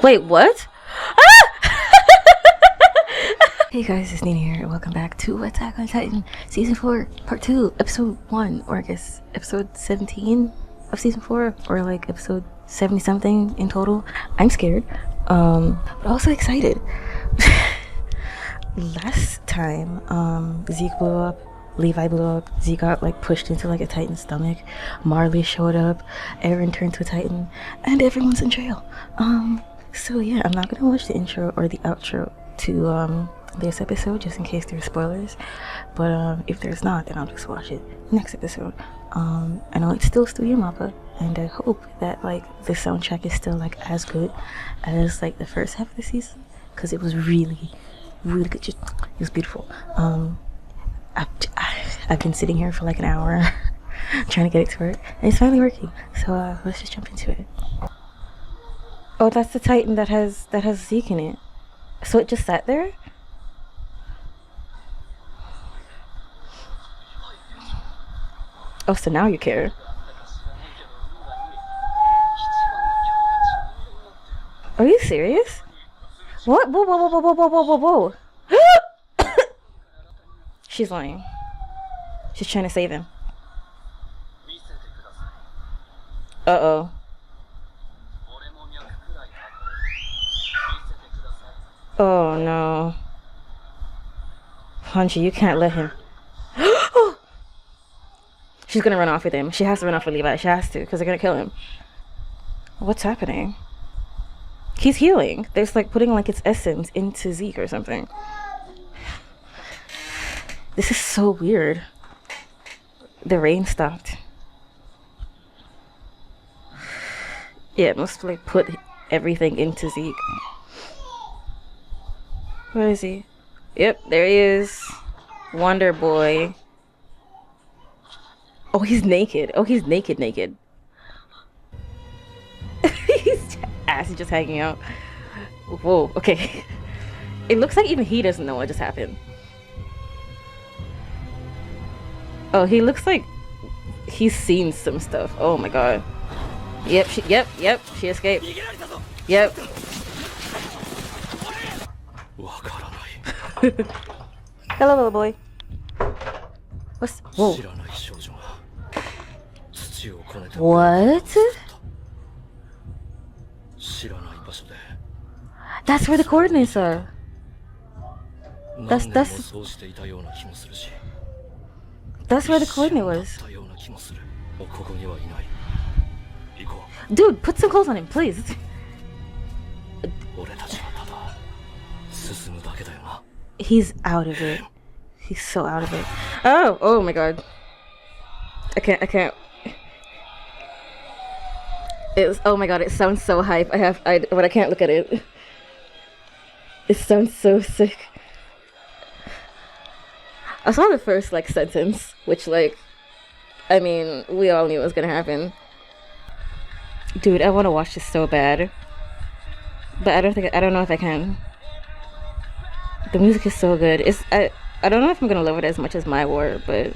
Wait, what? Ah! Hey guys, it's Nina here, and welcome back to Attack on Titan Season 4, Part 2, Episode 1, or I guess Episode 17 of Season 4, or like Episode 70-something in total. I'm scared, but also excited. Last time, Zeke blew up, Levi blew up, Zeke got like pushed into like a Titan's stomach, Marley showed up, Eren turned to a Titan, and everyone's in jail. So yeah, I'm not gonna watch the intro or the outro to this episode just in case there's spoilers, but if there's not, then I'll just watch it next episode. I know it's still Studio Mappa, and I hope that like the soundtrack is still like as good as like the first half of the season, because it was really good. Just, it was beautiful. I've been sitting here for like an hour trying to get it to work, and it's finally working, so let's just jump into it. Oh, that's the Titan that has Zeke in it. So it just sat there? Oh, so now you care. Are you serious? What? Whoa. She's lying. She's trying to save him. Uh-oh. Oh no. Hanji, you can't let him. She's gonna run off with him. She has to run off with Levi. She has to, because they're gonna kill him. What's happening? He's healing. They're just like putting like its essence into Zeke or something. This is so weird. The rain stopped. Yeah, it must like put everything into Zeke. Where is he? Yep, there he is. Wonder Boy. Oh, he's naked. Oh, he's naked. His ass is just hanging out. Whoa, okay. It looks like even he doesn't know what just happened. Oh, he looks like he's seen some stuff. Oh my god. Yep, she escaped. Yep. Hello, little boy. What's... Whoa. What? That's where the coordinates are. That's where the coordinate was. Dude, put some clothes on him, please. He's out of it. He's so out of it. Oh my god. I can't. Oh my god, it sounds so hype. But I can't look at it. It sounds so sick. I saw the first like sentence, which like, I mean, we all knew it was gonna happen. Dude, I want to watch this so bad, but I don't know if I can. The music is so good. I don't know if I'm gonna love it as much as My War, but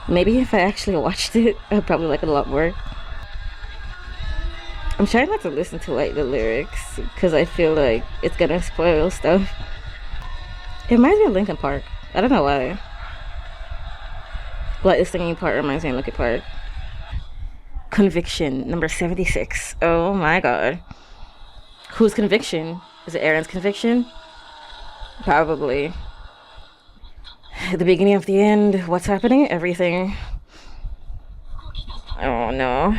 maybe if I actually watched it, I'd probably like it a lot more. I'm trying not to listen to like the lyrics because I feel like it's gonna spoil stuff. It reminds me of Linkin Park. I don't know why. Like the singing part reminds me of Linkin Park. Conviction number 76. Oh my god. Whose conviction? Is it Eren's conviction? Probably. The beginning of the end. What's happening? Everything. Oh no.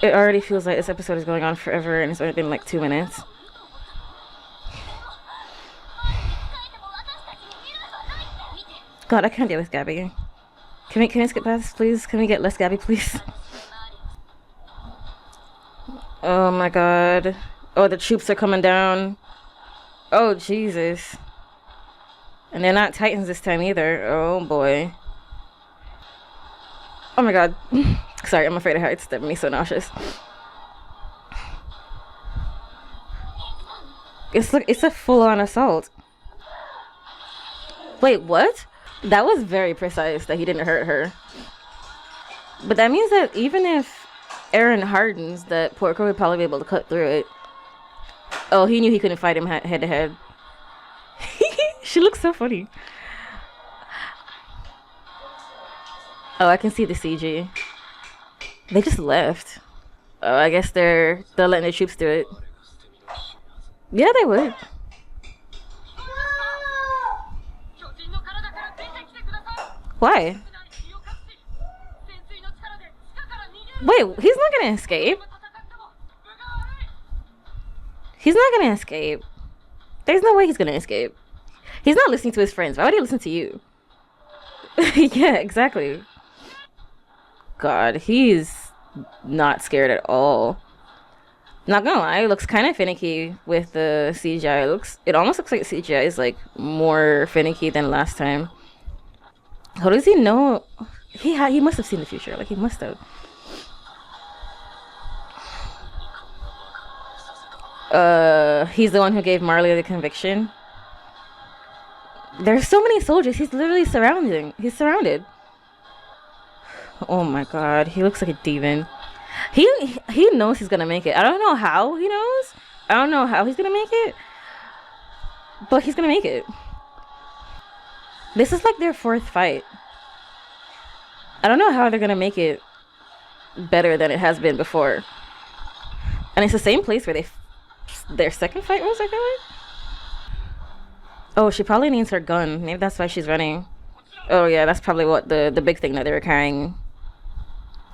It already feels like this episode is going on forever and it's only been like 2 minutes. God, I can't deal with Gabby. Can we skip past, please? Can we get less Gabby, please? Oh my god. Oh, the troops are coming down. Oh, Jesus. And they're not Titans this time either. Oh boy. Oh my god. Sorry, I'm afraid of heights. That made me so nauseous. It's a full-on assault. Wait, what? That was very precise that he didn't hurt her. But that means that even if Eren hardens that Porco would probably be able to cut through it. Oh, he knew he couldn't fight him head to head. She looks so funny. Oh, I can see the CG. They just left. Oh, I guess they're letting their troops do it. Yeah, they would. Why? Wait, he's not gonna escape. He's not gonna escape. There's no way he's gonna escape. He's not listening to his friends. Why would he listen to you? Yeah, exactly. God, he's not scared at all. Not gonna lie, it looks kind of finicky with the CGI. It almost looks like CGI is like more finicky than last time. How does he know? He must have seen the future. Like he must have. He's the one who gave Marley the conviction. There's so many soldiers. He's literally surrounding. He's surrounded. Oh my god, he looks like a demon. He knows he's gonna make it. I don't know how he knows. I don't know how he's gonna make it, but he's gonna make it. This is like their fourth fight. I don't know how they're gonna make it better than it has been before. And it's the same place where their second fight was, I feel like. Oh, she probably needs her gun. Maybe that's why she's running. Oh yeah, that's probably what the big thing that they were carrying.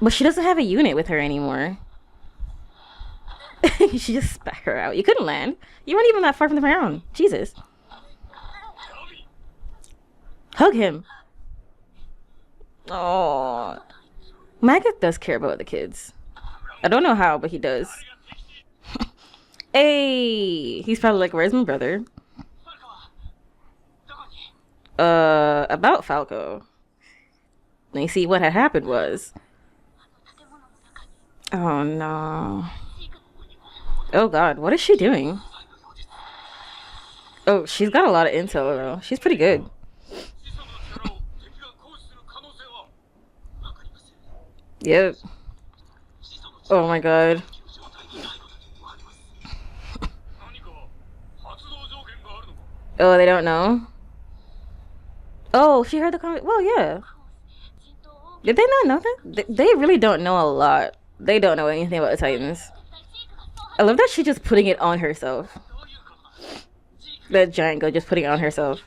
But she doesn't have a unit with her anymore. She just spat her out. You couldn't land. You weren't even that far from the ground. Jesus. Hug him. Oh. Maggot does care about the kids. I don't know how, but he does. Hey! He's probably like, where's my brother? About Falco. And you see what had happened was... Oh no. Oh god, what is she doing? Oh, she's got a lot of intel though. She's pretty good. Yep. Oh my god. Oh, they don't know? Oh, she heard the comment. Well, yeah. Did they not know that? They really don't know a lot. They don't know anything about the Titans. I love that she's just putting it on herself. That giant girl just putting it on herself.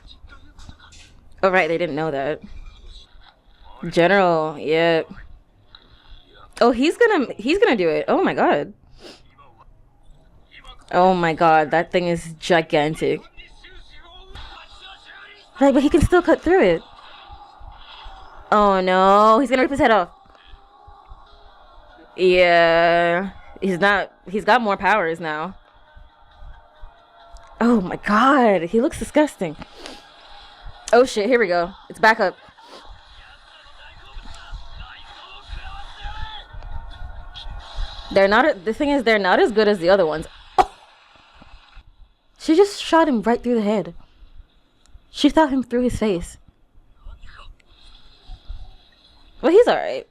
Oh, right, they didn't know that. General, yeah. Oh, he's gonna do it. Oh my god. Oh my god, that thing is gigantic. Right, but he can still cut through it. Oh no, he's gonna rip his head off. Yeah, he's got more powers now. Oh my god, he looks disgusting. Oh shit, here we go. It's back up. The thing is, they're not as good as the other ones. Oh! She just shot him right through the head. She shot him through his face. Well, he's alright.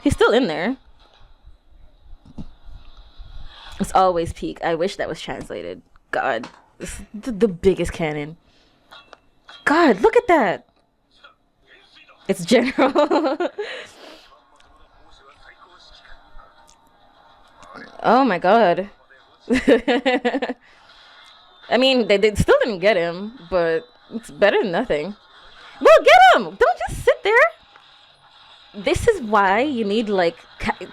He's still in there. It's always peak. I wish that was translated. God, this is the biggest cannon. God, look at that. It's general. Oh my god. I mean, they still didn't get him, but it's better than nothing. Well, get him! Don't just sit there. This is why you need like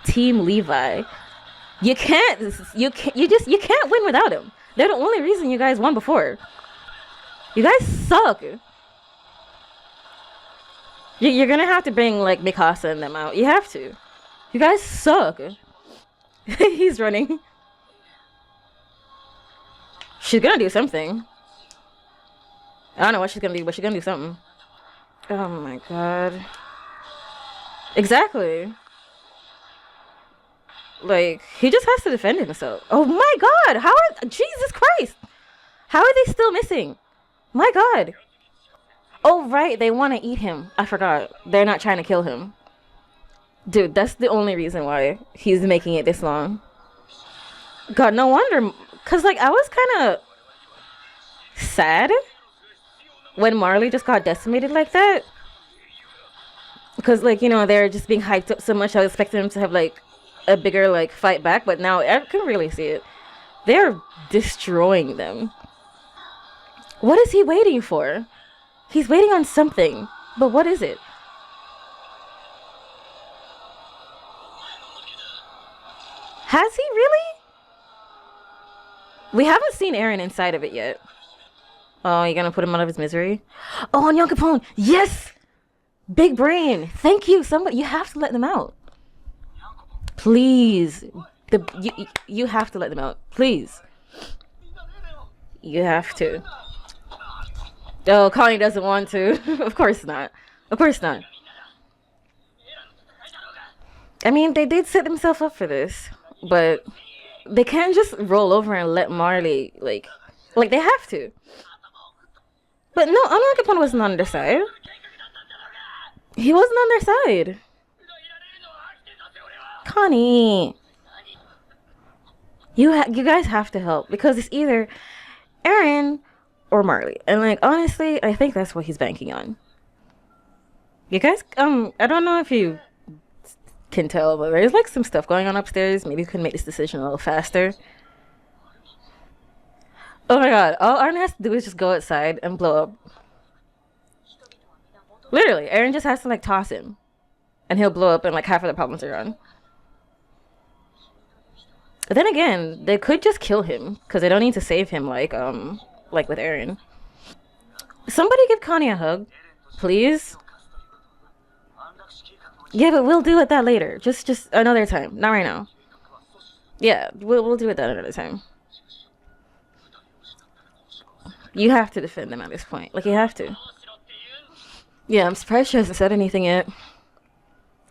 Team Levi. You can't win without him. They're the only reason you guys won before. You guys suck. You're gonna have to bring like Mikasa and them out. You have to. You guys suck. He's running. She's gonna do something. I don't know what she's gonna do, but she's gonna do something. Oh my god. Exactly. Like, he just has to defend himself. Oh my god! Jesus Christ! How are they still missing? My god. Oh right, they want to eat him. I forgot. They're not trying to kill him. Dude, that's the only reason why he's making it this long. God, no wonder. Cause like I was kind of sad when Marley just got decimated like that. Because like they're just being hyped up so much. I was expecting them to have like a bigger like fight back, but now I can really see it. They're destroying them. What is he waiting for? He's waiting on something, but what is it? Has he really? We haven't seen Eren inside of it yet. Oh, you're gonna put him out of his misery? Oh, and Young Capone. Yes! Big brain. Thank you. Somebody, you have to let them out. Please. You have to let them out. Please. You have to. Oh, Connie doesn't want to. Of course not. Of course not. I mean, they did set themselves up for this, but they can't just roll over and let Marley like they have to. But no, Anwar Capone wasn't on their side. He wasn't on their side. Connie, you guys have to help because it's either Eren or Marley, and like honestly, I think that's what he's banking on. You guys, I don't know if you can tell, but there's like some stuff going on upstairs. Maybe you can make this decision a little faster. Oh my god, all Arn has to do is just go outside and blow up. Literally, Eren just has to like toss him, and he'll blow up, and like half of the problems are gone. But then again, they could just kill him because they don't need to save him like with Eren. Somebody give Connie a hug, please. Yeah, but we'll do it that later. Just another time, not right now. Yeah, we'll do it that another time. You have to defend them at this point. Like you have to. Yeah, I'm surprised she hasn't said anything yet.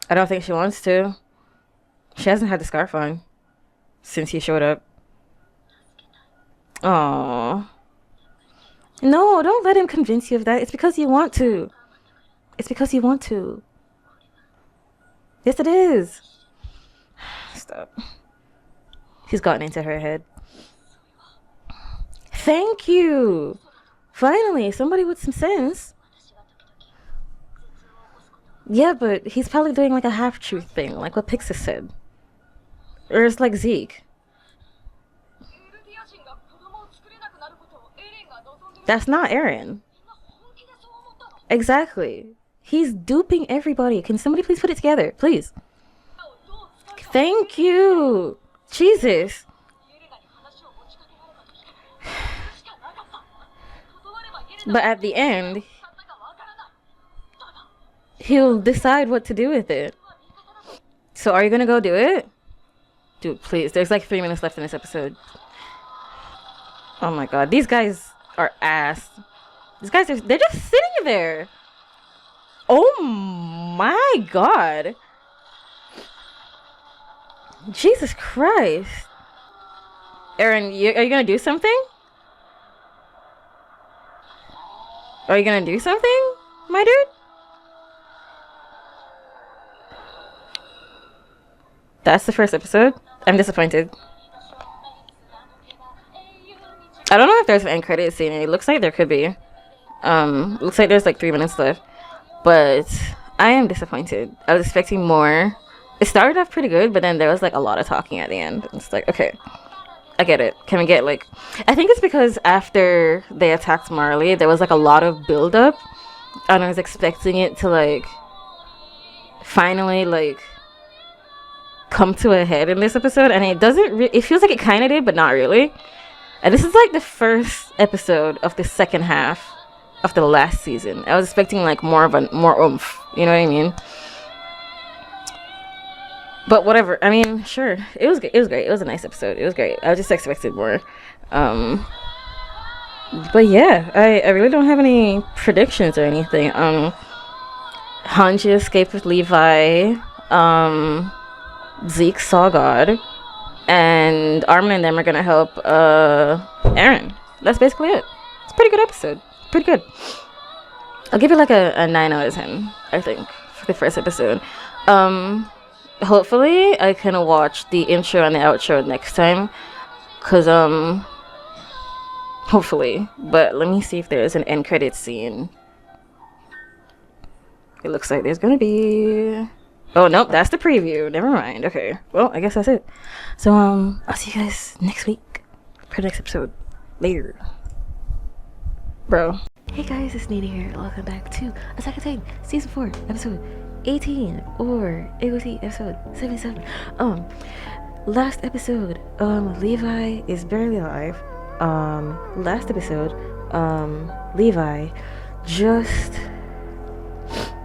I don't think she wants to. She hasn't had the scarf on since he showed up. Aww. No, don't let him convince you of that. It's because you want to. It's because you want to. Yes, it is. Stop. He's gotten into her head. Thank you. Finally, somebody with some sense. Yeah, but he's probably doing like a half-truth thing, like what Pixis said. Or it's like Zeke. That's not Eren. Exactly. He's duping everybody. Can somebody please put it together? Please. Thank you. Jesus. But at the end, he'll decide what to do with it. So are you gonna go do it? Dude, please. There's like 3 minutes left in this episode. Oh my god. These guys are ass. These guys are... They're just sitting there. Oh my god. Jesus Christ. Eren, are you gonna do something? Are you gonna do something, my dude? That's the first episode. I'm disappointed. I don't know if there's an end credit scene. It looks like there could be. Looks like there's like 3 minutes left. But I am disappointed. I was expecting more. It started off pretty good, but then there was like a lot of talking at the end. It's like, okay, I get it. Can we get like... I think it's because after they attacked Marley, there was like a lot of build-up. And I was expecting it to like... finally like... come to a head in this episode. And it doesn't... it feels like it kind of did, but not really. And this is like the first episode of the second half of the last season. I was expecting like more oomph. You know what I mean? But whatever. I mean, sure. It was great. It was a nice episode. It was great. I just expected more. But yeah, I really don't have any predictions or anything. Hanji escaped with Levi. Zeke saw God. And Armin and them are gonna help Eren. That's basically it. It's a pretty good episode. Pretty good. I'll give it like a 9 out of 10, I think, for the first episode. Hopefully I can watch the intro and the outro next time. Cause hopefully. But let me see if there's an end credit scene. It looks like there's gonna be. Oh nope, that's the preview. Never mind. Okay. Well, I guess that's it. So I'll see you guys next week for the next episode. Later. Bro. Hey guys, it's Nina here. Welcome back to Attack on Titan Season 4, Episode 18, or AOT Episode 77. Last episode, Levi is barely alive. Last episode, Levi just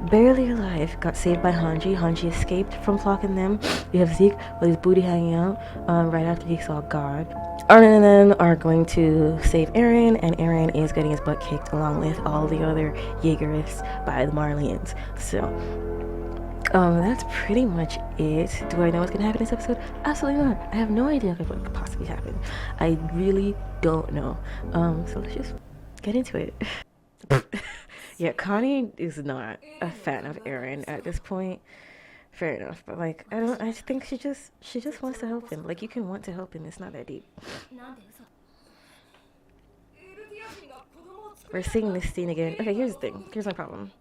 barely alive, got saved by Hanji. Hanji escaped from clocking them. We have Zeke with his booty hanging out, right after he saw God. Armin and them are going to save Eren, and Eren is getting his butt kicked along with all the other Jaegerists by the Marleyans. So, that's pretty much it. Do I know what's gonna happen in this episode? Absolutely not. I have no idea what could possibly happen. I really don't know. So let's just get into it. Yeah, Connie is not a fan of Eren at this point. Fair enough, but like I think she just wants to help him. Like, you can want to help him, it's not that deep. We're seeing this scene again. Okay, here's the thing. Here's my problem.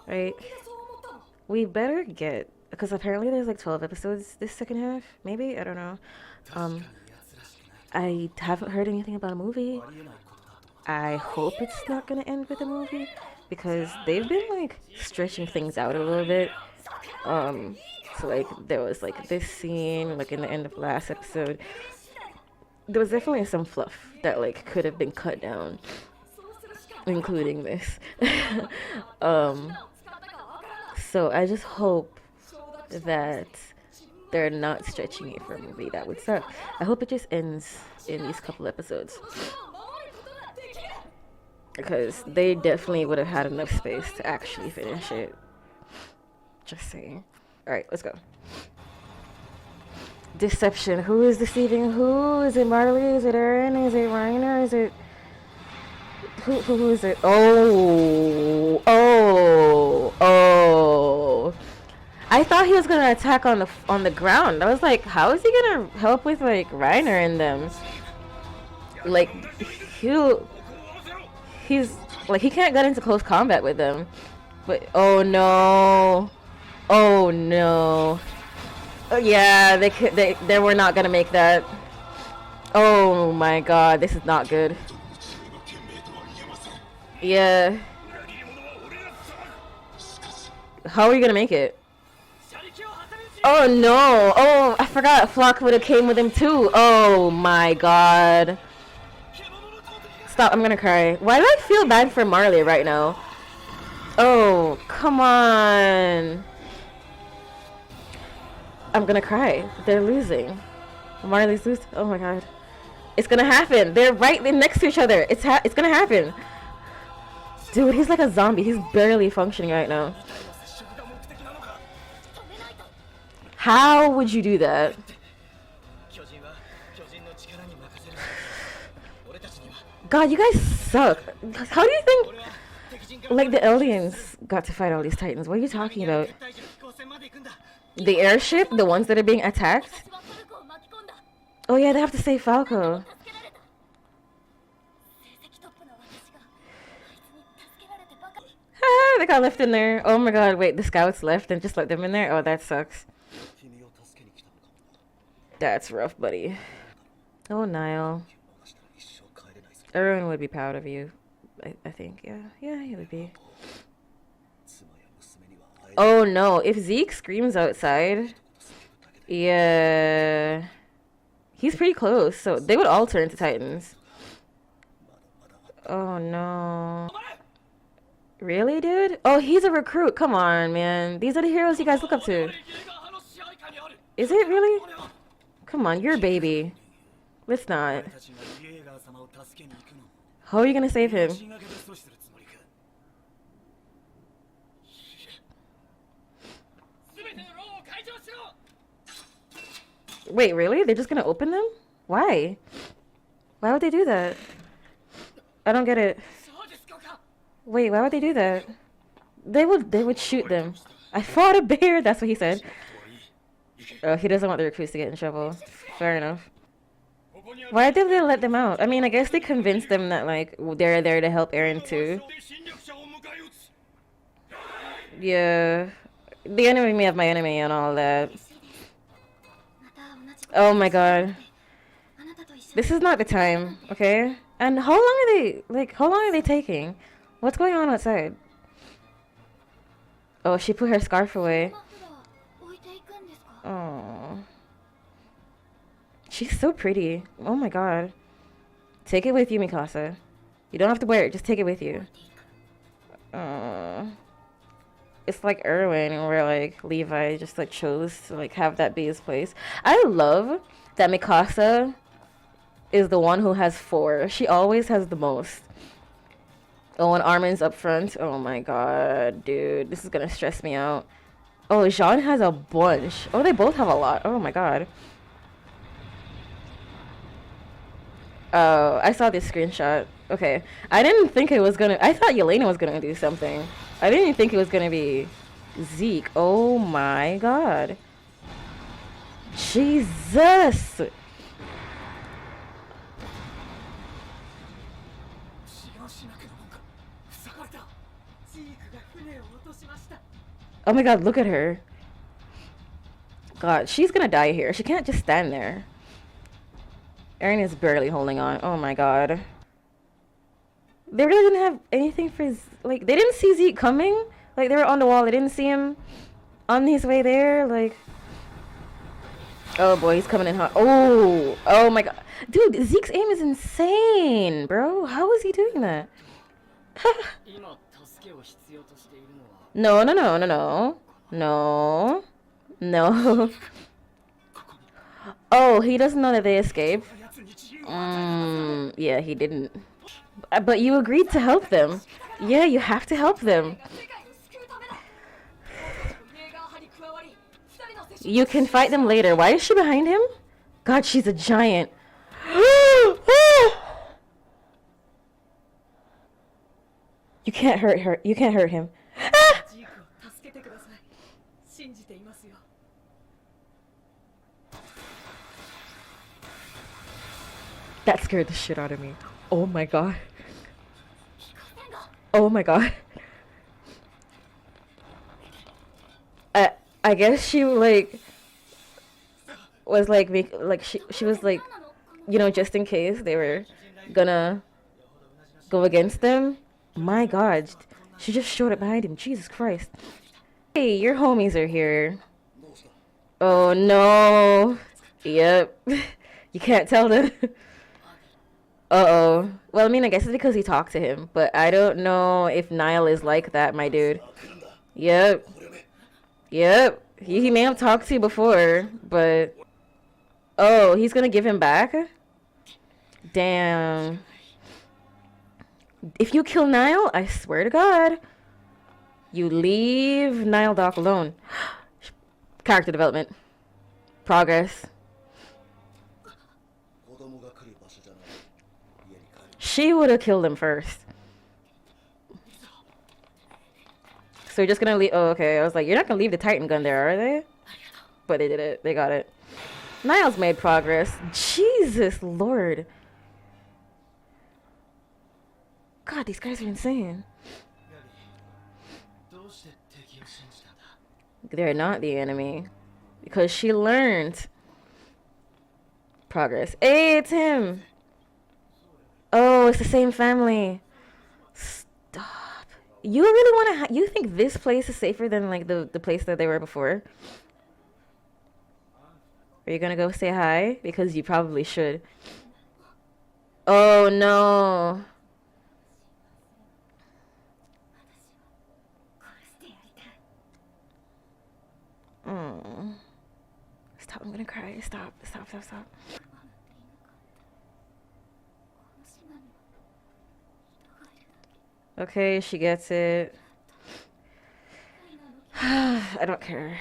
Right? We better get, because apparently there's like 12 episodes this second half, maybe? I don't know. I haven't heard anything about a movie. I hope it's not gonna end with a movie, because they've been like stretching things out a little bit. So like there was like this scene like in the end of last episode. There was definitely some fluff that like could have been cut down, including this. So I just hope that they're not stretching it for a movie. That would suck. I hope it just ends in these couple episodes, because they definitely would have had enough space to actually finish it. Just saying. Alright, let's go. Deception. Who is deceiving who? Is it Marley? Is it Eren? Is it Reiner? Is it... Who is it? Oh! I thought he was gonna attack on the ground. I was like, how is he gonna help with like Reiner and them? Like, he's like, he can't get into close combat with them. But oh no. Oh no. Oh, yeah, they were not gonna make that. Oh my god, this is not good. Yeah. How are you gonna make it? Oh no. Oh, I forgot Flock would have came with him too. Oh my god. Stop, I'm gonna cry. Why do I feel bad for Marley right now? Oh, come on. I'm gonna cry. They're losing. Marley's losing. Oh my god. It's gonna happen. They're right next to each other. It's gonna happen. Dude, he's like a zombie. He's barely functioning right now. How would you do that? God, you guys suck. How do you think like the aliens got to fight all these titans? What are you talking about? The airship? The ones that are being attacked? Oh yeah, they have to save Falco. Ah, they got left in there. Oh my god, wait, the scouts left and just let them in there? Oh, that sucks. That's rough, buddy. Oh, Niall. Everyone would be proud of you. I think, yeah. Yeah, he would be. Oh no, if Zeke screams outside... Yeah... He's pretty close, so they would all turn to Titans. Oh no... Really, dude? Oh, he's a recruit. Come on, man. These are the heroes you guys look up to. Is it really? Come on, you're a baby. Let's not. How are you gonna save him? Wait, really? They're just gonna open them? Why? Why would they do that? I don't get it. Wait, why would they do that? They would shoot them. I fought a bear, that's what he said. Oh, he doesn't want the recruits to get in trouble. Fair enough. Why did they let them out? I mean, I guess they convinced them that, like, they're there to help Eren too. Yeah. The enemy may have my enemy and all that. Oh my god. This is not the time, okay? And how long are they, like, how long are they taking? What's going on outside? Oh, she put her scarf away. Oh. She's so pretty. Oh my god. Take it with you, Mikasa. You don't have to wear it, just take it with you. It's like Erwin, where like Levi just like chose to like have that be his place. I love that Mikasa is the one who has 4. She always has the most. Oh, and Armin's up front. Oh my god, dude. This is gonna stress me out. Oh, Jean has a bunch. Oh, they both have a lot. Oh my god. Oh, I saw this screenshot. Okay. I didn't think it was gonna... I thought Yelena was gonna do something. I didn't think it was gonna be Zeke. Oh my god. Jesus! Oh my god, look at her. God, she's gonna die here. She can't just stand there. Eren is barely holding on. Oh my god. They really didn't have anything for... Like, they didn't see Zeke coming. Like, they were on the wall. They didn't see him on his way there. Like... Oh boy, he's coming in hot. Oh! Oh my god. Dude, Zeke's aim is insane, bro. How is he doing that? No, no, no, no, no. No. No. Oh, he doesn't know that they escaped. Yeah, he didn't. But you agreed to help them. Yeah, you have to help them. You can fight them later. Why is she behind him? God, she's a giant. You can't hurt her. You can't hurt him. Ah! That scared the shit out of me. Oh my god. Oh my god. I guess she like was like she was like, you know, just in case they were gonna go against them. My god, she just showed up behind him. Jesus Christ. Hey, your homies are here. Oh no. Yep. You can't tell them. Uh-oh. Well, I mean, I guess it's because he talked to him, but I don't know if Niall is like that, my dude. Yep. Yep. He may have talked to you before, but... Oh, he's gonna give him back? Damn. If you kill Niall, I swear to God, you leave Niall Doc alone. Character development. Progress. She would have killed him first. So you're just gonna leave? Oh, okay. I was like, you're not gonna leave the Titan gun there, are they? But they did it. They got it. Niall's made progress. Jesus Lord. God, these guys are insane. They're not the enemy. Because she learned progress. Hey, it's him. Oh, it's the same family. Stop. You really want to... you think this place is safer than, like, the place that they were before? Are you gonna go say hi? Because you probably should. Oh, no. Oh. Stop, I'm gonna cry. Stop, stop, stop, stop. Okay, she gets it. I don't care.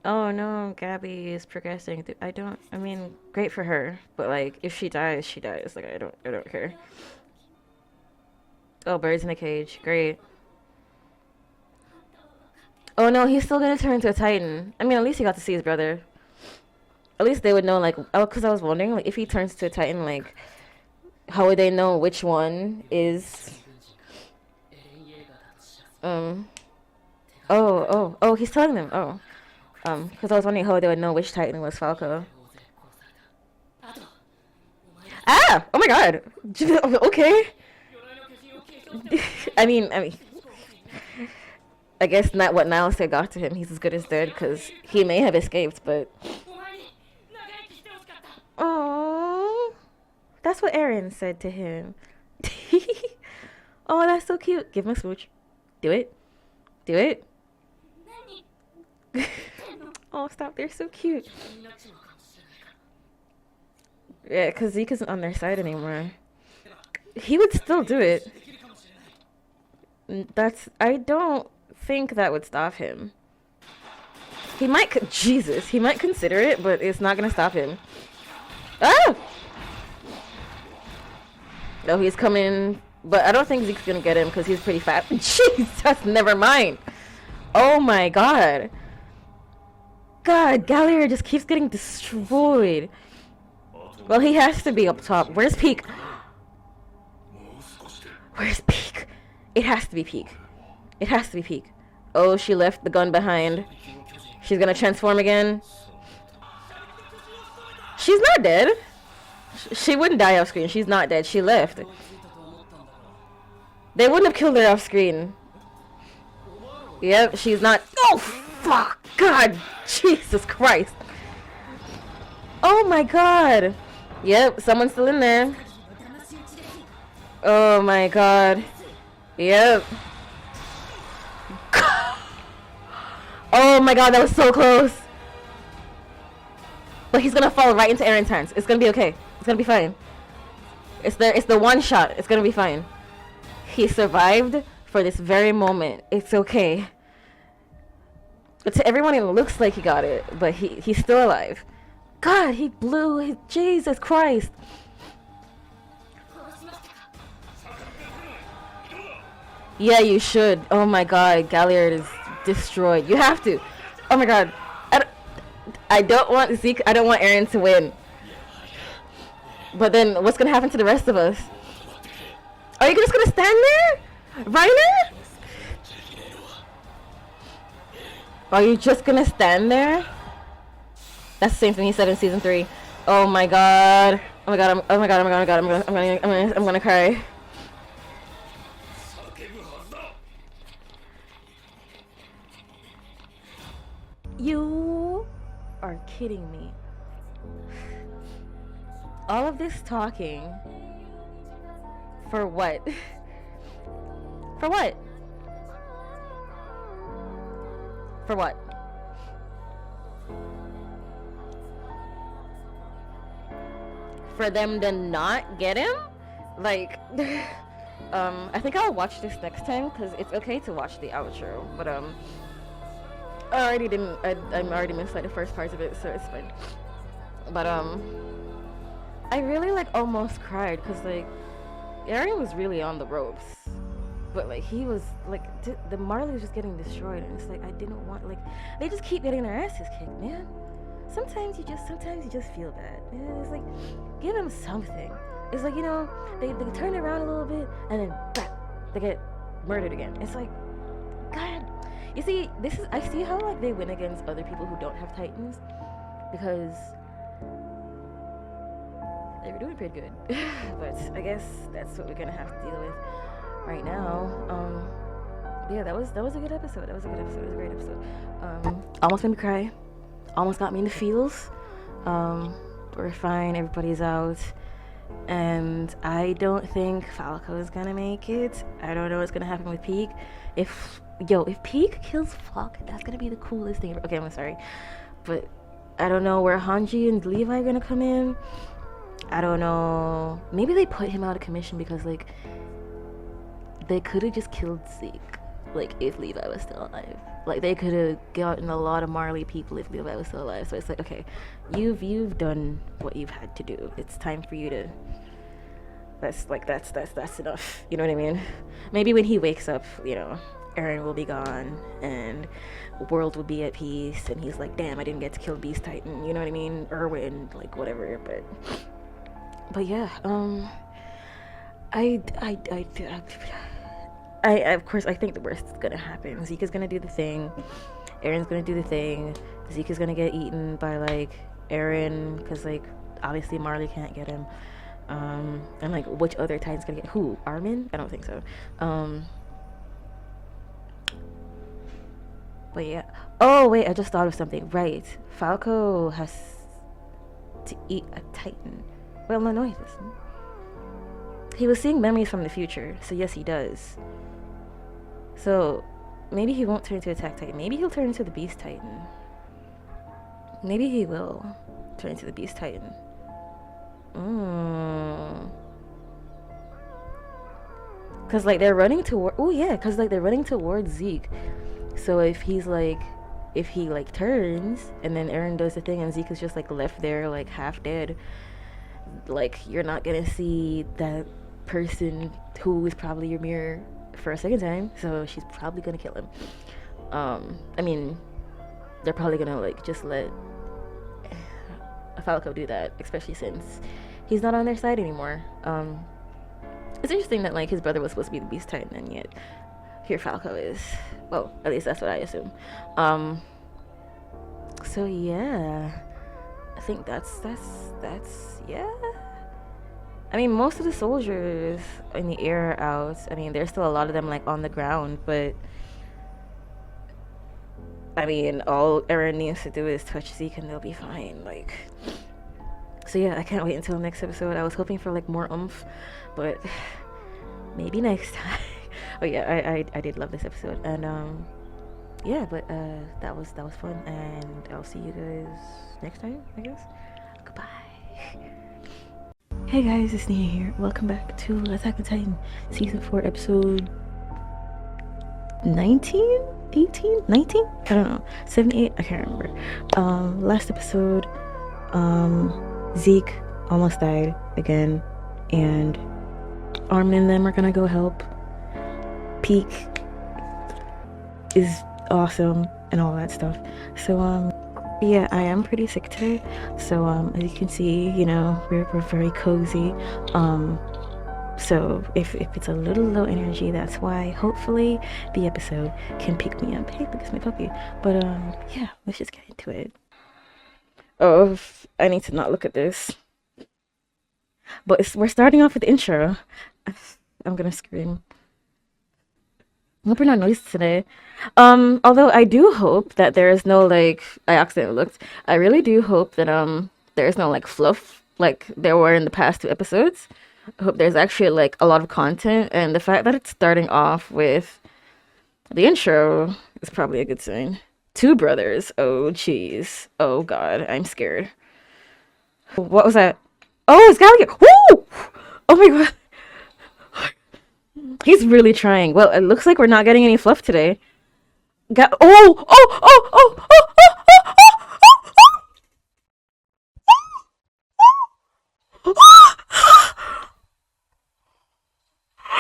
Oh no, Gabby is progressing. I mean, great for her, but like, if she dies, she dies. Like, I don't care. Oh, birds in a cage. Great. Oh no, he's still gonna turn into a Titan. I mean, at least he got to see his brother. At least they would know, like, oh, because I was wondering, like, if he turns to a Titan, like, how would they know which one is, um, oh, he's telling them, oh, because I was wondering how they would know which Titan was Falco. Ah! Oh my god! Okay. I mean, I guess not what Niall said got to him. He's as good as dead because he may have escaped, but. Oh, that's what Eren said to him. Oh, that's so cute. Give him a smooch. Do it. Do it. Oh, stop. They're so cute. Yeah, because Zeke isn't on their side anymore. He would still do it. I don't think that would stop him. He might, Jesus, he might consider it, but it's not gonna stop him. Ah! No, he's coming, but I don't think Zeke's gonna get him because he's pretty fat. Jesus, never mind. Oh my god. God, Gallier just keeps getting destroyed. Well, he has to be up top. Where's Peak? Where's Peak? It has to be Peak. It has to be Peak. Oh, she left the gun behind. She's gonna transform again. She's not dead. She wouldn't die off screen. She's not dead. She left. They wouldn't have killed her off screen. Yep, she's not. Oh, fuck. God. Jesus Christ. Oh my god. Yep, someone's still in there. Oh my god. Yep. Oh my god, that was so close. But he's gonna fall right into Eren's hands. It's gonna be okay. It's gonna be fine. It's the one shot. It's gonna be fine. He survived for this very moment. It's okay. But to everyone it looks like he got it, but he's still alive. God, he blew his Jesus Christ. Yeah, you should. Oh my god, Galliard is destroyed. You have to. Oh my god. I don't want Zeke. I don't want Eren to win. But then what's gonna happen to the rest of us? Are you just gonna stand there? Reiner? Are you just gonna stand there? That's the same thing he said in season 3. Oh my god. Oh my god, oh my god, oh my god, oh my god, I'm gonna cry. You are kidding me. All of this talking for what? For what? For what? For them to not get him? Like, I think I'll watch this next time because it's okay to watch the outro, but I already didn't. I'm already missed like the first parts of it, so it's fine. But I really like almost cried because like Eren was really on the ropes, but like he was like the Marley was just getting destroyed, and it's like I didn't want like they just keep getting their asses kicked, man. Sometimes you just feel bad. And it's like give them something. It's like, you know, they turn around a little bit and then bah, they get murdered again. It's like, God. You see, I see how like they win against other people who don't have Titans because they were doing pretty good. But I guess that's what we're gonna have to deal with right now. Yeah, that was a good episode. It was a great episode. Almost made me cry. Almost got me in the feels. We're fine. Everybody's out. And I don't think Falco is gonna make it. I don't know what's gonna happen with Peak. If Peak kills Falco, that's gonna be the coolest thing ever. Okay, I'm sorry, but I don't know where Hanji and Levi are gonna come in. I don't know. Maybe they put him out of commission because like they could have just killed Zeke. Like if Levi was still alive, like they could have gotten a lot of Marley people if Levi was still alive. So it's like, okay, you've done what you've had to do. It's time for you to. That's enough. You know what I mean? Maybe when he wakes up, you know, Eren will be gone and world will be at peace, and he's like, damn, I didn't get to kill Beast Titan, you know what I mean? Erwin, like whatever. But yeah, I, I, I, of course, I think the worst is gonna happen. Zeke is gonna do the thing. Eren's gonna do the thing. Zeke is gonna get eaten by like Eren, because like obviously Marley can't get him. And like which other Titan's gonna get who? Armin? I don't think so. But yeah. Oh wait, I just thought of something. Right, Falco has to eat a Titan. Well, no, he doesn't. He was seeing memories from the future, so yes, he does. So maybe he won't turn into Attack Titan. Maybe he'll turn into the Beast Titan. Maybe he will turn into the Beast Titan. Cause like they're running toward. Oh yeah, cause like they're running towards Zeke. So if he like turns and then Eren does the thing and Zeke is just like left there like half dead, like you're not gonna see that person who is probably your mirror for a second time. So she's probably gonna kill him. I mean, they're probably gonna like just let Falco do that, especially since he's not on their side anymore. It's interesting that like his brother was supposed to be the Beast Titan, and yet here Falco is. Well, at least that's what I assume. So yeah, I think that's yeah. I mean, most of the soldiers in the air are out. I mean, there's still a lot of them like on the ground, but I mean, all Eren needs to do is touch Zeke and they'll be fine. Like, so yeah, I can't wait until next episode. I was hoping for like more oomph, but maybe next time. Oh yeah, I did love this episode, and yeah, but that was fun, and I'll see you guys next time, I guess. Goodbye. Hey guys, it's Nia here. Welcome back to Attack on Titan season 4 episode 19, 18, 19? I don't know. 78? I can't remember. Last episode, Zeke almost died again, and Armin and them are gonna go help. Peak is awesome and all that stuff. So yeah, I am pretty sick today, so as you can see, you know, we're very cozy. So if it's a little low energy, that's why. Hopefully the episode can pick me up. Hey, look, it's my puppy. But yeah, let's just get into it. Oh, I need to not look at this, but we're starting off with the intro. I'm gonna scream. I hope we're not noisy today. Although I do hope that there is no like, I accidentally looked. I really do hope that there is no like fluff like there were in the past 2 episodes. I hope there's actually like a lot of content, and the fact that it's starting off with the intro is probably a good sign. 2 brothers. Oh jeez. Oh god, I'm scared. What was that? Oh, it's Gallagher. Woo! Oh my god. He's really trying. Well, it looks like we're not getting any fluff today.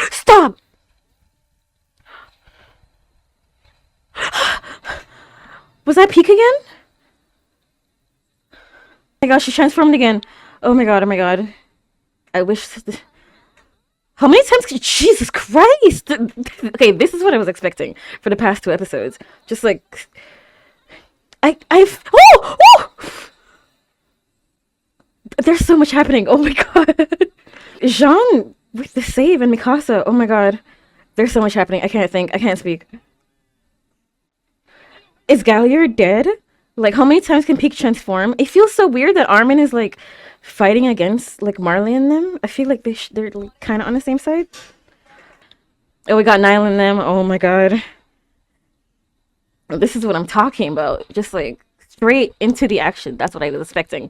Stop! Was that Peak again? Oh my gosh, she transformed again. Oh my god, oh my god. I wish... How many times could Jesus Christ? Okay, this is what I was expecting for the past 2 episodes. Just like oh! There's so much happening. Oh my god. Jean with the save and Mikasa. Oh my god. There's so much happening. I can't think. I can't speak. Is Gallier dead? Like, how many times can Peak transform? It feels so weird that Armin is like fighting against like Marley and them. I feel like they're like, kind of on the same side. Oh, we got Nile and them. Oh my god. This is what I'm talking about. Just like straight into the action. That's what I was expecting.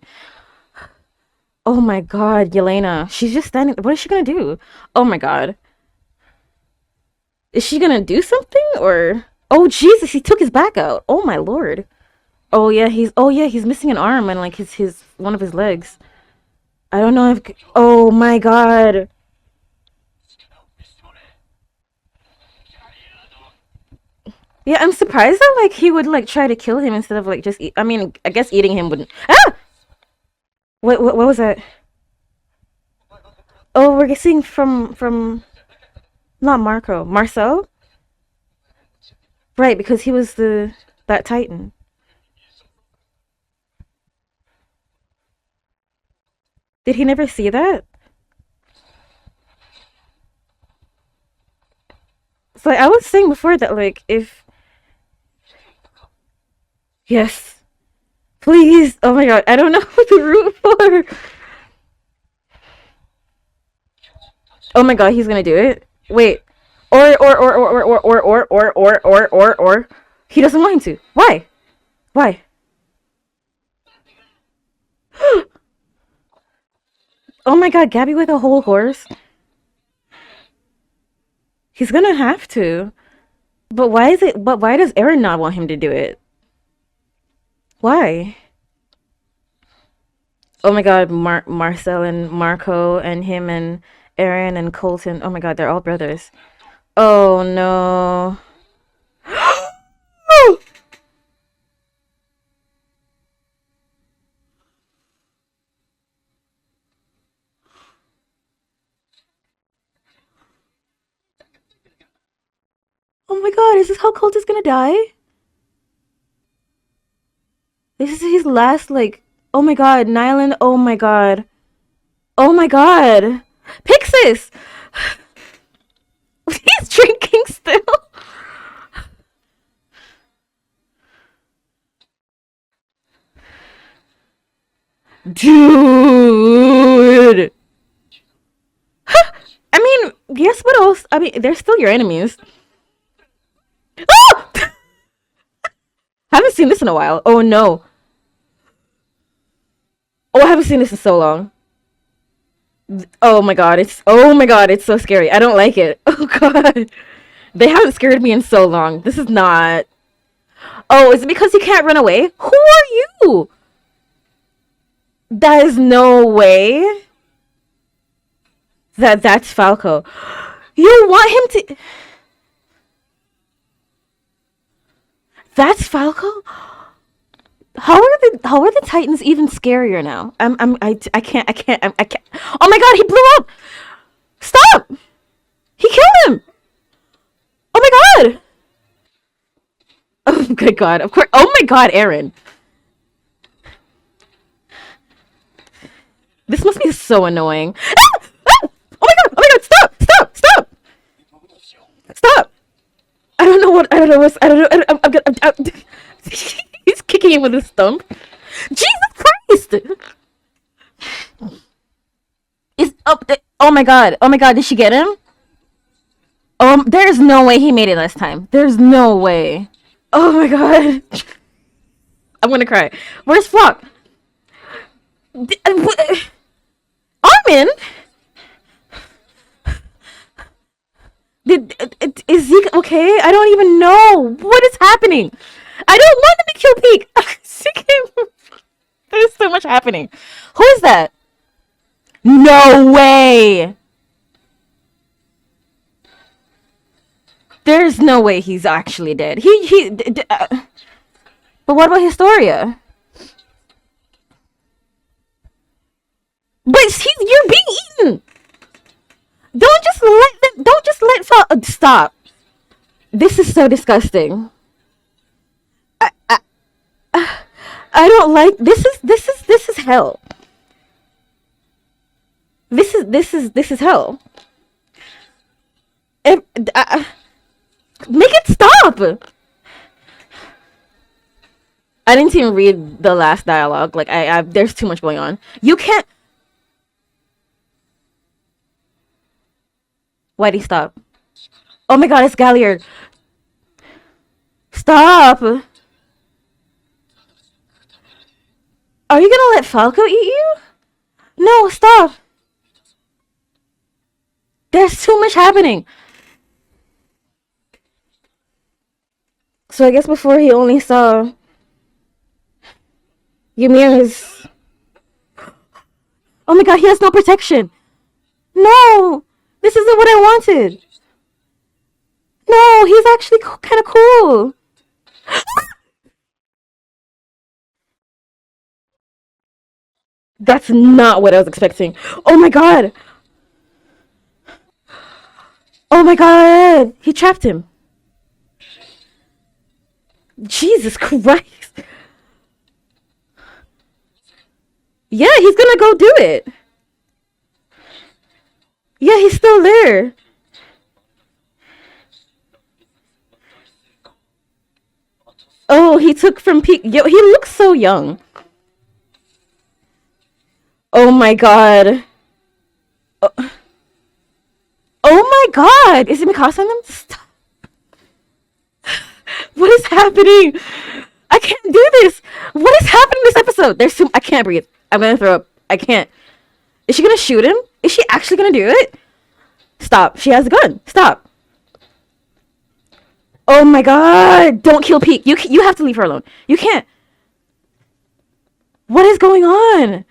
Oh my god, Yelena. She's just standing. What is she gonna do? Oh my god. Is she gonna do something or? Oh Jesus, he took his back out. Oh my lord. Oh yeah, he's missing an arm and like his one of his legs. I don't know if... Oh my god. Yeah, I'm surprised that like he would like try to kill him instead of like just eat. I mean, I guess eating him wouldn't. Ah! What was that? Oh, we're guessing from not Marco, Marcel, right? Because he was the that Titan. Did he never see that? So like, I was saying before that like if yes, please. Oh my god, I don't know what to root for. Oh my god, he's gonna do it. Wait. Or he doesn't want him to. Why? Why? Oh my god, Gabby with a whole horse. He's gonna have to. But why is it but why does Eren not want him to do it? Why? Oh my god, Marcel and Marco and him and Eren and Colton. Oh my god, they're all brothers. Oh no. Oh my god, is this how Colt is gonna die? This is his last, like. Oh my god, Nyland. Oh my god. Oh my god. Pixis! He's drinking still. Dude. I mean, guess what else? I mean, they're still your enemies. Ah! Haven't seen this in a while. Oh no. Oh, I haven't seen this in so long. Oh my god, it's so scary. I don't like it. Oh god. They haven't scared me in so long. This is not. Oh, is it because you can't run away? Who are you? That is no way that's Falco. You want him to. That's Falco? How are the Titans even scarier now? I can't. Oh my god, he blew up! Stop! He killed him! Oh my god! Oh good god, of course. Oh my god, Eren. This must be so annoying. Ah! Ah! Oh my god! Oh my god! Stop! Stop! Stop! Stop! I don't know what. I don't know what's. I don't know. He's kicking him with his stump. Jesus Christ! Is oh my god! Oh my god! Did she get him? There's no way he made it last time. There's no way. Oh my god! I'm gonna cry. Where's Flock? Armin? Is Zeke okay? I don't even know what is happening. I don't want him to kill Peek. There's so much happening. Who is that? No way. There's no way he's actually dead. But what about Historia? But you're being eaten. Don't just let stop. This is so disgusting. I don't like this is hell. This is hell. If, make it stop. I didn't even read the last dialogue. Like I there's too much going on. You can't. Why'd he stop? Oh my god, it's Galliard. Stop. Are you gonna let Falco eat you? No, stop. There's too much happening. So I guess before he only saw Ymir's. Oh my god, he has no protection. No, this isn't what I wanted. No. Oh, he's actually kind of cool. That's not what I was expecting. Oh my god. Oh my god. He trapped him. Jesus Christ. Yeah, he's gonna go do it. Yeah, he's still there. Oh, he took from Peak. Yo, he looks so young. Oh my god. Oh, oh my god. Is it Mikasa on them? Stop. What is happening? I can't do this. What is happening in this episode? There's I can't breathe. I'm gonna throw up. I can't. Is she gonna shoot him? Is she actually gonna do it? Stop. She has a gun. Stop. Oh my god. Don't kill Peak. You have to leave her alone. You can't. What is going on?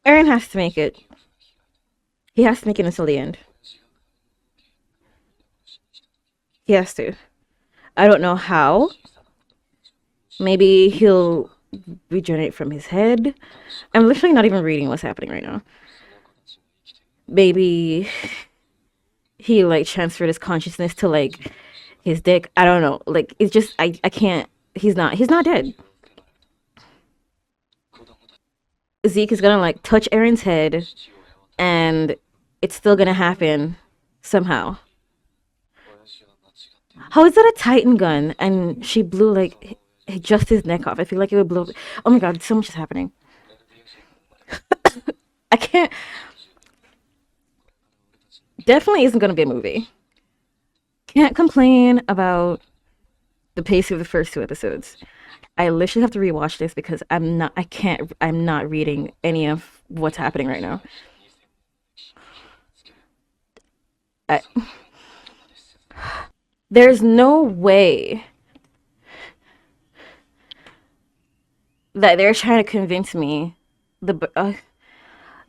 Eren has to make it. He has to make it until the end. He has to. I don't know how. Maybe he'll regenerate from his head. I'm literally not even reading what's happening right now. Maybe he like transferred his consciousness to like his dick. I don't know. Like it's just I can't. He's not dead. Zeke is gonna like touch Eren's head, and it's still gonna happen somehow. How is that a Titan gun? And she blew like just his neck off. I feel like it would blow. Oh my god, so much is happening. I can't. Definitely isn't gonna be a movie. Can't complain about the pace of the first two episodes. I literally have to rewatch this because I'm not reading any of what's happening right now. I, there's no way that they're trying to convince me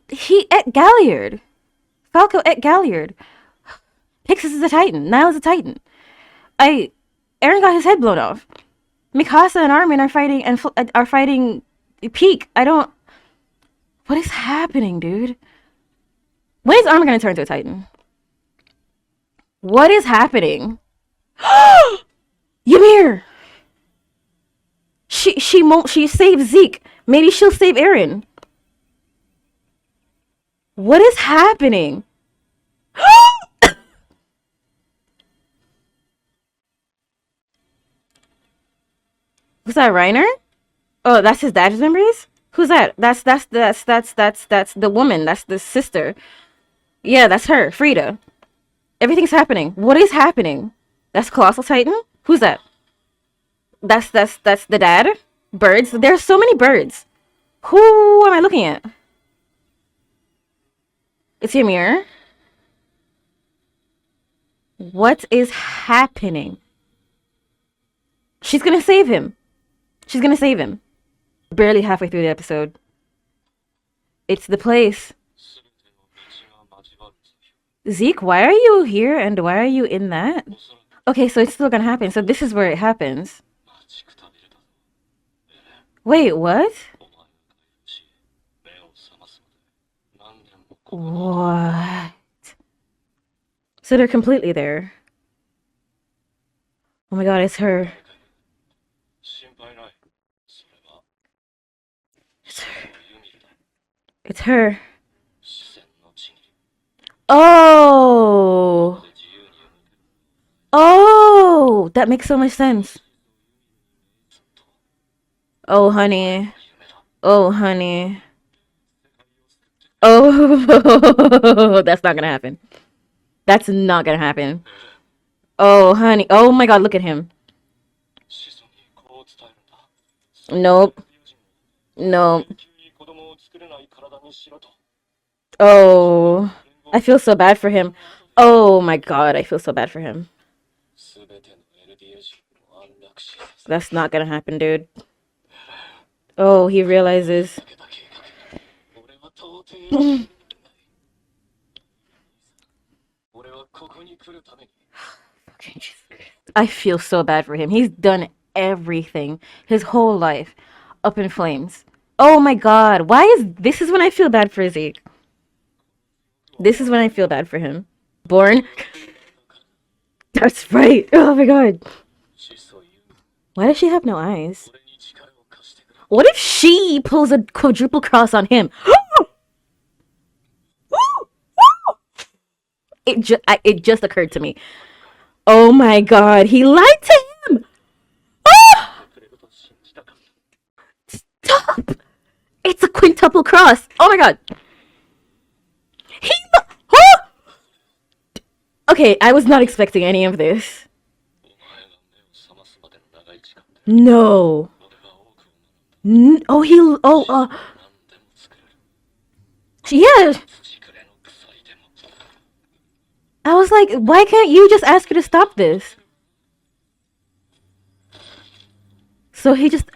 he at Galliard. Falco at Galliard. Pixis is a Titan. Nile is a Titan. I Eren got his head blown off. Mikasa and Armin are fighting Peak. I don't. What is happening, dude? When is Armin gonna turn into a Titan? What is happening? Ymir. She saved Zeke. Maybe she'll save Eren. What is happening? Was that Reiner? Oh, that's his dad's memories? Who's that? That's the woman. That's the sister. Yeah, that's her, Frida. Everything's happening. What is happening? That's Colossal Titan? Who's that? That's the dad? Birds? There's so many birds. Who am I looking at? It's Ymir. What is happening? She's gonna save him. She's gonna save him. Barely halfway through the episode. It's the place. Zeke, why are you here and why are you in that? Okay, so it's still gonna happen. So this is where it happens. Wait, what? What? So they're completely there. Oh my god, it's her. It's her. It's her. Oh. Oh, that makes so much sense. Oh, honey. Oh, honey. Oh, that's not gonna happen. That's not gonna happen. Oh, honey. Oh my god, look at him. Nope. Nope. Oh, I feel so bad for him. Oh my god, I feel so bad for him. That's not gonna happen, dude. Oh, he realizes. I feel so bad for him. He's done everything his whole life up in flames. Oh my god, why is this is when I feel bad for Zeke. This is when I feel bad for him. Born? That's right. Oh my god. Why does she have no eyes? What if she pulls a quadruple cross on him? It just occurred to me. Oh my god, he lied to him! Ah! Stop! It's a quintuple cross. Oh my god. He. Ah! Okay, I was not expecting any of this. No. Oh, he. Oh, yeah. I was like, why can't you just ask her to stop this? So he just.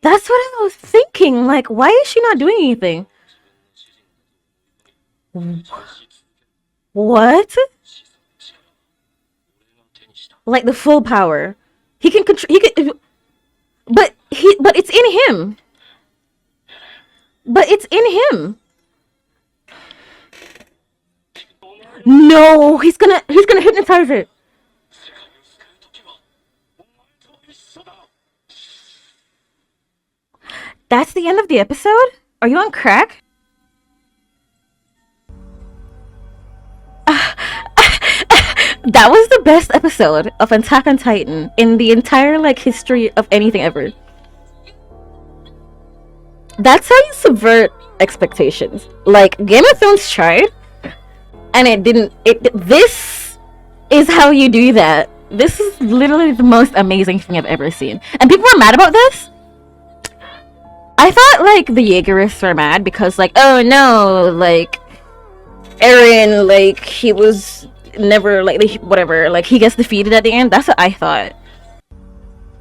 That's what I was thinking. Like, why is she not doing anything? What? Like the full power. He can control. He can. But it's in him. But it's in him. No, he's gonna hypnotize it. That's the end of the episode? Are you on crack? That was the best episode of Attack on Titan in the entire like history of anything ever. That's how you subvert expectations. Like Game of Thrones tried, and it didn't. This is how you do that. This is literally the most amazing thing I've ever seen, and people are mad about this. I thought like the Jaegerists were mad because like, oh no, like Eren, like he was never like whatever, like he gets defeated at the end. That's what I thought.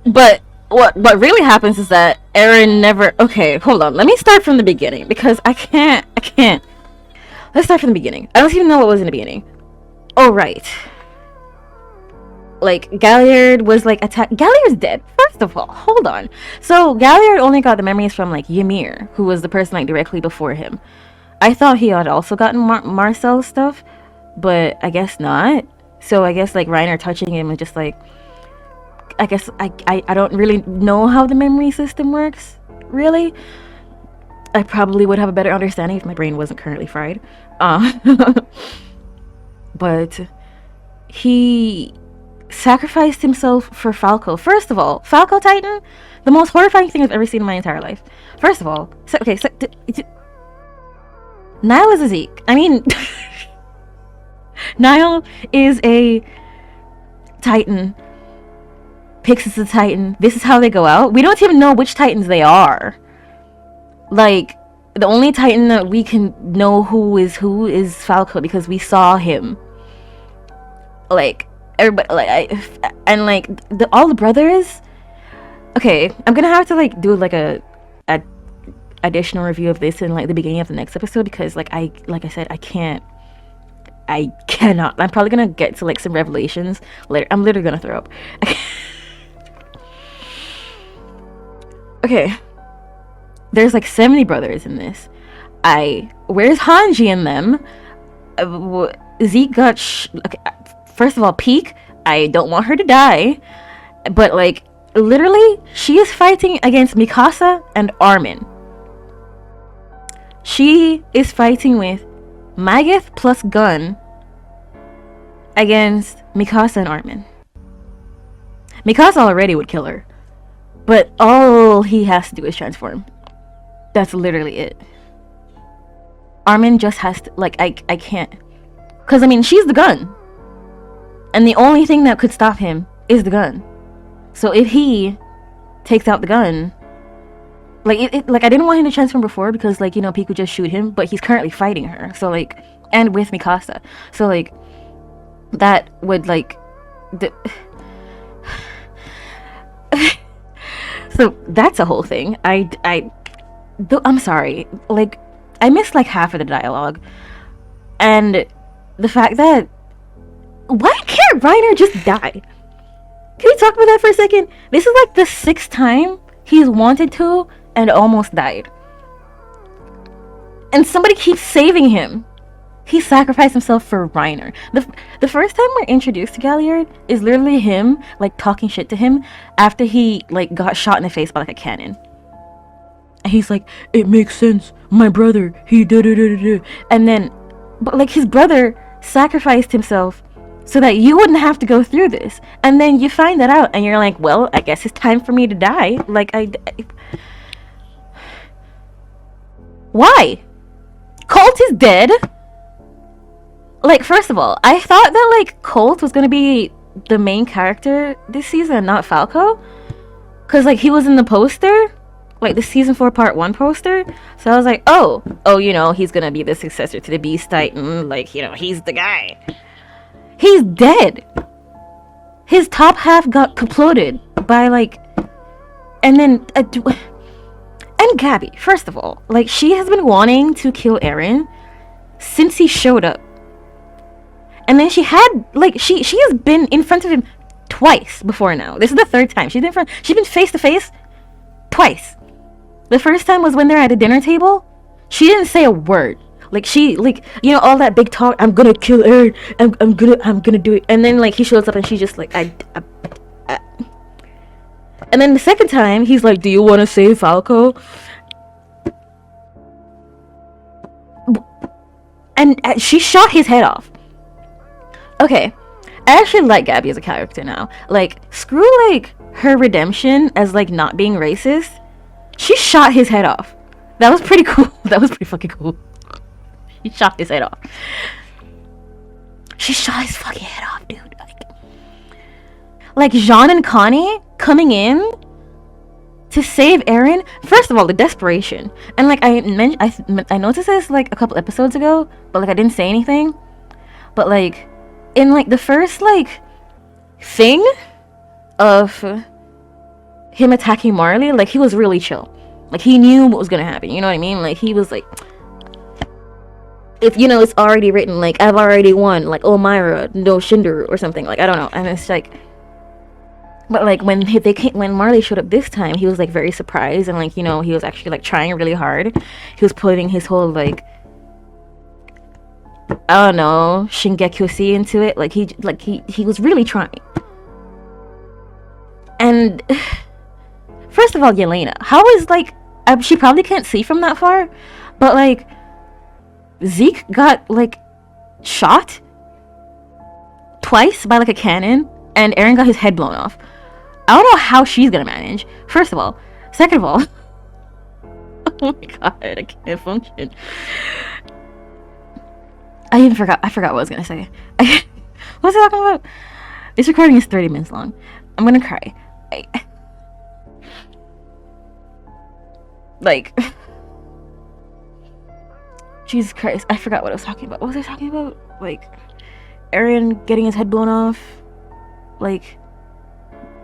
But what really happens is that Eren never. Okay, hold on. Let me start from the beginning because I can't. Let's start from the beginning. I don't even know what was in the beginning. Oh right. Like Galliard was like attacked. Galliard's dead. First of all, hold on. So Galliard only got the memories from like Ymir, who was the person like directly before him. I thought he had also gotten Marcel's stuff, but I guess not. So I guess like Reiner touching him and just like, I guess I don't really know how the memory system works. Really, I probably would have a better understanding if my brain wasn't currently fried. But he sacrificed himself for Falco. First of all, Falco Titan, the most horrifying thing I've ever seen in my entire life. First of all, Nile is a Zeke. I mean, Nile is a Titan. Pix is a Titan. This is how they go out. We don't even know which Titans they are. Like, the only Titan that we can know who is Falco because we saw him. Like, everybody, like, all the brothers. Okay, I'm gonna have to like do like a additional review of this in like the beginning of the next episode because like I said I cannot. I'm probably gonna get to like some revelations later. I'm literally gonna throw up. Okay, there's like 70 brothers in this. Where's Hanji in them? Zeke got okay, first of all, Peak, I don't want her to die, but like literally she is fighting against Mikasa and Armin. She is fighting with Maggoth plus Gun against Mikasa and Armin. Mikasa already would kill her, but all he has to do is transform. That's literally it. Armin just has to, like, I can't, because I mean, she's the gun, and the only thing that could stop him is the gun. So if he takes out the gun, like, like I didn't want him to transform before because, like, you know, Pete could just shoot him, but he's currently fighting her, so like, and with Mikasa, so like that would like so that's a whole thing. I'm sorry, like, I missed like half of the dialogue, and the fact that, why can't Reiner just die? Can we talk about that for a second? This is like the 6th time he's wanted to and almost died, and somebody keeps saving him. He sacrificed himself for Reiner. The first time we're introduced to Galliard is literally him like talking shit to him after he like got shot in the face by like a cannon. And he's like, it makes sense. My brother, he da-da-da-da-da. And then, but like his brother sacrificed himself so that you wouldn't have to go through this. And then you find that out and you're like, well, I guess it's time for me to die. Like, why? Colt is dead. Like, first of all, I thought that like Colt was gonna be the main character this season, not Falco, cause like he was in the poster, like the season 4 part 1 poster. So I was like, oh, you know, he's gonna be the successor to the Beast Titan. Like, you know, he's the guy. He's dead. His top half got exploded by like, and then and Gabby. First of all, like, she has been wanting to kill Eren since he showed up. And then she had, like, she has been in front of him twice before now. This is the 3rd time. She's been face to face twice. The first time was when they're at a dinner table. She didn't say a word. Like, she, like, you know, all that big talk, I'm gonna kill Eren, I'm gonna do it. And then, like, he shows up and she's just like, And then the second time, he's like, do you want to save Falco? And she shot his head off. Okay, I actually like Gabby as a character now. Like, screw like her redemption as like not being racist. She shot his head off. That was pretty cool. That was pretty fucking cool. She shot his head off. She shot his fucking head off, dude. Like Jean and Connie coming in to save Eren. First of all, the desperation, and like I noticed this like a couple episodes ago, but like I didn't say anything. But like, in like the first like thing of him attacking Marley, like he was really chill. Like he knew what was gonna happen, you know what I mean? Like he was like, if you know, it's already written, like I've already won, like Myra, no Shinderu or something, like I don't know. And it's like, but like when Marley showed up this time, he was like very surprised, and like, you know, he was actually like trying really hard. He was putting his whole like, I don't know, Shingeki into it. Like he was really trying. And first of all, Yelena, how is like, she probably can't see from that far, but like Zeke got like shot twice by like a cannon, and Eren got his head blown off. I don't know how she's gonna manage, first of all. Second of all, oh my god, I can't function. I forgot what I was gonna say. What was I talking about? This recording is 30 minutes long. I'm gonna cry. Like, Jesus Christ, I forgot what I was talking about. What was I talking about? Like, Eren getting his head blown off. Like,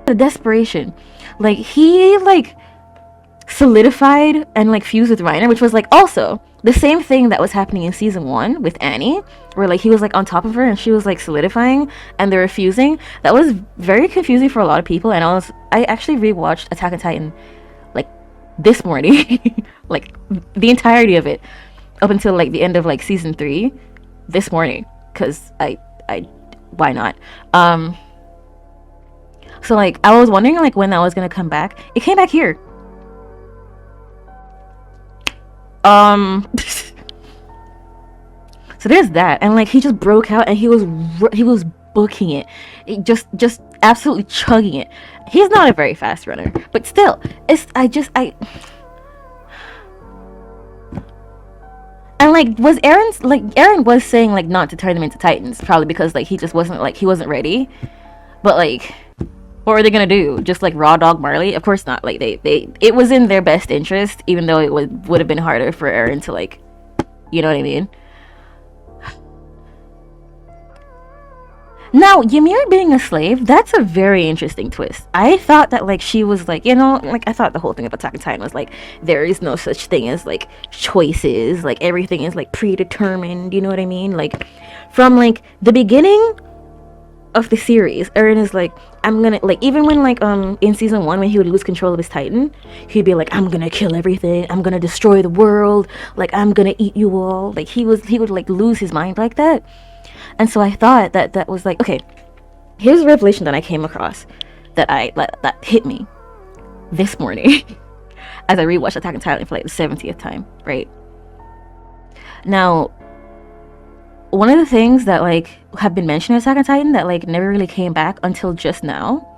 the desperation. Like, he, like, solidified and, like, fused with Reiner, which was, like, also the same thing that was happening in season 1 with Annie, where, like, he was, like, on top of her and she was, like, solidifying and they were fusing. That was very confusing for a lot of people, and I actually rewatched Attack on Titan, like, this morning. Like, the entirety of it up until, like, the end of, like, season 3 this morning, because I why not? So, like, I was wondering, like, when that was gonna come back. It came back here. So there's that, and like he just broke out, and he was booking it, just absolutely chugging it. He's not a very fast runner, but still, And like, was Aaron's like Aaron was saying like not to turn them into Titans, probably because like he just wasn't like he wasn't ready. But like, what were they gonna do? Just like raw dog Marley? Of course not. Like they it was in their best interest, even though it would have been harder for Eren to like, you know what I mean? Now, Ymir being a slave, that's a very interesting twist. I thought that like she was like, you know, like I thought the whole thing of Attack on Titan was like there is no such thing as like choices, like everything is like predetermined, you know what I mean? Like from like the beginning of the series, Eren is like, I'm gonna like even when like in season 1 when he would lose control of his Titan, he'd be like, I'm gonna kill everything, I'm gonna destroy the world, like I'm gonna eat you all. Like he would like lose his mind like that. And so I thought that that was like, okay, here's a revelation that I came across that hit me this morning as I rewatched Attack on Titan for like the 70th time, right? Now, one of the things that like have been mentioned in Attack on Titan that like never really came back until just now,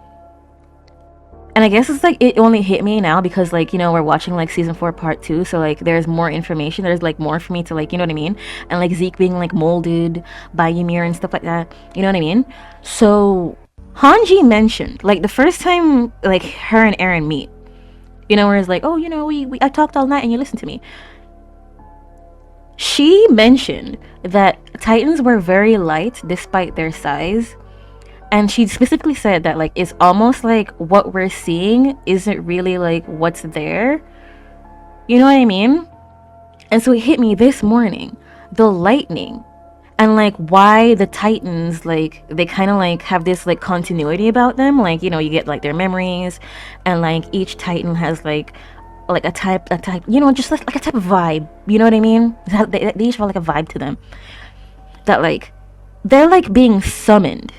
and I guess it's like it only hit me now because like, you know, we're watching like season 4 part 2, so like there's more information, there's like more for me to like, you know what I mean, and like Zeke being like molded by Ymir and stuff like that, you know what I mean. So Hanji mentioned like the first time like her and Eren meet, you know, where it's like, oh, you know, we I talked all night and you listened to me. She mentioned that Titans were very light despite their size. And she specifically said that like it's almost like what we're seeing isn't really like what's there. You know what I mean? And so it hit me this morning, the lightning, and like why the Titans like they kind of like have this like continuity about them. Like, you know, you get like their memories, and like each Titan has like a type, you know, just like a type of vibe. You know what I mean? They each have like a vibe to them that like they're like being summoned.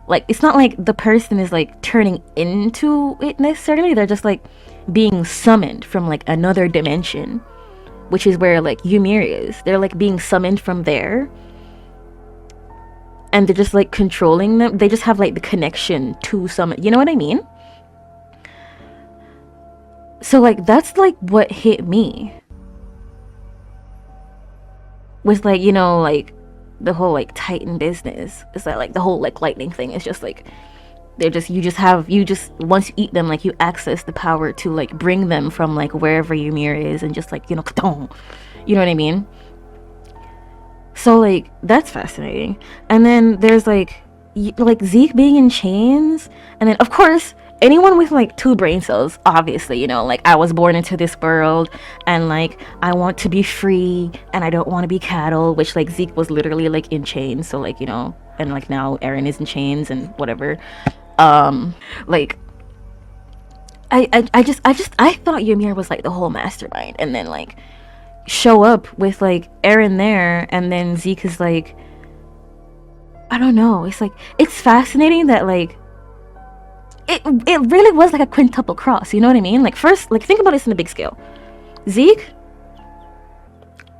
Like it's not like the person is like turning into it necessarily, they're just like being summoned from like another dimension, which is where like Ymir is. They're like being summoned from there, and they're just like controlling them. They just have like the connection to summon, you know what I mean? So like that's like what hit me with like, you know, like the whole like Titan business is that like the whole like lightning thing is just like they're just you just once you eat them, like you access the power to like bring them from like wherever Ymir is, and just like, you know, you know what I mean? So like that's fascinating. And then there's like Zeke being in chains, and then of course anyone with like 2 brain cells, obviously, you know, like I was born into this world and like I want to be free and I don't want to be cattle, which like Zeke was literally like in chains. So like, you know, and like now Eren is in chains and whatever. Like I thought Ymir was like the whole mastermind, and then like show up with like Eren there, and then Zeke is like, I don't know, it's like it's fascinating that like it really was like a quintuple cross, you know what I mean? Like first, like think about this in a big scale. Zeke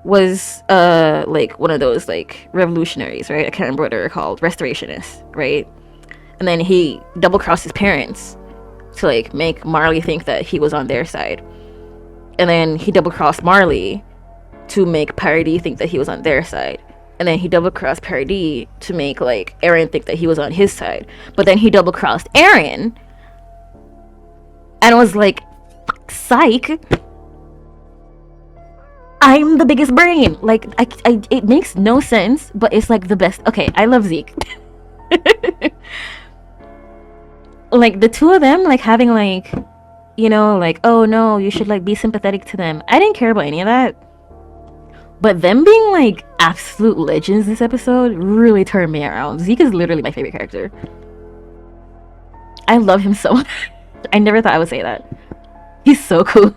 was like one of those like revolutionaries, right? I can't remember what they're called, restorationists, right? And then he double crossed his parents to like make Marley think that he was on their side, and then he double crossed Marley to make Paradis think that he was on their side, and then he double crossed Paradis to make like Eren think that he was on his side. But then he double crossed Eren and was like, psych, I'm the biggest brain. Like I it makes no sense, but it's like the best. Okay, I love Zeke. Like the 2 of them like having like, you know, like, oh no, you should like be sympathetic to them. I didn't care about any of that. But them being like absolute legends this episode really turned me around. Zeke is literally my favorite character. I love him so much. I never thought I would say that. He's so cool.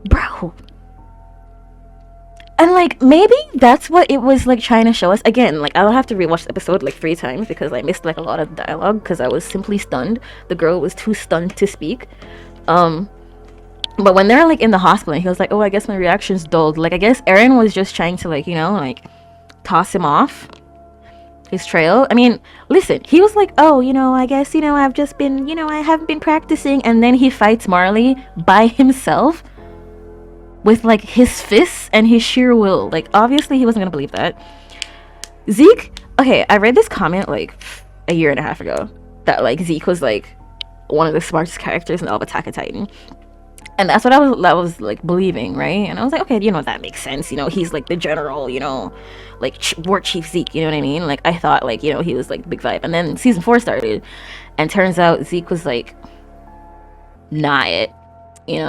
Bro. And like maybe that's what it was like trying to show us. Again, like I'll have to rewatch the episode like 3 times because I missed like a lot of dialogue because I was simply stunned. The girl was too stunned to speak. But when they're like in the hospital and he was like, oh, I guess my reaction's dulled, like I guess Eren was just trying to like, you know, like toss him off his trail. I mean, listen, he was like, oh, you know, I guess, you know, I've just been, you know, I haven't been practicing, and then he fights Marley by himself. with like his fists and his sheer will. Like obviously he wasn't gonna believe that. Zeke, okay, I read this comment like a year and a half ago that like Zeke was like one of the smartest characters in all of Attack on Titan. And that's what I was like believing, right? And I was like, okay, that makes sense. He's like the general, like war chief Zeke. You know what I mean? Like I thought, like he was like the big vibe. And then season 4 started, and turns out Zeke was like not it. He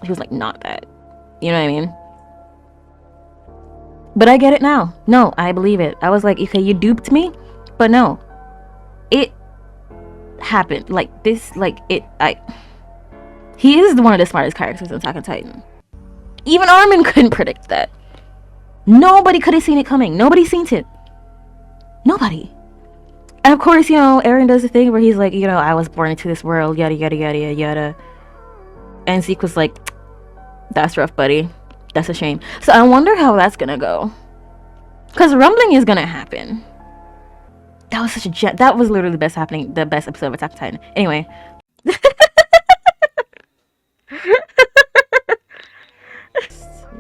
was like not that. You know what I mean? But I get it now. No, I believe it. I was like, okay, you duped me, but no, it happened. Like this, like it. He is one of the smartest characters in Attack on Titan. Even Armin couldn't predict that. Nobody could have seen it coming. Nobody seen it. Nobody. And of course, Eren does the thing where he's like, I was born into this world, yada yada yada yada yada. And Zeke was like, that's rough, buddy. That's a shame. So I wonder how that's gonna go. Cause rumbling is gonna happen. That was such a that was literally the best episode of Attack on Titan. Anyway.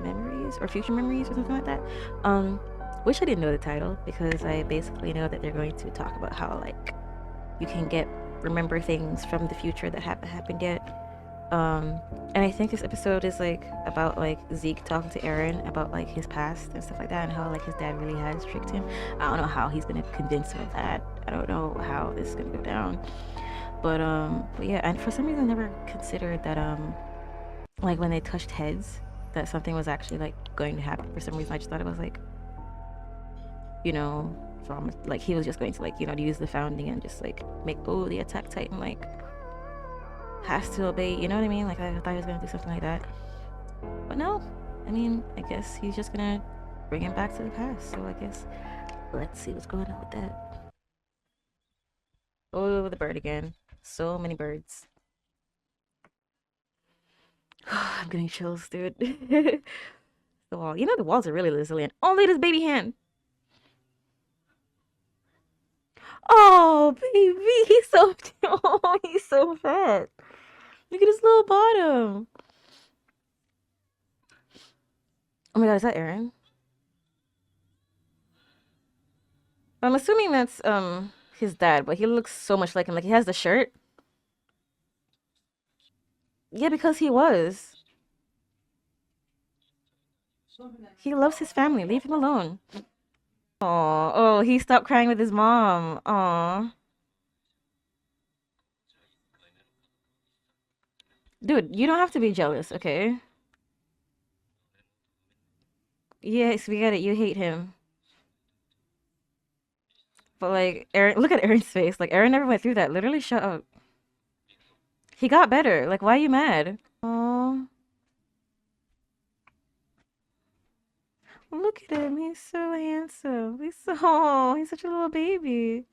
Memories or future memories or something like that. Wish I didn't know the title, because I basically know that they're going to talk about how like you can remember things from the future that haven't happened yet. And I think this episode is like about like Zeke talking to Eren about like his past and stuff like that, and how like his dad really has tricked him. I don't know how he's gonna convince him of that. I don't know how this is gonna go down. But yeah, and for some reason I never considered that like when they touched heads that something was actually like going to happen. For some reason I just thought it was like, from like he was just going to like, use the founding and just like make the Attack Titan like has to obey, you know what I mean? Like I thought he was gonna do something like that. But no. I mean, I guess he's just gonna bring him back to the past. So I guess let's see what's going on with that. Oh, the bird again. So many birds. I'm getting chills, dude. The wall. The walls are really resilient. Only this baby hand. Oh, baby. He's so oh, he's so fat. Look at his little bottom. Oh my god, is that Eren? I'm assuming that's his dad, but he looks so much like him. Like he has the shirt. Yeah, because he was. He loves his family. Leave him alone. Oh, he stopped crying with his mom. Aw. Dude, you don't have to be jealous, okay? Yes, we get it. You hate him. But like, Eren, look at Eren's face. Like, Eren never went through that. Literally, shut up. He got better. Like, why are you mad? Oh, look at him. He's so handsome. He's such a little baby.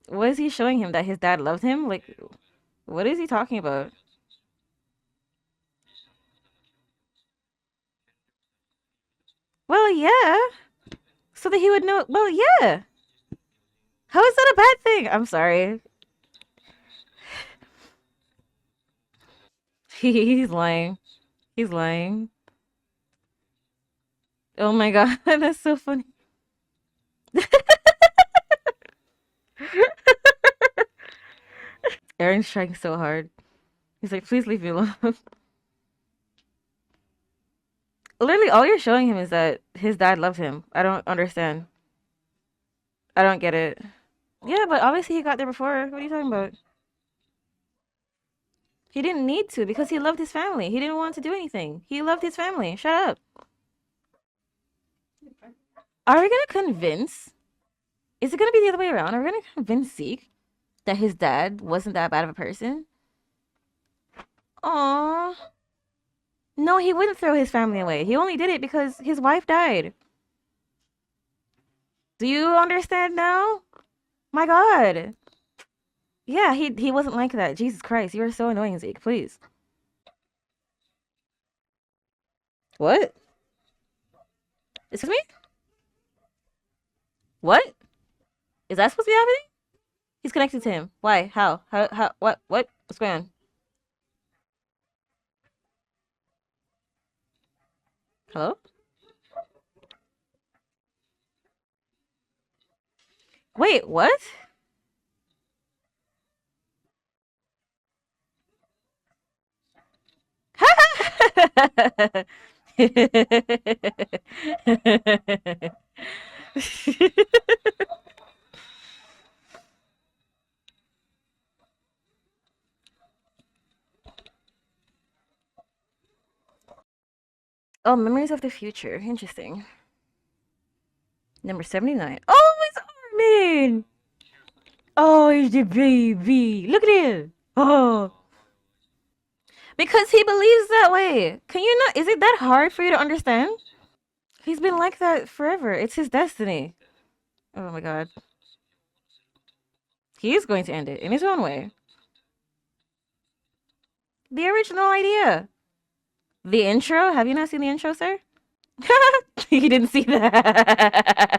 What is he showing him? That his dad loved him? Like, what is he talking about? Well, yeah. So that he would know. Well, yeah. How is that a bad thing? I'm sorry. He's lying. He's lying. Oh my god, that's so funny. Eren's trying so hard. He's like, please leave me alone. Literally, all you're showing him is that his dad loved him. I don't understand. I don't get it. Yeah, but obviously he got there before. What are you talking about? He didn't need to because he loved his family. He didn't want to do anything. He loved his family. Shut up. Are we gonna convince? Is it gonna be the other way around? Are we gonna convince Zeke that his dad wasn't that bad of a person? Aww. No, he wouldn't throw his family away. He only did it because his wife died. Do you understand now? My God. Yeah, he wasn't like that. Jesus Christ, you are so annoying, Zeke. Please. What? Excuse me? What? Is that supposed to be happening? He's connected to him. Why? How? How? What? What? What's going on? Hello? Wait, what? Oh, Memories of the Future. Interesting. Number 79. Oh, it's Armin! Oh, he's the baby. Look at him. Oh. Because he believes that way. Can you not? Is it that hard for you to understand? He's been like that forever. It's his destiny. Oh my god. He is going to end it in his own way. The original idea. The intro? Have you not seen the intro, sir? He didn't see that.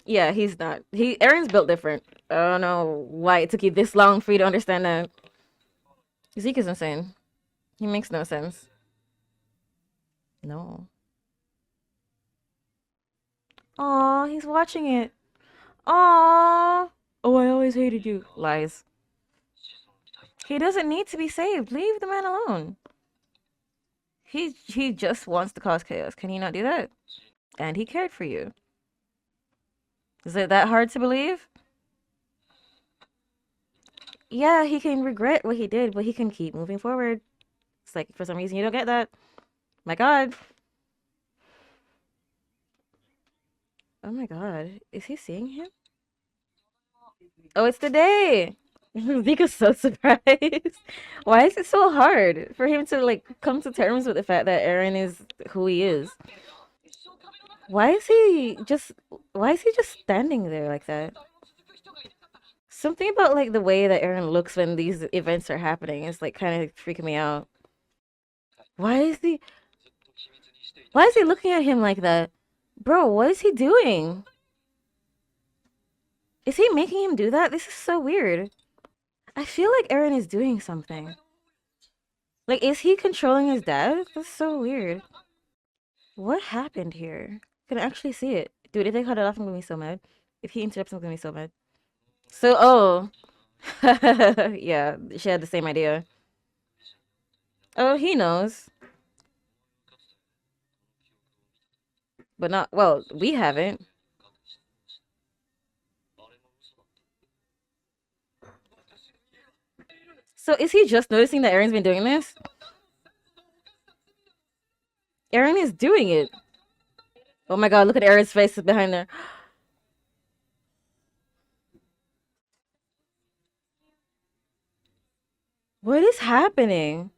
Yeah, he's not. Eren's built different. I don't know why it took you this long for you to understand that. Zeke is insane. He makes no sense. No. Aw, he's watching it. Aw. Oh, I always hated you. Lies. He doesn't need to be saved. Leave the man alone. He just wants to cause chaos. Can he not do that? And he cared for you. Is it that hard to believe? Yeah, he can regret what he did, but he can keep moving forward. It's like, for some reason, you don't get that. My god. Oh my god. Is he seeing him? Oh, it's the day! Vika's so surprised. Why is it so hard for him to, like, come to terms with the fact that Eren is who he is? Why is he just... Why is he just standing there like that? Something about, like, the way that Eren looks when these events are happening is, like, kind of freaking me out. Why is he... Why is he looking at him like that? Bro, what is he doing? Is he making him do that? This is so weird. I feel like Eren is doing something. Like, is he controlling his dad? That's so weird. What happened here? Can I actually see it? Dude, if they cut it off, I'm gonna be so mad. If he interrupts, I'm gonna be so mad. So, oh. Yeah, she had the same idea. Oh, he knows. But not, well, we haven't. So is he just noticing that Eren's been doing this? Eren is doing it. Oh my god, look at Eren's face behind there. What is happening?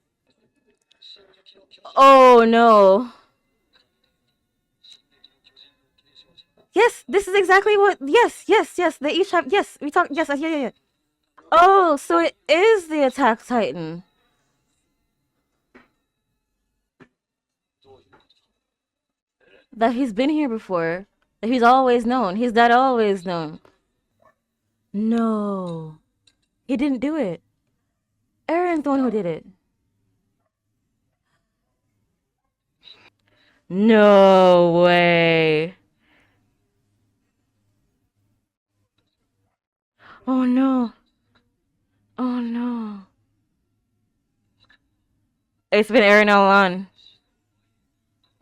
Oh no. Yes, this is exactly what. Yes, yes, yes. They each have. Yes, we talk. Yes, yeah, yeah, yeah. Oh, so it is the Attack Titan. That he's been here before. That he's always known. His dad always known. No. He didn't do it. Eren's the one who did it. No way. Oh no. Oh no. It's been Eren all along.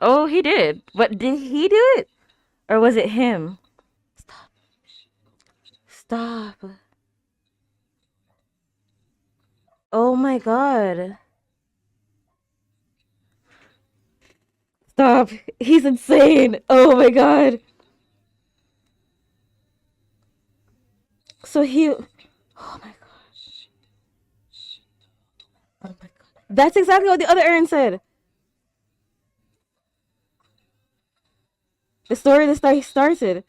Oh, he did. But did he do it? Or was it him? Stop. Stop. Oh my god. Stop. He's insane. Oh my god. So he. Oh my god. Oh my god. That's exactly what the other Eren said. The story that he started.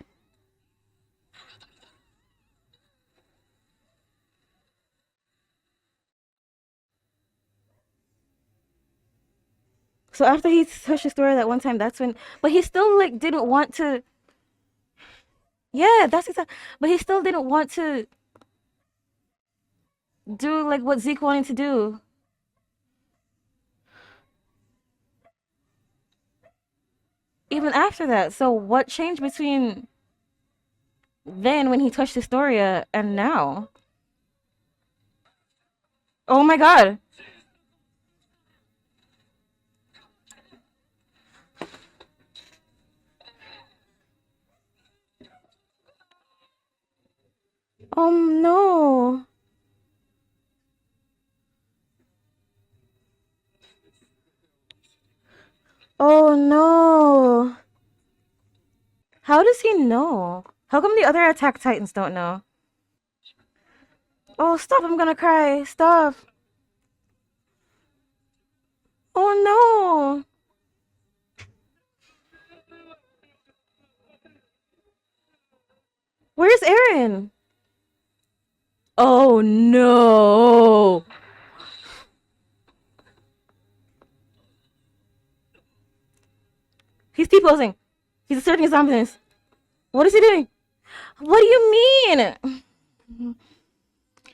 So after he touched the story that one time, that's when. But he still like didn't want to. Yeah, that's exactly. But he still didn't want to do like what Zeke wanted to do. Even after that. So what changed between then when he touched Historia and now? Oh my god. Oh no. Oh no. How does he know? How come the other Attack Titans don't know? Oh, stop. I'm gonna cry. Stop. Oh no. Where's Eren? Oh no. He's T-posing. He's asserting his dominance. What is he doing? What do you mean?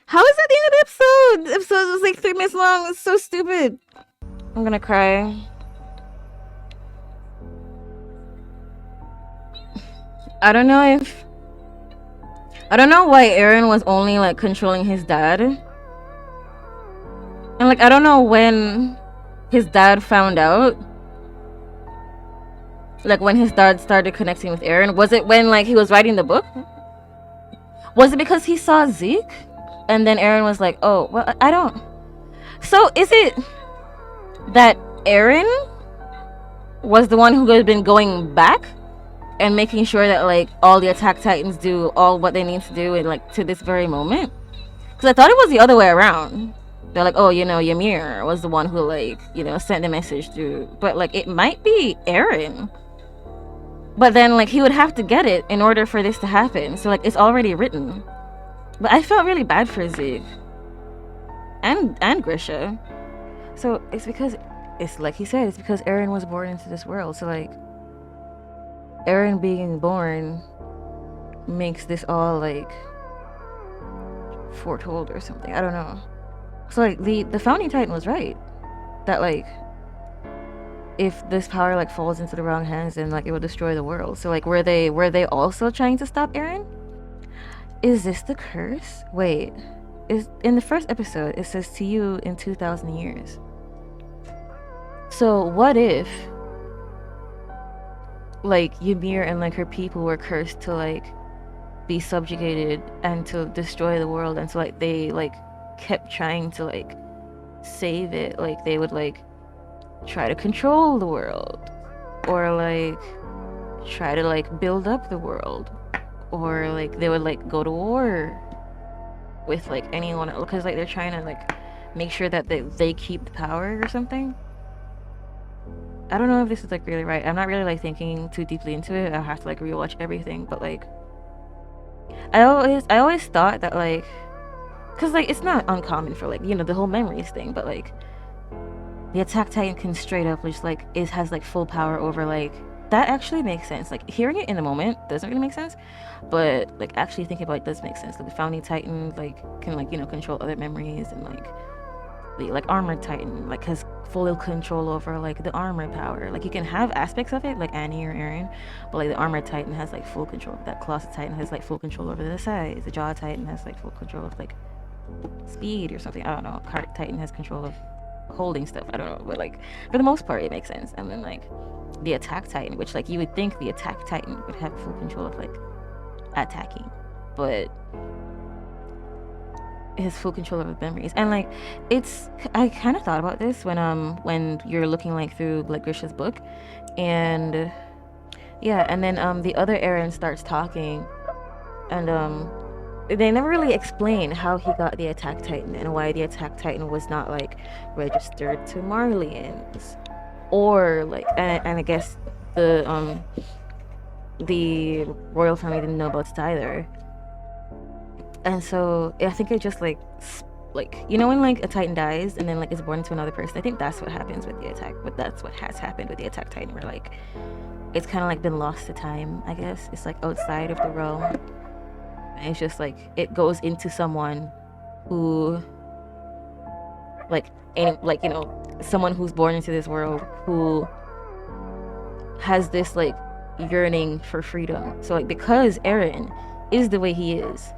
How is that the end of the episode? The episode was like 3 minutes long. It's so stupid. I'm gonna cry. I don't know if... I don't know why Eren was only like controlling his dad. And like, I don't know when his dad found out. Like when his dad started connecting with Eren. Was it when like he was writing the book? Was it because he saw Zeke? And then Eren was like, oh, well, I don't... So is it that Eren was the one who had been going back and making sure that like all the Attack Titans do all what they need to do and like to this very moment? Because I thought it was the other way around. They're like, oh, you know, Ymir was the one who like, you know, sent the message through. But like it might be Eren. But then like he would have to get it in order for this to happen. So like it's already written. But I felt really bad for Zeke. And Grisha. So it's because, it's like he said, it's because Eren was born into this world. So like, Eren being born makes this all like foretold or something. I don't know. So like the founding titan was right. That like, if this power like falls into the wrong hands, then like it will destroy the world. So like, were they also trying to stop Eren? Is this the curse? Wait. Is in the first episode it says to you in 2,000 years. So what if like Ymir and like her people were cursed to like be subjugated and to destroy the world, and so like they like kept trying to like save it, like they would like try to control the world or like try to like build up the world, or like they would like go to war with like anyone else because like they're trying to like make sure that they keep the power or something. I don't know if this is like really right. I'm not really like thinking too deeply into it. I have to like rewatch everything, but like I always thought that like, because like it's not uncommon for like, you know, the whole memories thing, but like the Attack Titan can straight up just like has like full power over like, that actually makes sense. Like hearing it in the moment doesn't really make sense, but like actually thinking about it does make sense. Like the founding titan like can like, you know, control other memories, and like the like armored titan like has full control over like the armor power. Like you can have aspects of it like Annie or Eren, but like the armored titan has like full control. That closet titan has like full control over the size. The jaw titan has like full control of like speed or something. I don't know. Cart titan has control of holding stuff. I don't know, but like for the most part it makes sense. And then like the Attack Titan, which like you would think the Attack Titan would have full control of like attacking, but it has full control of memories. And like it's, I kind of thought about this when you're looking like through like Grisha's book, and yeah, and then the other Eren starts talking, and they never really explain how he got the Attack Titan and why the Attack Titan was not like registered to Marleyans, or like, and I guess the royal family didn't know about it either. And so I think it just like you know when like a titan dies and then like is born into another person. I think that's what happens with the attack, but that's what has happened with the Attack Titan, where like it's kind of like been lost to time, I guess. It's like outside of the realm, and it's just like it goes into someone who like someone who's born into this world who has this like yearning for freedom. So like because Eren is the way he is,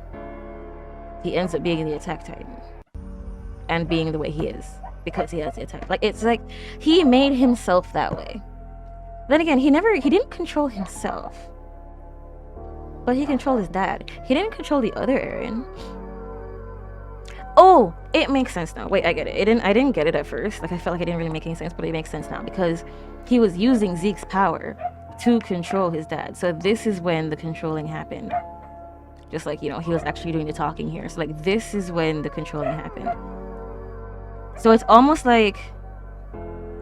he ends up being the Attack Titan and being the way he is because he has the attack. Like it's like he made himself that way. Then again, he didn't control himself, but he controlled his dad. He didn't control the other Eren. Oh, it makes sense now. Wait, I get it. I didn't get it at first. Like I felt like it didn't really make any sense, but it makes sense now because he was using Zeke's power to control his dad. So this is when the controlling happened. Just like, he was actually doing the talking here. So like this is when the controlling happened. So it's almost like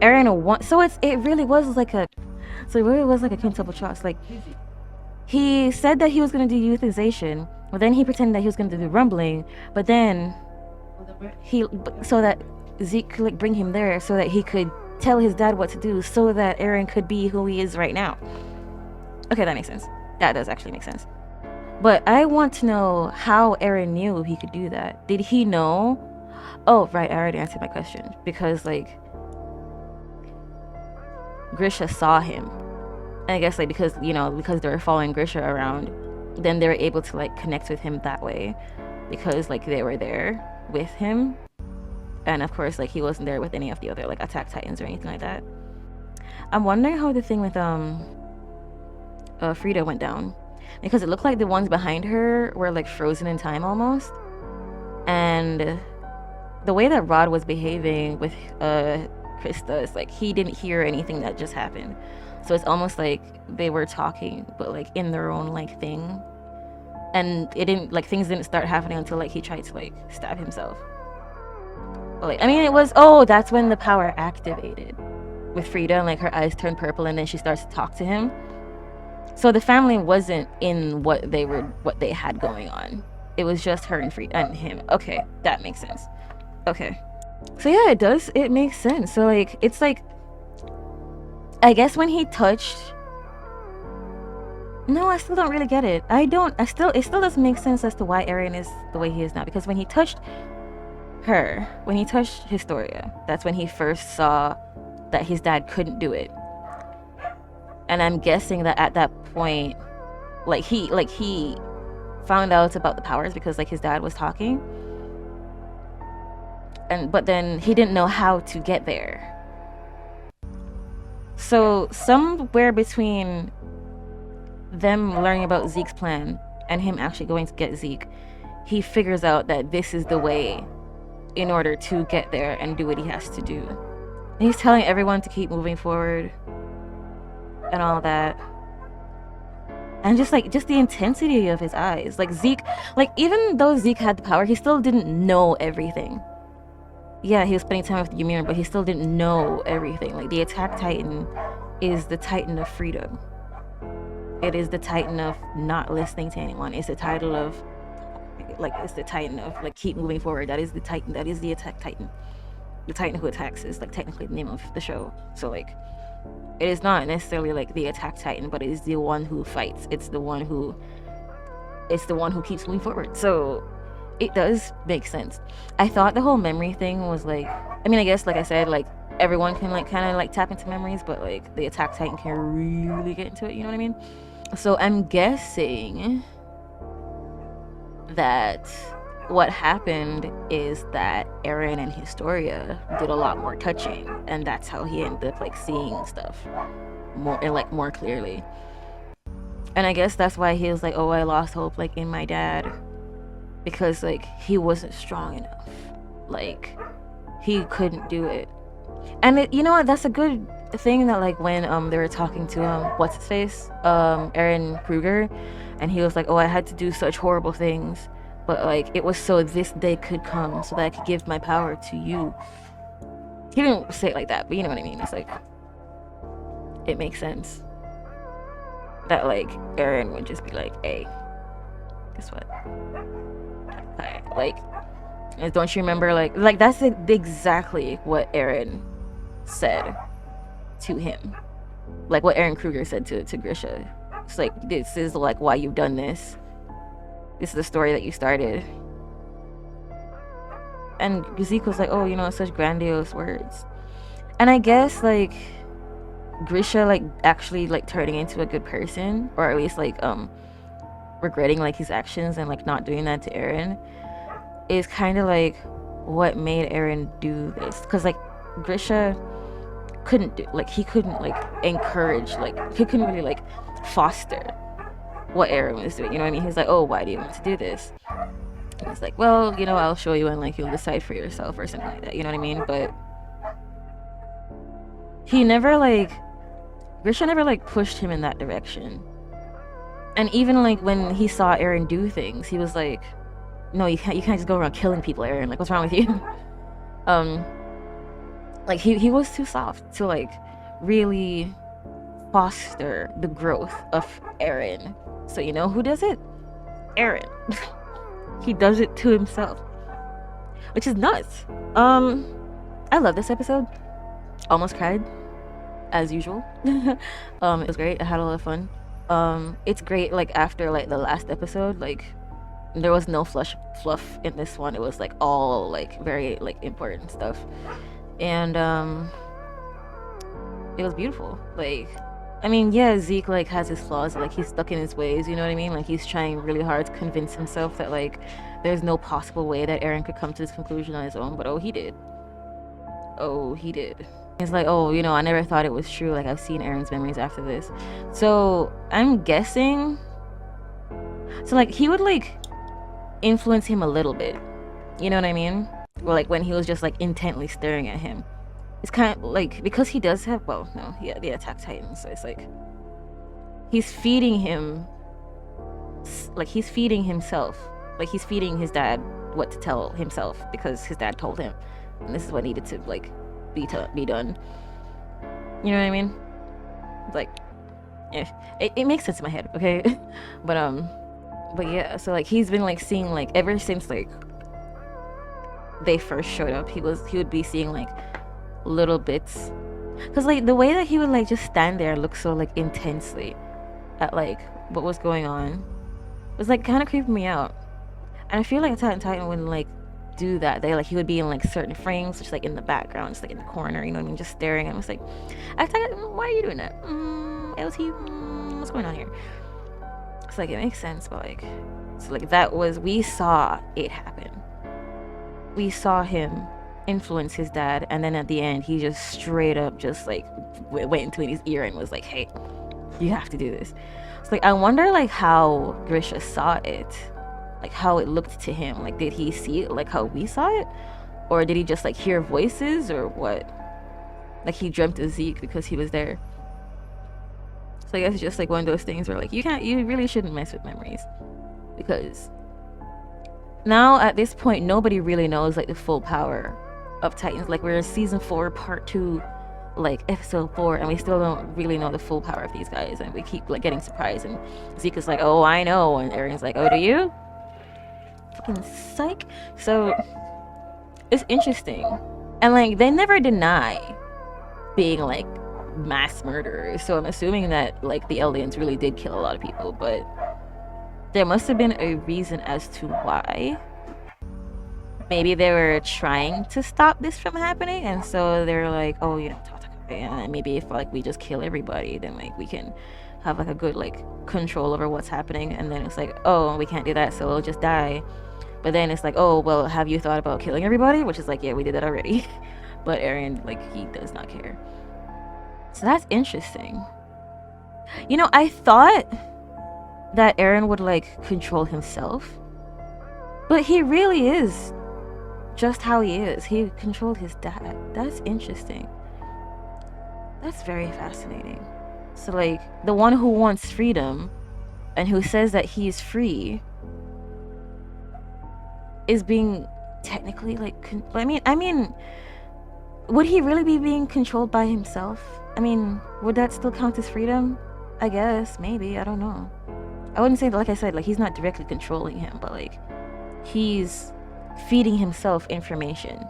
Eren so it really was like a quintuple trust. Like he said that he was gonna do euthanization, but then he pretended that he was gonna do rumbling, but then so that Zeke could like bring him there so that he could tell his dad what to do so that Eren could be who he is right now. Okay, that makes sense. That does actually make sense. But I want to know how Eren knew he could do that. Did he know? Oh, right, I already answered my question. Because, like, Grisha saw him. And I guess, like, because they were following Grisha around, then they were able to, like, connect with him that way. Because, like, they were there with him. And, of course, like, he wasn't there with any of the other, like, Attack Titans or anything like that. I'm wondering how the thing with, Frida went down. Because it looked like the ones behind her were like frozen in time almost. And the way that Rod was behaving with Krista is like he didn't hear anything that just happened. So it's almost like they were talking but like in their own like thing. And it didn't like things didn't start happening until like he tried to like stab himself. But, like, I mean it was that's when the power activated with Frida and like her eyes turned purple and then she starts to talk to him. So the family wasn't in what they had going on. It was just her and Frida and him. Okay, that makes sense. Okay. So yeah, it makes sense. So like it's like I guess when he touched No, I still don't really get it. It still doesn't make sense as to why Eren is the way he is now. Because when he touched Historia, that's when he first saw that his dad couldn't do it. And I'm guessing that at that point, he found out about the powers because like his dad was talking. But then he didn't know how to get there. So somewhere between them learning about Zeke's plan and him actually going to get Zeke, he figures out that this is the way in order to get there and do what he has to do. And he's telling everyone to keep moving forward. And all that. And just the intensity of his eyes. Like Zeke, like even though Zeke had the power, he still didn't know everything. Yeah, he was spending time with Ymir, but he still didn't know everything. Like the Attack Titan is the Titan of freedom. It is the Titan of not listening to anyone. It's the title of it's the Titan of like keep moving forward. That is the Titan. That is the Attack Titan. The Titan who attacks is like technically the name of the show. So like it is not necessarily like the Attack Titan, but it is the one who fights. It's the one who keeps moving forward. So it does make sense. I thought the whole memory thing was like, I mean, I guess like I said, like everyone can like kind of like tap into memories, but like the Attack Titan can really get into it. You know what I mean? So I'm guessing that what happened is that Eren and Historia did a lot more touching, and that's how he ended up like seeing stuff more clearly. And I guess that's why he was like, oh, I lost hope like in my dad, because like he wasn't strong enough, like he couldn't do it. And you know what, that's a good thing that like when they were talking to what's his face, Eren Kruger, and he was like, oh, I had to do such horrible things, but like it was so this day could come so that I could give my power to you. He didn't say it like that, but you know what I mean. It's like it makes sense that like Eren would just be like, hey, guess what, like don't you remember, like that's exactly what Eren said to him. like what Eren Kruger said to Grisha. It's like, this is like why you've done this. This is the story that you started. And Zeke was like, oh, you know, such grandiose words. And I guess like Grisha like actually like turning into a good person, or at least like regretting like his actions and like not doing that to Eren, is kind of like what made Eren do this. Because like Grisha couldn't do, like he couldn't like encourage, like he couldn't really like foster what Eren was doing, you know what I mean? He's like, oh, why do you want to do this? And it's like, well, you know, I'll show you and like you'll decide for yourself or something like that, you know what I mean? But he never like, Grisha never like pushed him in that direction. And even like when he saw Eren do things, he was like, no, you can't just go around killing people, Eren, like what's wrong with you? Like he was too soft to like really foster the growth of Eren. So you know who does it? Eren. He does it to himself, which is nuts. I love this episode. Almost cried, as usual. It was great. I had a lot of fun. It's great. Like after like the last episode, like there was no fluff in this one. It was like all like very like important stuff, and it was beautiful. Like, I mean, yeah, Zeke like has his flaws, like he's stuck in his ways, you know what I mean? Like he's trying really hard to convince himself that like there's no possible way that Eren could come to this conclusion on his own, but oh, he did. Oh, he did. He's like, oh, you know, I never thought it was true. Like I've seen Eren's memories after this. So I'm guessing, so like he would like influence him a little bit, you know what I mean? Or like when he was just like intently staring at him. It's kind of like, because he does have, well, no, yeah, the Attack Titan, so it's like he's feeding him, like he's feeding himself, like he's feeding his dad what to tell himself because his dad told him, and this is what needed to like be done. You know what I mean? Like, it makes sense in my head, okay? but yeah, so like he's been like seeing like ever since like they first showed up, he would be seeing like little bits, because like the way that he would like just stand there and look so like intensely at like what was going on was like kind of creeping me out. And I feel like Attack on Titan wouldn't like do that. He would be in like certain frames, just like in the background, just like in the corner, you know what I mean, just staring. And I was like, why are you doing that? LT, what's going on here? It's like, it makes sense, but like, so like that was, we saw it happen. We saw him influence his dad, and then at the end he just straight up just like went into his ear and was like, hey, you have to do this. It's like, I wonder like how Grisha saw it, like how it looked to him. Like, did he see it like how we saw it, or did he just like hear voices, or what? Like he dreamt of Zeke because he was there. So I guess it's just like one of those things where like you really shouldn't mess with memories, because now at this point nobody really knows like the full power of Titans. Like we're in season 4 part 2, like episode 4, and we still don't really know the full power of these guys, and we keep like getting surprised, and Zeke is like, oh, I know, and Eren's like, oh, do you? Fucking psych. So it's interesting, and like they never deny being like mass murderers, so I'm assuming that like the aliens really did kill a lot of people, but there must have been a reason as to why. Maybe they were trying to stop this from happening, and so they're like, oh, you know, and maybe if like we just kill everybody, then like we can have like a good like control over what's happening. And then it's like, oh, we can't do that, so we'll just die. But then it's like, oh, well, have you thought about killing everybody? Which is like, yeah, we did that already. But Eren, like, he does not care. So that's interesting. You know, I thought that Eren would like control himself, but he really is just how he is. He controlled his dad. That's interesting. That's very fascinating. So like the one who wants freedom and who says that he's free is being technically like I mean would he really be being controlled by himself? I mean, would that still count as freedom? I guess, maybe, I don't know. I wouldn't say that, like I said, like he's not directly controlling him, but like he's feeding himself information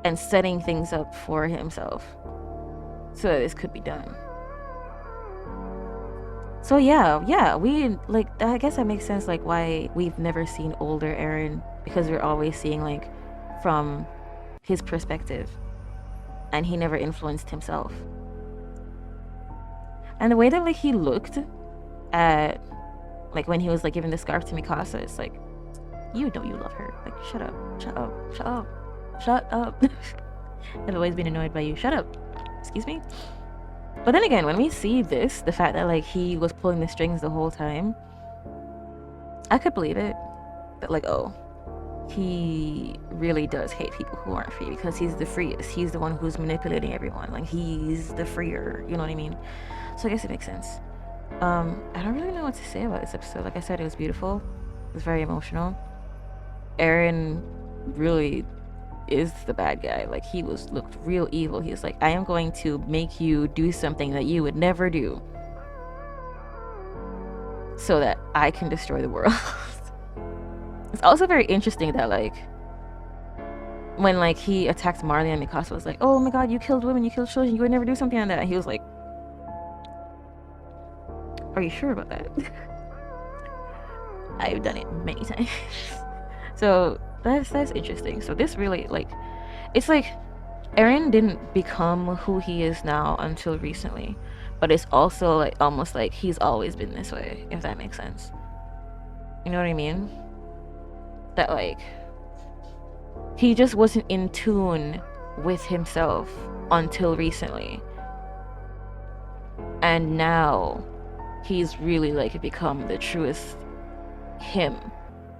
and setting things up for himself. so that this could be done. So yeah, we like, I guess that makes sense, like why we've never seen older Eren, because we're always seeing like from his perspective, and he never influenced himself. And the way that like he looked at, like when he was like giving the scarf to Mikasa, it's like, you know you love her. Like, shut up, shut up, shut up, shut up. I've always been annoyed by you. Shut up. Excuse me? But then again, when we see this, the fact that like he was pulling the strings the whole time, I could believe it. That like, oh, he really does hate people who aren't free, because he's the freest. He's the one who's manipulating everyone. Like, he's the freer. You know what I mean? So I guess it makes sense. I don't really know what to say about this episode. Like I said, it was beautiful. It was very emotional. Eren really is the bad guy. Like, he looked real evil. He was like, I am going to make you do something that you would never do, so that I can destroy the world. It's also very interesting that like when like he attacked Marleyan, and Mikasa was like, oh my god, you killed women, you killed children, you would never do something like that. And he was like, are you sure about that? I've done it many times. So that's interesting. So this really, like, it's like Eren didn't become who he is now until recently, but it's also like almost like he's always been this way, if that makes sense. You know what I mean? That like he just wasn't in tune with himself until recently, and now he's really like become the truest him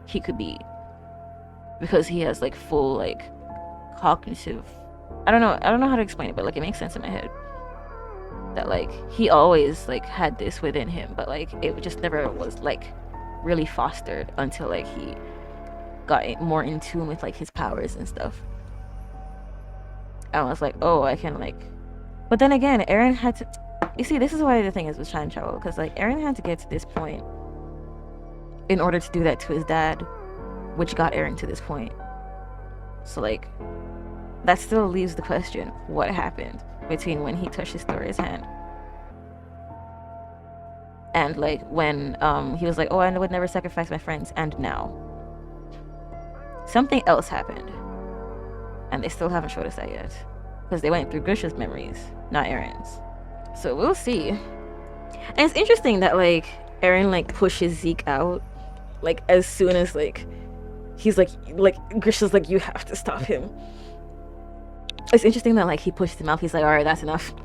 he could be, because he has like full like cognitive, I don't know how to explain it, but like it makes sense in my head that like he always like had this within him, but like it just never was like really fostered until like he got more in tune with like his powers and stuff. I was like, oh, I can like, but then again, Eren had to, you see, this is why the thing is with time travel, because like Eren had to get to this point in order to do that to his dad, which got Eren to this point. So like that still leaves the question, what happened between when he touched his Thor's hand and like when he was like, oh, I would never sacrifice my friends, and now something else happened, and they still haven't showed us that yet, because they went through Grisha's memories, not Eren's. So we'll see. And it's interesting that like Eren like pushes Zeke out like as soon as like he's like Grisha's like, you have to stop him. It's interesting that like he pushed him out. He's like, all right, that's enough.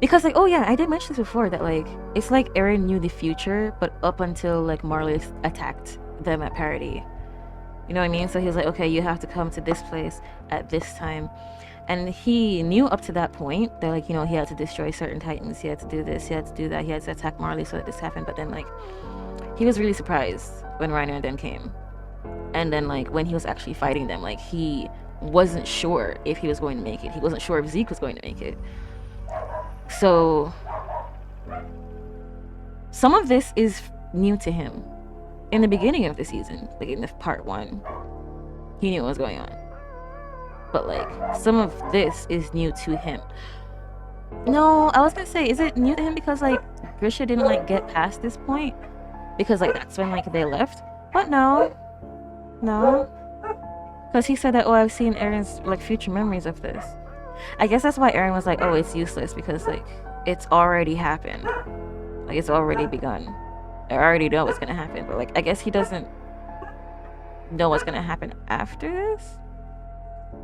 Because like, oh yeah, I did mention this before, that like it's like Eren knew the future, but up until like Marley attacked them at Paradis. You know what I mean? So he was like, okay, you have to come to this place at this time. And he knew up to that point that like, you know, he had to destroy certain titans, he had to do this, he had to do that, he had to attack Marley so that this happened. But then like he was really surprised when Reiner and them came. And then like when he was actually fighting them, like he wasn't sure if he was going to make it. He wasn't sure if Zeke was going to make it. So some of this is new to him. In the beginning of the season, like in the part 1, he knew what was going on. But like some of this is new to him. No, I was gonna say, is it new to him because like Grisha didn't like get past this point? Because like that's when like they left? But no. Because he said that, oh, I've seen Eren's like future memories of this. I guess that's why Eren was like, oh, it's useless, because like it's already happened. Like it's already begun. I already know what's gonna happen, but like I guess he doesn't know what's gonna happen after this,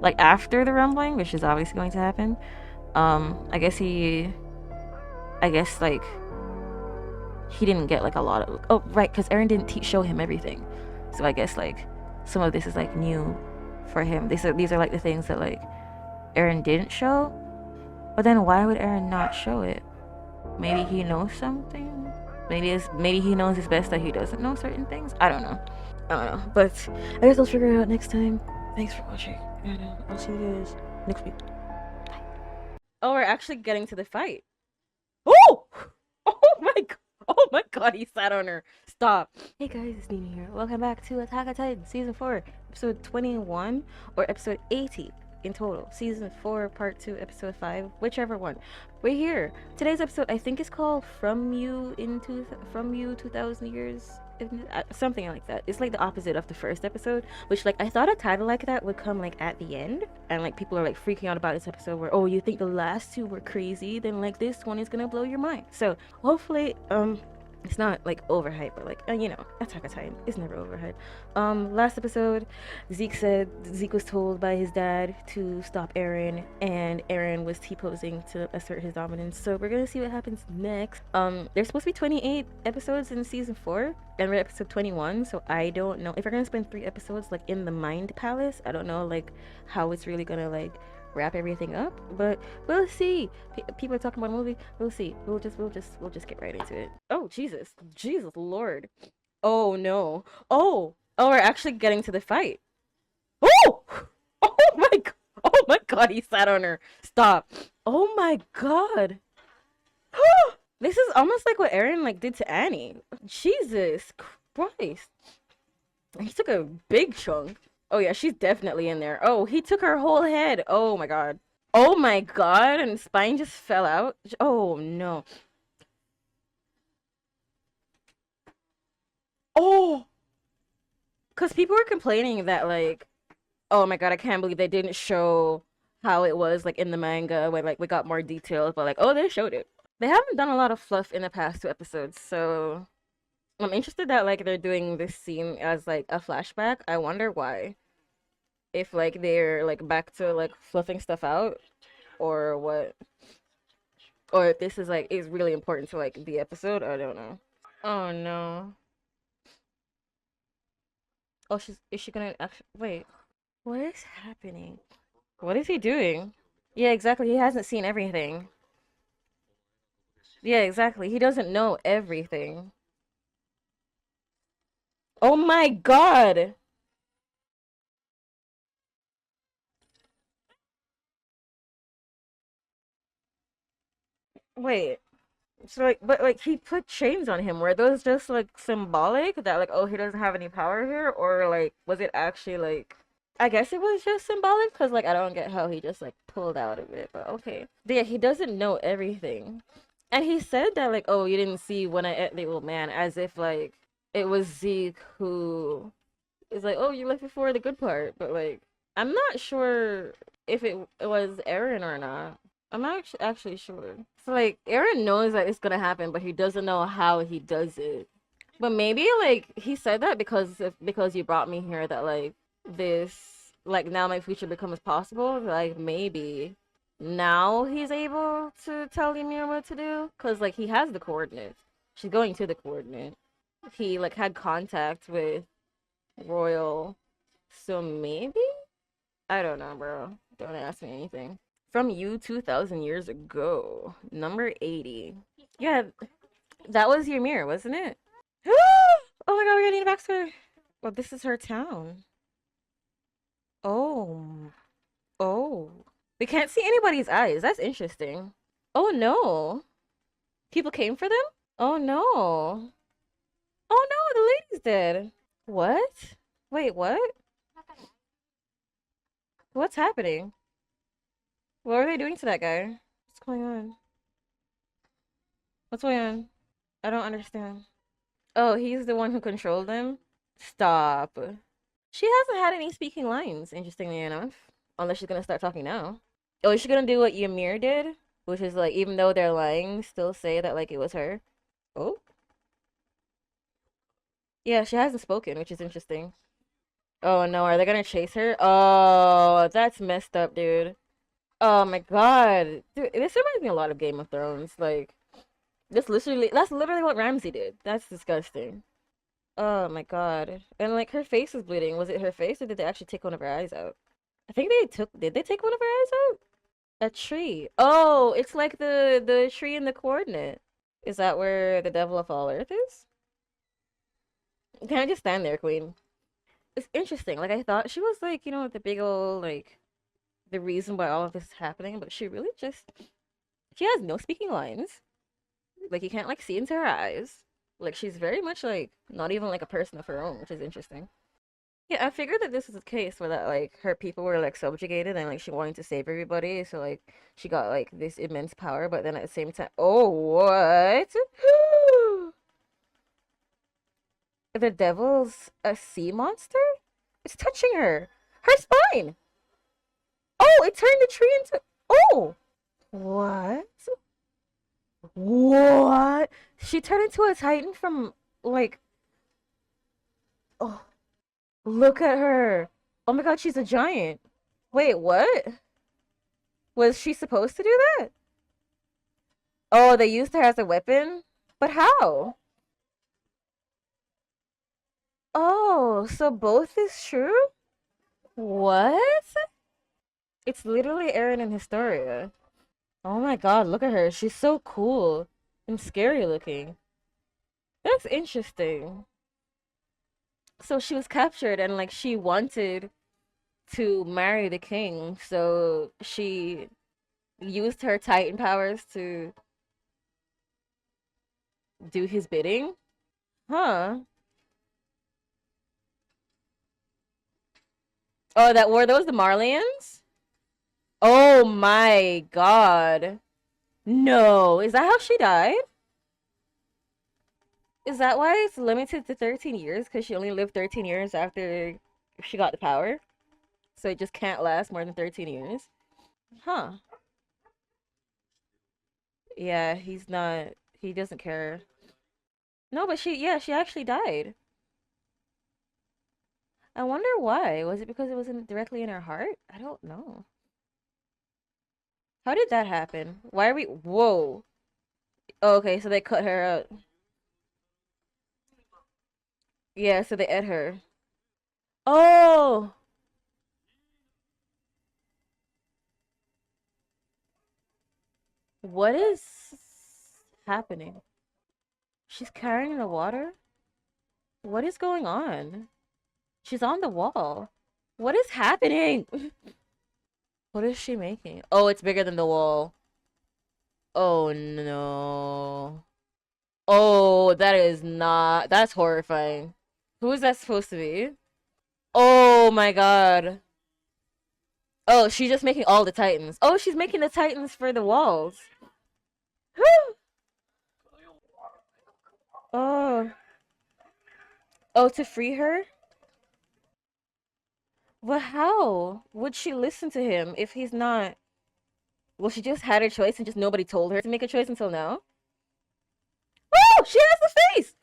like after the rumbling, which is obviously going to happen. I guess like he didn't get like a lot of, oh right, because Eren didn't show him everything, so I guess like some of this is like new for him. These are like the things that like Eren didn't show. But then why would Eren not show it? Maybe he knows something. Maybe he knows it's best that he doesn't know certain things. I don't know. But I guess I'll figure it out next time. Thanks for watching. And I'll see you guys next week. Bye. Oh, we're actually getting to the fight. Oh! Oh my god, he sat on her. Stop. Hey guys, it's Nina here. Welcome back to Attack on Titan Season 4, Episode 21, or Episode 80. in total. Season 4, Part 2, Episode 5, whichever one. We're here. Today's episode, I think, is called From You 2,000 Years. Something like that. It's like the opposite of the first episode, which, like, I thought a title like that would come, like, at the end. And, like, people are, like, freaking out about this episode where, oh, you think the last two were crazy? Then, like, this one is gonna blow your mind. So, hopefully, it's not like overhyped, but like you know, Attack on Titan is never overhyped. Last episode, Zeke was told by his dad to stop Eren, and Eren was T-posing to assert his dominance. So we're gonna see what happens next. There's supposed to be 28 episodes in season 4, and we're at episode 21. So I don't know if we're gonna spend 3 episodes like in the Mind Palace. I don't know like how it's really gonna like wrap everything up, but we'll see. People are talking about a movie. We'll see. We'll just get right into it. Oh Jesus, Jesus Lord. Oh no. Oh, we're actually getting to the fight. Oh, oh my god. Oh my god, he sat on her. Stop. Oh my god. This is almost like what Eren like did to Annie. Jesus Christ. He took a big chunk. Oh yeah, she's definitely in there. Oh, he took her whole head. Oh my god. Oh my god, and spine just fell out. Oh no. Oh, because people were complaining that like, oh my god, I can't believe they didn't show how it was like in the manga where like we got more details, but like, oh, they showed it. They haven't done a lot of fluff in the past 2 episodes, so I'm interested that like they're doing this scene as like a flashback. I wonder why. If like they're like back to like fluffing stuff out or what, or if this is like is really important to like the episode. I don't know. Oh no. Oh, is she gonna actually wait? What is happening? What is he doing? Yeah, exactly. He hasn't seen everything. Yeah, exactly. He doesn't know everything. Oh my god. Wait. So like, but like he put chains on him. Were those just like symbolic that like, oh, he doesn't have any power here, or like was it actually like? I guess it was just symbolic because like I don't get how he just like pulled out of it, but okay. But yeah, he doesn't know everything, and he said that like, oh, you didn't see when I ate the old man, as if like it was Zeke who is like, oh, you left before the good part, but like I'm not sure if it was Eren or not. I'm not actually sure. So like Eren knows that it's gonna happen, but he doesn't know how he does it. But maybe like he said that because you brought me here that like this like now my future becomes possible. Like maybe now he's able to tell Ymir what to do because like he has the coordinates. She's going to the coordinate. He like had contact with Royal, so maybe I don't know, bro. Don't ask me anything. From You 2,000 years ago, number 80. Yeah, that was Ymir, wasn't it? Oh my god, we're getting a backstory. Well, this is her town. Oh. Oh. We can't see anybody's eyes. That's interesting. Oh no. People came for them? Oh no. Oh no, the lady's dead. What? Wait, what? What's happening? What are they doing to that guy? What's going on? What's going on? I don't understand. Oh, he's the one who controlled them? Stop. She hasn't had any speaking lines, interestingly enough. Unless she's gonna start talking now. Oh, is she gonna do what Ymir did? Which is like, even though they're lying, still say that like it was her? Oh? Yeah, she hasn't spoken, which is interesting. Oh no, are they gonna chase her? Oh, that's messed up, dude. Oh my god. Dude, this reminds me a lot of Game of Thrones. Like, that's literally what Ramsay did. That's disgusting. Oh my god. And like her face is bleeding. Was it her face or did they actually take one of her eyes out? I think did they take one of her eyes out? A tree. Oh, it's like the tree in the coordinate. Is that where the devil of all earth is? Can I just stand there, queen? It's interesting. Like I thought she was like, you know, the big old like the reason why all of this is happening, but she really just she has no speaking lines. Like you can't like see into her eyes. Like she's very much like not even like a person of her own, which is interesting. Yeah, I figured that this was the case where that like her people were like subjugated and like she wanted to save everybody, so like she got like this immense power, but then at the same time, oh what? The devil's a sea monster? It's touching her. Her spine. Oh, it turned the tree into. Oh, what? What? She turned into a titan from like. Oh, look at her. Oh my god, she's a giant. Wait, what? Was she supposed to do that? Oh, they used her as a weapon? But how? Oh, so both is true? What? It's literally Eren and Historia. Oh my god, look at her. She's so cool and scary looking. That's interesting. So she was captured and like she wanted to marry the king, so she used her Titan powers to do his bidding? Huh. Oh, that were those the Marleyans? Oh my god. No, is that how she died? Is that why it's limited to 13 years? Because she only lived 13 years after she got the power? So it just can't last more than 13 years? Huh. Yeah, he's not. He doesn't care. No, but yeah, she actually died. I wonder why. Was it because it was directly in her heart? I don't know. How did that happen? Why are we. Whoa. Oh, okay, so they cut her out. Yeah, so they ate her. Oh! What is happening? She's carrying the water? What is going on? She's on the wall. What is happening? What is she making? Oh, it's bigger than the wall. Oh no. Oh, that is not. That's horrifying. Who is that supposed to be? Oh my god. Oh, she's just making all the titans. Oh, she's making the titans for the walls. Oh. Oh, to free her? But how would she listen to him if he's not? Well, she just had her choice and just nobody told her to make a choice until now. Oh, she has the face!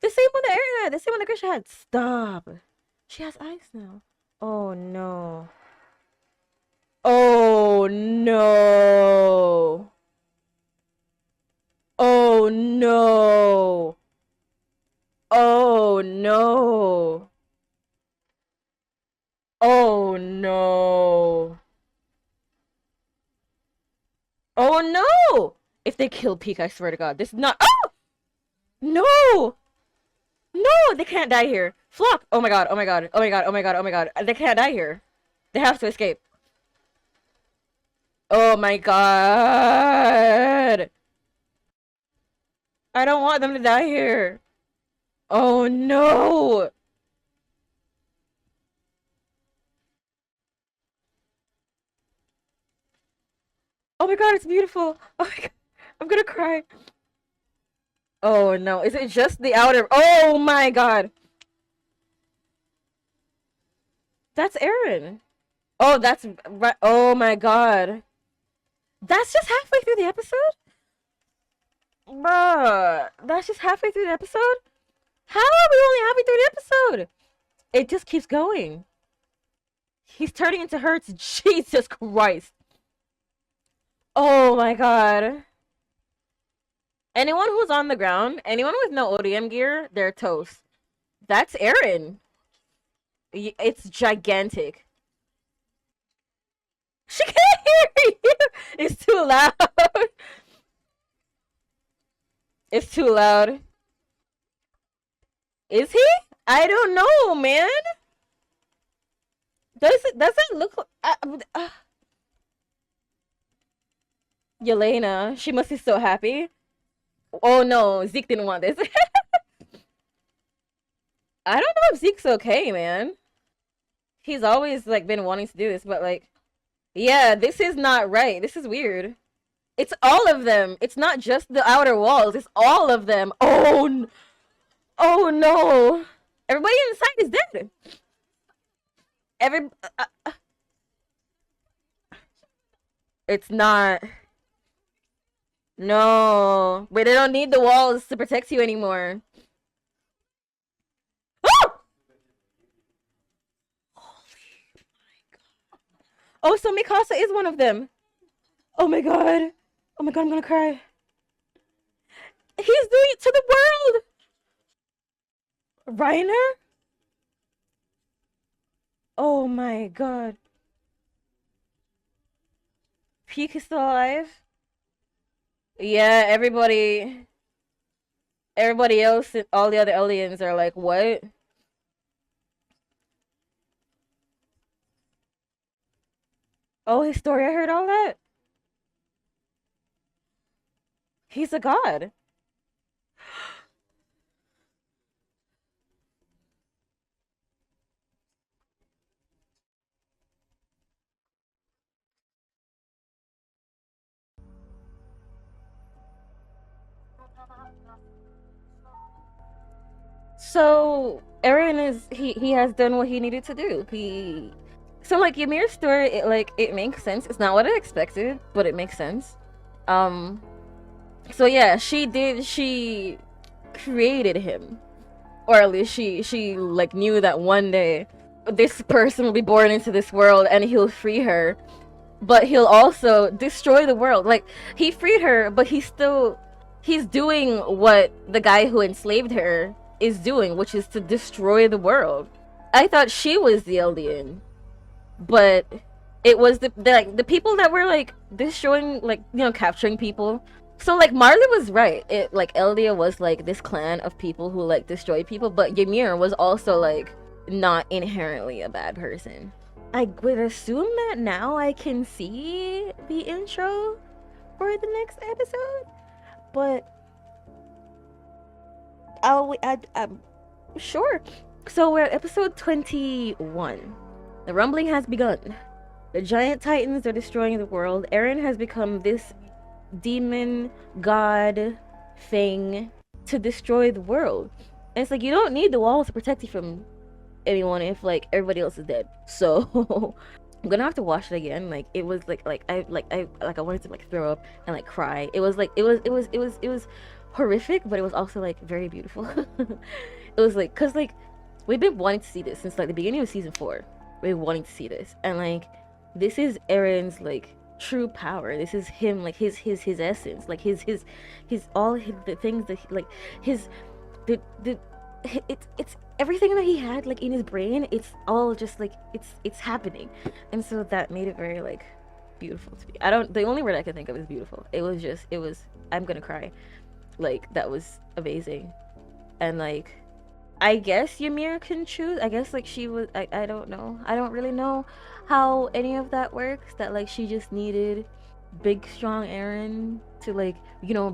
The same one that Aaron had. The same one that Krisha had. Stop. She has eyes now. Oh no. Oh no. Oh no. Oh no. Oh no. Oh no. If they kill Peak, I swear to God, this is not. Oh no. No, they can't die here. Flock. Oh my god. Oh my god. Oh my god. Oh my god. Oh my god. They can't die here. They have to escape. Oh my god. I don't want them to die here. Oh no. Oh my god, it's beautiful. Oh my god. I'm gonna cry. Oh no. Is it just the outer? Oh my god. That's Aaron. Oh, that's right. Oh my god. That's just halfway through the episode? Bruh. That's just halfway through the episode? How are we only halfway through the episode? It just keeps going. He's turning into Hertz. Jesus Christ. Oh my god. Anyone who's on the ground, anyone with no ODM gear, they're toast. That's Aaron. It's gigantic. She can't hear you. It's too loud. It's too loud. Is he? I don't know, man. Doesn't look like Yelena. She must be so happy. Oh no, Zeke didn't want this. I don't know if Zeke's okay, man. He's always like been wanting to do this, but like, yeah, this is not right. This is weird. It's all of them. It's not just the outer walls. It's all of them. Oh no! Everybody inside is dead. Every. It's not. No, but they don't need the walls to protect you anymore. Oh! Oh, so Mikasa is one of them. Oh my god. Oh my god, I'm gonna cry. He's doing it to the world. Reiner? Oh my god. Peak is still alive. Yeah, everybody else, all the other aliens are like, what? Oh, his story, I heard all that. He's a god. So Eren is he has done what he needed to do. He so like Ymir's story, it makes sense. It's not what I expected, but it makes sense. Um so yeah, she created him. Or at least she like knew that one day this person will be born into this world and he'll free her, but he'll also destroy the world. Like he freed her, but he's doing what the guy who enslaved her is doing, which is to destroy the world. I thought she was the alien, but it was the people that were like destroying, like, capturing people. So like Marley was right. It like Eldia was like this clan of people who like destroy people, but Ymir was also like not inherently a bad person. I would assume that now I can see the intro for the next episode, but I'm sure. So we're at episode 21. The rumbling has begun. The giant titans are destroying the world. Eren has become this demon god thing to destroy the world. And it's like, you don't need the walls to protect you from anyone if like everybody else is dead. So I'm gonna have to watch it again. Like it was I wanted to like throw up and like cry. It was like it was horrific, but it was also like very beautiful. It was like, cause like we've been wanting to see this since like the beginning of season 4. We've been wanting to see this, and like this is Eren's like true power. This is him, like his essence, like his all the things that like his the it's everything that he had like in his brain. It's all just like it's happening, and so that made it very like beautiful to me. I don't the only word I can think of is beautiful. It was I'm gonna cry. Like that was amazing. And like I guess Ymir can choose. I guess like she was I don't know. I don't really know how any of that works. That like she just needed big strong Eren to like,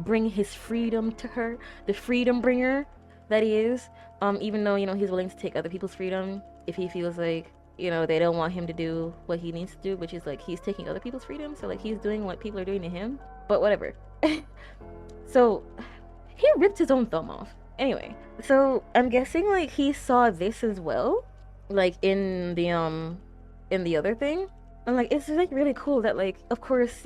bring his freedom to her. The freedom bringer that he is. Even though, he's willing to take other people's freedom if he feels like, they don't want him to do what he needs to do, which is like he's taking other people's freedom. So like he's doing what people are doing to him. But whatever. So he ripped his own thumb off. Anyway, so I'm guessing like he saw this as well, like in the other thing. And like it's like really cool that like of course,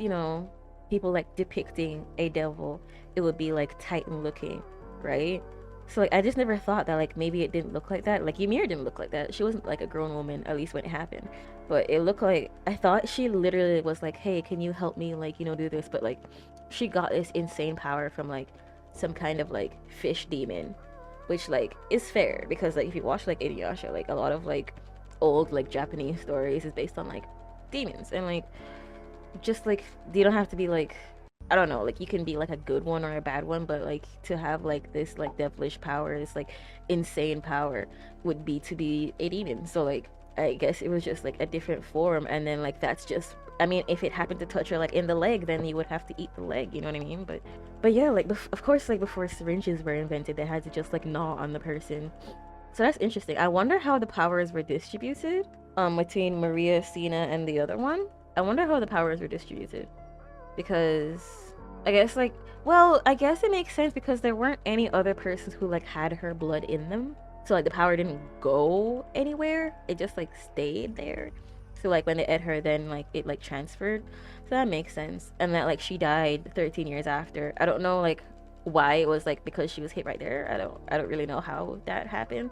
people like depicting a devil, it would be like Titan looking, right? So like I just never thought that like maybe it didn't look like that. Like Ymir didn't look like that. She wasn't like a grown woman, at least when it happened. But it looked like I thought she literally was like, hey, can you help me like, do this? But like she got this insane power from like some kind of like fish demon, which like is fair because like if you watch like Inuyasha, like a lot of like old like Japanese stories is based on like demons, and like just like you don't have to be like, I don't know, like you can be like a good one or a bad one, but like to have like this like devilish power, this like insane power would be to be a demon. So like I guess it was just like a different form, and then like that's just, I mean, if it happened to touch her like in the leg, then you would have to eat the leg, you know what I mean? But yeah, like of course like before syringes were invented, they had to just like gnaw on the person So that's interesting. I wonder how the powers were distributed between Maria, Cena, and the other one. I wonder how the powers were distributed because I guess like well, I guess it makes sense because there weren't any other persons who like had her blood in them. So like the power didn't go anywhere. It just like stayed there. So like when they ate her then like it like transferred. So that makes sense. And that like she died 13 years after. I don't know like why it was like because she was hit right there. I don't really know how that happened.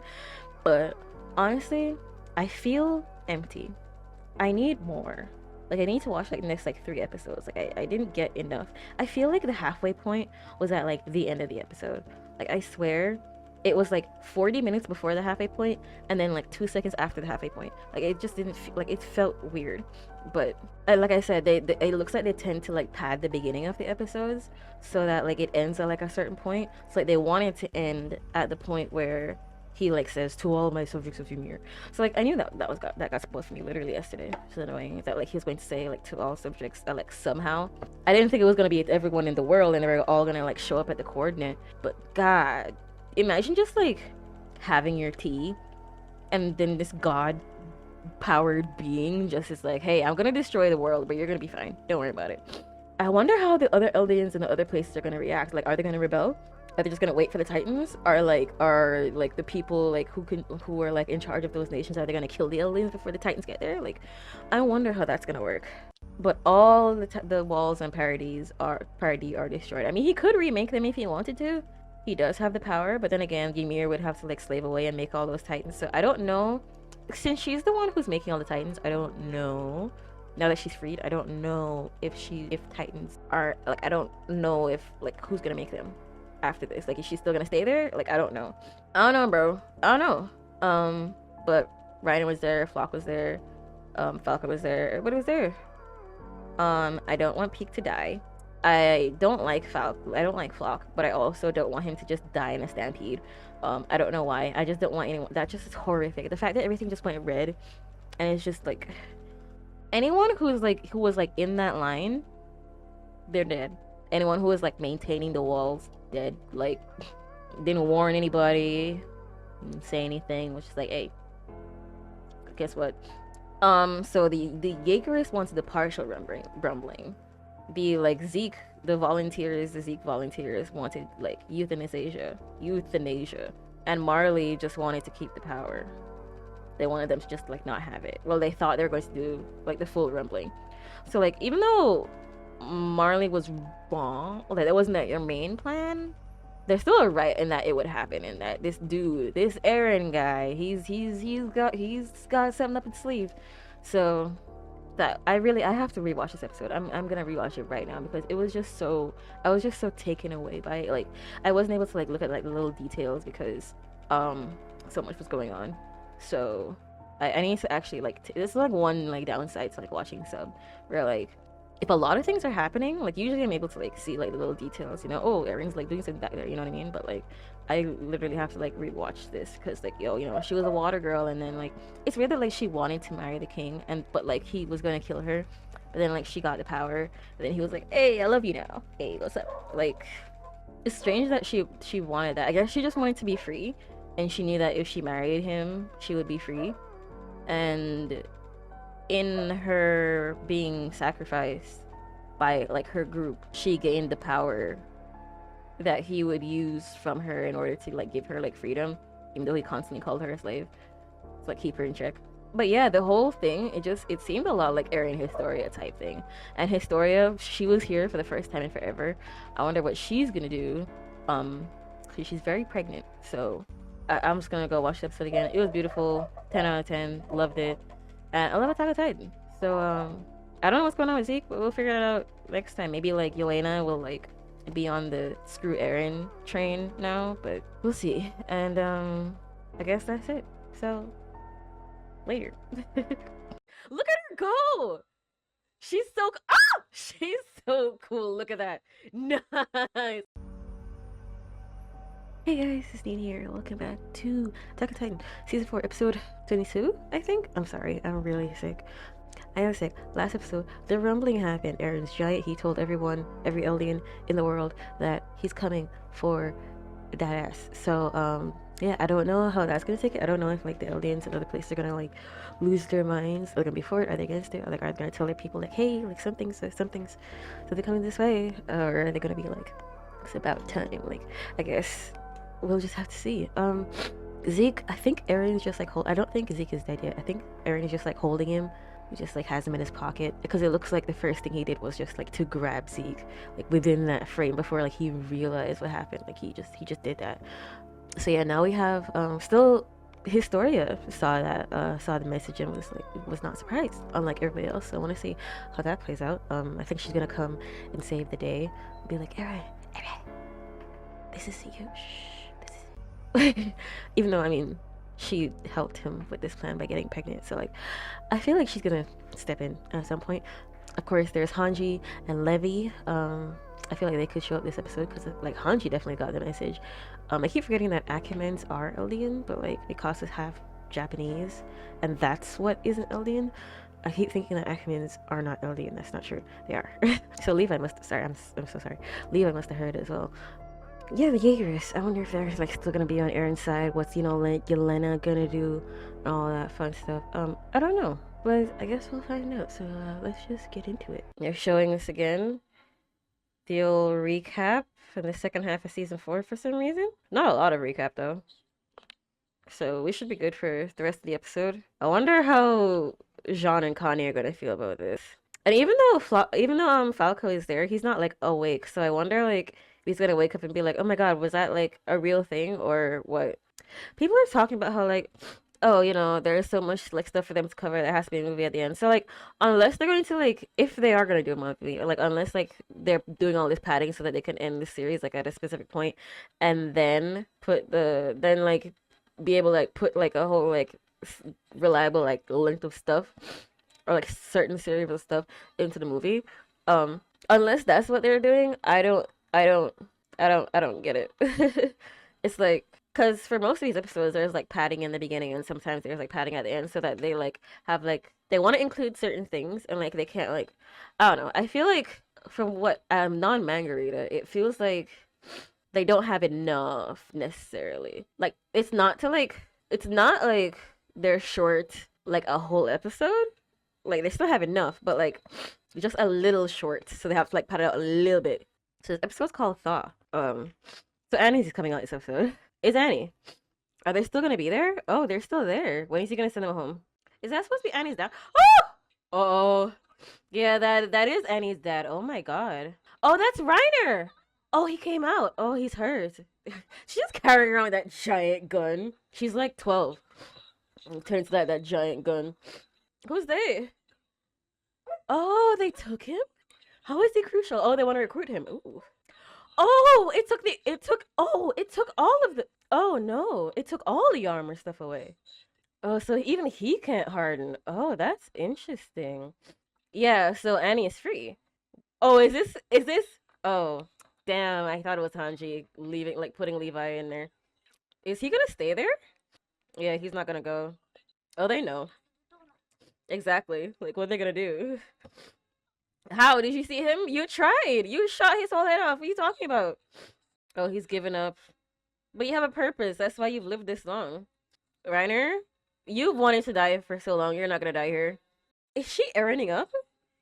But honestly, I feel empty. I need more. Like I need to watch like the next like 3 episodes. Like I didn't get enough. I feel like the halfway point was at like the end of the episode. Like I swear it was like 40 minutes before the halfway point and then like 2 seconds after the halfway point. Like it just didn't feel like it felt weird. But like I said, they it looks like they tend to like pad the beginning of the episodes so that like it ends at like a certain point. So like they wanted to end at the point where he like says to all my subjects of Ymir. So like I knew that got spoiled for me literally yesterday. So annoying that like he was going to say like to all subjects that like somehow I didn't think it was gonna be everyone in the world and they were all gonna like show up at the coordinate. But God, imagine just like having your tea and then this god powered being just is like, hey, I'm gonna destroy the world, but you're gonna be fine. Don't worry about it. I wonder how the other Eldians in the other places are gonna react. Like, are they gonna rebel? Are they just gonna wait for the Titans? Are like the people like who are like in charge of those nations? Are they gonna kill the Eldians before the Titans get there? Like, I wonder how that's gonna work. But all the walls and Paradis are destroyed. I mean, he could remake them if he wanted to. He does have the power, but then again, Ymir would have to like slave away and make all those Titans. So I don't know. Since she's the one who's making all the Titans, I don't know. Now that she's freed, I don't know if Titans are like I don't know if like who's gonna make them after this. Like is she still gonna stay there? Like I don't know. I don't know, bro. I don't know. But Ryan was there, Flock was there, Falcon was there, everybody was there. I don't want Peak to die. I don't like Flock, but I also don't want him to just die in a stampede. I don't know why. I just don't want anyone. That just is horrific. The fact that everything just went red, and it's just like anyone who was like in that line, they're dead. Anyone who was like maintaining the walls, dead. Like didn't warn anybody, didn't say anything. Was just like, hey, guess what? So the Jaegerists wanted the partial rumbling. The like Zeke volunteers wanted like euthanasia, and Marley just wanted to keep the power. They wanted them to just like not have it. Well, they thought they were going to do like the full rumbling. So like even though Marley was wrong, like that wasn't their main plan, there's still a right in that it would happen, and that this dude, this Eren guy, he's got something up his sleeve. So that I have to rewatch this episode. I'm gonna rewatch it right now because it was just so I was just so taken away by it. Like I wasn't able to like look at like the little details because so much was going on. So I need to actually like this is like one like downside to like watching sub where like if a lot of things are happening, like usually I'm able to like see like the little details, you know, oh Eren's like doing something back there, you know what I mean? But like I literally have to like rewatch this because like yo, you know, she was a water girl and then like it's weird that like she wanted to marry the king and but like he was gonna kill her, but then like she got the power and then he was like, hey, I love you now. Hey, what's up? Like it's strange that she wanted that. I guess she just wanted to be free and she knew that if she married him, she would be free. And in her being sacrificed by like her group, she gained the power that he would use from her in order to like give her like freedom, even though he constantly called her a slave to like keep her in check. But yeah, the whole thing, it seemed a lot like Eren Historia type thing. And Historia, she was here for the first time in forever. I wonder what she's gonna do. She's very pregnant, so I'm just gonna go watch the episode again. It was beautiful, 10 out of 10, loved it. And I love Attack on Titan. So I don't know what's going on with Zeke, but we'll figure it out next time. Maybe like Yelena will like be on the screw Eren train now, but we'll see. And I guess that's it. So later. Look at her go! She's so she's so cool. Look at that. Nice. Hey guys, it's Nina here. Welcome back to Attack on Titan Season 4, Episode 22, I think? I'm sorry, I'm really sick. I am sick. Last episode, the rumbling happened. Eren's giant. He told everyone, every Eldian in the world, that he's coming for that ass. So yeah, I don't know how that's gonna take it. I don't know if like the aliens in other places are gonna like lose their minds. Are they gonna be for it? Are they against it? Are they gonna tell their people like, hey, like something's so they're coming this way, or are they gonna be like, it's about time? Like, I guess we'll just have to see. Zeke, I think Eren's just like hold. I don't think Zeke is dead yet. I think Eren is just like holding him. He just like has him in his pocket because it looks like the first thing he did was just like to grab Zeke, like within that frame before like he realized what happened. Like he just did that. So yeah, now we have still Historia saw the message and was not surprised, unlike everybody else. So I want to see how that plays out. I think she's gonna come and save the day, be like, Eren, this is you. Shh, this is even though I mean she helped him with this plan by getting pregnant. So like I feel like she's gonna step in at some point. Of course, there's Hanji and Levi. I feel like they could show up this episode because like Hanji definitely got the message. I keep forgetting that Ackermans are Eldian, but like because it's half Japanese, and that's what isn't Eldian. I keep thinking that Ackermans are not Eldian. That's not true. They are. So Levi must. Sorry, I'm so sorry. Levi must have heard as well. Yeah, the Jaegerists. I wonder if they're like still gonna be on Eren's side. What's like Yelena gonna do, and all that fun stuff. I don't know, but I guess we'll find out. So let's just get into it. They're showing us again the old recap for the second half of season 4 for some reason. Not a lot of recap though, so we should be good for the rest of the episode. I wonder how Jean and Connie are gonna feel about this. And even though Falco is there, he's not like awake. So I wonder like if he's gonna wake up and be like, "Oh my God, was that like a real thing or what?" People are talking about how like, oh, there's so much like stuff for them to cover. There has to be a movie at the end. So like, unless they're going to like, if they are gonna do a movie, or like unless like they're doing all this padding so that they can end the series like at a specific point, and then like be able to like put like a whole like reliable like length of stuff or like certain series of stuff into the movie. Unless that's what they're doing, I don't get it. It's like because for most of these episodes, there's like padding in the beginning, and sometimes there's like padding at the end, so that they like have like they want to include certain things, and like they can't like I don't know. I feel like from what non-manga reader, it feels like they don't have enough necessarily. Like it's not like they're short like a whole episode. Like they still have enough, but like just a little short, so they have to like pad it out a little bit. So this episode's called Thaw. So Annie's coming out this episode. Is Annie? Are they still gonna be there? Oh, they're still there. When is he gonna send them home? Is that supposed to be Annie's dad? Oh! Oh, yeah, that is Annie's dad. Oh my God. Oh, that's Reiner. Oh, he came out. Oh, he's hers. She's just carrying around that giant gun. She's like 12. Turns to that giant gun. Who's they? Oh, they took him? How is he crucial? Oh, they want to recruit him. Ooh. Oh, it took all of the oh no, it took all the armor stuff away. Oh, so even he can't harden. Oh, that's interesting. Yeah, so Annie is free. Oh, is this oh damn, I thought it was Hanji leaving like putting Levi in there. Is he gonna stay there? Yeah, he's not gonna go. Oh, they know. Exactly. Like what are they gonna do? How did you see him? You tried. You shot his whole head off. What are you talking about? Oh, he's given up. But you have a purpose. That's why you've lived this long. Reiner, you've wanted to die for so long. You're not gonna die here. Is she Erening up?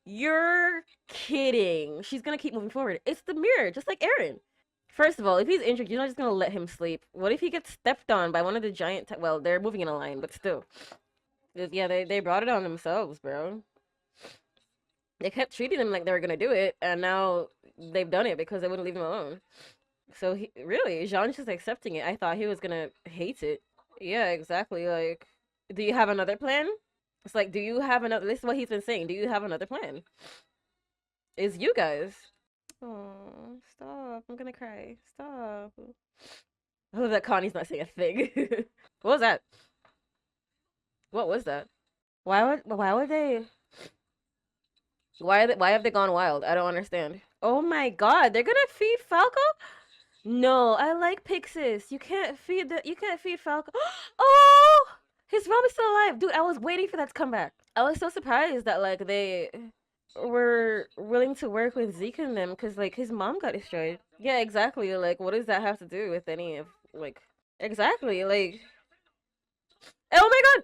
You're kidding. She's gonna keep moving forward. It's the mirror, just like Eren. First of all, if he's injured, you're not just gonna let him sleep. What if he gets stepped on by one of the giant... well, they're moving in a line, but still. Yeah, they brought it on themselves, bro. They kept treating him like they were gonna do it, and now they've done it because they wouldn't leave him alone. So really, Jean's just accepting it. I thought he was gonna hate it. Yeah, exactly. Like, do you have another plan? It's like, do you have another? This is what he's been saying. Do you have another plan? Is you guys? Oh, stop! I'm gonna cry. Stop. I love that Connie's not saying a thing. What was that? What was that? Why would they? Why have they gone wild? I don't understand. Oh my God, they're gonna feed Falco? No, I like Pixis. You can't feed Falco. Oh, his mom is still alive. Dude, I was waiting for that to come back. I was so surprised that like were willing to work with Zeke and them because like his mom got destroyed. Yeah, exactly. Like, what does that have to do with any of like exactly like? Oh my god!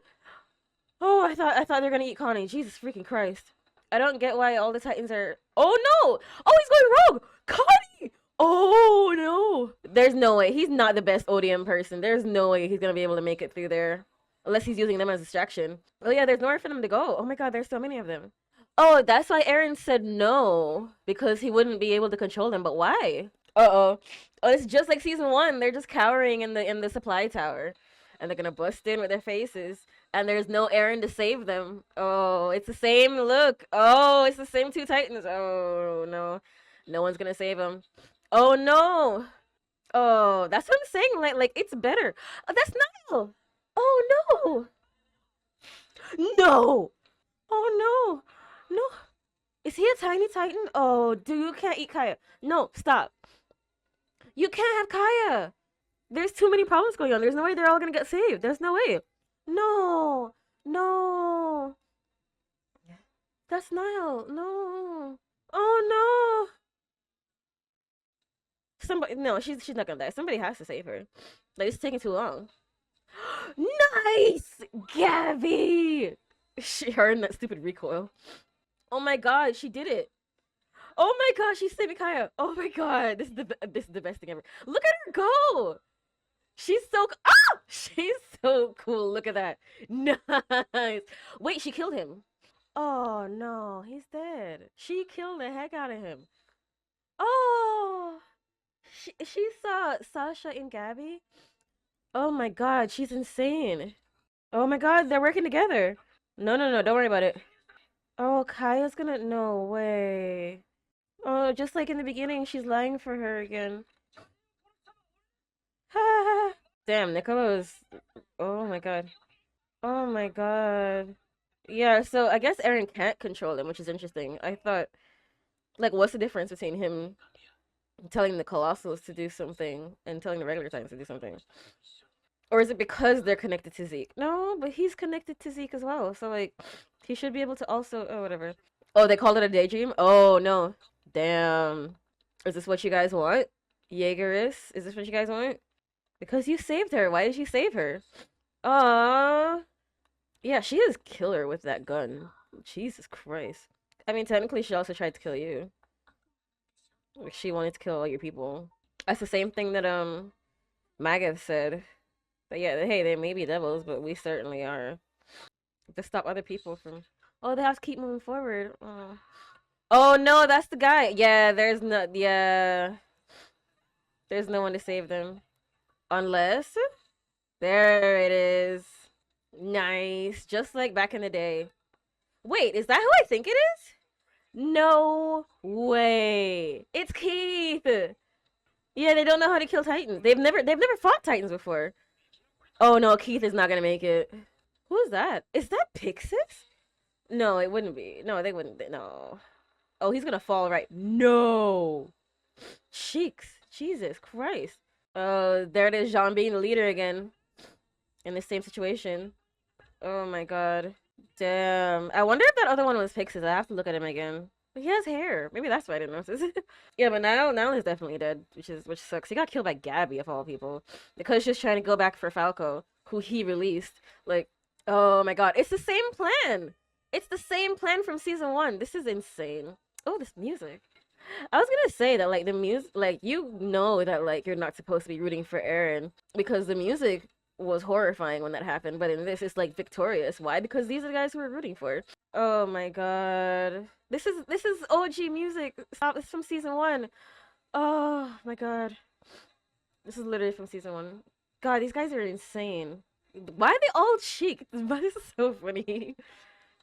Oh, I thought they were gonna eat Connie. Jesus freaking Christ! I don't get why all the Titans are. Oh no! Oh, he's going rogue. Connie! Oh no! There's no way he's not the best ODM person. There's no way he's gonna be able to make it through there unless he's using them as a distraction. Oh yeah, there's nowhere for them to go. Oh my god, there's so many of them. Oh, that's why Eren said no because he wouldn't be able to control them. But why? Uh-oh. Oh, it's just like season 1. They're just cowering in the supply tower, and they're gonna bust in with their faces, and there's no Eren to save them. Oh, it's the same look. Oh, it's the same two Titans. Oh no, no one's gonna save them. Oh no. Oh, that's what I'm saying. Like it's better. Oh, that's Niall. Oh no. No. Oh no. No. Is he a tiny Titan? Oh, dude, you can't eat Kaya. No, stop. You can't have Kaya. There's too many problems going on. There's no way they're all gonna get saved. There's no way. No. No. That's Niall. No. Oh no. Somebody no, she's not gonna die. Somebody has to save her. Like it's taking too long. Nice! Gabby! She her and that stupid recoil. Oh my god, she did it. Oh my gosh, she's saving Kaya. Oh my god, this is the best thing ever. Look at her go. She's so ah, she's so cool. Look at that. Nice. Wait, she killed him. Oh no, he's dead. She killed the heck out of him. Oh, she saw Sasha and Gabby. Oh my god, she's insane. Oh my god, they're working together. No, no, no, don't worry about it. Oh, Kaya's gonna no way. Oh, just like in the beginning, she's lying for her again. Damn, Nicolo's. Oh my god. Oh my god. Yeah, so I guess Eren can't control him, which is interesting. I thought, like, what's the difference between him telling the Colossals to do something and telling the regular Titans to do something? Or is it because they're connected to Zeke? No, but he's connected to Zeke as well. So, like, he should be able to also. Oh, whatever. Oh, they called it a daydream? Oh, no. Damn. Is this what you guys want? Jaegerist? Is this what you guys want? Because you saved her. Why did you save her? Aww. Yeah, she is killer with that gun. Jesus Christ. I mean, technically, she also tried to kill you. Like, she wanted to kill all your people. That's the same thing that, Magath said. But yeah, hey, they may be devils, but we certainly are. To stop other people from. Oh, they have to keep moving forward. Oh. Oh no, that's the guy. Yeah, there's no. Yeah. There's no one to save them. Unless. There it is. Nice. Just like back in the day. Wait, is that who I think it is? No way. It's Keith. Yeah, they don't know how to kill Titans. They've never fought Titans before. Oh no, Keith is not gonna make it. Who is that? Is that Pixis? No, it wouldn't be. No, they wouldn't. No. Oh, he's gonna fall right. No. Cheeks. Jesus Christ. Oh, there it is. Jean being the leader again. In the same situation. Oh my god. Damn. I wonder if that other one was Pixis. I have to look at him again. But he has hair. Maybe that's why I didn't notice. Yeah, but now he's definitely dead, which sucks. He got killed by Gabby of all people because she's trying to go back for Falco, who he released. Like, oh my god, it's the same plan. It's the same plan from season 1. This is insane. Oh, this music. I was gonna say that like the music, like you know that like you're not supposed to be rooting for Eren because the music was horrifying when that happened, but in this it's like victorious. Why? Because these are the guys who we're rooting for. Oh my god. This is OG music. Stop, it's from season 1. Oh my god. This is literally from season 1. God, these guys are insane. Why are they all cheek? This is so funny.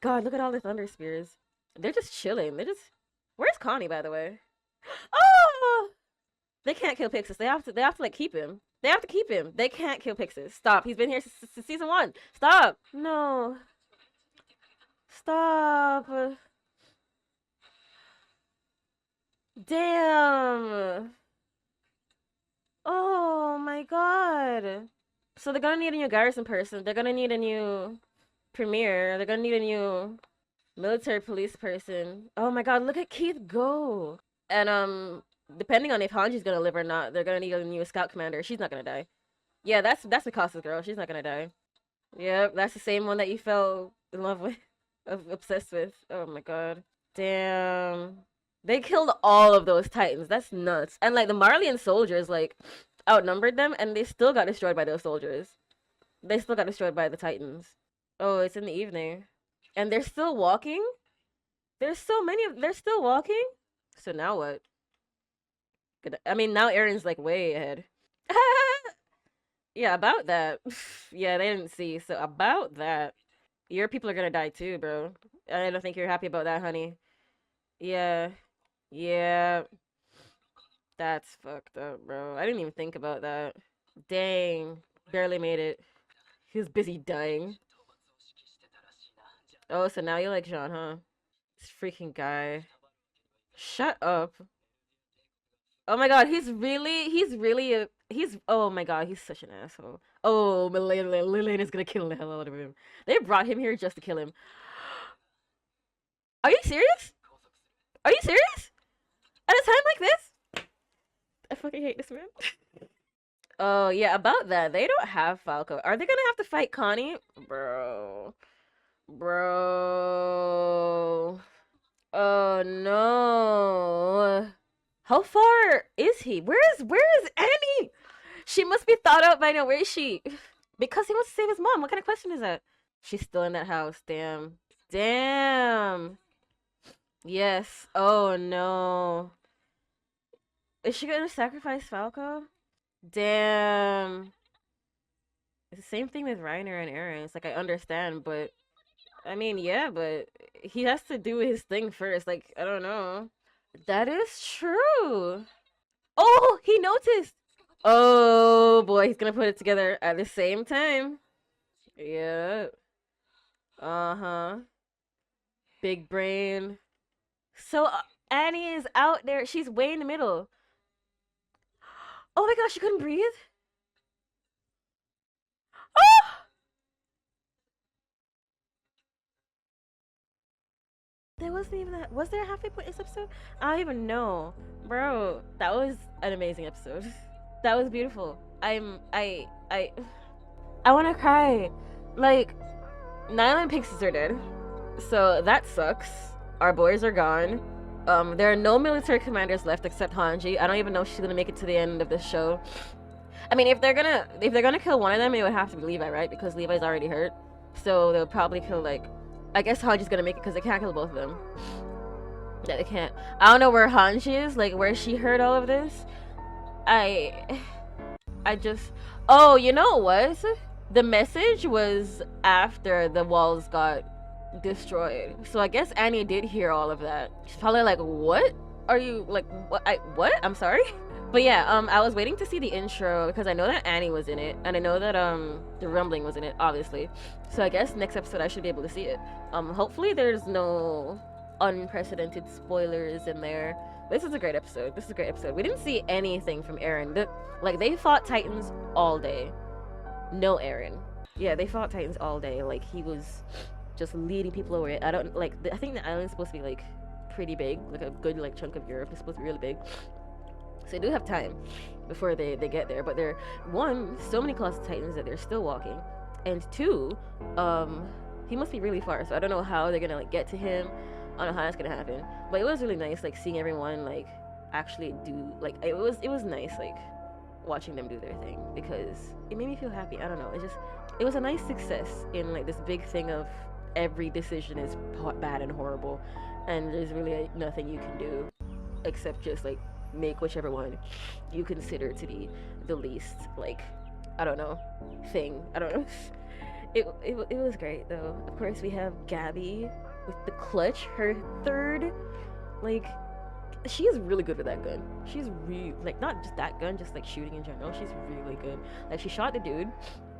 God, look at all the thunder spears. They're just chilling. They're just where's Connie, by the way? Oh, they can't kill Pixis. They have to like keep him. They have to keep him. They can't kill Pixis. Stop. He's been here since season 1. Stop. No. Stop. Damn. Oh my god. So they're gonna need a new garrison person. They're gonna need a new premier. They're gonna need a new Military police person. Oh my god, look at Keith go. And depending on if Hanji's gonna live or not, they're gonna need a new scout commander. She's not gonna die. Yeah, that's Mikasa's girl. She's not gonna die. Yep, that's the same one that you fell in love with, obsessed with. Oh my god. Damn. They killed all of those Titans. That's nuts. And like the Marleyan soldiers like outnumbered them and they still got destroyed by those soldiers. They still got destroyed by the Titans. Oh, it's in the evening. And they're still walking? There's so many of they're still walking? So now what? I mean, now Eren's like way ahead. Yeah, about that. Yeah, they didn't see. So about that. Your people are gonna die too, bro. I don't think you're happy about that, honey. Yeah. Yeah. That's fucked up, bro. I didn't even think about that. Dang. Barely made it. He was busy dying. Oh, so now you like Jean, huh? This freaking guy. Shut up. Oh my god, oh my god, he's such an asshole. Oh, Marleyan is gonna kill the hell out of him. They brought him here just to kill him. Are you serious? Are you serious? At a time like this? I fucking hate this man. Oh yeah, about that. They don't have Falco. Are they gonna have to fight Connie? Bro. Bro. Oh no. How far is he? Where is Annie? She must be thought out by now. Where is she? Because he wants to save his mom. What kind of question is that? She's still in that house. Damn. Damn. Yes. Oh no. Is she gonna sacrifice Falco? Damn. It's the same thing with Reiner and Eren. It's like I understand, but I mean, yeah, but he has to do his thing first. Like, I don't know. That is true. Oh, he noticed. Oh boy, he's gonna put it together at the same time. Yeah. Uh-huh. Big brain. So Annie is out there. She's way in the middle. Oh my gosh, she couldn't breathe. Oh! There wasn't even that. Was there a halfway point in this episode? I don't even know. Bro, that was an amazing episode. That was beautiful. I want to cry. Like, Nyla and Pixies are dead. So that sucks. Our boys are gone. There are no military commanders left except Hanji. I don't even know if she's gonna make it to the end of this show. I mean, if they're gonna kill one of them, it would have to be Levi, right? Because Levi's already hurt. So they'll probably kill like, I guess Hanji's gonna make it because they can't kill both of them. Yeah, they can't. I don't know where Hanji is, like where she heard all of this. I just, oh, you know what? The message was after the walls got destroyed. So I guess Annie did hear all of that. She's probably like, what? Are you like, what? I'm sorry? But yeah, I was waiting to see the intro because I know that Annie was in it, and I know that the rumbling was in it, obviously. So I guess next episode I should be able to see it. Hopefully there's no unprecedented spoilers in there. This is a great episode. This is a great episode. We didn't see anything from Eren. Like they fought Titans all day. No Eren. Yeah, they fought Titans all day. Like he was just leading people away. I don't like. I think the island's supposed to be like pretty big, like a good like chunk of Europe. It's supposed to be really big. So they do have time before they get there. But they're one, so many closet Titans that they're still walking, and two, he must be really far. So I don't know how they're gonna like get to him. I don't know how that's gonna happen. But it was really nice, like seeing everyone like actually do like it was nice like watching them do their thing because it made me feel happy. I don't know. It was a nice success in like this big thing of every decision is bad and horrible, and there's really nothing you can do except just like make whichever one you consider to be the least like I don't know thing. I don't know. It was great though. Of course we have Gabby with the clutch, her third like she is really good with that gun. She's really like not just that gun, just like shooting in general. She's really good. Like she shot the dude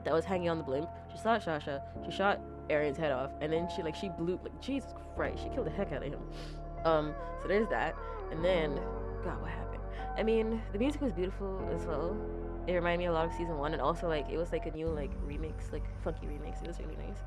that was hanging on the blimp. She shot Shasha. She shot Eren's head off, and then she blew like Jesus Christ. She killed the heck out of him. So there's that, and then God, what happened? I mean, the music was beautiful as well. It reminded me a lot of season 1, and also like it was like a new like remix, like funky remix. It was really nice.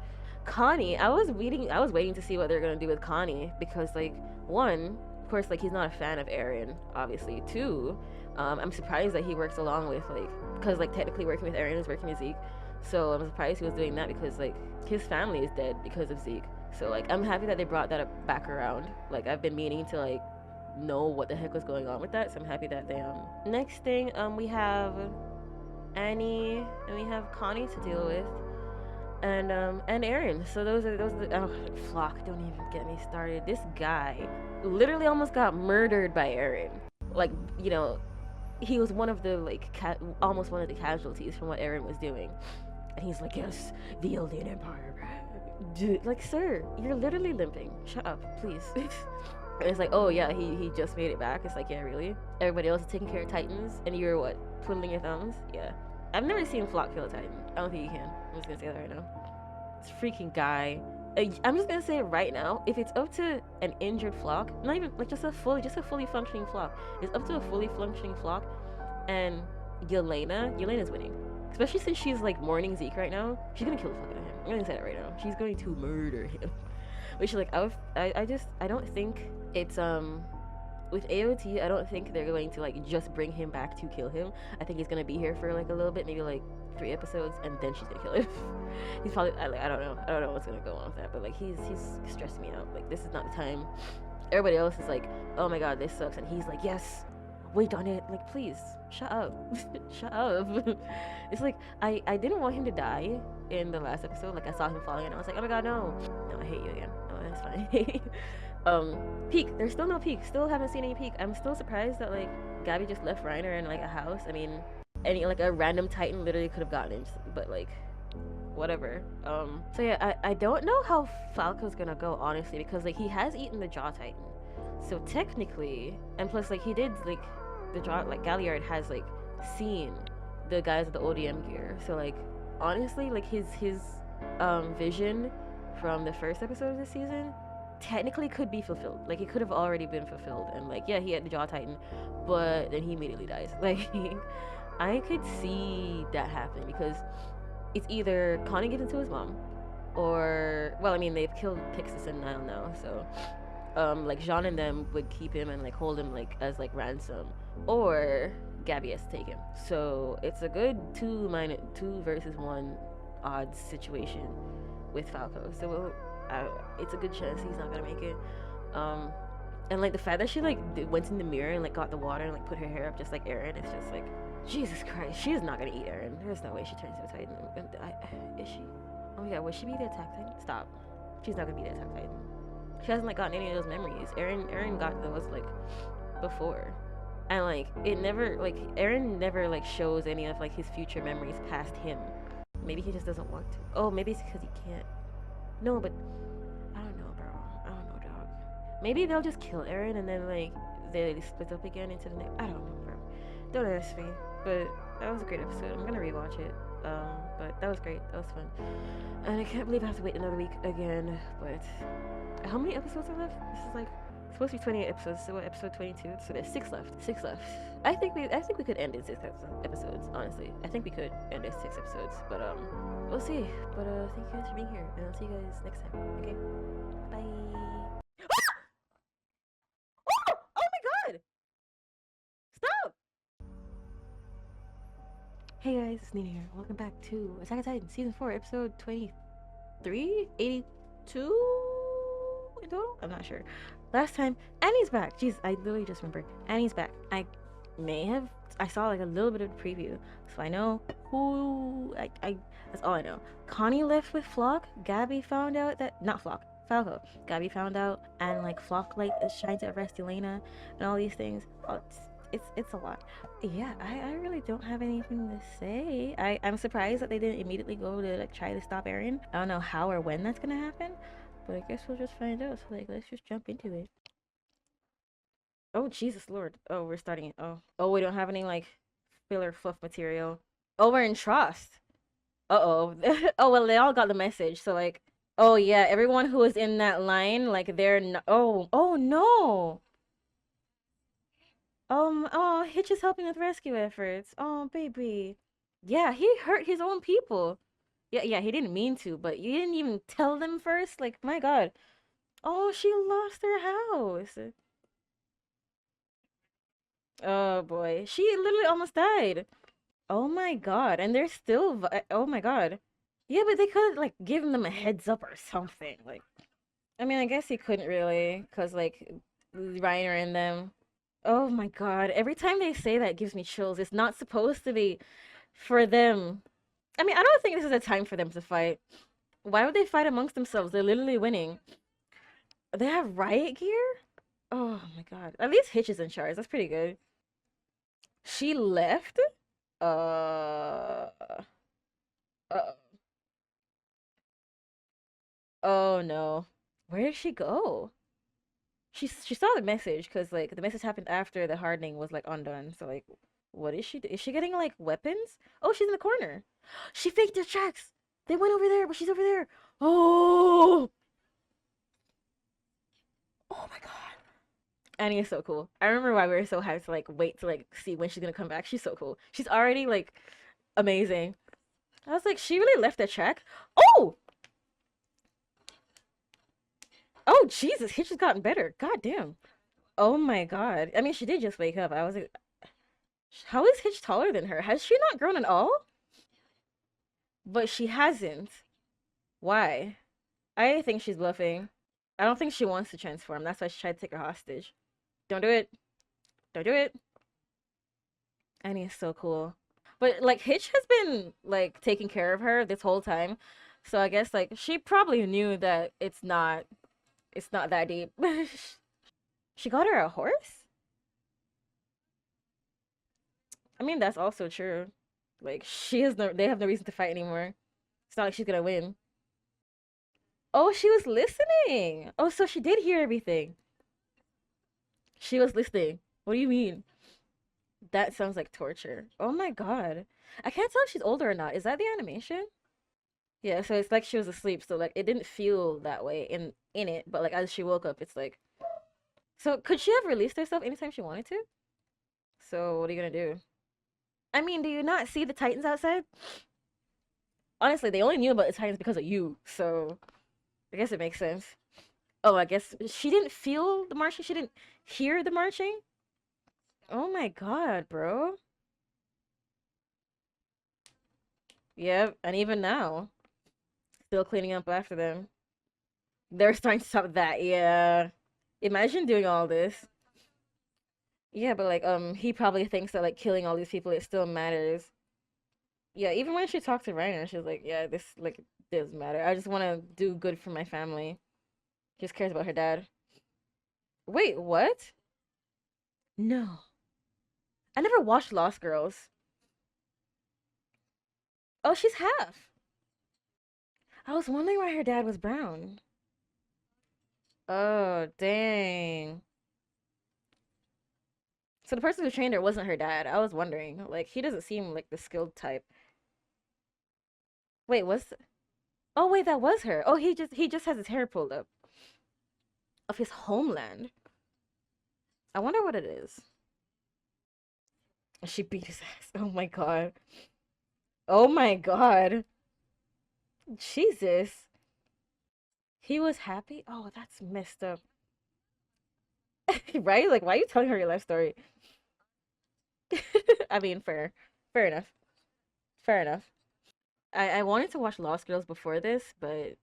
Connie, I was waiting to see what they're gonna do with Connie because, like, one, of course, like he's not a fan of Eren, obviously. Two, I'm surprised that he works along with like, because like technically working with Eren is working with Zeke, so I'm surprised he was doing that because like his family is dead because of Zeke. So like I'm happy that they brought that up back around. Like I've been meaning to like know what the heck was going on with that, so I'm happy that they. Next thing, we have Annie and we have Connie to deal with, and Eren. So those are the, oh, Flock, don't even get me started. This guy literally almost got murdered by Eren. Like, you know, he was one of the like almost one of the casualties from what Eren was doing. And he's like, yes, the Eldian Empire. Dude, like, sir, you're literally limping. Shut up, please. And it's like, oh yeah, he just made it back. It's like, yeah, really? Everybody else is taking care of Titans, and you're what? Twiddling your thumbs? Yeah. I've never seen Flock kill a Titan. I don't think you can. I'm just gonna say that right now. This freaking guy. I'm just gonna say it right now. If it's up to an injured Flock, not even like just a fully functioning Flock. It's up to a fully functioning Flock, and Yelena's winning. Especially since she's like mourning Zeke right now. She's gonna kill the fuck out of him. I'm gonna say that right now. She's going to murder him. Which like I don't think it's with AOT, I don't think they're going to like just bring him back to kill him. I think he's gonna be here for like a little bit, maybe like 3 episodes, and then she's gonna kill him. He's probably I don't know what's gonna go on with that, but like he's stressing me out. Like this is not the time. Everybody else is like, oh my god, this sucks, and he's like, yes, wait on it. Like please, shut up, shut up. It's like I didn't want him to die in the last episode. Like I saw him falling, and I was like, oh my god, no, I hate you again. No, that's fine. Peak. There's still no Peak. Still haven't seen any Peak. I'm still surprised that like Gabby just left Reiner in like a house. I mean, any like a random Titan literally could have gotten it, but like whatever. So yeah, I don't know how Falco's gonna go honestly, because like he has eaten the Jaw Titan, so technically, and plus like he did like the Jaw, like Galliard has like seen the guys with the ODM gear, so like honestly like his vision from the first episode of this season technically could be fulfilled. Like it could have already been fulfilled, and like yeah, he had the Jaw Titan, but then he immediately dies. Like I could see that happening because it's either Connie gives it to his mom, or well, I mean they've killed Pixis and Nile now, so like Jean and them would keep him and like hold him like as like ransom, or Gabby has to take him. So it's a good 2 versus 1 odds situation with Falco. So it's a good chance he's not gonna make it. And like the fact that she like went in the mirror and like got the water and like put her hair up just like Eren, it's just like Jesus Christ, she is not gonna eat Eren. There's no way she turns into a Titan. Is she? Oh my god, would she be the attack Titan? Stop. She's not gonna be the attack Titan. She hasn't like gotten any of those memories. Eren got those like before, and like it never like Eren never like shows any of like his future memories past him. Maybe he just doesn't want to. Oh, maybe it's because he can't. No, but I don't know, bro. I don't know, dog. Maybe they'll just kill Eren and then like they split up again into the next. I don't know, bro. Don't ask me. But that was a great episode. I'm gonna rewatch it. But that was great. That was fun. And I can't believe I have to wait another week again. But how many episodes are left? This is like supposed to be 28 episodes. So what, episode 22? So there's 6 left. 6 left. I think we could end in 6 episodes. Honestly, I think we could end in 6 episodes. But we'll see. But thank you guys for being here, and I'll see you guys next time. Okay. Bye. Oh my god! Stop! Hey guys, it's Nina here. Welcome back to Attack on Titan Season 4, Episode 23? 82 in total? I'm not sure. Last time, Annie's back. Jeez, I literally just remembered. Annie's back. I saw like a little bit of the preview, so I know who, that's all I know. Connie left with Flock. Gabby found out that, not Flock, Falco. Gabby found out, and like Flock like is trying to arrest Elena and all these things. Oh, it's a lot. Yeah, I really don't have anything to say. I'm surprised that they didn't immediately go to like try to stop Eren. I don't know how or when that's gonna happen, but I guess we'll just find out. So like let's just jump into it. Oh Jesus Lord. Oh, we're starting it. Oh, we don't have any like filler fluff material. Oh, we're in Trust. Uh-oh. Oh well, they all got the message. So like, oh yeah, everyone who was in that line, like they're no. Oh no. Oh, Hitch is helping with rescue efforts. Oh, baby. Yeah, he hurt his own people. Yeah, yeah, he didn't mean to, but you didn't even tell them first? Like, my God. Oh, she lost her house. Oh boy. She literally almost died. Oh my God. And they're still oh my God. Yeah, but they could like given them a heads up or something. Like, I mean, I guess he couldn't really, cause like Reiner and them. Oh my God. Every time they say that, it gives me chills. It's not supposed to be for them. I mean, I don't think this is a time for them to fight. Why would they fight amongst themselves? They're literally winning. They have riot gear? Oh my God. At least Hitch is in charge. That's pretty good. She left? Uh, uh oh no. Where did she go? She saw the message because like the message happened after the hardening was like undone. So like, what is she? Is she getting like weapons? Oh, she's in the corner. She faked their tracks. They went over there, but she's over there. Oh, oh my God. Annie is so cool. I remember why we were so hyped to like wait to like see when she's gonna come back. She's so cool. She's already like amazing. I was like, she really left the track. Oh, oh Jesus, Hitch has gotten better. God damn. Oh my God. I mean, she did just wake up. I was like, how is Hitch taller than her? Has she not grown at all? But she hasn't. Why? I think she's bluffing. I don't think she wants to transform. That's why she tried to take her hostage. Don't do it. Don't do it. Annie is so cool. But like Hitch has been like taking care of her this whole time. So I guess like she probably knew that it's not that deep. She got her a horse? I mean that's also true. Like she has no they have no reason to fight anymore. It's not like she's gonna win. Oh, she was listening. Oh, so she did hear everything. She was listening. What do you mean? That sounds like torture. Oh my God. I can't tell if she's older or not. Is that the animation? Yeah, so it's like she was asleep, so like it didn't feel that way in it, but like as she woke up, it's like so could she have released herself anytime she wanted to? So what are you gonna do? I mean, do you not see the Titans outside? Honestly, they only knew about the Titans because of you, so I guess it makes sense. Oh, I guess she didn't feel the marching. She didn't hear the marching. Oh my God, bro. Yep, and even now, still cleaning up after them. They're starting to stop that. Yeah. Imagine doing all this. Yeah, but like he probably thinks that like killing all these people it still matters. Yeah, even when she talked to Reiner, she was like, "Yeah, this like doesn't matter. I just want to do good for my family." Just cares about her dad. Wait, what? No. I never watched Lost Girls. Oh, she's half. I was wondering why her dad was brown. Oh, dang. So the person who trained her wasn't her dad. I was wondering. Like, he doesn't seem like the skilled type. Wait, oh wait, that was her. Oh, he just has his hair pulled up. Of his homeland. I wonder what it is. She beat his ass. Oh my God. Oh my God. Jesus. He was happy? Oh, that's messed up. Right? Like, why are you telling her your life story? I mean, fair. Fair enough. Fair enough. I wanted to watch Lost Girls before this, but it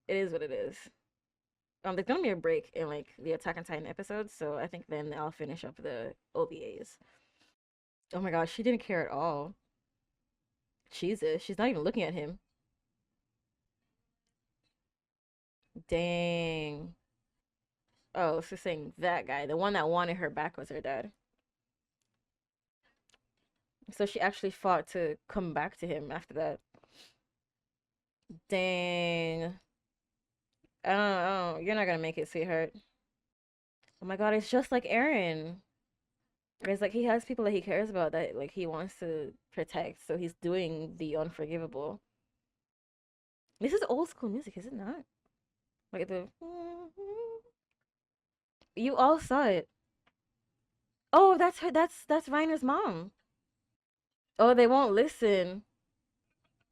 is what it is. There's gonna be a break in like the Attack on Titan episodes, so I think then I'll finish up the OVAs. Oh my gosh, she didn't care at all. Jesus, she's not even looking at him. Dang. Oh, so saying that guy, the one that wanted her back was her dad. So she actually fought to come back to him after that. Dang. I don't, you're not gonna make it, sweetheart. Oh my God, it's just like Eren. It's like he has people that he cares about that like he wants to protect, so he's doing the unforgivable. This is old school music, is it not? Like the you all saw it. Oh, that's her. That's Reiner's mom. Oh, they won't listen.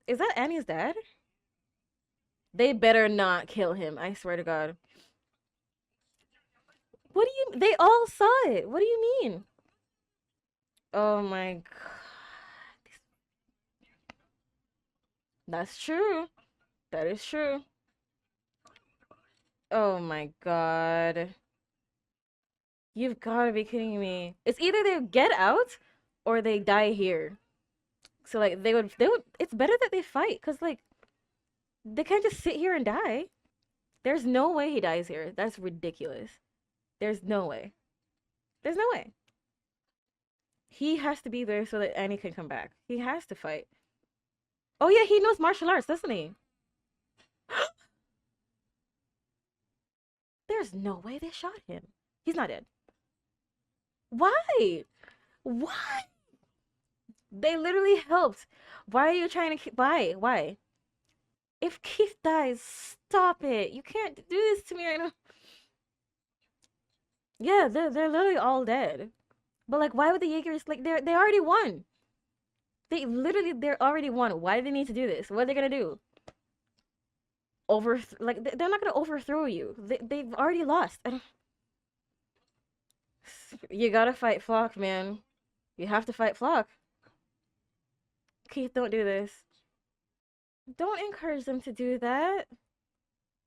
Is that Annie's dad? They better not kill him. I swear to God. What do you? They all saw it. What do you mean? Oh my God. That's true. That is true. Oh my God. You've got to be kidding me. It's either they get out or they die here. So like they would it's better that they fight cuz like they can't just sit here and die. There's no way he dies here. That's ridiculous. There's no way. There's no way. He has to be there so that Annie can come back. He has to fight. Oh yeah, he knows martial arts, doesn't he? There's no way they shot him. He's not dead. Why? Why? They literally helped. Why are you trying to keep? Why? Why? If Keith dies, stop it. You can't do this to me right now. Yeah, they're literally all dead. But like, why would the Jaegers like they already won? They're already won. Why do they need to do this? What are they gonna do? Like they're not gonna overthrow you. They've already lost. You gotta fight Flock, man. You have to fight Flock. Keith, don't do this. Don't encourage them to do that,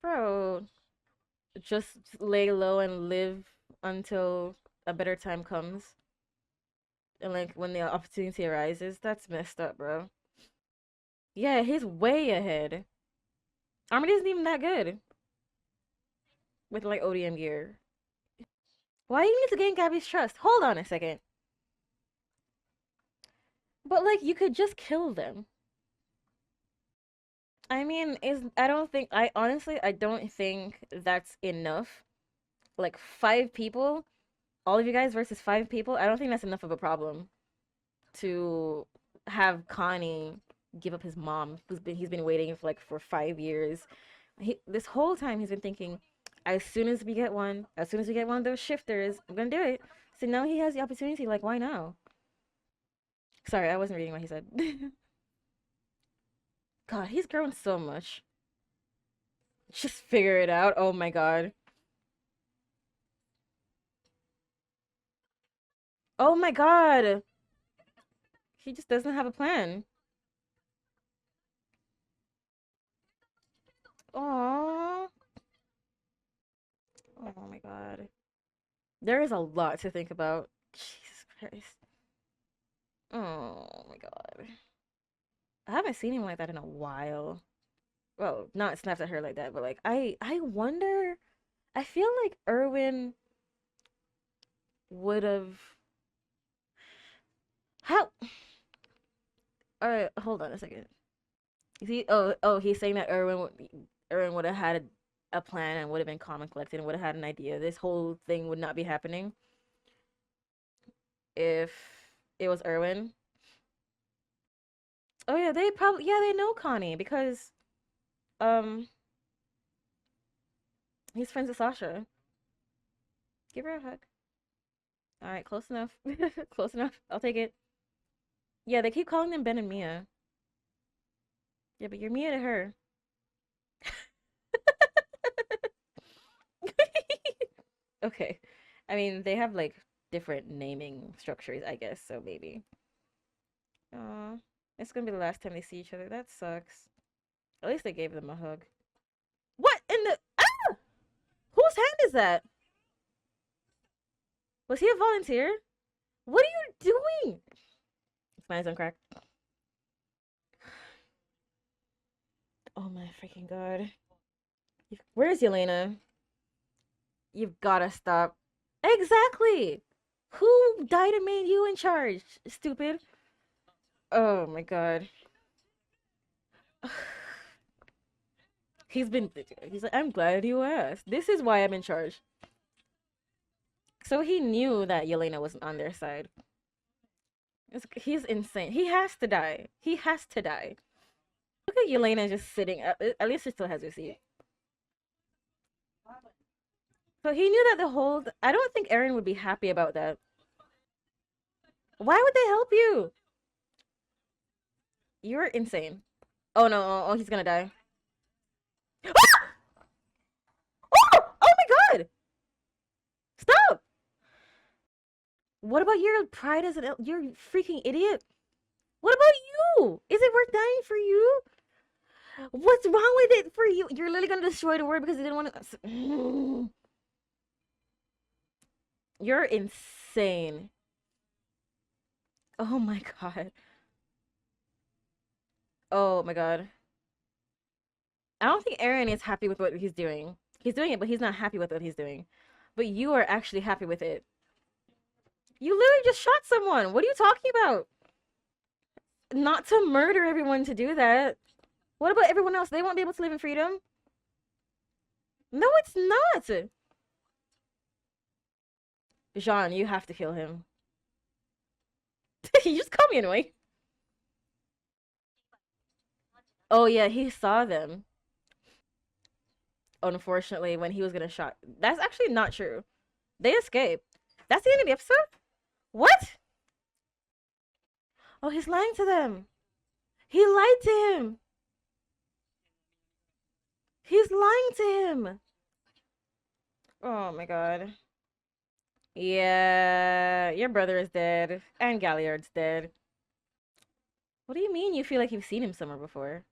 bro. Just lay low and live until a better time comes. And like when the opportunity arises, that's messed up, bro. Yeah, he's way ahead. Armor isn't even that good with like ODM gear. Why do you need to gain Gabby's trust? Hold on a second. But like you could just kill them. I mean, I don't think that's enough. Like 5 people, all of you guys versus 5 people, I don't think that's enough of a problem to have Connie give up his mom, he's been waiting for like for 5 years. This whole time he's been thinking, as soon as we get one, of those shifters, I'm gonna do it. So now he has the opportunity. Like, why now? Sorry, I wasn't reading what he said. God, he's grown so much. Just figure it out. Oh my God. Oh my God. He just doesn't have a plan. Aww. Oh my God. There is a lot to think about. Jesus Christ. Oh my God. I haven't seen him like that in a while. Well, not snapped at her like that, but like I wonder. I feel like Erwin would have. How? All right, hold on a second. You see? Oh, he's saying that Erwin would have had a plan and would have been calm and collected and would have had an idea. This whole thing would not be happening if it was Erwin. Oh yeah, they know Connie because um he's friends with Sasha. Give her a hug. All right, close enough. Close enough. I'll take it. Yeah, they keep calling them Ben and Mia. Yeah, but you're Mia to her. Okay. I mean, they have like different naming structures, I guess, so maybe. It's gonna be the last time they see each other. That sucks. At least they gave them a hug. What in the ah? Whose hand is that? Was he a volunteer? What are you doing? It's mine's on crack. Oh my freaking God. Where's Yelena? You've gotta stop. Exactly. Who died and made you in charge, stupid? Oh my God. He's like, I'm glad you asked. This is why I'm in charge. So he knew that Yelena wasn't on their side. He's insane. He has to die. He has to die. Look at Yelena just sitting. At least she still has her seat. So he knew that I don't think Eren would be happy about that. Why would they help you? You're insane. Oh no, oh, he's gonna die. Oh, oh my god! Stop! What about your pride as an you're freaking idiot? What about you? Is it worth dying for you? What's wrong with it for you? You're literally gonna destroy the world because you didn't want to. You're insane. Oh my god. Oh my god. I don't think Eren is happy with what he's doing. He's doing it, but he's not happy with what he's doing. But you are actually happy with it. You literally just shot someone. What are you talking about? Not to murder everyone to do that. What about everyone else? They won't be able to live in freedom? No, it's not. Jean, you have to kill him. You just call me annoying. Oh yeah, he saw them. Unfortunately, when he was gonna shot. That's actually not true. They escaped. That's the end of the episode? What? Oh, he's lying to them. He lied to him. He's lying to him. Oh my god. Yeah, your brother is dead. And Galliard's dead. What do you mean you feel like you've seen him somewhere before?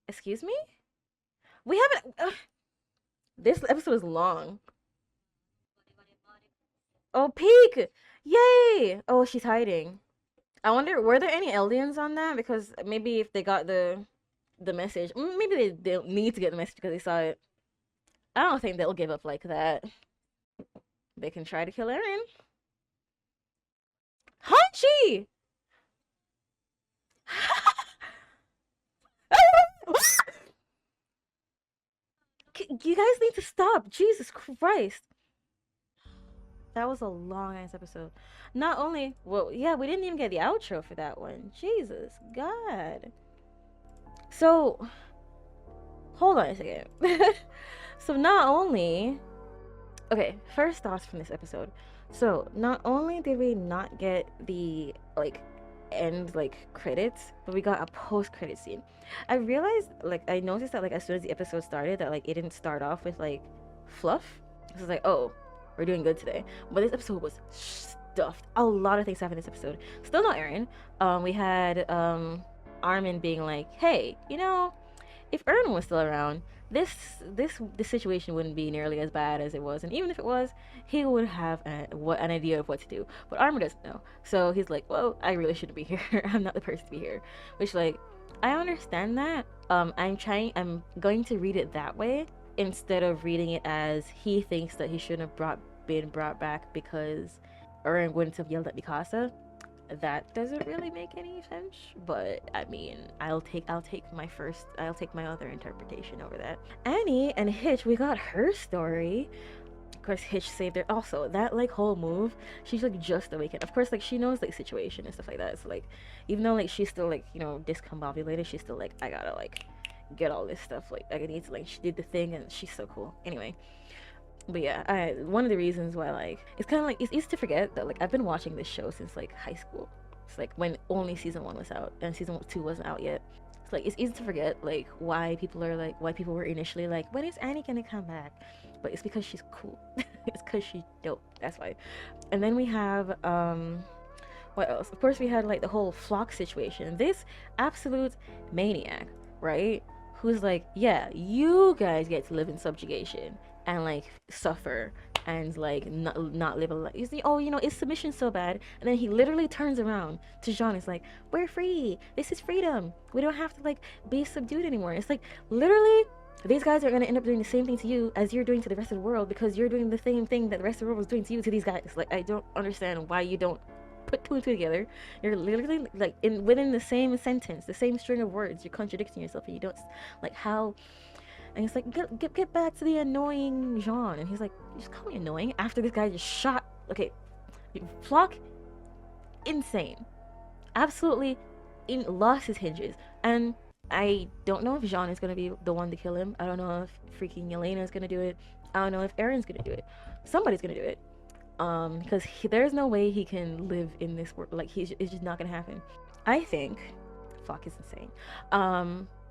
Excuse me? We haven't. This episode is long. Oh, peek! Yay! Oh, she's hiding. I wonder, were there any aliens on that? Because maybe if they got the message, maybe they don't need to get the message because they saw it. I don't think they'll give up like that. They can try to kill Eren. Hanchi! You guys need to stop. Jesus Christ. That was a long ass episode. Not only, well, yeah, we didn't even get the outro for that one. Jesus God. So, hold on a second. So, not only, okay, first thoughts from this episode. So, not only did we not get the, like, end, like, credits, but we got a post-credit scene. I realized, like, I noticed that, like, as soon as the episode started, that, like, it didn't start off with, like, fluff. It was like, oh, we're doing good today. But this episode was stuffed. A lot of things happened in this episode. Still not Eren. We had Armin being like, hey, you know, if Eren was still around, this situation wouldn't be nearly as bad as it was, and even if it was, he would have an idea of what to do. But Armin doesn't know, so he's like, well, I really shouldn't be here. I'm not the person to be here. Which, like, I understand that. I'm going to read it that way instead of reading it as he thinks that he shouldn't have been brought back because Eren wouldn't have yelled at Mikasa. That doesn't really make any sense, but I mean, I'll take my other interpretation over that. Annie and Hitch, we got her story. Of course, Hitch saved her. Also, that, like, whole move, she's like just awakened. Of course, like, she knows, like, situation and stuff like that. So, like, even though, like, she's still, like, you know, discombobulated, she's still like, I gotta, like, get all this stuff. Like, I need to, like, she did the thing, and she's so cool. Anyway, but yeah, one of the reasons why, like, it's kind of like, it's easy to forget that, like, I've been watching this show since, like, high school. It's like when only season 1 was out and season 2 wasn't out yet. It's like, it's easy to forget, like, why people were initially like, when is Annie gonna come back? But it's because she's cool. It's because she's dope. That's why. And then we have what else? Of course, we had, like, the whole flock situation. This absolute maniac, right? Who's like, yeah, you guys get to live in subjugation and, like, suffer and, like, not live a life. You see, oh, you know, is submission so bad? And then he literally turns around to Jean. He's like, we're free. This is freedom. We don't have to, like, be subdued anymore. It's like, literally, these guys are gonna end up doing the same thing to you as you're doing to the rest of the world because you're doing the same thing that the rest of the world was doing to you, to these guys. Like, I don't understand why you don't put two and two together. You're literally, like, within the same sentence, the same string of words, you're contradicting yourself, and you don't, like, how. And he's like, get back to the annoying Jean. And he's like, you just call me annoying after this guy just shot. Okay, Flock, insane, absolutely, lost his hinges. And I don't know if Jean is gonna be the one to kill him. I don't know if freaking Elena is gonna do it. I don't know if Eren's gonna do it. Somebody's gonna do it. Because there's no way he can live in this world. Like, it's just not gonna happen. I think Flock is insane.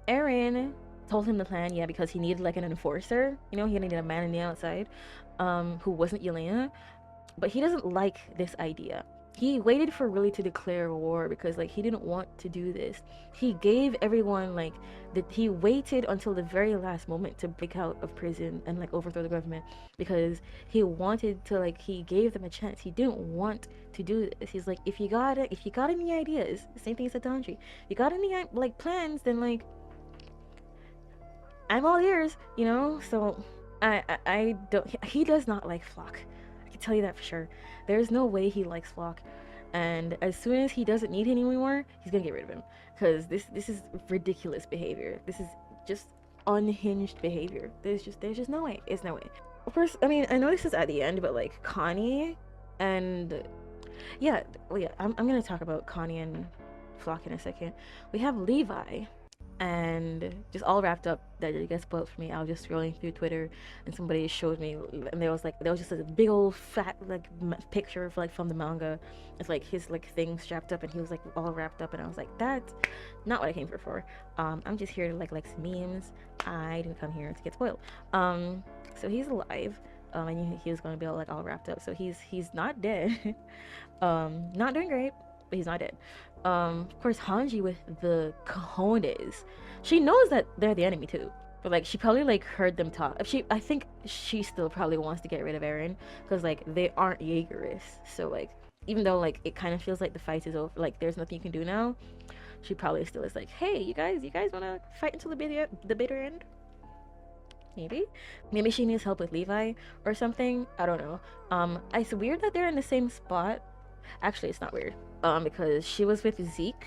Eren told him the plan, yeah, because he needed like an enforcer. You know, he needed a man on the outside, who wasn't Yelena. But he doesn't like this idea. He waited for really to declare war because like he didn't want to do this. He gave everyone like that. He waited until the very last moment to break out of prison and like overthrow the government because he wanted to like he gave them a chance. He didn't want to do this. He's like, if you got any ideas, same thing as Satanji. You got any like plans, then like I'm all ears, you know. So I don't. He does not like Flock. I can tell you that for sure. There's no way he likes Flock, and as soon as he doesn't need him anymore, he's gonna get rid of him because this is ridiculous behavior. This is just unhinged behavior. There's just no way. It's no way. Of course, I mean I know this is at the end, but like Connie and yeah, well yeah, I'm gonna talk about Connie and Flock in a second. We have Levi and just all wrapped up that it gets spoiled for me. I was just scrolling through Twitter and somebody showed me, and there was just a big old fat like picture of like from the manga. It's like his like thing strapped up and he was like all wrapped up, and I was like, that's not what I came here for. I'm just here to like some memes. I didn't come here to get spoiled. So he's alive. And he was going to be all wrapped up. So he's not dead. Not doing great, but he's not dead. Of course, Hanji with the cojones. She knows that they're the enemy too, but like she probably like heard them talk. I think she still probably wants to get rid of Eren because like they aren't Jaegerists. So like even though like it kind of feels like the fight is over, like there's nothing you can do now, she probably still is like, hey, you guys want to fight until the bitter end? Maybe she needs help with Levi or something. I don't know. It's weird that they're in the same spot. Actually, it's not weird. Because she was with Zeke,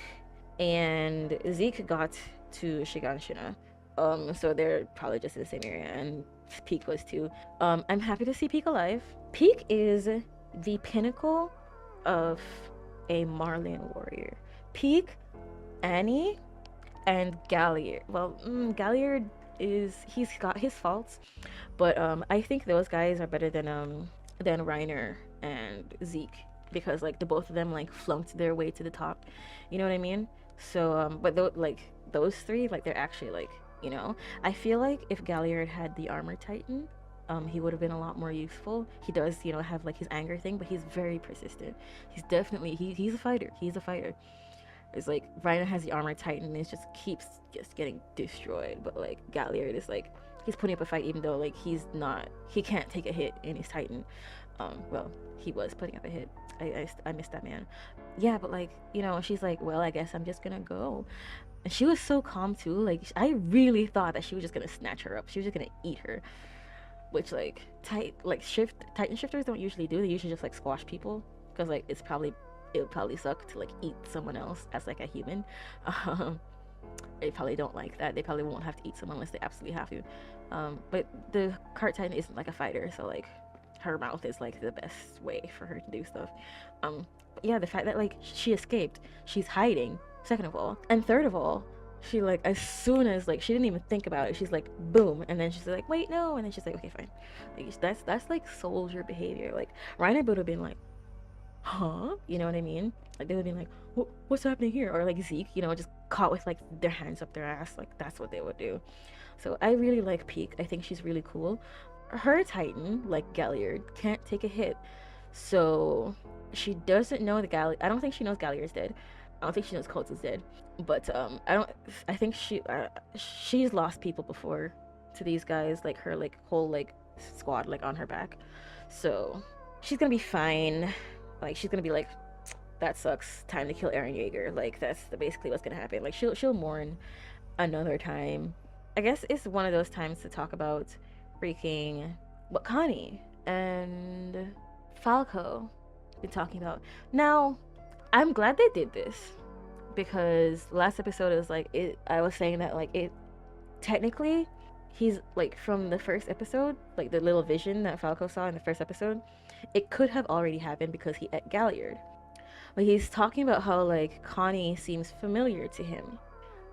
and Zeke got to Shiganshina. So they're probably just in the same area, and Peak was too. I'm happy to see Peak alive. Peak is the pinnacle of a Marleyan warrior. Peak, Annie, and Galliard. Well, Galliard he's got his faults, but I think those guys are better than Reiner and Zeke, because like the both of them like flunked their way to the top, you know what I mean? So but those three, like they're actually like, you know, I feel like if Galliard had the armor titan, he would have been a lot more useful. He does, you know, have like his anger thing, but he's very persistent. He's definitely he's a fighter. It's like Reiner has the armor titan and it just keeps getting destroyed, but like Galliard is like he's putting up a fight even though like he can't take a hit in his titan. Well, he was putting up a hit. I missed that man. Yeah, but like, you know, she's like, well, I guess I'm just gonna go. And she was so calm too. Like I really thought that she was just gonna snatch her up. She was just gonna eat her, which like titan shifters don't usually do. They usually just like squash people because like it would probably suck to like eat someone else as like a human. They probably don't like that. They probably won't have to eat someone unless they absolutely have to. But the cart titan isn't like a fighter, so like her mouth is like the best way for her to do stuff. But yeah, the fact that like she escaped, she's hiding, second of all, and third of all, she like as soon as like she didn't even think about it, she's like boom, and then she's like wait no, and then she's like okay fine. Like that's like soldier behavior. Like Reiner would have been like, huh, you know what I mean? Like they would be like, what's happening here? Or like Zeke, you know, just caught with like their hands up their ass. Like that's what they would do. So I really like Peak. I think she's really cool. Her titan, like Galliard, can't take a hit, so she doesn't know I don't think she knows Galliard's dead. I don't think she knows Coates is dead, but I think she's lost people before to these guys, like her like whole like squad like on her back, so she's gonna be fine. Like she's gonna be like, that sucks, time to kill Eren Yeager. Like that's basically what's gonna happen. Like she'll mourn another time. I guess it's one of those times to talk about freaking what Connie and Falco been talking about. Now, I'm glad they did this because last episode is like I was saying that like it technically he's like from the first episode, like the little vision that Falco saw in the first episode, it could have already happened because he ate Galliard. But he's talking about how like Connie seems familiar to him,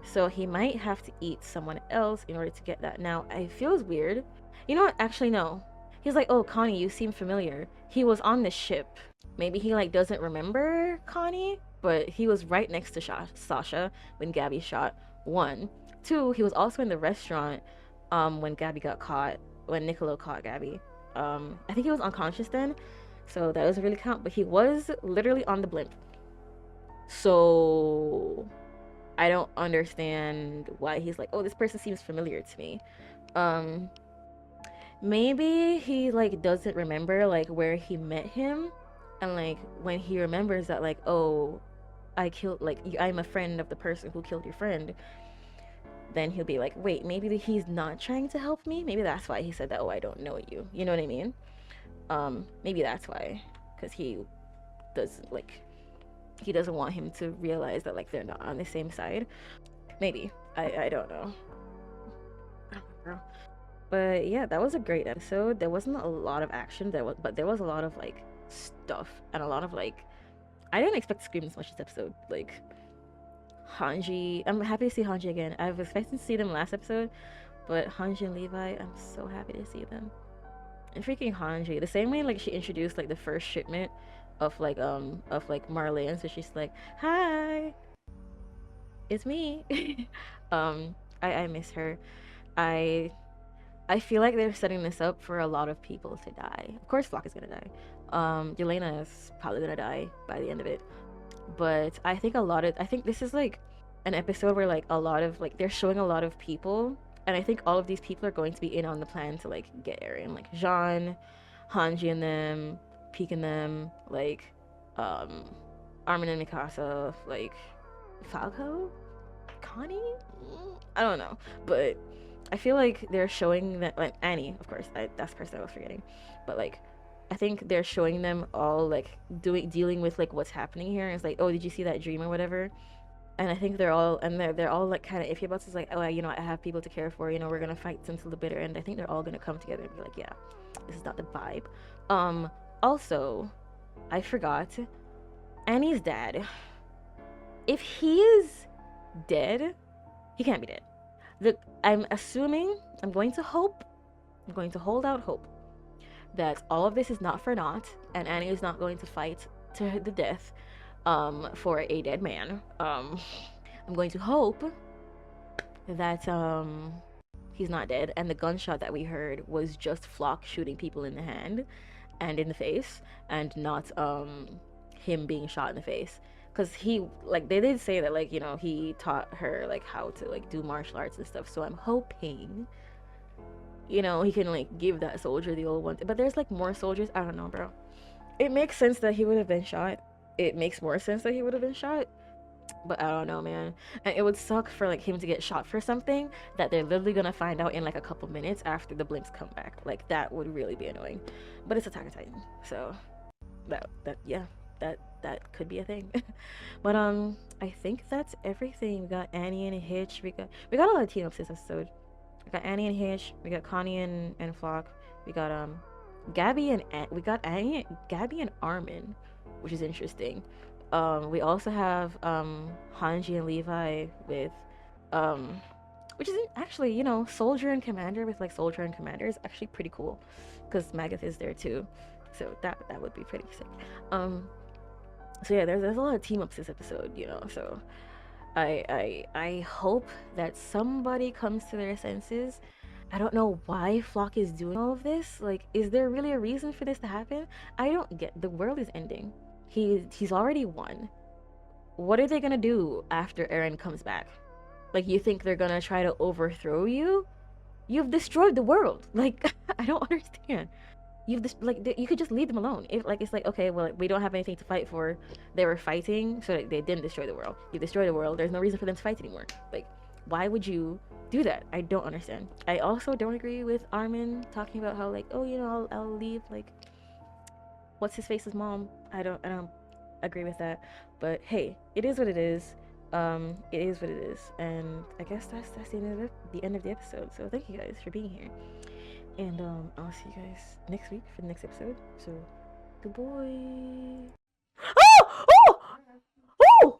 so he might have to eat someone else in order to get that. Now it feels weird. You know what? Actually, no. He's like, oh, Connie, you seem familiar. He was on the ship. Maybe he like doesn't remember Connie. but he was right next to Sasha when Gabby shot. 1. 2, he was also in the restaurant when Gabby got caught, when Niccolo caught Gabby. I think he was unconscious then, so that doesn't really count, but he was literally on the blimp. So I don't understand why he's like, oh, this person seems familiar to me. Maybe he like doesn't remember like where he met him, and like when he remembers that like, oh, I killed, like, I'm a friend of the person who killed your friend, then he'll be like, wait, maybe he's not trying to help me. Maybe that's why he said that. Oh, I don't know you. You know what I mean? Maybe that's why, because he doesn't like, he doesn't want him to realize that like they're not on the same side. Maybe. I don't know. But yeah, that was a great episode. There wasn't a lot of action, but there was a lot of like stuff and a lot of like, I didn't expect to scream this much this episode. Like Hanji, I'm happy to see Hanji again. I was expecting to see them last episode, but Hanji and Levi, I'm so happy to see them. And freaking Hanji, the same way like she introduced like the first shipment of like Marleyan, so she's like, hi, it's me. I miss her. I feel like they're setting this up for a lot of people to die. Of course Flock is gonna die. Yelena is probably gonna die by the end of it. But I think this is like an episode where like a lot of like they're showing a lot of people, and I think all of these people are going to be in on the plan to like get Eren. Like Jean, Hanji and them, Peek and them, like Armin and Mikasa, like Falco, Connie? I don't know. But I feel like they're showing that, like Annie, of course, that's the person I was forgetting, but like I think they're showing them all like dealing with like what's happening here. And it's like, oh, did you see that dream or whatever? And I think they're all like kind of iffy about it. It's like, oh, I have people to care for. We're gonna fight until the bitter end. I think they're all gonna come together and be like, yeah, this is not the vibe. Also, I forgot Annie's dad. If he is dead, he can't be dead. I'm going to hold out hope that all of this is not for naught, and Annie is not going to fight to the death for a dead man. I'm going to hope that he's not dead, and the gunshot that we heard was just Flock shooting people in the hand and in the face, and not him being shot in the face. Because he, like, they did say that, like, he taught her, like, how to, like, do martial arts and stuff. So I'm hoping, he can, like, give that soldier the old one. But there's, like, more soldiers. I don't know, bro. It makes sense that he would have been shot. It makes more sense that he would have been shot. But I don't know, man. And it would suck for, like, him to get shot for something that they're literally gonna find out in, like, a couple minutes after the blimps come back. Like, that would really be annoying. But it's Attack on Titan. So, yeah. That could be a thing. But I think that's everything. We got Annie and Hitch. We got a lot of team ups this episode. We got Annie and Hitch. We got Connie and Flock. We got Gabby and Gabby and Armin, which is interesting. We also have Hanji and Levi with which is actually, Soldier and Commander with like Soldier and Commander is actually pretty cool, because Magath is there too. So that would be pretty sick. So yeah, there's a lot of team ups this episode, so I hope that somebody comes to their senses. I don't know why Flock is doing all of this. Like, is there really a reason for this to happen? I don't get. The world is ending. He's already won. What are they gonna do after Eren comes back? Like, you think they're gonna try to overthrow you? You've destroyed the world. Like, I don't understand. You could just leave them alone. If like it's like, okay, well, we don't have anything to fight for. They were fighting, so they didn't destroy the world. You destroyed the world. There's no reason for them to fight anymore. Like, why would you do that? I don't understand. I also don't agree with Armin talking about how like, oh, I'll leave like what's his face's mom. I don't agree with that. But hey, it is what it is. It is what it is, and I guess that's the end of the episode. So thank you guys for being here. And I'll see you guys next week for the next episode. So, goodbye. Oh!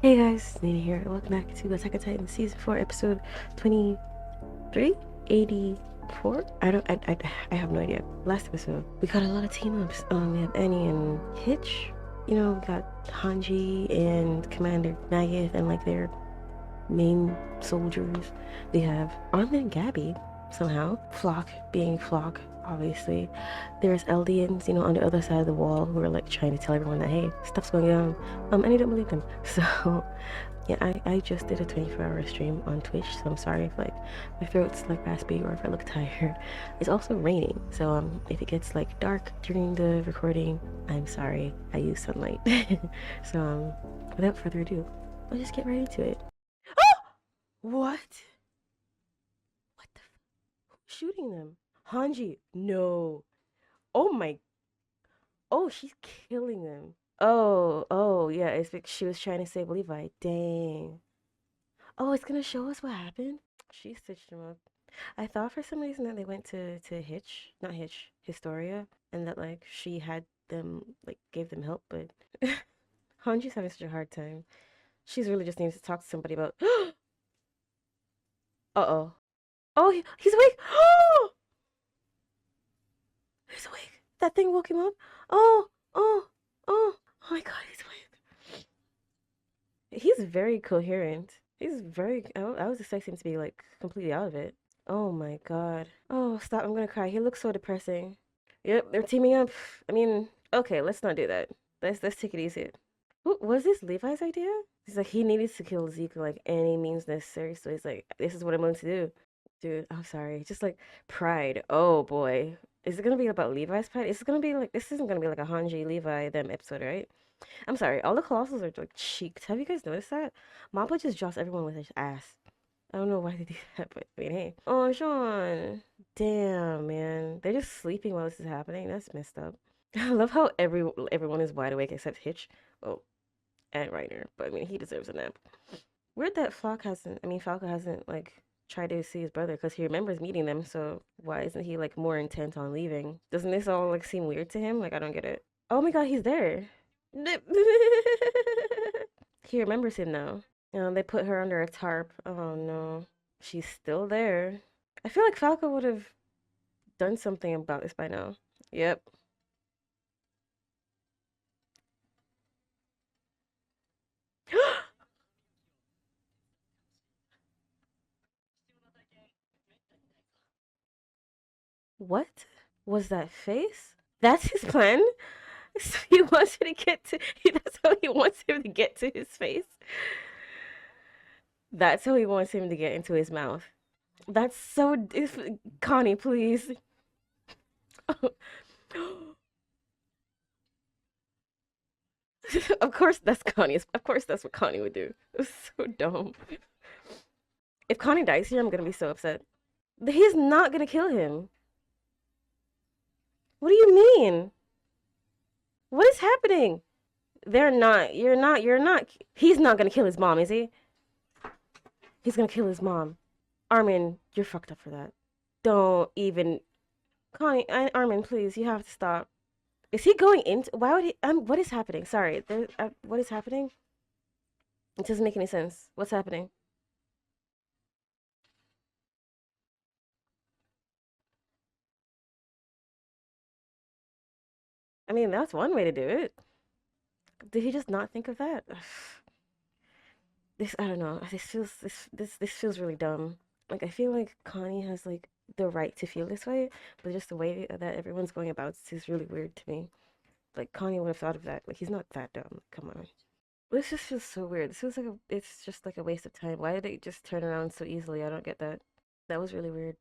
Hey guys, Nina here. Welcome back to Attack on Titan Season 4, Episode 23? 84? I have no idea. Last episode, we got a lot of team ups. We have Annie and Hitch. We got Hanji and Commander Nagith and like their main soldiers. They have Armin and Gabby somehow. Flock being Flock, obviously. There's Eldians, on the other side of the wall who are like trying to tell everyone that hey, stuff's going on. And I don't believe them. So yeah, I just did a 24-hour stream on Twitch, so I'm sorry if like my throat's like raspy or if I look tired. It's also raining, so if it gets like dark during the recording, I'm sorry. I use sunlight. So without further ado, let's just get right into it. What? What the? Who's shooting them? Hanji. No. Oh my. Oh, she's killing them. Oh, yeah. It's because she was trying to save Levi. Dang. Oh, it's gonna show us what happened. She stitched them up. I thought for some reason that they went to Hitch, not Hitch, Historia, and that like she had them like gave them help, but Hanji's having such a hard time. She's really just needs to talk to somebody about. Uh-oh. Oh, he's awake. Oh, he's awake. That thing woke him up. Oh, oh, oh. Oh my God, he's awake. He's very coherent. He's very. I was expecting him to be like completely out of it. Oh my God. Oh, stop. I'm gonna cry. He looks so depressing. Yep, they're teaming up. I mean, okay, let's not do that. Let's take it easy. Who was this Levi's idea? He's like he needed to kill Zeke like any means necessary. So he's like, this is what I'm going to do. Dude, I'm sorry. Just like pride. Oh boy. Is it gonna be about Levi's pride? Is it gonna be like this isn't gonna be like a Hanji Levi them episode, right? I'm sorry. All the colossals are like cheeked. Have you guys noticed that? Mappa just drops everyone with his ass. I don't know why they do that, but I mean, hey. Oh, Sean. Damn, man. They're just sleeping while this is happening. That's messed up. I love how everyone is wide awake except Hitch. Oh, and Reiner. But I mean, he deserves a nap. Weird that Falco hasn't like tried to see his brother because he remembers meeting them. So why isn't he like more intent on leaving? Doesn't this all like seem weird to him? Like I don't get it. Oh my God, he's there. He remembers him now. They put her under a tarp. Oh no, she's still there. I feel like Falco would have done something about this by now. Yep. What was that face? That's his plan? So he wants you to get to. That's how he wants him to get to his face. That's how he wants him to get into his mouth. That's so. Connie, please. Of course, that's Connie. Of course, that's what Connie would do. It's so dumb. If Connie dies here, I'm gonna be so upset. He's not gonna kill him. What do you mean? What is happening? They're not. You're not. You're not. He's not gonna kill his mom, is he? He's gonna kill his mom. Armin, you're fucked up for that. Don't even. Connie, Armin, please, you have to stop. Is he going into? Why would he? What is happening? Sorry. What is happening? It doesn't make any sense. What's happening? I mean, that's one way to do it. Did he just not think of that? This I don't know. This feels really dumb. Like I feel like Connie has like the right to feel this way, but just the way that everyone's going about it is really weird to me. Like Connie would have thought of that. Like he's not that dumb. Come on. This just feels so weird. This feels like it's just like a waste of time. Why did they just turn around so easily? I don't get that. That was really weird.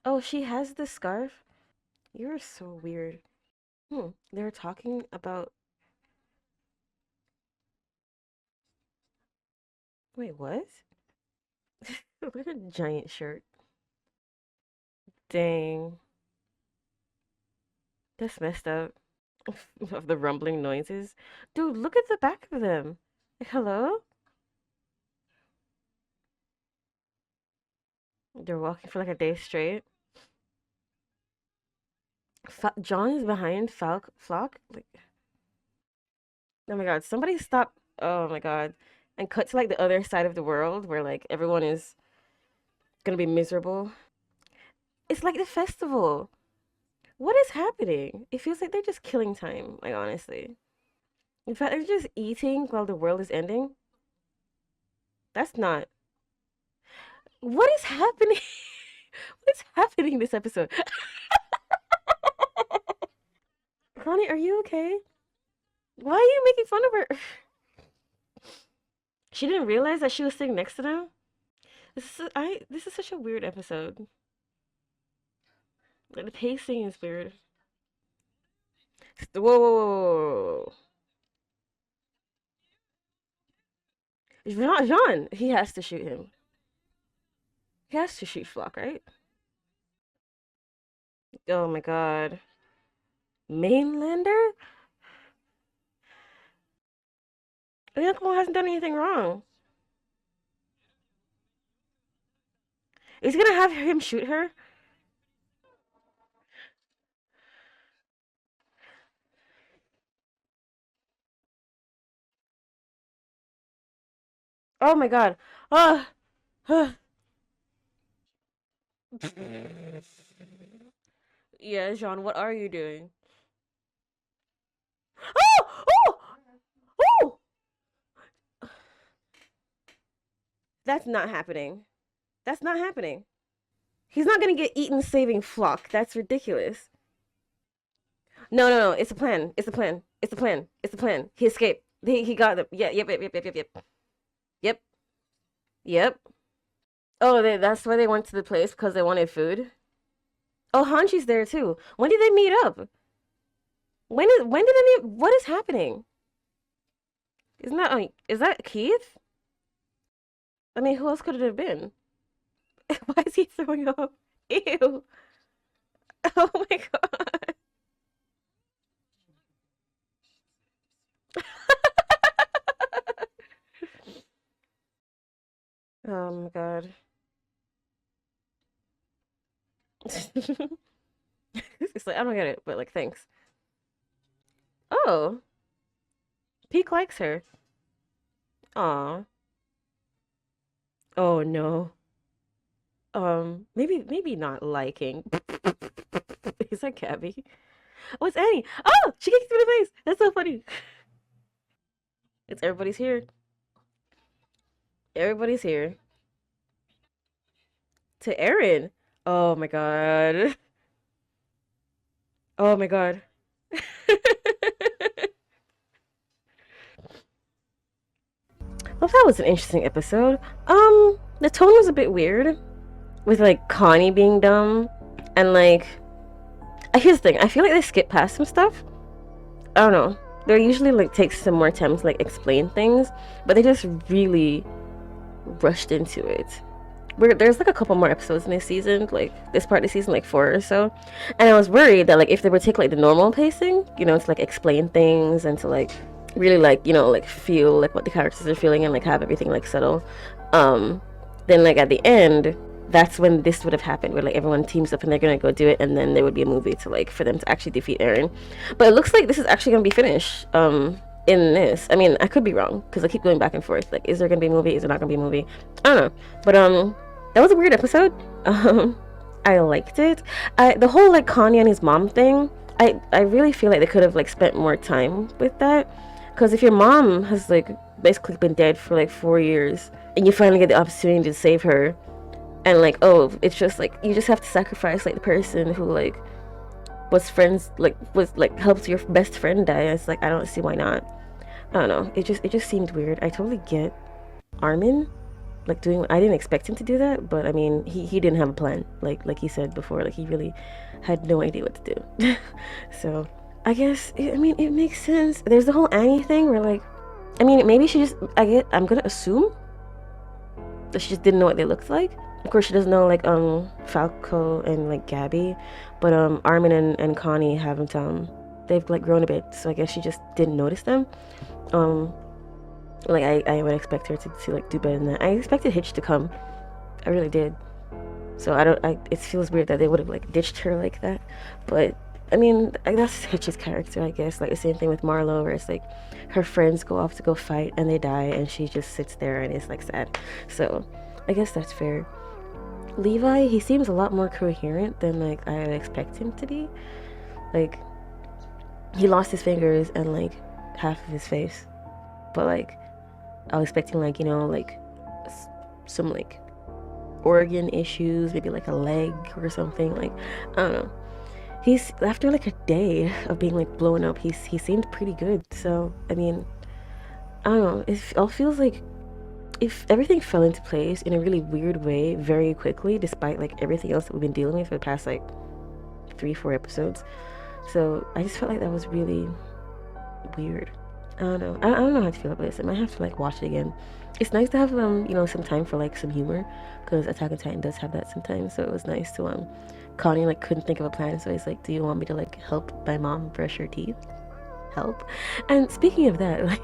Oh, she has the scarf? You're so weird. They're talking about. Wait, what? Look at a giant shirt. Dang. That's messed up. Of the rumbling noises. Dude, look at the back of them. Like, hello? They're walking for like a day straight. John is behind Flock. Like, oh my God, somebody stop. Oh my God. And cut to like the other side of the world where like everyone is gonna be miserable. It's like the festival. What is happening? It feels like they're just killing time, like honestly. In fact, they're just eating while the world is ending. That's not. What is happening? What is happening this episode? Connie, are you okay? Why are you making fun of her? She didn't realize that she was sitting next to them. This is such a weird episode. Like, the pacing is weird. Whoa, whoa, whoa, whoa, whoa. Jean, he has to shoot him. He has to shoot Flock, right? Oh my god. Mainlander? Uncle hasn't done anything wrong. Is he gonna have him shoot her? Oh my god. Oh. Yeah, Jean, what are you doing? Oh! Oh! Oh! That's not happening. That's not happening. He's not gonna get eaten saving Flock. That's ridiculous. No, no, no. It's a plan. It's a plan. It's a plan. It's a plan. He escaped. He got them. Yeah, yep, yep, yep, yep, yep, yep. Yep. Yep. Oh, that's why they went to the place because they wanted food. Oh, Hanji's there too. When did they meet up? When did they meet? What is happening? Isn't that is that Keith? I mean, who else could it have been? Why is he throwing up? Ew. Oh my god. Oh my god. It's like I don't get it, but like thanks. Oh, Peak likes her. Aw. Oh no. Maybe not liking. Is that Gabby? Oh, it's Annie. Oh, she kicked me in the face. That's so funny. It's everybody's here. Everybody's here. To Eren. Oh my god. Oh my god. Well, that was an interesting episode. The tone was a bit weird with like Connie being dumb and like here's the thing, I feel like they skip past some stuff. I don't know. They usually like take some more time to like explain things, but they just really rushed into it. There's like a couple more episodes in this season, like this part of the season, like 4 or so, and I was worried that like if they would take like the normal pacing, to like explain things and to like really like like feel like what the characters are feeling and like have everything like settle, then like at the end that's when this would have happened where like everyone teams up and they're gonna go do it, and then there would be a movie to like for them to actually defeat Eren. But it looks like this is actually gonna be finished in this. I mean, I could be wrong because I keep going back and forth, like is there gonna be a movie, is there not gonna be a movie, I don't know. But that was a weird episode. I liked it. The whole like Kanye and his mom thing, I really feel like they could have like spent more time with that, because if your mom has like basically been dead for like 4 years and you finally get the opportunity to save her, and like it's just like you just have to sacrifice like the person who like was friends like was like helped your best friend die. It's like I don't see why not. I don't know. It just seemed weird. I totally get Armin like doing. I didn't expect him to do that, but I mean he didn't have a plan. Like he said before, like he really had no idea what to do. So I guess it makes sense. There's the whole Annie thing where like maybe she just I'm gonna assume that she just didn't know what they looked like. Of course, she doesn't know like Falco and like Gabby, but Armin and Connie haven't they've like grown a bit, so I guess she just didn't notice them. Um, like I would expect her to like do better than that. I expected Hitch to come, I really did. So it feels weird that they would have like ditched her like that, but I mean that's Hitch's character, I guess. Like the same thing with Marlo, where it's like her friends go off to go fight and they die, and she just sits there and is like sad. So I guess that's fair. Levi, he seems a lot more coherent than like I would expect him to be. Like he lost his fingers and like half of his face, but like I was expecting like, you know, like some like organ issues, maybe like a leg or something. Like, I don't know. He's after like a day of being like blown up, he seemed pretty good. So I mean, I don't know. It all feels like if everything fell into place in a really weird way very quickly, despite like everything else that we've been dealing with for the past like 3, 4 episodes. So I just felt like that was really weird. I don't know. I don't know how to feel about this. I might have to like watch it again. It's nice to have you know, some time for like some humor, because Attack on Titan does have that sometimes. So it was nice to Connie like couldn't think of a plan, so he's like, "Do you want me to like help my mom brush her teeth?" Help. And speaking of that, like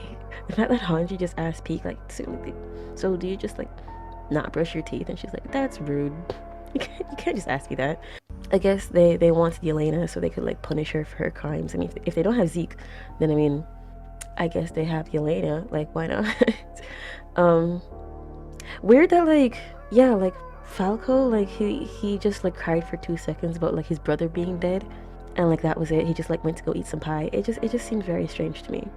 the fact that Hanji just asked Peak like, so do you just like not brush your teeth? And she's like, "That's rude. You can't just ask me that." I guess they wanted Yelena so they could like punish her for her crimes. I mean, if they don't have Zeke, then I mean, I guess they have Yelena. Like, why not? um, Weird that like, yeah, like Falco, like he just like cried for 2 seconds about like his brother being dead, and like that was it. He just like went to go eat some pie. It just seemed very strange to me.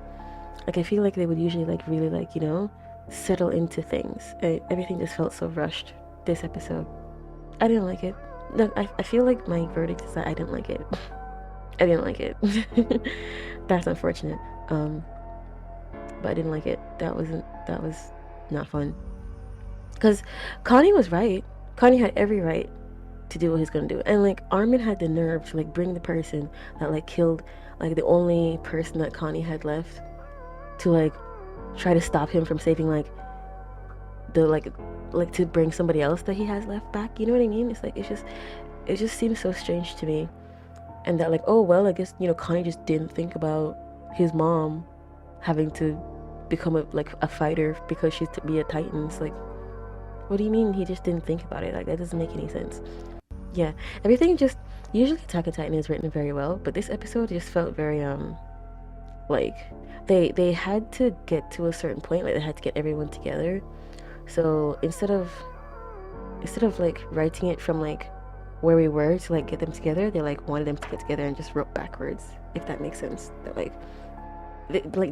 Like I feel like they would usually like really like, you know, settle into things. Everything just felt so rushed this episode. I didn't like it. No, I feel like my verdict is that I didn't like it. I didn't like it. That's unfortunate. But I didn't like it. That was not fun. Because Connie was right. Connie had every right to do what he's gonna do. And like Armin had the nerve to like bring the person that like killed like the only person that Connie had left to like try to stop him from saving like the like to bring somebody else that he has left back. You know what I mean? It's like it just seems so strange to me. And that like, oh well, I guess, you know, Connie just didn't think about his mom having to become a fighter because she's to be a Titan. It's like, what do you mean he just didn't think about it? Like that doesn't make any sense. Yeah, everything just usually Attack on Titan is written very well, but this episode just felt very like they had to get to a certain point, like they had to get everyone together. So instead of like writing it from like where we were to like get them together, they like wanted them to get together and just wrote backwards, if that makes sense. That like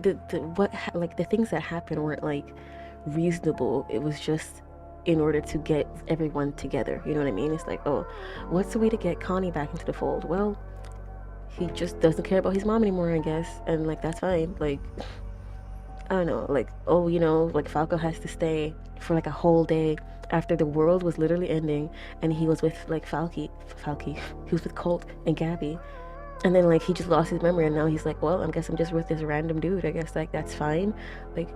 the things that happened weren't like reasonable. It was just in order to get everyone together. You know what I mean? It's like, oh, what's the way to get Connie back into the fold? Well, he just doesn't care about his mom anymore, I guess, and like that's fine. Like I don't know, like, oh, you know, like Falco has to stay for like a whole day after the world was literally ending, and he was with like Falky, he was with Colt and Gabby, and then like he just lost his memory, and now he's like, well, I guess I'm just with this random dude. I guess like that's fine. Like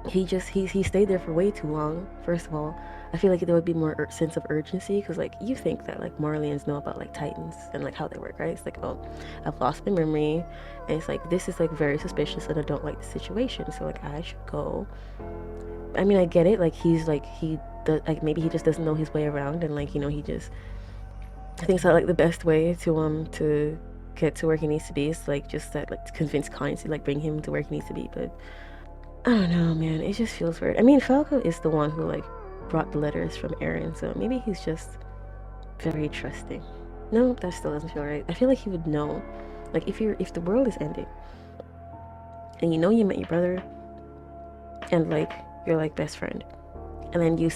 he stayed there for way too long. First of all, I feel like there would be more sense of urgency, because like you think that like Marleyans know about like Titans and like how they work, right? It's like, oh, I've lost my memory, and it's like this is like very suspicious and I don't like the situation, so like I should go. I mean, I get it, like he's like he does, like maybe he just doesn't know his way around, and like, you know, he just thinks that like the best way to get to where he needs to be is like just that like to convince Connie to like bring him to where he needs to be. But I don't know, man, it just feels weird. I mean, Falco is the one who like brought the letters from Eren, so maybe he's just very trusting. No, that still doesn't feel right. I feel like he would know, like if the world is ending and you know you met your brother and like your like best friend, and then you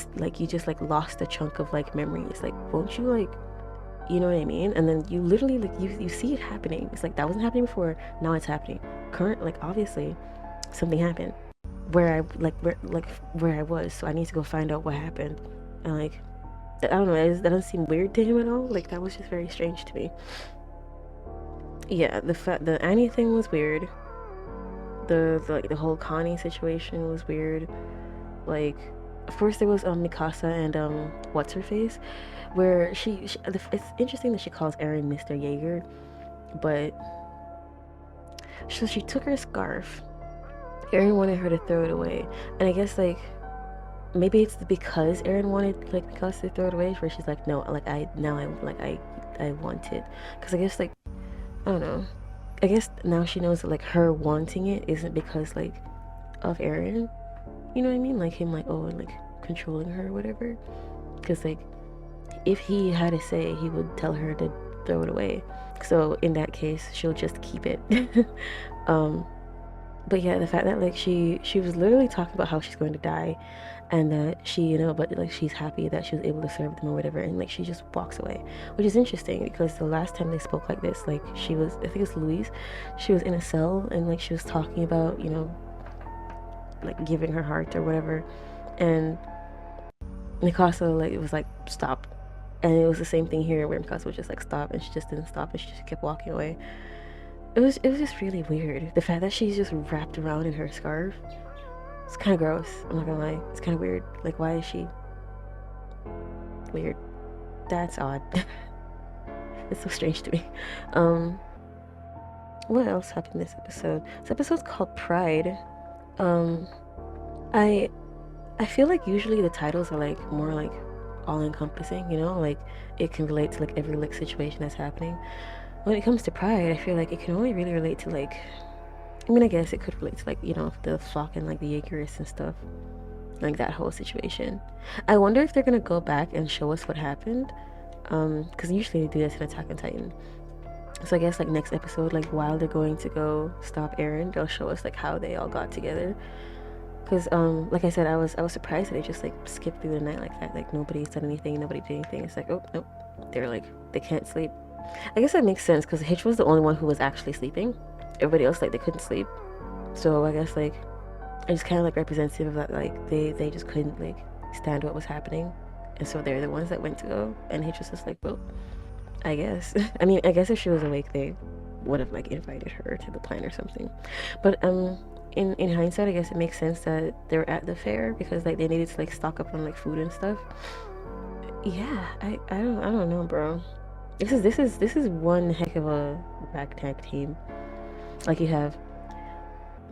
just like lost a chunk of like memories, like won't you like, you know what I mean? And then you literally like you see it happening. It's like that wasn't happening before, now it's happening. Like obviously something happened where I was, so I need to go find out what happened. And like I don't know, that doesn't seem weird to him at all. Like that was just very strange to me. Yeah, the Annie thing was weird. The whole Connie situation was weird. Like, of course there was Mikasa and what's her face, where it's interesting that she calls Eren Mr. Jaeger, but so she took her scarf. Eren wanted her to throw it away, and I guess like maybe it's because Eren wanted like Mikasa to throw it away, where she's like, no, like I want it, because I guess like I don't know. I guess now she knows that like her wanting it isn't because like of Eren. You know what I mean? Like him like, oh, and like controlling her or whatever. Because like if he had a say, he would tell her to throw it away. So in that case, she'll just keep it. But yeah, the fact that like she was literally talking about how she's going to die, and that she, but like she's happy that she was able to serve them or whatever, and like she just walks away, which is interesting because the last time they spoke like this, like she was, I think it's Louise, she was in a cell and like she was talking about, like giving her heart or whatever, and Mikasa like it was like stop, and it was the same thing here where Mikasa was just like stop, and she just didn't stop, and she just kept walking away. It was just really weird. The fact that she's just wrapped around in her scarf. It's kind of gross. I'm not gonna lie. It's kind of weird. Like, why is she weird? That's odd. It's so strange to me. Um, what else happened this episode? This episode's called Pride. Um, I I feel like usually the titles are like more like all encompassing. Like it can relate to like every like situation that's happening. When it comes to Pride, I feel like it can only really relate to like. I mean, I guess it could relate to like the flock and like the Jaegerists and stuff, like that whole situation. I wonder if they're gonna go back and show us what happened, because usually they do this in Attack on Titan. So I guess like next episode, like while they're going to go stop Eren, they'll show us like how they all got together. Because like I said, I was surprised that they just like skipped through the night like that. Like nobody said anything, nobody did anything. It's like, oh nope, they're like they can't sleep. I guess that makes sense because Hitch was the only one who was actually sleeping. Everybody else like they couldn't sleep. So I guess like it's kind of like representative of that, like they just couldn't like stand what was happening, and so they're the ones that went to go, and Hitch was just like, well, I guess. I mean, I guess if she was awake, they would have like invited her to the plan or something. But in hindsight, I guess it makes sense that they were at the fair because like they needed to like stock up on like food and stuff. Yeah, I don't know, bro. This is one heck of a ragtag team. Like you have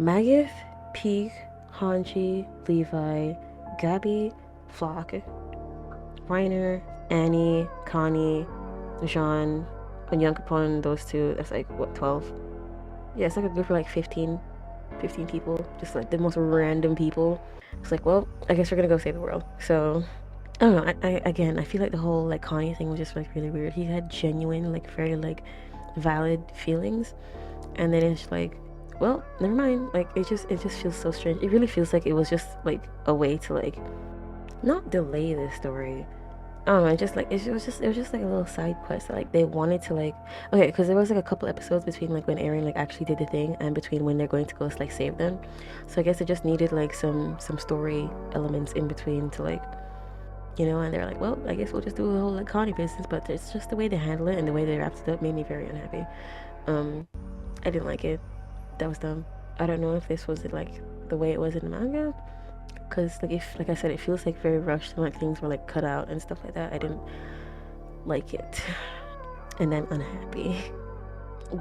Magath, Peak, Hanji, Levi, Gabby, Flock, Reiner, Annie, Connie, Jean, and young upon those two, that's like what, 12? Yeah, it's like a group of like 15 people, just like the most random people. It's like, well, I guess we're gonna go save the world. So I don't know. I feel like the whole like Connie thing was just like really weird. He had genuine, like very like valid feelings, and then it's like, well, never mind. Like it just feels so strange. It really feels like it was just like a way to like not delay the story. I don't know. It was just like a little side quest that like they wanted to like, okay, because there was like a couple episodes between like when Eren like actually did the thing and between when they're going to go like save them. So I guess it just needed like some story elements in between to like, and they're like, well, I guess we'll just do a whole like Connie business. But it's just the way they handle it and the way they wrapped it up made me very unhappy. um I didn't like it. That was dumb. I don't know if this was like the way it was in the manga, because like if like I said, it feels like very rushed and like things were like cut out and stuff like that. I didn't like it, and I'm unhappy.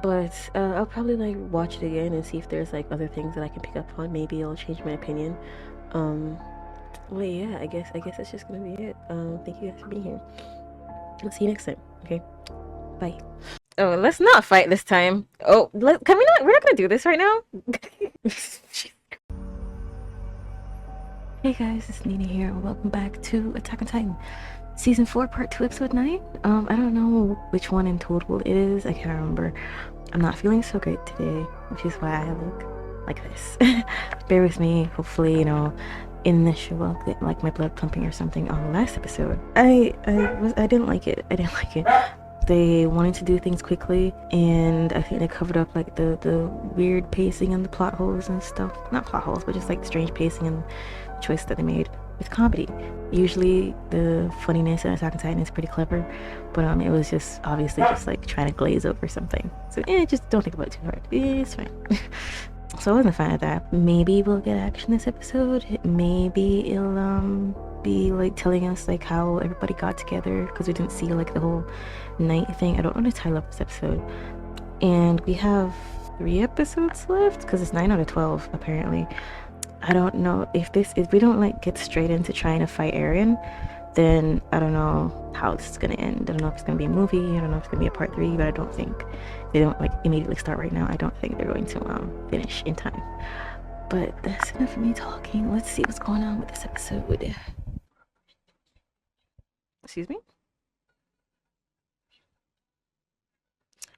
But I'll probably like watch it again and see if there's like other things that I can pick up on. Maybe it'll change my opinion. um well, yeah, I guess that's just gonna be it. Thank you guys for being here. I'll see you next time. Okay, bye. Oh, let's not fight this time. Oh, can we not? We're not gonna do this right now. Hey guys, it's Nina here, and welcome back to Attack on Titan, Season 4, Part 2, Episode 9. I don't know which one in total it is. I can't remember. I'm not feeling so great today, which is why I look like this. Bear with me. Hopefully, in this show I'll get like my blood pumping or something. On the last episode, I didn't like it. I didn't like it. They wanted to do things quickly, and I think they covered up like the weird pacing and the plot holes and stuff. Not plot holes, but just like strange pacing and choice that they made with comedy. Usually the funniness in Attack on Titan is pretty clever, but it was just obviously just like trying to glaze over something. So just don't think about it too hard. It's fine. So I wasn't a fan of that. Maybe we'll get action this episode. Maybe it'll be like telling us like how everybody got together, because we didn't see like the whole night thing. I don't know the title of this episode. And we have 3 episodes left because it's 9 out of 12 apparently. I don't know if we don't like get straight into trying to fight Eren, then I don't know how this is gonna end. I don't know if it's gonna be a movie. I don't know if it's gonna be a part 3, but I don't think they don't like immediately start right now. I don't think they're going to finish in time. But that's enough of me talking. Let's see what's going on with this episode. Excuse me?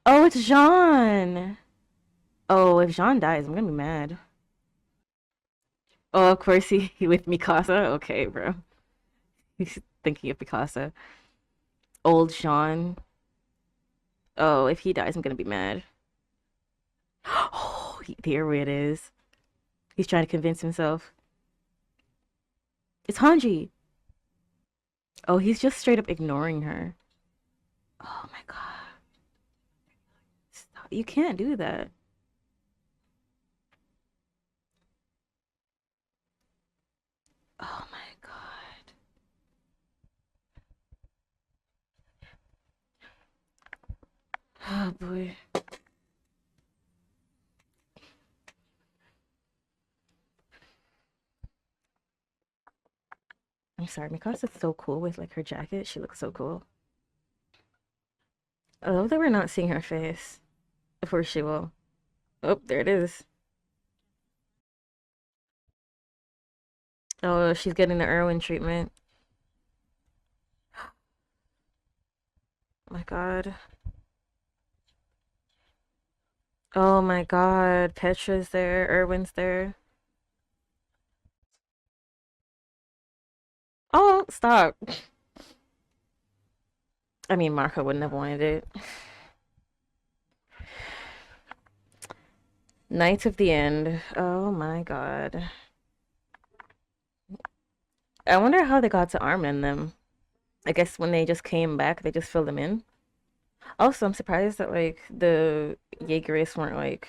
Oh, it's Jean. Oh, if Jean dies, I'm gonna be mad. Oh, of course he with Mikasa. Okay, bro. He's thinking of Mikasa. Old Sean. Oh, if he dies, I'm gonna be mad. Oh, there it is. He's trying to convince himself. It's Hanji. Oh, he's just straight up ignoring her. Oh my god. Stop. You can't do that. Oh my god. Oh boy. I'm sorry, Mikasa's so cool with like her jacket. She looks so cool. I love that we're not seeing her face. Of course she will. Oh, there it is. Oh, she's getting the Irwin treatment. Oh my god. Oh my god. Petra's there. Irwin's there. Oh, stop. I mean, Marco wouldn't have wanted it. Knights of the End. Oh my god. I wonder how they got to Armin them. I guess when they just came back, they just filled them in. Also, I'm surprised that like the Jaegerists weren't like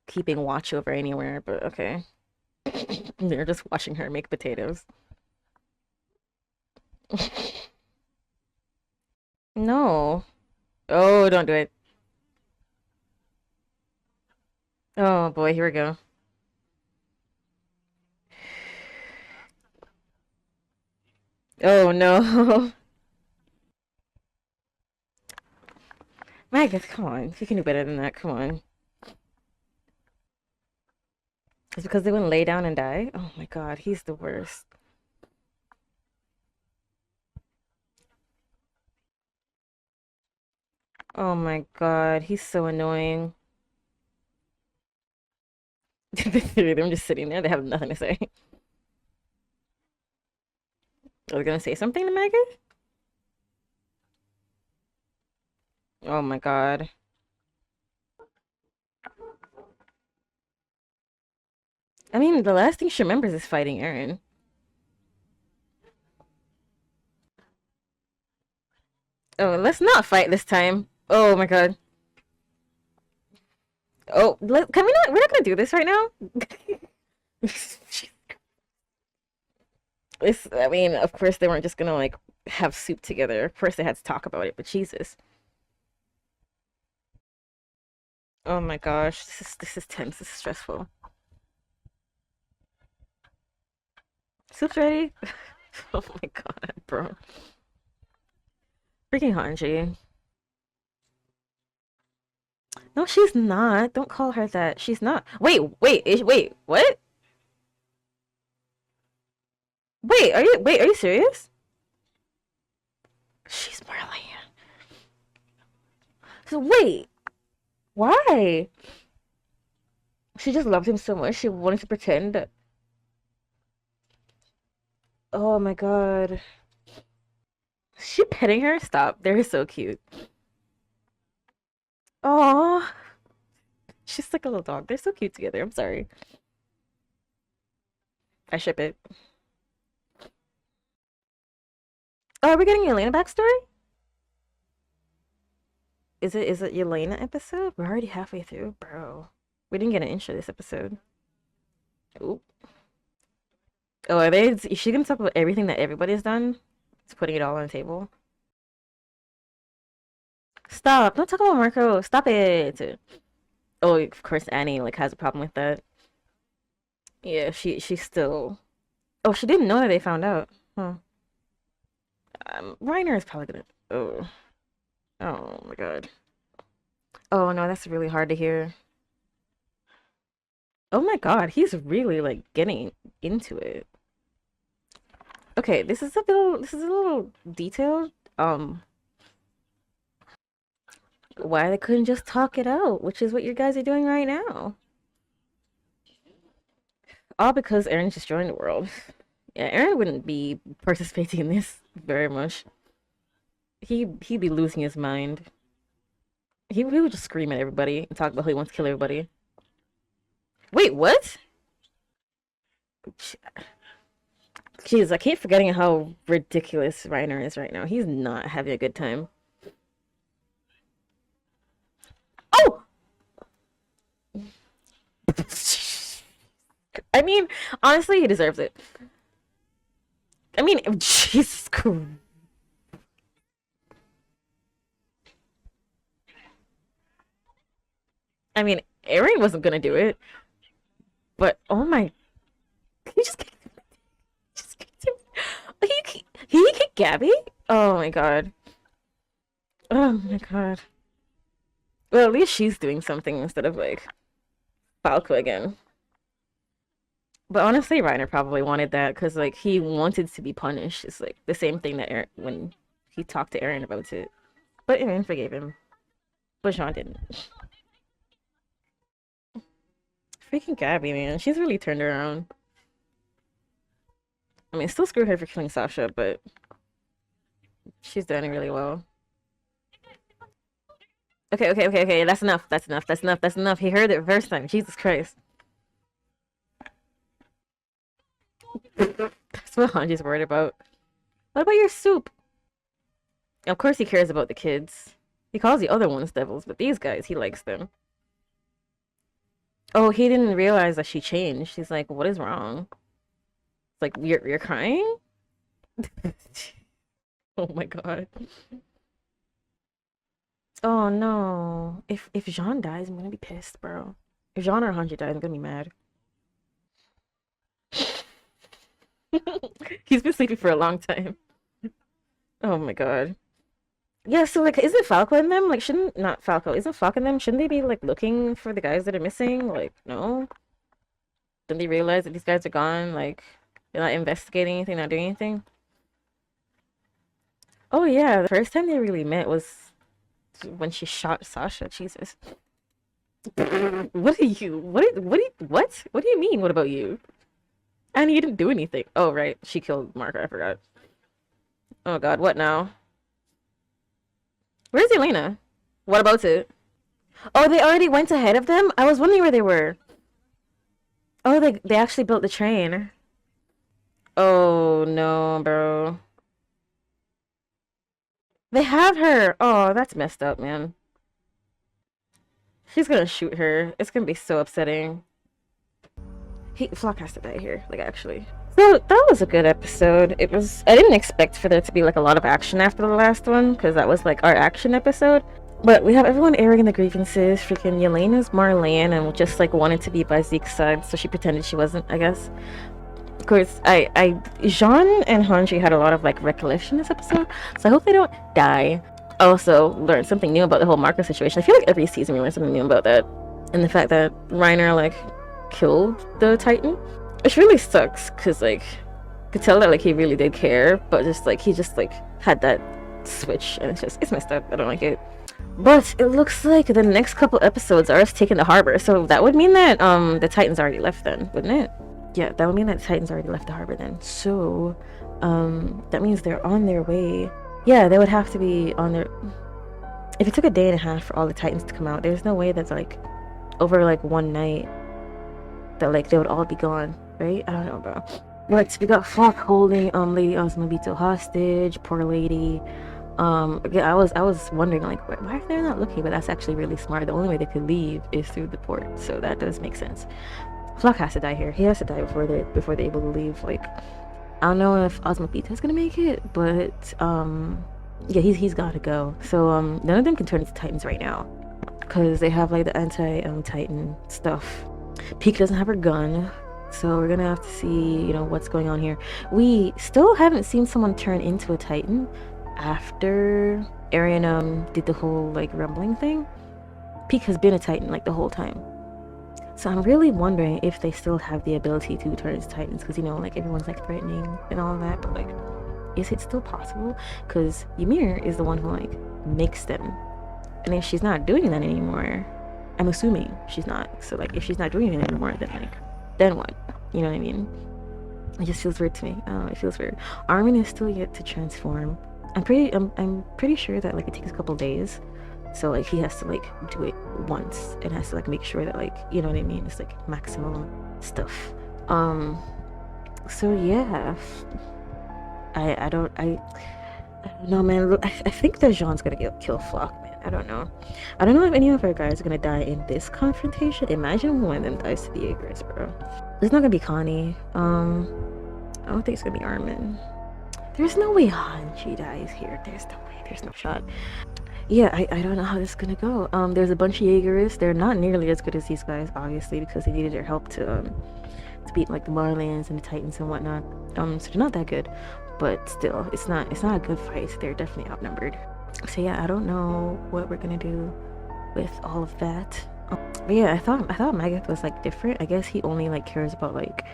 keeping watch over anywhere, but okay. They're just watching her make potatoes. No. Oh, don't do it. Oh boy, here we go. Oh no. Magus, come on. You can do better than that. Come on. It's because they wouldn't lay down and die? Oh my god, he's the worst. Oh my god, he's so annoying. The three of them just sitting there, they have nothing to say. Are they gonna say something to Magus? Oh my god. I mean, the last thing she remembers is fighting Eren. Oh, let's not fight this time. Oh my god. Oh, can we not? We're not gonna do this right now. I mean, of course they weren't just gonna like have soup together. Of course they had to talk about it, but Jesus. Oh my gosh, this is tense. This is stressful. Soup's ready. Oh my god, bro. Freaking Hanji. No, she's not. Don't call her that. She's not. Wait, what? Wait, are you serious? She's Marleyan. So wait, why? She just loved him so much. She wanted to pretend that. Oh my god. Is she petting her? Stop. They're so cute. Oh, she's like a little dog. They're so cute together. I'm sorry. I ship it. Oh, are we getting Yelena backstory? Is it Yelena episode? We're already halfway through, bro. We didn't get an intro this episode. Oop. Oh, are they? Is she gonna talk about everything that everybody's done? It's putting it all on the table. Stop! Don't talk about Marco. Stop it. Oh, of course Annie like has a problem with that. Yeah, she's still. Oh, she didn't know that they found out. Huh. Reiner is probably gonna. Oh. Oh my god. Oh no, that's really hard to hear. Oh my god, he's really like getting into it. Okay, this is a little detailed. Why they couldn't just talk it out, which is what you guys are doing right now. all because Eren's destroying the world. Yeah, Eren wouldn't be participating in this very much. He'd be losing his mind. He would just scream at everybody and talk about how he wants to kill everybody. Wait, what? Jeez, I keep forgetting how ridiculous Reiner is right now. He's not having a good time. Oh! I mean, honestly, he deserves it. I mean, Jesus Christ. I mean, Eren wasn't gonna do it, but oh my, he just kicked him. He kicked Gabby? Oh my god. Oh my god. Well, at least she's doing something instead of like Falco again. But honestly, Reiner probably wanted that because like he wanted to be punished. It's like the same thing that Eren, when he talked to Eren about it. But Eren forgave him. But Jean didn't. Freaking Gabby, man. She's really turned around. I mean, still screw her for killing Sasha, but she's doing really well. Okay. That's enough. That's enough. He heard it first time. Jesus Christ. That's what Hanji's worried about. What about your soup? Of course he cares about the kids. He calls the other ones devils, but these guys, he likes them. Oh, he didn't realize that she changed. He's like, what is wrong? It's like, you're crying? Oh my god. Oh no. If Jean dies, I'm gonna be pissed, bro. If Jean or Hanji dies, I'm gonna be mad. He's been sleeping for a long time. Oh my god. Yeah, so like, isn't Falco in them? Like, shouldn't not Falco? Isn't Falco in them? Shouldn't they be like looking for the guys that are missing? Like, no. Then they realize that these guys are gone. Like, they're not investigating anything, not doing anything. Oh yeah, the first time they really met was when she shot Sasha. Jesus. What are you? What do you mean? What about you? And you didn't do anything. Oh right, she killed Marco. I forgot. Oh god, what now? Where's Elena? What about it? Oh, they already went ahead of them? I was wondering where they were. Oh, they actually built the train. Oh no, bro. They have her. Oh, that's messed up, man. She's gonna shoot her. It's gonna be so upsetting. Flock has to die here, like actually. So that was a good episode. It was. I didn't expect for there to be like a lot of action after the last one because that was like our action episode. But we have everyone airing the grievances. Freaking Yelena's Marleyan and just like wanted to be by Zeke's side, so she pretended she wasn't, I guess. Of course, Jean and Hanji had a lot of like recollection this episode, so I hope they don't die. I also learned something new about the whole Marco situation. I feel like every season we learn something new about that, and the fact that Reiner like killed the Titan, which really sucks because like could tell that like he really did care, but just like he just like had that switch, and it's messed up. I don't like it. But it looks like the next couple episodes are us taking the harbor, so that would mean that the Titans already left then, wouldn't it? Yeah, that would mean that the Titans already left the harbor then. So that means they're on their way. Yeah, they would have to be on their. If it took a day and a half for all the Titans to come out, there's no way that's like over like one night that like they would all be gone, right? I don't know, bro. But we got Flock holding Lady Osmobito hostage. Poor lady. Yeah, I was wondering like why are they not looking, but that's actually really smart. The only way they could leave is through the port, so that does make sense. Flock has to die here. He has to die before they're able to leave. Like, I don't know if Osmobito's gonna make it, but yeah, he's gotta go. So none of them can turn into Titans right now because they have like the anti-Titan stuff. Peak doesn't have her gun, so we're gonna have to see what's going on here. We still haven't seen someone turn into a Titan after Eren did the whole like rumbling thing. Peak has been a Titan like the whole time. So I'm really wondering if they still have the ability to turn into Titans, because like everyone's like threatening and all that, but like is it still possible? Because Ymir is the one who like makes them, and if she's not doing that anymore, I'm assuming she's not, so like if she's not doing it anymore, then what? You know what I mean? It just feels weird to me. It feels weird. Armin is still yet to transform. I'm pretty sure that like it takes a couple days. So like he has to like do it once and has to like make sure that like, you know what I mean, it's like maximum stuff. So yeah. I don't know, man. I think that Jean's gonna kill Flock, man. I don't know. I don't know if any of our guys are gonna die in this confrontation. Imagine one of them dies to the Aegis, bro. It's not gonna be Connie. I don't think it's gonna be Armin. There's no way Hanji dies here. There's no way. There's no shot. Yeah, I don't know how this is gonna go. There's a bunch of Jaegerists. They're not nearly as good as these guys, obviously, because they needed their help to beat like the Marleyans and the Titans and whatnot. So they're not that good, but still, it's not a good fight. They're definitely outnumbered. So yeah, I don't know what we're gonna do with all of that. But yeah, I thought Magath was like different. I guess he only like cares about like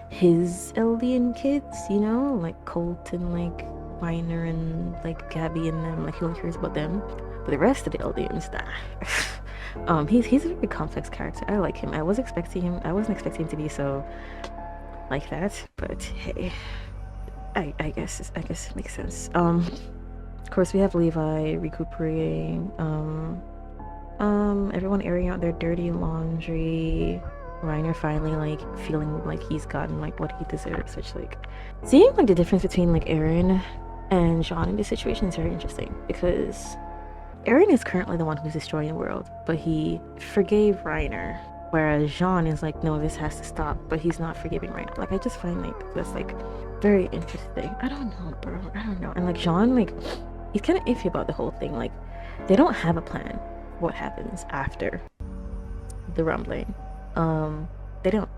his Eldian kids, you know, like Colt and like Reiner and like Gabby and them. Like he only cares about them. But the rest of the Eldians, nah. He's a very complex character. I like him. I wasn't expecting him to be so like that. But hey, I guess it makes sense. Of course we have Levi recuperating. Everyone airing out their dirty laundry. Reiner finally like feeling like he's gotten like what he deserves, which like seeing like the difference between like Eren and Jean in this situation is very interesting because Eren is currently the one who's destroying the world, but he forgave Reiner, whereas Jean is like, no, this has to stop, but he's not forgiving Reiner. Like I just find like that's like very interesting. I don't know, bro. I don't know. And like Jean, like he's kind of iffy about the whole thing. Like they don't have a plan what happens after the rumbling. They don't,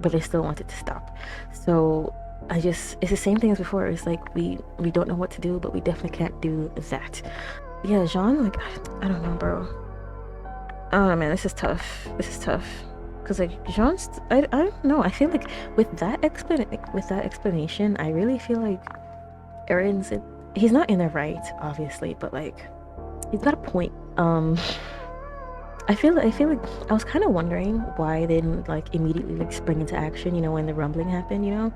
but they still want it to stop. So it's the same thing as before. It's like we don't know what to do, but we definitely can't do that. Yeah, Jean, like I don't know, bro. I don't know, man. This is tough. Cause like Jean's, I don't know. I feel like with that explanation, I really feel like Eren's. He's not in the right, obviously, but like he's got a point. I feel like I was kind of wondering why they didn't like immediately like spring into action, you know, when the rumbling happened, you know,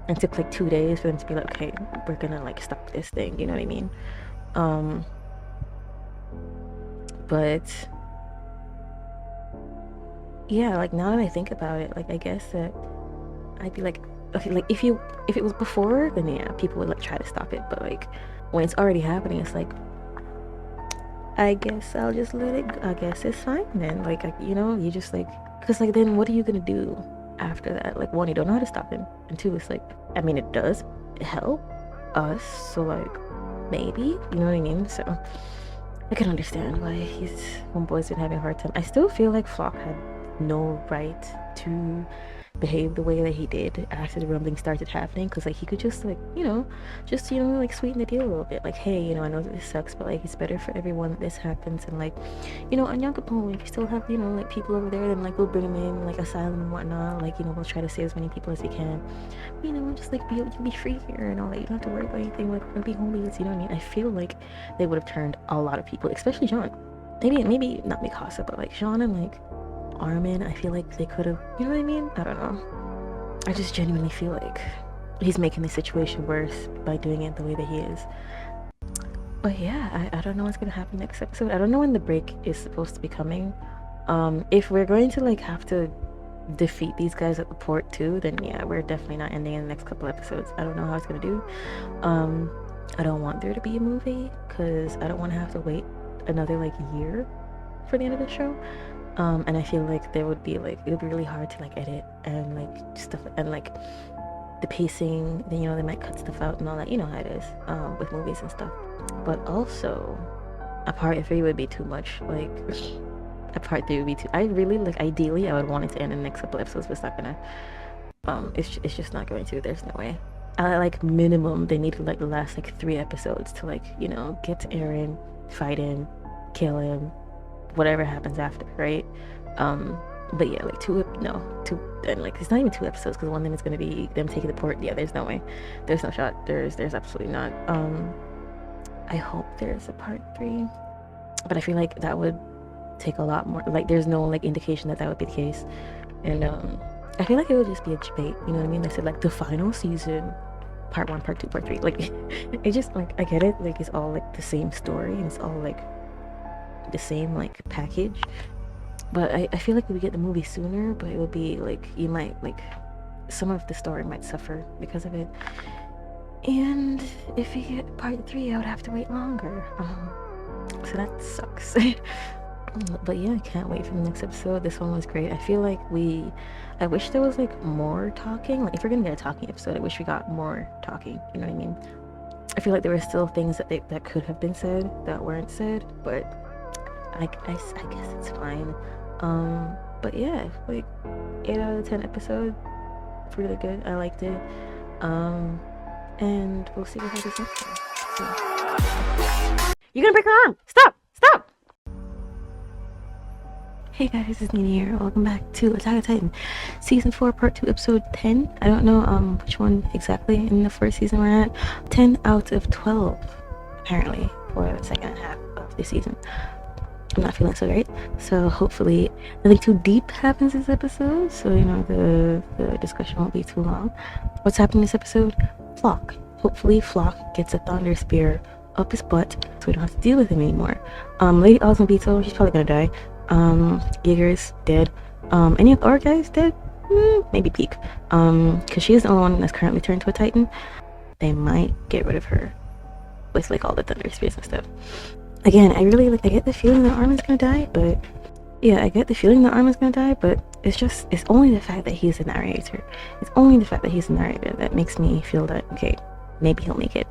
and it took like 2 days for them to be like, okay, we're gonna like stop this thing, you know what I mean? But yeah, like now that I think about it, like I guess that I'd be like, okay, like if it was before, then yeah, people would like try to stop it, but like when it's already happening, it's like, I guess I'll just let it go. I guess it's fine then. Like, you know, you just like, because like then what are you gonna do after that? Like, one, you don't know how to stop him, and two, it's like, I mean, it does help us, so like maybe, you know what I mean? So I can understand why homeboy's been having a hard time. I still feel like Flock had no right to behave the way that he did after the rumbling started happening, because like he could just like like sweeten the deal a little bit, like, hey, you know, I know that this sucks, but like it's better for everyone that this happens, and like, you know, on Yankapone, if you still have, you know, like people over there, then like we'll bring them in like asylum and whatnot, like, you know, we'll try to save as many people as we can, you know, just like you'll be free here and all that. You don't have to worry about anything, like we're gonna be homies, you know what I mean? I feel like they would have turned a lot of people, especially Jean, maybe not Mikasa, but like Jean and like Armin, I feel like they could have, you know what I mean? I don't know. I just genuinely feel like he's making the situation worse by doing it the way that he is. But yeah, I don't know what's gonna happen next episode. I don't know when the break is supposed to be coming. If we're going to like have to defeat these guys at the port too, then yeah, we're definitely not ending in the next couple episodes. I don't know how it's gonna do. I don't want there to be a movie because I don't want to have to wait another like year for the end of the show. And I feel like it would be really hard to like edit and like stuff, and like the pacing, you know, they might cut stuff out and all that, you know how it is with movies and stuff. But also a part 3 would be too much. Like a part 3 would be too, I really like, ideally I would want it to end in the next couple episodes, but it's not gonna, it's just not going to. There's no way. Like minimum they need to like the last like 3 episodes to like, you know, get to Eren, fight him, kill him, whatever happens after, right? But yeah, like 2, and like it's not even 2 episodes, because one of them is gonna be them taking the port. Yeah, there's no way, there's no shot, there's absolutely not. I hope there's a part 3, but I feel like that would take a lot more, like there's no like indication that would be the case, and I feel like it would just be a debate, you know what I mean? They said like the final season, part 1, part 2, part 3. Like it just like I get it, like it's all like the same story and it's all like the same like package. But I feel like we would get the movie sooner, but it would be like you might like some of the story might suffer because of it. And if we get part 3, I would have to wait longer. So that sucks. But yeah, I can't wait for the next episode. This one was great. I feel like I wish there was like more talking. Like if we're gonna get a talking episode, I wish we got more talking. You know what I mean? I feel like there were still things that could have been said that weren't said, but I guess it's fine. But yeah, like 8 out of 10 episode. It's really good. I liked it. And we'll see what happens next time. So. You're gonna break her arm! Stop! Stop! Hey guys, this is Nina here. Welcome back to Attack on Titan, Season 4, Part 2, Episode 10. I don't know which one exactly in the first season we're at. 10 out of 12, apparently, for the second half of the season. I'm not feeling so great, so hopefully nothing too deep happens this episode, so you know the discussion won't be too long. What's happening this episode? Flock. Hopefully Flock gets a thunder spear up his butt so we don't have to deal with him anymore. Lady Osmobito, she's probably gonna die. Jaeger's dead. Any of the other guys dead? Maybe Peak. Because she's the only one that's currently turned to a Titan. They might get rid of her with like all the thunder spears and stuff. Again, I get the feeling that Armin's gonna die, but yeah, I get the feeling that Armin's gonna die, but it's only the fact that he's the narrator. It's only the fact that he's the narrator that makes me feel that, okay, maybe he'll make it.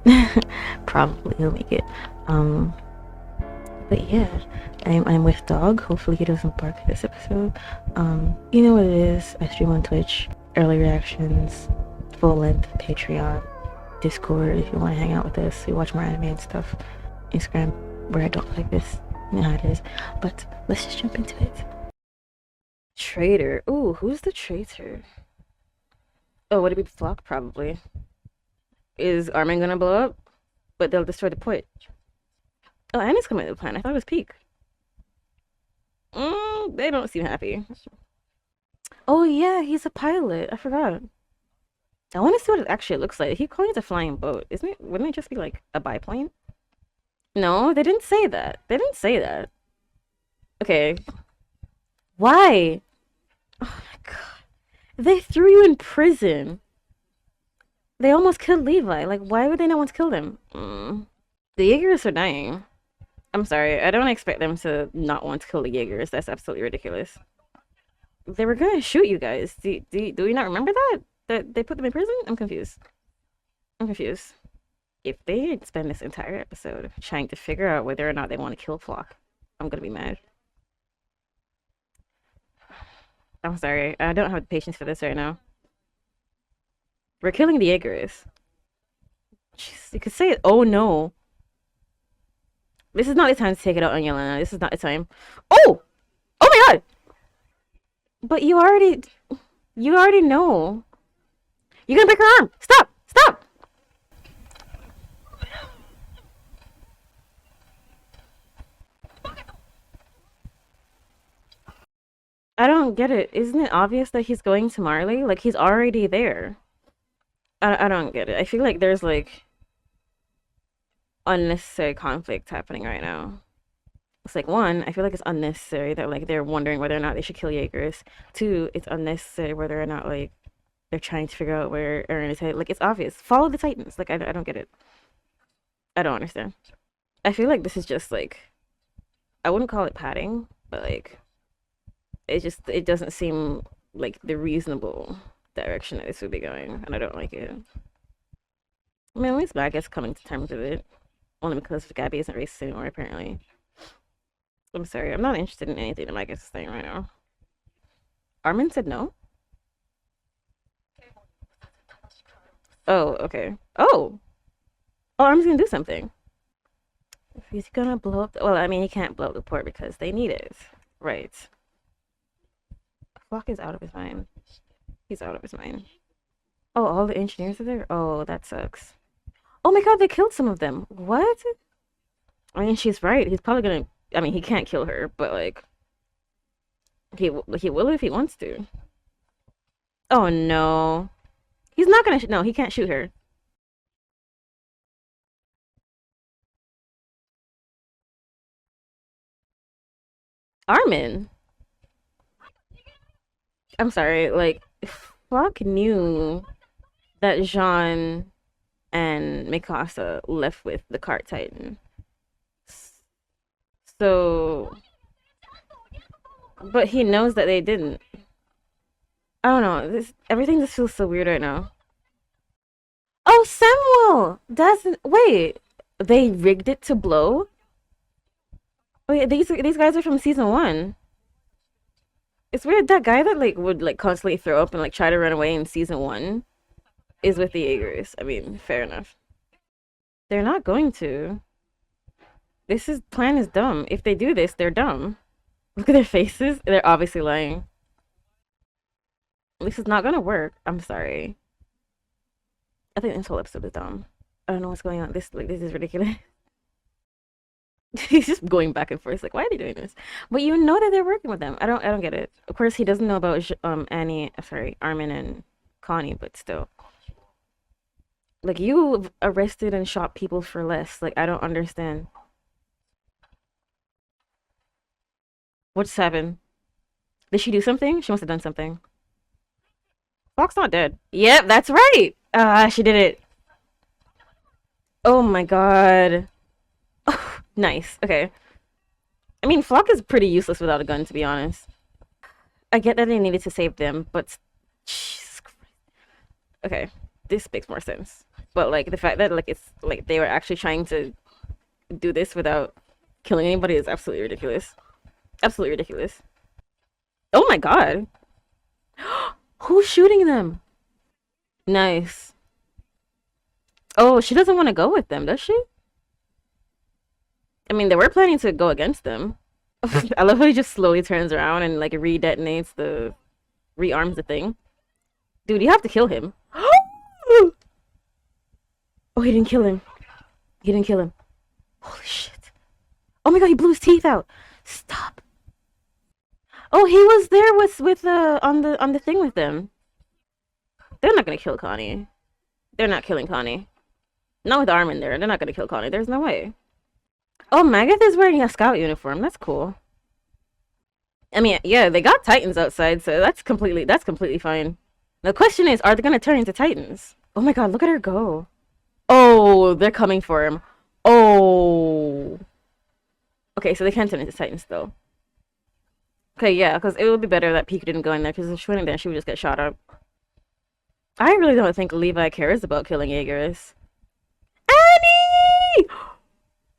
Probably he'll make it. But yeah, I'm with Dog. Hopefully he doesn't bark this episode. You know what it is. I stream on Twitch, early reactions, full length, Patreon, Discord if you want to hang out with us. We watch more anime and stuff. Instagram, where I don't like this. You know how it is. But let's just jump into it. Traitor. Ooh, who's the traitor? Oh, would it be Flock? Probably. Is Armin gonna blow up? But they'll destroy the port. Oh, Annie's coming to the plan. I thought it was Peak. They don't seem happy. Oh yeah, he's a pilot. I forgot. I want to see what it actually looks like. He calling it a flying boat, isn't it? Wouldn't it just be like a biplane? No, they didn't say that. They didn't say that. Okay. Why? Oh my god. They threw you in prison. They almost killed Levi. Like, why would they not want to kill him? The Jaegers are dying. I'm sorry. I don't expect them to not want to kill the Jaegers. That's absolutely ridiculous. They were gonna shoot you guys. Do you not remember that? That they put them in prison? I'm confused. If they spend this entire episode trying to figure out whether or not they want to kill Flock, I'm gonna be mad. I'm sorry. I don't have the patience for this right now. We're killing the Jaegers. Jeez, you could say it. Oh no. This is not the time to take it out on Yelena. This is not the time. Oh! Oh my god! But you already know. You're gonna break her arm! Stop! Stop! I don't get it. Isn't it obvious that he's going to Marley? Like, he's already there. I don't get it. I feel like there's, like, unnecessary conflict happening right now. It's like, one, I feel like it's unnecessary that like they're wondering whether or not they should kill Jaegers. Two, it's unnecessary whether or not like they're trying to figure out where Eren is headed. Like, it's obvious. Follow the Titans. Like, I don't get it. I don't understand. I feel like this is just like, I wouldn't call it padding, but like it doesn't seem like the reasonable direction that this would be going, and I don't like it. I mean, at least Black is coming to terms with it. Only because Gabby isn't racist anymore, apparently. I'm sorry, I'm not interested in anything that Mike is saying right now. Armin said no? Oh, okay. Oh! Oh, Armin's gonna do something. He's gonna blow up well, I mean, he can't blow up the port because they need it. Right. Flock is out of his mind. He's out of his mind. Oh, all the engineers are there? Oh, that sucks. Oh my god, they killed some of them. What? I mean, she's right. He's probably gonna... I mean, he can't kill her, but, like... He will if he wants to. Oh no. He's not gonna. No, he can't shoot her. Armin. I'm sorry. Like, Flock knew that Jean and Mikasa left with the Cart Titan. So, but he knows that they didn't. I don't know. This everything just feels so weird right now. Oh, Samuel! Doesn't wait. They rigged it to blow. Wait, these guys are from season one. It's weird that guy that like would like constantly throw up and like try to run away in season one is with the Jaegers. I mean, fair enough. They're not going to. This is plan is dumb. If they do this, they're dumb. Look at their faces. They're obviously lying. This is not gonna work. I'm sorry. I think this whole episode is dumb. I don't know what's going on. This is ridiculous. He's just going back and forth. Like, why are they doing this? But you know that they're working with them. I don't get it. Of course, he doesn't know about Armin and Connie, but still. Like, you arrested and shot people for less. Like, I don't understand. What's happened? Did she do something? She must have done something. Fox not dead. Yep, that's right. Ah, she did it. Oh my god. Nice. Okay. I mean, Flock is pretty useless without a gun, to be honest. I get that they needed to save them, but Jesus Christ. Okay, this makes more sense. But like the fact that like it's like they were actually trying to do this without killing anybody is absolutely ridiculous. Absolutely ridiculous. Oh my god. Who's shooting them? Nice. Oh, she doesn't want to go with them, does she? I mean, they were planning to go against them. I love how he just slowly turns around and like rearms the thing. Dude, you have to kill him. Oh, he didn't kill him. He didn't kill him. Holy shit. Oh my god, he blew his teeth out. Stop. Oh, he was there with on the thing with them. They're not gonna kill Connie. They're not killing Connie. Not with Armin there. They're not gonna kill Connie. There's no way. Oh, Magath is wearing a scout uniform. That's cool. I mean, yeah, they got Titans outside, so that's completely fine. The question is, are they gonna turn into Titans? Oh my god, look at her go. Oh, they're coming for him. Oh. Okay, so they can turn into Titans though. Okay, yeah, because it would be better that Pika didn't go in there, because if she went in there, she would just get shot up. I really don't think Levi cares about killing Jaegers. Annie!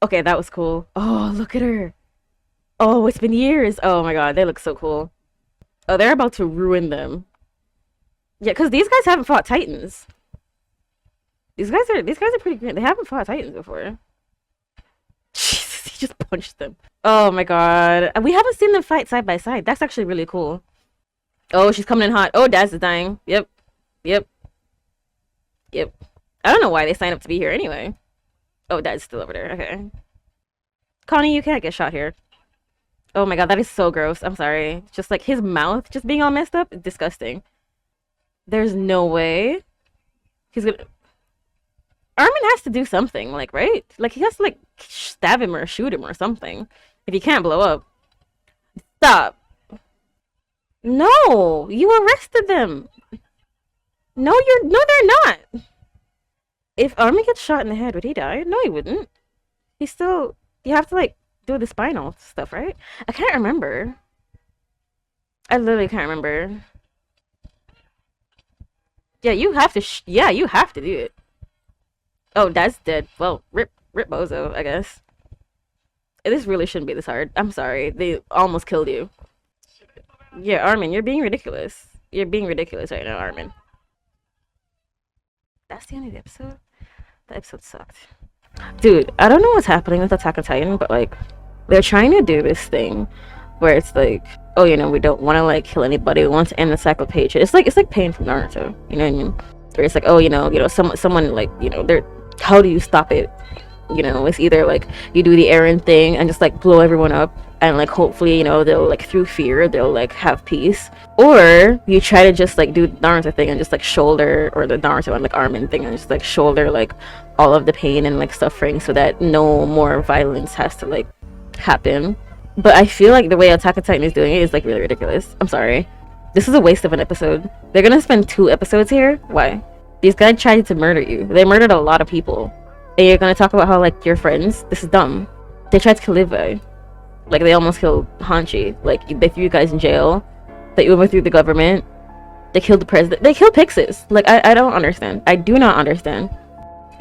Okay, that was cool. Oh, look at her. Oh, it's been years. Oh my god, they look so cool. Oh, they're about to ruin them. Yeah, because these guys haven't fought Titans. These guys are pretty great. They haven't fought Titans before. Jesus, he just punched them. Oh my god. We haven't seen them fight side by side. That's actually really cool. Oh, she's coming in hot. Oh, Daz is dying. Yep. Yep. Yep. I don't know why they signed up to be here anyway. Oh, Dad's still over there. Okay. Connie, you can't get shot here. Oh my god, that is so gross. I'm sorry. Just like his mouth just being all messed up. Disgusting. There's no way. He's gonna... Armin has to do something, like, right? Like, he has to, like, stab him or shoot him or something. If he can't blow up. Stop. No! You arrested them! No, they're not! If Armin gets shot in the head, would he die? No, he wouldn't. He's still... You have to, like, do the spinal stuff, right? I can't remember. I literally can't remember. Yeah, you have to... yeah, you have to do it. Oh, that's dead. Well, rip bozo, I guess. This really shouldn't be this hard. I'm sorry. They almost killed you. Yeah, Armin, you're being ridiculous. You're being ridiculous right now, Armin. That's the end of the episode? The episode sucked. Dude, I don't know what's happening with Attack on Titan, but, like, they're trying to do this thing where it's like, oh, you know, we don't want to, like, kill anybody. We want to end the cycle of hatred. It's like Pain from Naruto. You know what I mean? Where it's like, oh, you know, someone, like, you know, they're... How do you stop it? You know, it's either, like, you do the Eren thing and just, like, blow everyone up and like hopefully, you know, they'll like through fear they'll like have peace. Or you try to just like do the Naruto thing and just like shoulder, or the Naruto and like Armin thing, and just like shoulder like all of the pain and like suffering so that no more violence has to like happen. But I feel like the way Attack on Titan is doing it is like really ridiculous. I'm sorry. This is a waste of an episode. They're gonna spend 2 episodes here? Why? These guys tried to murder you. They murdered a lot of people. And you're gonna talk about how like you're friends? This is dumb. They tried to kill Levi. Like they almost killed Hanchi. Like they threw you guys in jail. They overthrew the government. They killed the president. They killed Pixis. Like I don't understand. I do not understand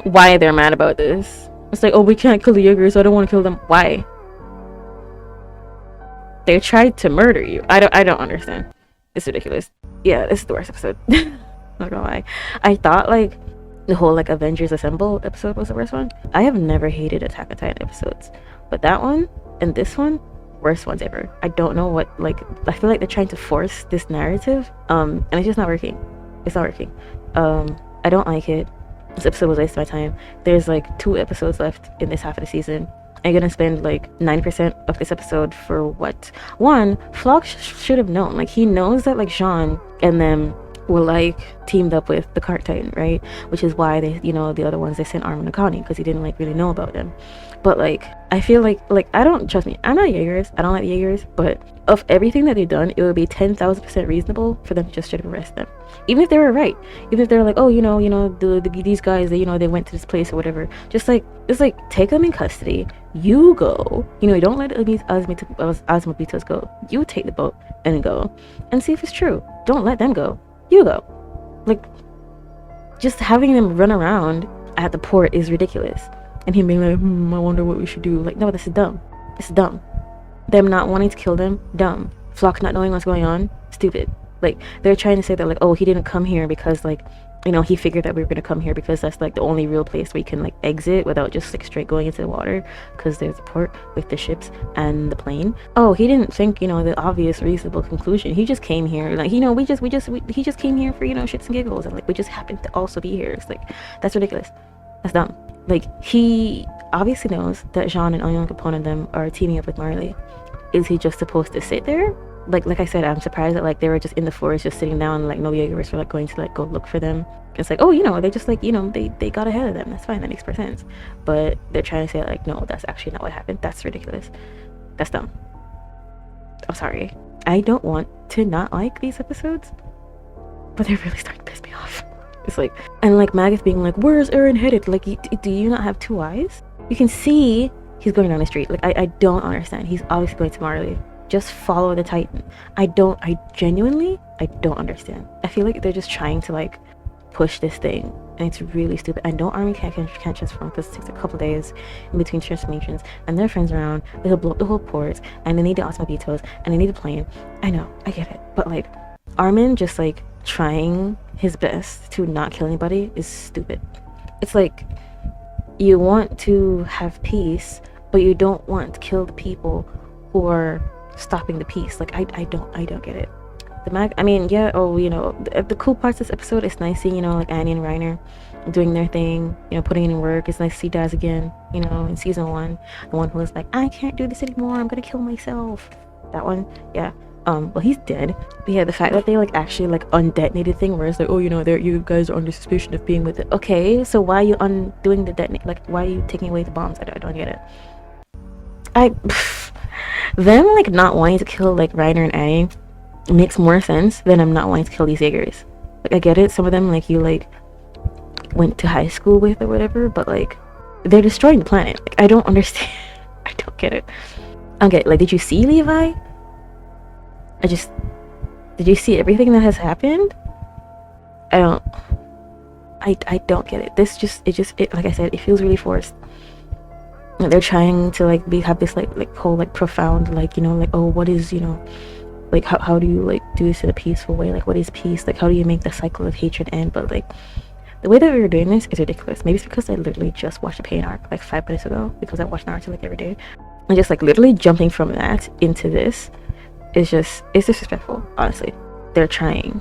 why they're mad about this. It's like, oh, we can't kill the Jaegers, so I don't want to kill them. Why? They tried to murder you. I don't understand. It's ridiculous. Yeah, this is the worst episode. Not gonna lie. I thought like the whole like Avengers Assemble episode was the worst one. I have never hated Attack on Titan episodes, but that one and this one, worst ones ever. I don't know what, like, I feel like they're trying to force this narrative, and it's just not working. It's not working. I don't like it. This episode was a waste of my time. There's like 2 episodes left in this half of the season. I'm gonna spend like 90% of this episode for what? One, Flock should have known. Like he knows that like Jean and them were like teamed up with the Cart Titan, right? Which is why they, you know, the other ones they sent Armin and Connie, because he didn't like really know about them. But like I feel like I don't, trust me, I'm not Jaegers. I don't like the Jaegers, but of everything that they've done, it would be 10,000% reasonable for them to just straight up arrest them, even if they were right. Even if they're like, oh, these guys, they, they went to this place or whatever. Just like take them in custody. You go. You don't let Azumabito's go. You take the boat and go and see if it's true. Don't let them go. You go. Like, just having them run around at the port is ridiculous. And him being like, I wonder what we should do. Like, no, this is dumb. This is dumb. Them not wanting to kill them, dumb. Flock not knowing what's going on, stupid. Like, they're trying to say that, like, oh, he didn't come here because, like, he figured that we were going to come here because that's, like, the only real place we can, like, exit without just, like, straight going into the water, because there's a port with the ships and the plane. Oh, he didn't think, the obvious reasonable conclusion. He just came here, like, he just came here for, shits and giggles, and, like, we just happened to also be here. It's, like, that's ridiculous. That's dumb. Like, he obviously knows that Jean and Onion Capone and them are teaming up with Marley. Is he just supposed to sit there? Like I said, I'm surprised that, like, they were just in the forest just sitting down, and, like, no Jaegers were, like, going to, like, go look for them. It's like, oh, they just, like, they got ahead of them. That's fine. That makes perfect sense. But they're trying to say, like, no, that's actually not what happened. That's ridiculous. That's dumb. I'm sorry. I don't want to not like these episodes, but they're really starting to piss me off. It's like, and, like, Magus being like, where's Eren headed? Like, do you not have 2 eyes? You can see he's going down the street. Like, I don't understand. He's obviously going to Marley. Just follow the Titan. I genuinely don't understand. I feel like they're just trying to, like, push this thing, and it's really stupid. I know Army can't transform because it takes a couple days in between transformations, and their friends around, they'll blow up the whole port, and they need the Automobitos, and they need the plane. I know, I get it, but, like, Armin just, like, trying his best to not kill anybody is stupid. It's like, you want to have peace, but you don't want to kill the people who are stopping the peace. Like, I don't get it. The cool parts of this episode, it's nice seeing, like, Annie and Reiner doing their thing, putting in work. It's nice to see Daz again, in season 1, the one who was like, I can't do this anymore, I'm gonna kill myself. That one, yeah. Well, he's dead. But yeah, the fact that they, like, actually, like, undetonated thing where it's like, oh, you guys are under suspicion of being with it. Okay, so why are you undoing the detonate? Like, why are you taking away the bombs? I don't get it. Them, like, not wanting to kill, like, Reiner and Annie makes more sense than I'm not wanting to kill these Jaegers. Like, I get it, some of them, like, you, like, went to high school with or whatever, but, like, they're destroying the planet. Like, I don't understand. I don't get it. Okay, like, did you see Levi? Did you see everything that has happened? I don't get it. Like I said, it feels really forced. They're trying to, like, have this, like whole, like, profound, like, like, oh, what is, like, how do you, like, do this in a peaceful way? Like, what is peace? Like, how do you make the cycle of hatred end? But, like, the way that we were doing this is ridiculous. Maybe it's because I literally just watched a pain arc, like, 5 minutes ago, because I watch Naruto, like, every day. And just, like, literally jumping from that into this is just, it's disrespectful, honestly. They're trying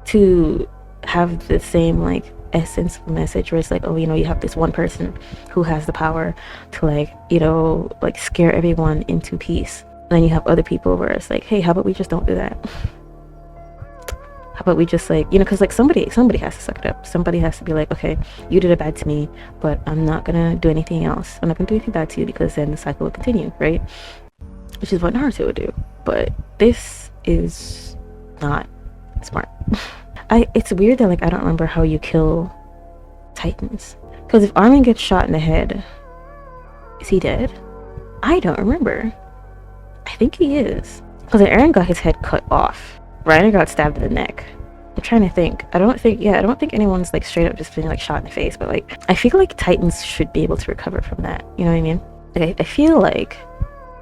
to have the same, like, essence of the message where it's like, oh, you have this one person who has the power to, like, like, scare everyone into peace. And then you have other people where it's like, hey, how about we just don't do that? How about we just like, because like somebody has to suck it up. Somebody has to be like, okay, you did it bad to me, but I'm not gonna do anything else. I'm not gonna do anything bad to you, because then the cycle will continue, right? Which is what Naruto would do. But this is not smart. It's weird that like I don't remember how you kill Titans. Because if Armin gets shot in the head, is he dead? I don't remember. I think he is. Because Eren got his head cut off. Reiner got stabbed in the neck. I'm trying to think. I don't think anyone's like straight up just being like shot in the face, but like I feel like Titans should be able to recover from that. You know what I mean? Like I feel like,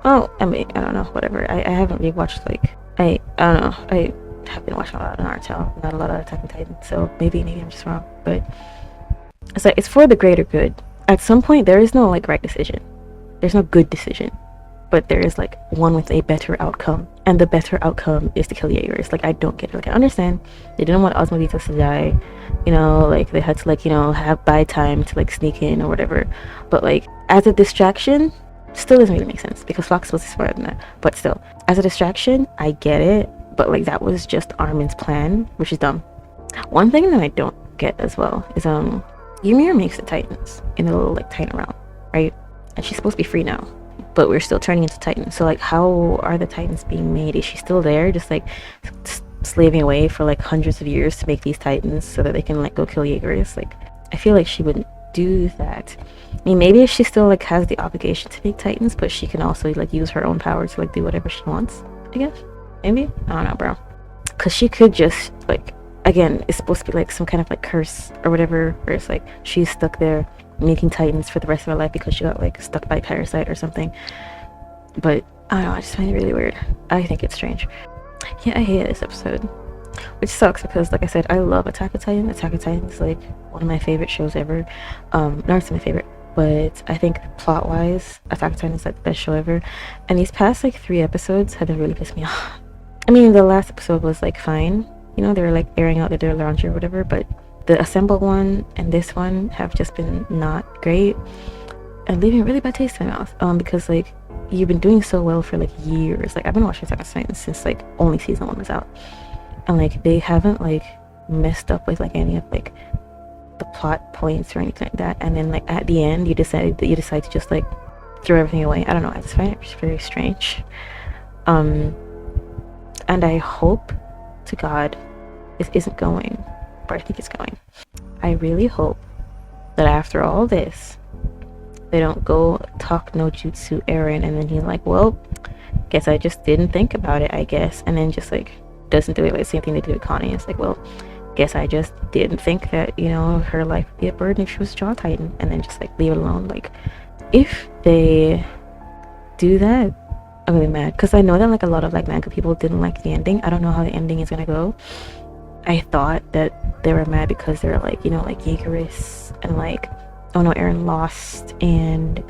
I don't know, whatever. I haven't rewatched like I don't know. I have been watching a lot of Naruto, not a lot of Attack on Titan, so maybe I'm just wrong. But it's like it's for the greater good. At some point, there is no like right decision. There's no good decision. But there is like one with a better outcome, and the better outcome is to kill Jaegers. Like I don't get it. Like I understand they didn't want Osmodeus to die, like they had to like have buy time to like sneak in or whatever. But like as a distraction, still doesn't really make sense because Fox was smarter than that. But still, as a distraction, I get it. But like that was just Armin's plan, which is dumb. One thing that I don't get as well is Ymir makes the Titans in a little like Titan realm, right? And she's supposed to be free now. But we're still turning into Titans. So like how are the Titans being made? Is she still there just like slaving away for like hundreds of years to make these Titans so that they can like go kill Jaegers? Like I feel like she wouldn't do that. I mean, maybe she still like has the obligation to make Titans, but she can also like use her own power to like do whatever she wants, I guess. Maybe, I don't know, bro, because she could just like, again, it's supposed to be like some kind of like curse or whatever, where it's like she's stuck there making Titans for the rest of her life because she got like stuck by a parasite or something. But I don't know, I just find it really weird. I think it's strange. Yeah, I hate this episode, which sucks because like I said, I love Attack on Titan. Attack on Titan is like one of my favorite shows ever. Naruto's my favorite, but I think plot wise Attack on Titan is like the best show ever, and these past like 3 episodes have been really pissing me off. I mean, the last episode was like fine, they were like airing out their laundry or whatever, but the Assemble one and this one have just been not great and leaving a really bad taste in my mouth, because like you've been doing so well for like years. Like I've been watching Attack on Titan since like only season 1 was out, and like they haven't like messed up with like any of like the plot points or anything like that, and then like at the end you decide to just like throw everything away. I don't know, I just find it just very strange. And I hope to God this isn't going, but I think it's going. I really hope that after all this they don't go talk no jutsu Eren and then he's like, well, guess I just didn't think about it, I guess, and then just like doesn't do it. Like the same thing they did with Connie. It's like, well, guess I just didn't think that her life would be a burden if she was a Jaw Titan, and then just like leave it alone. Like if they do that, I'm gonna be mad, because I know that like a lot of like manga people didn't like the ending. I don't know how the ending is gonna go. I thought that they were mad because they were like, like Jaegerus and like, oh no, Eren lost and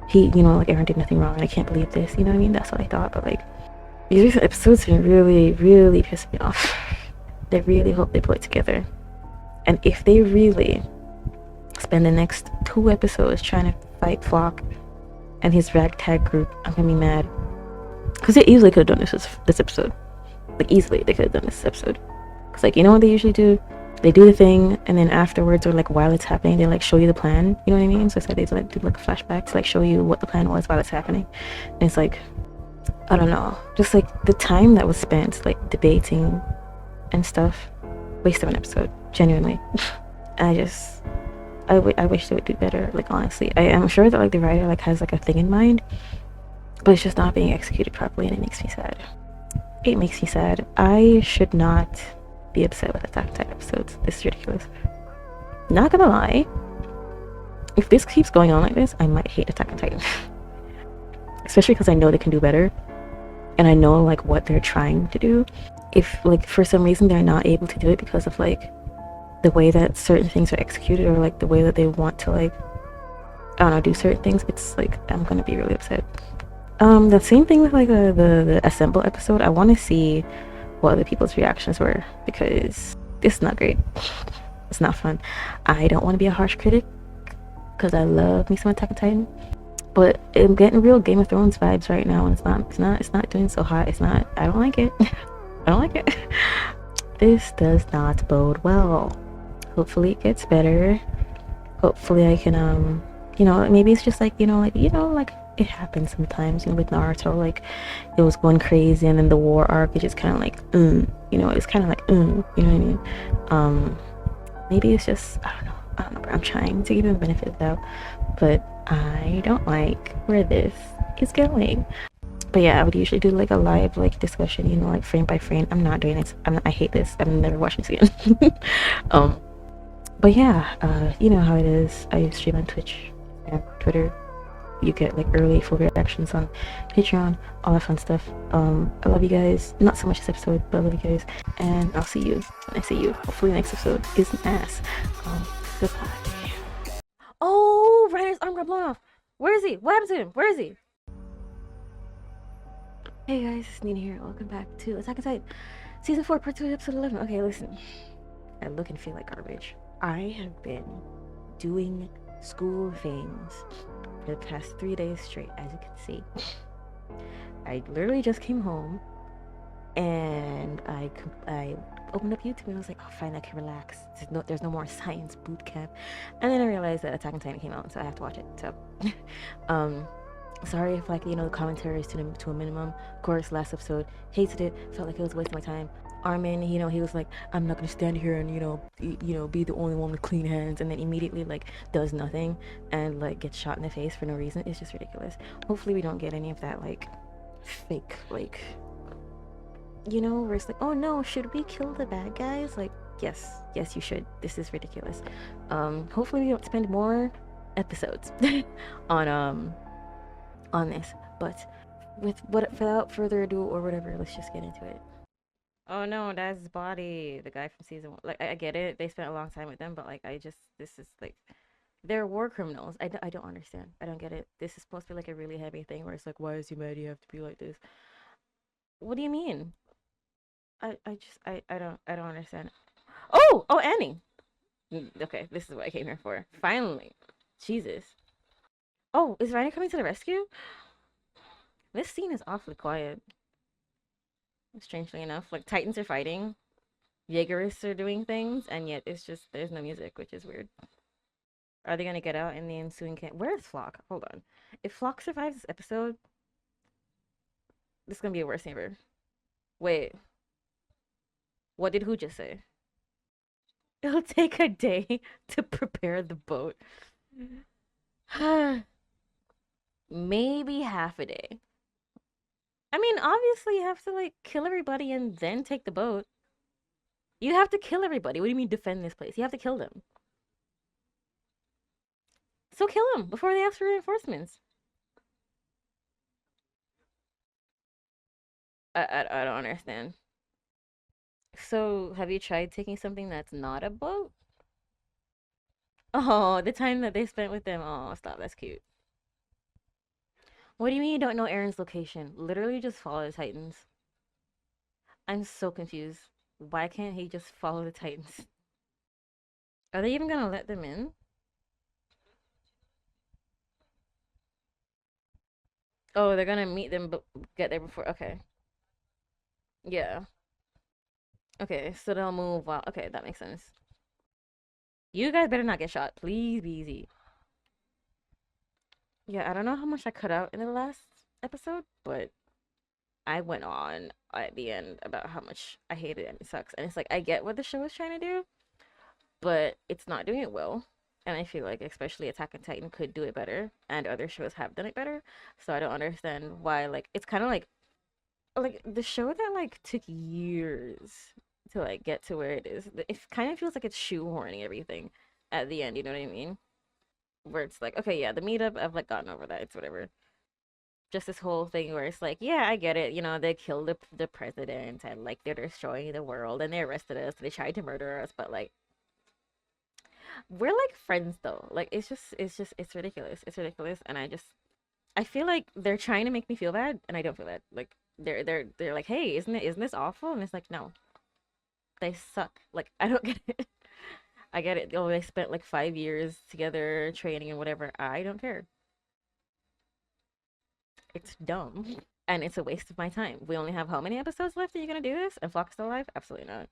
he, like Eren did nothing wrong and I can't believe this, you know what I mean? That's what I thought. But like these recent episodes have been really, really pissing me off. I really hope they pull it together. And if they really spend the next 2 episodes trying to fight Flock and his ragtag group, I'm gonna be mad. Because they easily could have done this episode. Like easily they could have done this episode. Because like, what they usually do? They do the thing and then afterwards, or like while it's happening, they like show you the plan, you know what I mean? So it's like they like do like a flashback to like show you what the plan was while it's happening. And it's like, I don't know, just like the time that was spent like debating and stuff, waste of an episode, genuinely. I wish they would do better, like honestly. I am sure that like the writer like has like a thing in mind, but it's just not being executed properly, and it makes me sad. It makes me sad. I should not be upset with Attack on Titan episodes. This is ridiculous. Not gonna lie, if this keeps going on like this, I might hate Attack on Titan. Especially because I know they can do better, and I know like what they're trying to do. If like for some reason they're not able to do it because of like the way that certain things are executed, or like the way that they want to like, I don't know, do certain things, it's like I'm gonna be really upset. The same thing with like the Assemble episode. I want to see what other people's reactions were, because this is not great. It's not fun. I don't want to be a harsh critic because I love me some Attack on Titan, But I'm getting real Game of Thrones vibes right now, and it's not doing so hot. It's not. I don't like it. I don't like it. This does not bode well. Hopefully it gets better. Hopefully I can maybe it's just like like it happens sometimes, with Naruto, like it was going crazy, and then the war arc is just kind of like it's kind of like you know what I mean. Maybe it's just I don't know, but I'm trying to give him the benefit of the doubt, but I don't like where this is going. But yeah, I would usually do like a live like discussion, like frame by frame. I'm not doing it. I hate this. I'm never watching this again. um but yeah, you know how it is. I stream on Twitch and Twitter. You get like early full reactions on Patreon, all that fun stuff. I love you guys. Not so much this episode, but I love you guys. And I'll see you when I see you. Hopefully the next episode is an ass. Goodbye. Oh, Reiner's arm got blown off. Where is he? What happened to him? Where is he? Hey guys, it's Nina here. Welcome back to Attack on Titan, Season 4, Part 2, Episode 11. Okay, listen. I look and feel like garbage. I have been doing school things for the past 3 days straight, as you can see. I literally just came home and I opened up YouTube and I was like, oh, fine, I can relax. There's no more science boot camp. And then I realized that Attack on Titan came out, so I have to watch it. So, sorry if the commentary is to a minimum. Of course, last episode hated it. Felt like it was wasting my time. Armin, he was like, I'm not gonna stand here and be the only one with clean hands, and then immediately does nothing and gets shot in the face for no reason. It's just ridiculous. Hopefully we don't get any of that fake where it's like, oh no, should we kill the bad guys? Yes you should. This is ridiculous. Hopefully we don't spend more episodes on this, but without further ado or whatever, let's just get into it. Oh no, that's his body. The guy from season 1. I get it. They spent a long time with them, but this is they're war criminals. I don't understand. I don't get it. This is supposed to be a really heavy thing where it's like, why is humanity have to be like this? What do you mean? I don't understand. Oh, Annie. Okay, this is what I came here for. Finally. Jesus. Oh, is Reiner coming to the rescue? This scene is awfully quiet. Strangely enough, Titans are fighting, Jaegerists are doing things, and yet it's just there's no music, which is weird. Are they gonna get out in the ensuing camp? Where's Flock? Hold on. If Flock survives this episode, this is gonna be a worst neighbor. Wait, what did who just say? It'll take a day to prepare the boat. Maybe half a day. I mean, obviously you have to kill everybody and then take the boat. You have to kill everybody. What do you mean defend this place? You have to kill them. So kill them before they ask for reinforcements. I don't understand. So have you tried taking something that's not a boat? Oh, the time that they spent with them. Oh, stop. That's cute. What do you mean you don't know Eren's location? Literally just follow the Titans. I'm so confused. Why can't he just follow the Titans? Are they even gonna let them in? Oh, they're gonna meet them but get there before. Okay. Yeah. Okay, so they'll move while. Okay, that makes sense. You guys better not get shot. Please be easy. Yeah, I don't know how much I cut out in the last episode, but I went on at the end about how much I hate it and it sucks. And it's I get what the show is trying to do, but it's not doing it well. And I feel like especially Attack on Titan could do it better, and other shows have done it better. So I don't understand why it's kind of the show that took years to get to where it is. It kind of feels like it's shoehorning everything at the end. You know what I mean? Where it's okay, yeah, the meetup, I've gotten over that. It's whatever. Just this whole thing where it's yeah, I get it. They killed the president and they're destroying the world and they arrested us. They tried to murder us, but we're friends though. It's ridiculous. It's ridiculous, and I feel like they're trying to make me feel bad, and I don't feel bad. They're like, hey, isn't this awful? And it's no, they suck. I don't get it. I get it. Oh, they spent 5 years together training and whatever. I don't care. It's dumb. And it's a waste of my time. We only have how many episodes left? Are you gonna do this? And Flock's still alive? Absolutely not.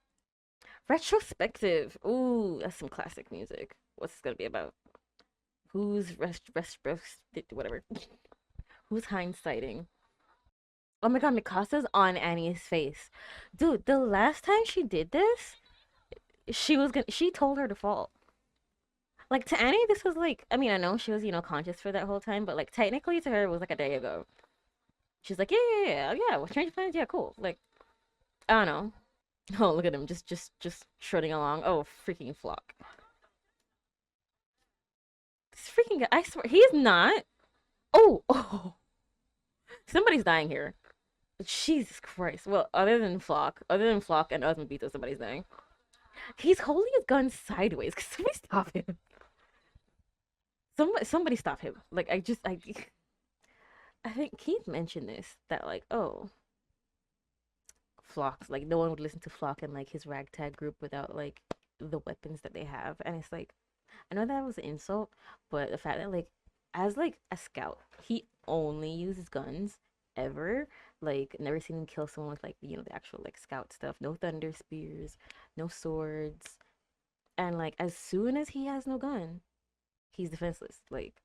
Retrospective. Ooh, that's some classic music. What's this gonna be about? Who's whatever. Who's hindsighting? Oh my god, Mikasa's on Annie's face. Dude, the last time she did this, she told her to fall. Like to Annie, this was like, I mean, I know she was, conscious for that whole time, but like technically to her it was like a day ago. She's like, yeah, well, change plans, yeah, cool. Like, I don't know. Oh, look at him, just trotting along. Oh, freaking Flock. This freaking guy, I swear, he's not. Oh, somebody's dying here. Jesus Christ. Well, other than Flock and Osmobito, somebody's dying. He's holding his gun sideways. Can somebody stop him? Somebody stop him. Like, I think Keith mentioned this, that like, oh, Flock, like no one would listen to Flock and like his ragtag group without like the weapons that they have. And it's like, I know that was an insult, but the fact that like as like a scout, he only uses guns ever. Like never seen him kill someone with like, the actual like scout stuff. No thunder spears, no swords. And like as soon as he has no gun, he's defenseless. Like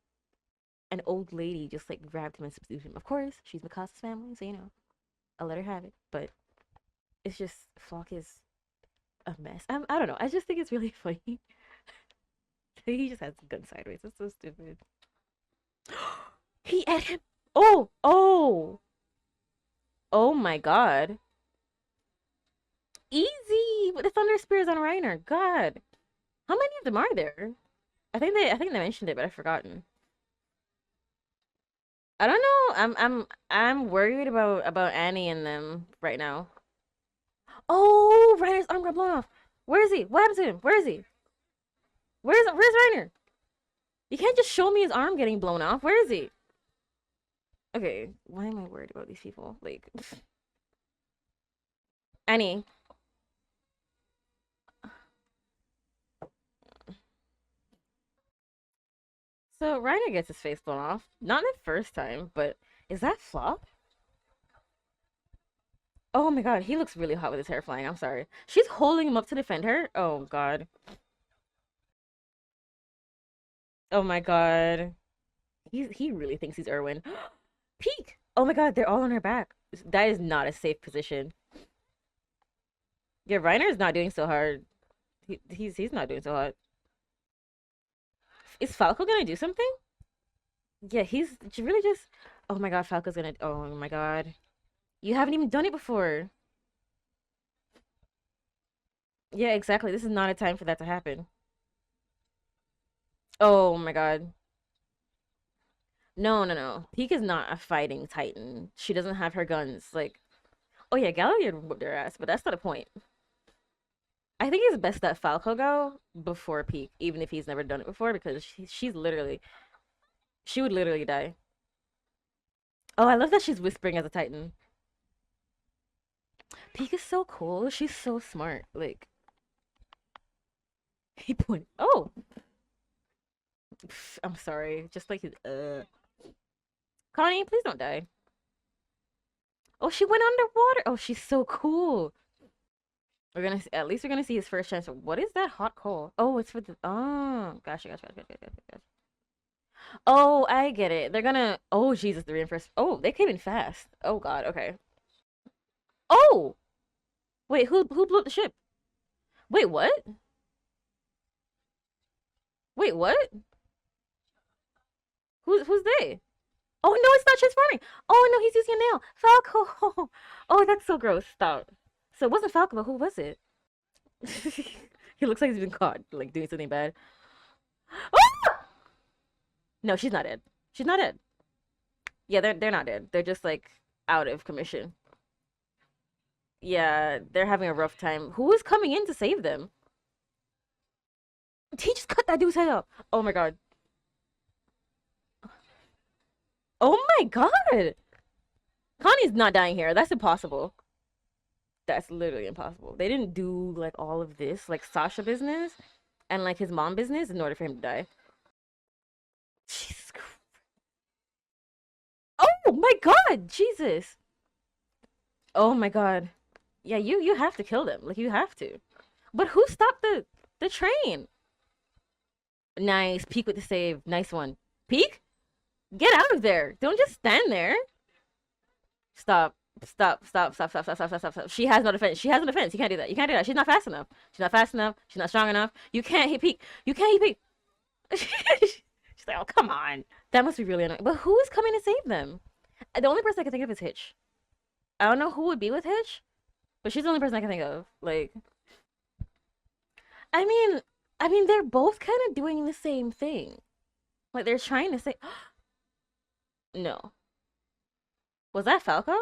an old lady just like grabbed him and subdued him. Of course, she's Mikasa's family, so I'll let her have it. But it's just Flock is a mess. I don't know. I just think it's really funny. He just has the gun sideways. That's so stupid. He ate him. Oh, oh my god. Easy with the thunder spears on Reiner. God, how many of them are there? I think they mentioned it, but I've forgotten. I don't know. I'm worried about Annie and them right now. Oh, Reiner's arm got blown off. Where is he? What happened to him? Where is he? Where's Reiner? You can't just show me his arm getting blown off. Where is he? Okay, why am I worried about these people? Like, Annie. So Reiner gets his face blown off. Not the first time, but is that Flock? Oh my god, he looks really hot with his hair flying. I'm sorry. She's holding him up to defend her. Oh god. Oh my god. He really thinks he's Erwin. Peek! Oh my god, they're all on her back. That is not a safe position. Yeah, Reiner's not doing so hard. He's not doing so hot. Is Falco gonna do something? Yeah, he's really just. Oh my god, Falco's gonna. Oh my god. You haven't even done it before. Yeah, exactly. This is not a time for that to happen. Oh my god. No. Peek is not a fighting titan. She doesn't have her guns. Like, oh yeah, Galliard whooped her ass, but that's not a point. I think it's best that Falco go before Peek, even if he's never done it before, because she would literally die. Oh, I love that she's whispering as a titan. Peek is so cool. She's so smart. Like, he pointed. Oh, I'm sorry. Just like his. Connie, please don't die. Oh, she went underwater. Oh, she's so cool. At least we're gonna see his first chance. What is that hot coal? Oh, it's for the. Oh, gosh. Oh, I get it. They're gonna. Oh, Jesus, the reinforced. Oh, they came in fast. Oh God. Okay. Oh, wait. Who blew up the ship? Wait, what? Wait, what? Who's they? Oh no, it's not transforming. Oh no, he's using a nail. Falco. Oh, that's so gross. Stop. So it wasn't Falco, but who was it? He looks like he's been caught, like doing something bad. Oh! No, she's not dead. She's not dead. Yeah, they're not dead. They're just like out of commission. Yeah, they're having a rough time. Who is coming in to save them? He just cut that dude's head off. Oh my god. Oh my god. Connie's not dying here. That's impossible. That's literally impossible. They didn't do like all of this, like Sasha business and like his mom business in order for him to die. Jesus Christ. Oh my god, Jesus. Oh my god. Yeah, you have to kill them. Like, you have to. But who stopped the train? Nice. Peek with the save. Nice one. Peek? Get out of there. Don't just stand there. Stop. Stop. Stop. Stop. Stop. Stop. Stop. Stop. Stop. Stop. She has no defense. She has no defense. You can't do that. You can't do that. She's not fast enough. She's not fast enough. She's not strong enough. You can't hit Peek. You can't hit Peek. She's like, oh, come on. That must be really annoying. But who is coming to save them? The only person I can think of is Hitch. I don't know who would be with Hitch, but she's the only person I can think of. Like, I mean, they're both kind of doing the same thing. Like, they're trying to say, no. Was that Falco?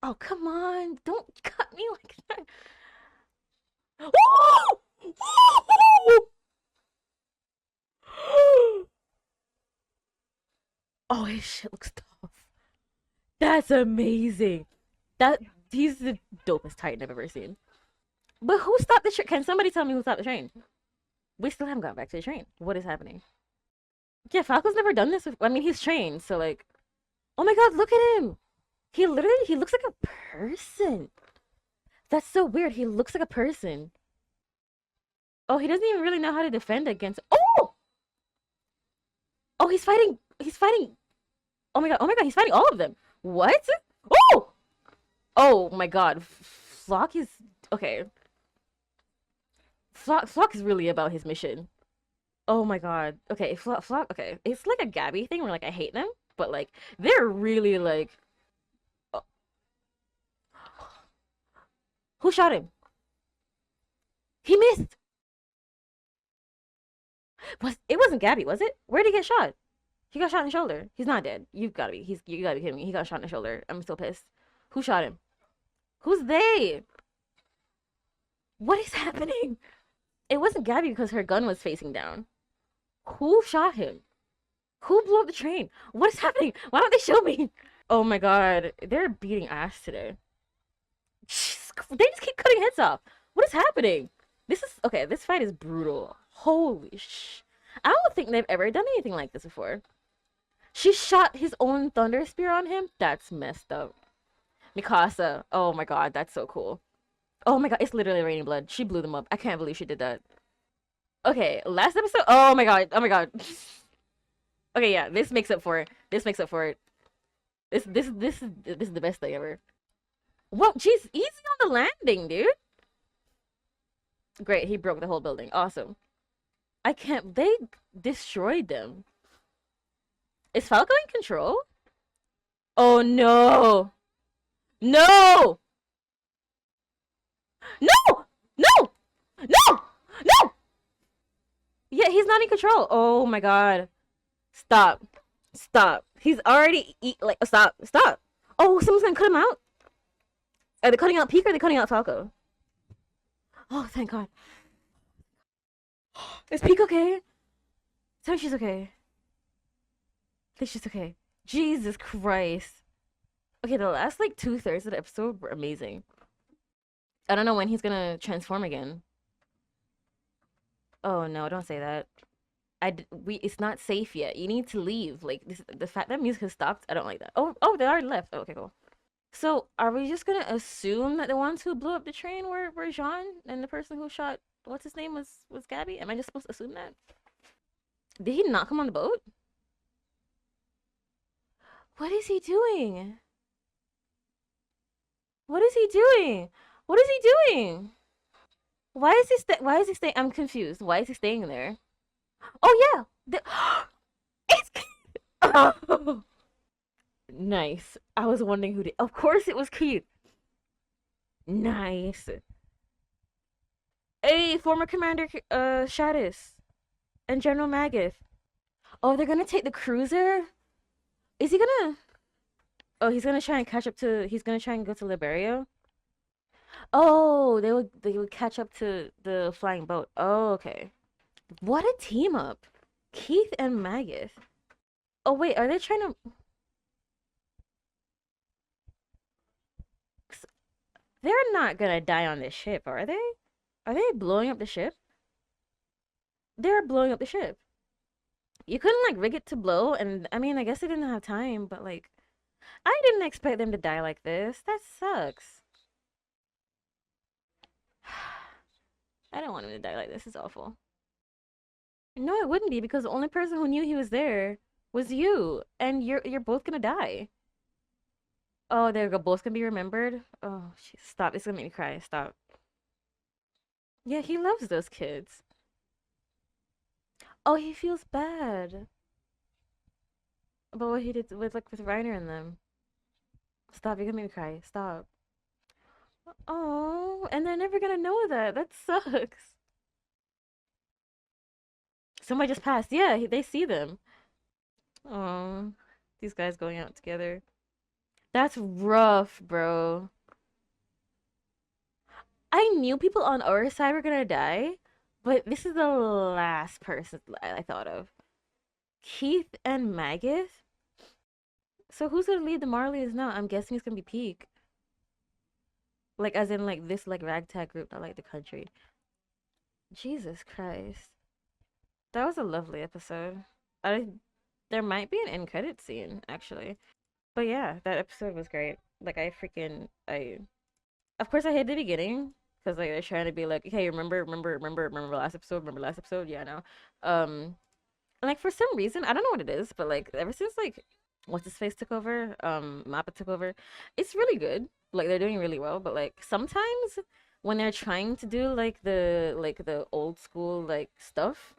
Oh, come on. Don't cut me like that. Oh, his shit looks tough. That's amazing. He's the dopest Titan I've ever seen. But who stopped the train? Can somebody tell me who stopped the train? We still haven't gone back to the train. What is happening? Yeah, Falco's never done this before. I mean, he's trained, so like, oh my god, look at him. He looks like a person. That's so weird. He looks like a person. Oh, he doesn't even really know how to defend against. Oh! Oh, he's fighting. He's fighting. Oh my god. Oh my god. He's fighting all of them. What? Oh! Oh my god. Flock is okay. Flock is really about his mission. Oh my god. Okay, Flock. Okay, it's like a Gabby thing where like I hate them, but like they're really like. Oh. Who shot him? He missed. It wasn't Gabby, was it? Where did he get shot? He got shot in the shoulder. He's not dead. You gotta be. You gotta be kidding me. He got shot in the shoulder. I'm still pissed. Who shot him? Who's they? What is happening? It wasn't Gabby because her gun was facing down. Who shot him? Who blew up the train? What is happening? Why don't they show me? Oh my god. They're beating ass today. They just keep cutting heads off. What is happening? This fight is brutal. Holy sh. I don't think they've ever done anything like this before. She shot his own thunder spear on him? That's messed up. Mikasa. Oh my god, that's so cool. Oh my god, it's literally raining blood. She blew them up. I can't believe she did that. Okay, last episode. Oh my god. Oh my god. Okay, yeah, this makes up for it. This makes up for it. This is the best thing ever. Whoa, jeez, easy on the landing, dude. Great, he broke the whole building. Awesome. I can't. They destroyed them. Is Falco in control? Oh no. No! No! No! No! No! Yeah, he's not in control. Oh my god. Stop. Stop. He's already stop. Stop. Oh, someone's gonna cut him out? Are they cutting out Peek or are they cutting out Falco? Oh, thank god. Is Peek okay? Tell me she's okay. I think she's okay. Jesus Christ. Okay, the last like 2/3 of the episode were amazing. I don't know when he's gonna transform again. Oh no, don't say that. It's not safe yet. You need to leave. Like the fact that music has stopped, I don't like that. Oh, they already left. Oh, okay, cool. So are we just gonna assume that the ones who blew up the train were Jean and the person who shot what's his name was Gabby? Am I just supposed to assume that? Did he not come on the boat? What is he doing? What is he doing? What is he doing? Why is he staying? I'm confused. Why is he staying there? Oh yeah. It's oh. Nice. I was wondering who did. Of course it was Keith. Nice. Hey, former Commander Shadis and General Magath. Oh, they're gonna take the cruiser? Is he gonna? Oh, he's gonna try and catch up to. He's gonna try and go to Liberia. Oh, they would catch up to the flying boat. Oh, okay. What a team up, Keith and Magath. Oh wait, are they trying to? They're not gonna die on this ship, are they? Are they blowing up the ship? They're blowing up the ship. You couldn't like rig it to blow, and I mean, I guess they didn't have time, but like, I didn't expect them to die like this. That sucks. I don't want him to die like this. It's awful. No, it wouldn't be because the only person who knew he was there was you, and you're both gonna die. Oh, there we go. Both gonna be remembered. Oh, jeez. Stop. It's gonna make me cry. Stop. Yeah, he loves those kids. Oh, he feels bad about what he did with Reiner and them. Stop. You're gonna make me cry. Stop. Oh, and they're never gonna know that. That sucks. Somebody just passed. Yeah, they see them. Oh, these guys going out together. That's rough, bro. I knew people on our side were gonna die, but this is the last person I thought of. Keith and Magus? So who's gonna lead the Marleys now? I'm guessing it's gonna be Peak. Like as in like this like ragtag group, not like the country. Jesus Christ. That was a lovely episode. I There might be an end credit scene, actually. But yeah, that episode was great. Like I of course I hate the beginning because like they're trying to be like, okay, remember last episode, remember last episode, yeah, no. And like for some reason, I don't know what it is, but like ever since like what's his face took over, Mappa took over, it's really good. Like they're doing really well, but like sometimes when they're trying to do like the old school like stuff,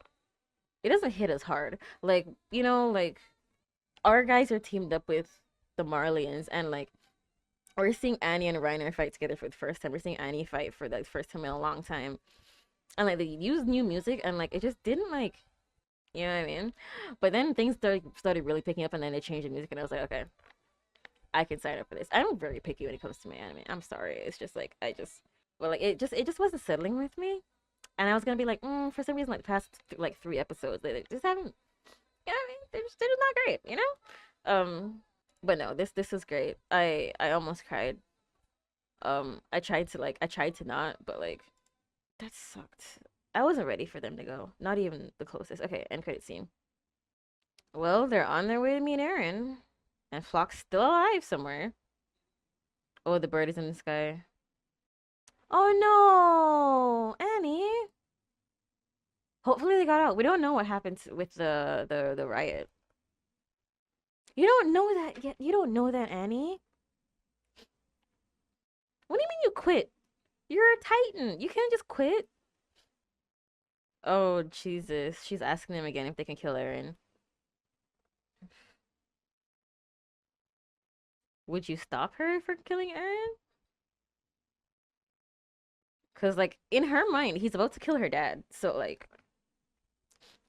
it doesn't hit as hard. Like, you know, like our guys are teamed up with the Marleyans, and like we're seeing Annie and Reiner fight together for the first time. We're seeing Annie fight for the first time in a long time. And like they used new music and like it just didn't like, you know what I mean? But then things started really picking up, and then they changed the music, and I was like, okay, I can sign up for this. I'm very picky when it comes to my anime. I'm sorry. It's just like well, like it just wasn't settling with me. And I was gonna be like, for some reason, like the past like 3 episodes, they just haven't. You know what I mean? They're just not great, you know. But no, this was great. I almost cried. I tried to not, but like that sucked. I wasn't ready for them to go. Not even the closest. Okay, end credit scene. Well, they're on their way to meet Eren, and Flock's still alive somewhere. Oh, the bird is in the sky. Oh no, Annie. Hopefully they got out. We don't know what happened with the riot. You don't know that yet. You don't know that, Annie. What do you mean you quit? You're a Titan. You can't just quit. Oh Jesus, she's asking them again if they can kill Eren. Would you stop her for killing Eren? Cause like in her mind, he's about to kill her dad. So like,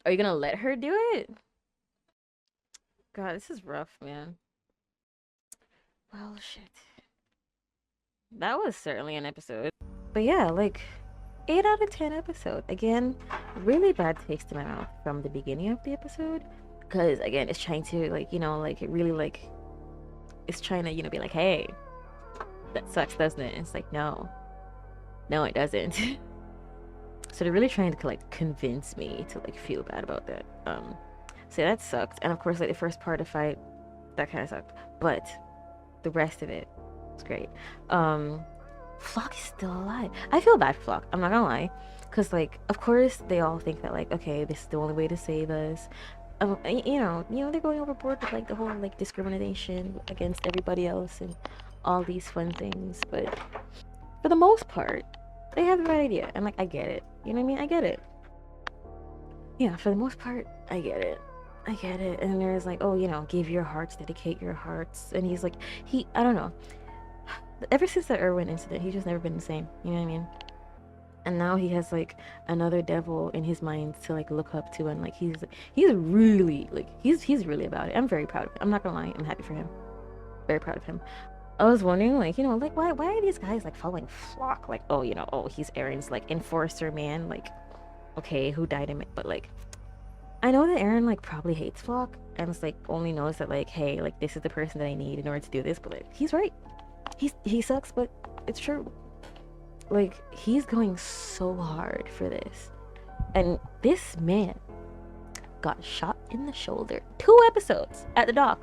are you gonna let her do it? God, this is rough, man. Well, shit. That was certainly an episode. But yeah, like 8 out of 10 episode. Again, really bad taste in my mouth from the beginning of the episode. Because again, it's trying to like, you know, like it really like it's trying to, you know, be like, hey, that sucks, doesn't it? And it's like, no. No, it doesn't. So they're really trying to like convince me to like feel bad about that. So that sucked. And of course like the first part of the fight, that kind of sucked. But the rest of it was great. Flock is still alive. I feel bad for Flock, I'm not gonna lie. Cause like of course they all think that like, okay, this is the only way to save us. They're going overboard with like the whole like discrimination against everybody else and all these fun things, but for the most part, they have the right idea, and like I get it. You know what I mean? I get it. Yeah, for the most part, I get it. I get it. And there's like, oh, you know, give your hearts, dedicate your hearts, and he's like, I don't know. Ever since the Irwin incident, he's just never been the same. You know what I mean? And now he has like another devil in his mind to like look up to, and like he's really like he's really about it. I'm very proud of him. I'm not gonna lie, I'm happy for him. Very proud of him. I was wondering, like, you know, like why are these guys like following Flock? Like, oh, you know, oh, he's Eren's like enforcer man. Like, okay, who died him? But like, I know that Eren like probably hates Flock, and it's like only knows that like, hey, like this is the person that I need in order to do this. But like, he's right. He sucks, but it's true. Like, he's going so hard for this, and this man got shot in the shoulder. 2 episodes at the dock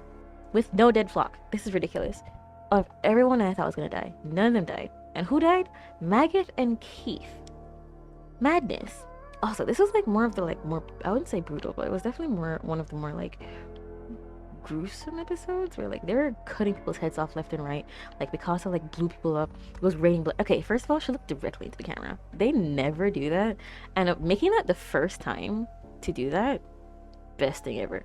with no dead flock. This is ridiculous. Of everyone I thought was gonna die, none of them died. And who died? Maggot and Keith. Madness. Also, this was like more of the like more, I wouldn't say brutal, but it was definitely more one of the more like gruesome episodes where like they were cutting people's heads off left and right. Like Picasso like blew people up. It was raining blood. Okay, first of all, she looked directly into the camera. They never do that, and making that the first time to do that, best thing ever.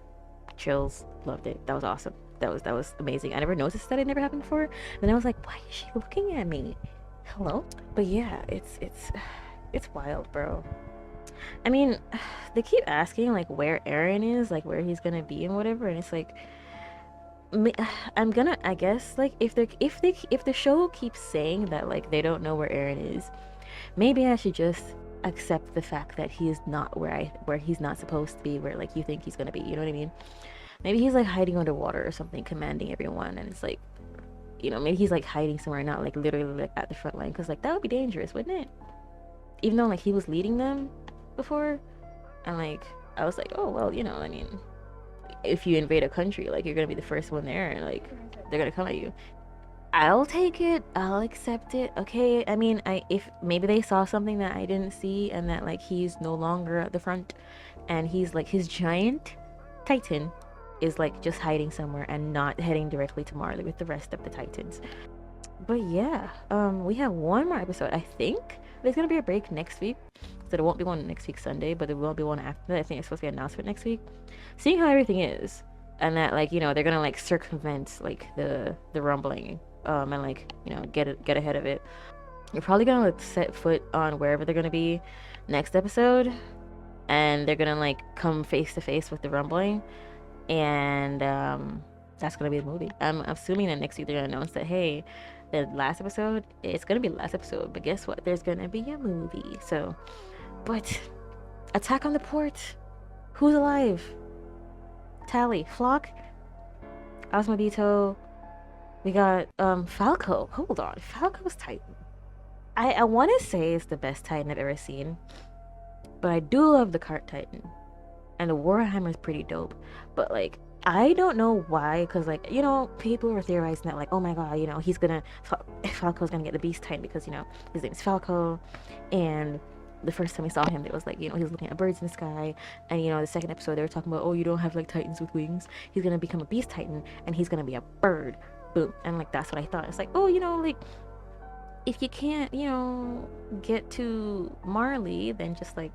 Chills. Loved it. That was awesome. That was amazing. I never noticed that. It never happened before. Then I was like, why is she looking at me? Hello? But yeah, it's wild, bro. I mean, they keep asking like where Eren is, like where he's gonna be and whatever, and it's like I'm gonna, I guess, like if the show keeps saying that like they don't know where Eren is, maybe I should just accept the fact that he is not where he's not supposed to be, where like you think he's gonna be. You know what I mean? Maybe he's like hiding underwater or something, commanding everyone, and it's like, you know, maybe he's like hiding somewhere, not like literally like at the front line, because like that would be dangerous, wouldn't it? Even though like he was leading them before, and like I was like, oh well, you know, I mean, if you invade a country, like you're gonna be the first one there, and like they're gonna come at you. I'll take it, I'll accept it. Okay, I mean, if maybe they saw something that I didn't see, and that like he's no longer at the front, and he's like his giant titan is like just hiding somewhere and not heading directly to Marley with the rest of the titans. But yeah, we have one more episode. I think there's gonna be a break next week, so there won't be one next week Sunday, but there will be one after that. I think it's supposed to be an announcement next week. Seeing how everything is, and that like, you know, they're gonna like circumvent like the rumbling, and like, you know, get ahead of it. You're probably gonna like set foot on wherever they're gonna be next episode, and they're gonna like come face to face with the rumbling, and that's gonna be the movie. I'm assuming that next week they're gonna announce that, hey, the last episode, it's gonna be the last episode, but guess what? There's gonna be a movie. So, but Attack on the Port, who's alive? Tally, Flock, Osmodito. We got Falco. Hold on, Falco's Titan. I want to say it's the best Titan I've ever seen, but I do love the Cart Titan, and the Warhammer is pretty dope. But like, I don't know why, because like, you know, people were theorizing that like, oh my god, you know, Falco's gonna get the Beast Titan because, you know, his name's Falco, and the first time we saw him, it was like, you know, he was looking at birds in the sky, and you know, the second episode they were talking about, oh, you don't have like Titans with wings. He's gonna become a Beast Titan, and he's gonna be a bird. Boom. And like that's what I thought. It's like, oh, you know, like if you can't, you know, get to Marley, then just like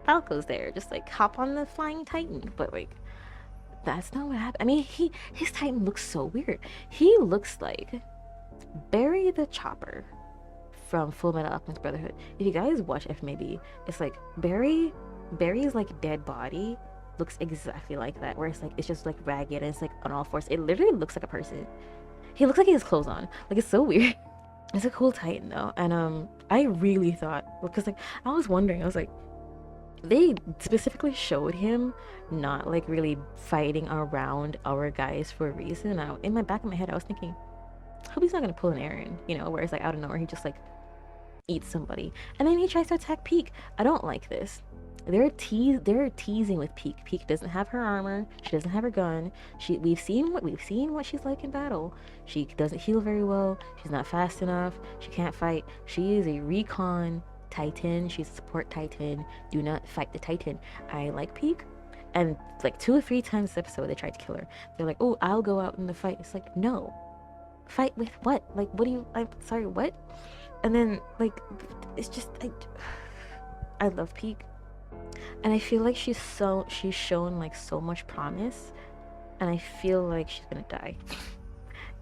Falco's there, just like hop on the flying Titan. But like, that's not what happened. I mean, his Titan looks so weird. He looks like Barry the Chopper from Full Metal Alchemist Brotherhood. If you guys watch FMAB, it's like Barry's like dead body looks exactly like that, where it's like it's just like ragged and it's like on all fours. It literally looks like a person. He looks like he has clothes on. Like, it's so weird. It's a cool Titan though, and I really thought, because like I was wondering, I was like, they specifically showed him not like really fighting around our guys for a reason. In my back of my head, I was thinking, I hope he's not gonna pull an Eren, you know, where it's like out of nowhere he just like eats somebody, and then he tries to attack Peak. I don't like this. They're teasing with Peak. Peak doesn't have her armor. She doesn't have her gun. We've seen what she's like in battle. She doesn't heal very well. She's not fast enough. She can't fight. She is a recon Titan. She's a support Titan. Do not fight the Titan. I like Peak. And like 2 or 3 times this episode, they tried to kill her. They're like, oh, I'll go out in the fight. It's like, no. Fight with what? Like, what do you, I'm sorry, what? And then like, it's just, I love Peak. And I feel like she's shown like so much promise, and I feel like she's gonna die.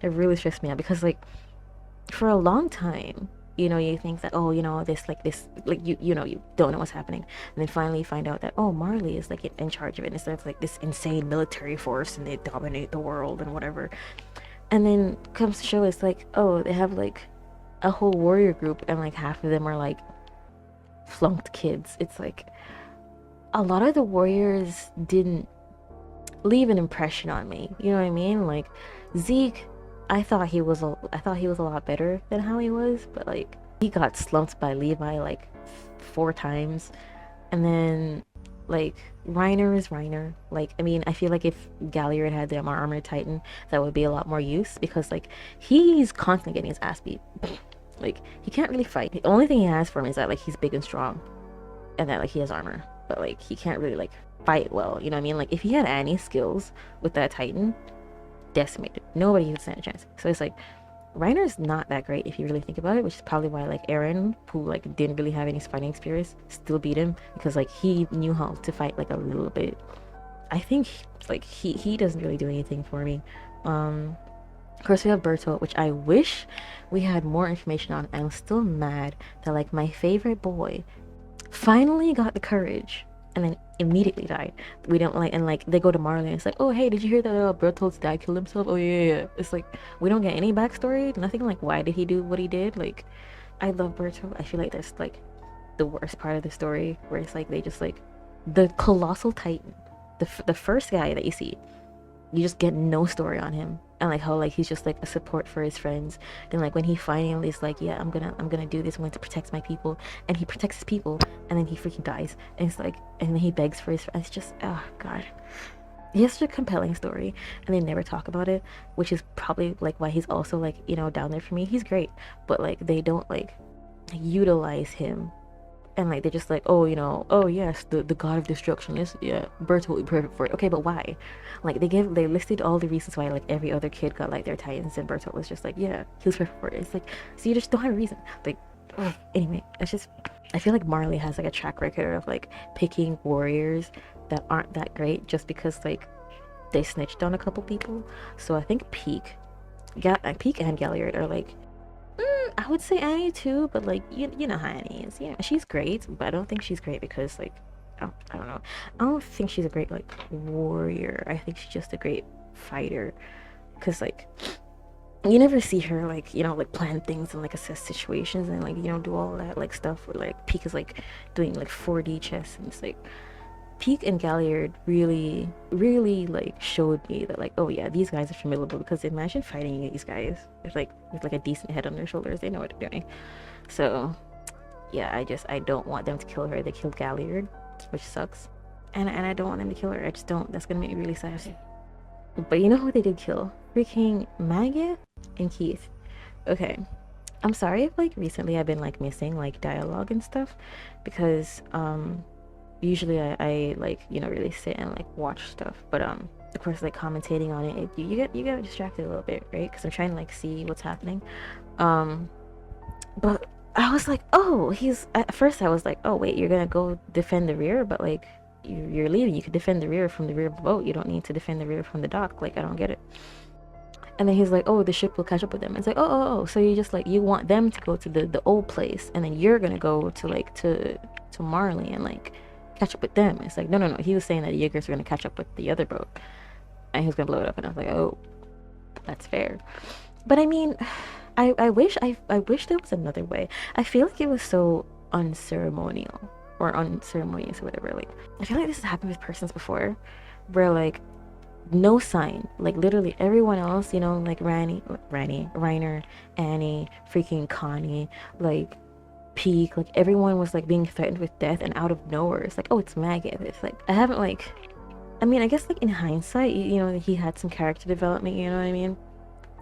It really stressed me out, because like for a long time, you know, you think that, oh, you know, this you know, you don't know what's happening, and then finally you find out that, oh, Marley is like in charge of it, instead of like this insane military force and they dominate the world and whatever. And then comes to show, it's like, oh, they have like a whole warrior group, and like half of them are like flunked kids. It's like a lot of the warriors didn't leave an impression on me. You know what I mean? Like Zeke, I thought he was a lot better than how he was, but like he got slumped by Levi like 4 times, and then Like, Reiner is Reiner. Like, I mean, I feel like if Galliard had the more armored Titan, that would be a lot more use, because like he's constantly getting his ass beat. Like, he can't really fight. The only thing he has for him is that like he's big and strong, and that like he has armor, but like he can't really like fight well. You know what I mean? Like, if he had any skills with that Titan, decimated. Nobody would stand a chance. So it's like Reiner's not that great if you really think about it, which is probably why like Eren, who like didn't really have any fighting experience, still beat him, because like he knew how to fight like a little bit. I think like he doesn't really do anything for me. Of course we have Bertolt, which I wish we had more information on. I'm still mad that like my favorite boy finally got the courage and then immediately died. We don't like, and like they go to Marleyan. It's like, oh hey, did you hear that Bertolt's dad killed himself? Oh yeah. It's like we don't get any backstory, nothing. Like, why did he do what he did? Like, I love Bertolt. I feel like that's like the worst part of the story, where it's like they just like the colossal Titan, the first guy that you see, you just get no story on him, and like how like he's just like a support for his friends. Then like when he finally is like, yeah, I'm gonna do this, I'm going to protect my people, and he protects his people, and then he freaking dies, and it's like, and then he begs for his friends. It's just, oh god, he has such a compelling story, and they never talk about it, which is probably like why he's also like, you know, down there for me. He's great, but like they don't like utilize him, and like they're just like, oh, you know, oh yes, the god of destruction is, yeah, Bertolt will be perfect for it. Okay, but why? Like they listed all the reasons why like every other kid got like their Titans, and Bertolt was just like, yeah, he was perfect for it. It's like, so you just don't have a reason. Like, ugh. Anyway, it's just, I feel like Marley has like a track record of like picking warriors that aren't that great just because like they snitched on a couple people. So I think Peak and Galliard are like, I would say Annie too, but like you know how Annie is. Yeah, she's great, but I don't think she's great because like I don't know. I don't think she's a great like warrior. I think she's just a great fighter, because like you never see her like, you know, like plan things and like assess situations and like, you know, do all that like stuff where like Peak is like doing like 4D chess, and it's like Peak and Galliard really, really like showed me that like, oh yeah, these guys are formidable, because imagine fighting these guys with like a decent head on their shoulders. They know what they're doing. So yeah, I don't want them to kill her. They killed Galliard, which sucks, and I don't want them to kill her. I just don't. That's gonna make me really sad. But you know who they did kill? Freaking Maggie and Keith. Okay, I'm sorry if like recently I've been like missing like dialogue and stuff, because usually I like, you know, really sit and like watch stuff, but of course like commentating on it, you get distracted a little bit, right? Because I'm trying to like see what's happening. But I was like, oh, he's, at first I was like, oh wait, you're gonna go defend the rear, but like you're leaving. You could defend the rear from the rear of the boat. You don't need to defend the rear from the dock. Like, I don't get it. And then he's like, oh, the ship will catch up with them. It's like, oh, so you just like, you want them to go to the old place, and then you're gonna go to like to Marley and like catch up with them. It's like, no. He was saying that the Jaegers were gonna catch up with the other boat, and he was gonna blow it up. And I was like, oh, that's fair. But I mean, I wish there was another way. I feel like it was so unceremonial or unceremonious or whatever. Like, I feel like this has happened with persons before, where like no sign, like literally everyone else, you know, like Reiner, Annie, freaking Connie, like Peak, like everyone was like being threatened with death, and out of nowhere it's like, oh, it's Maggie. It's like, I haven't like, I mean, I guess like in hindsight, you know, he had some character development, you know what I mean?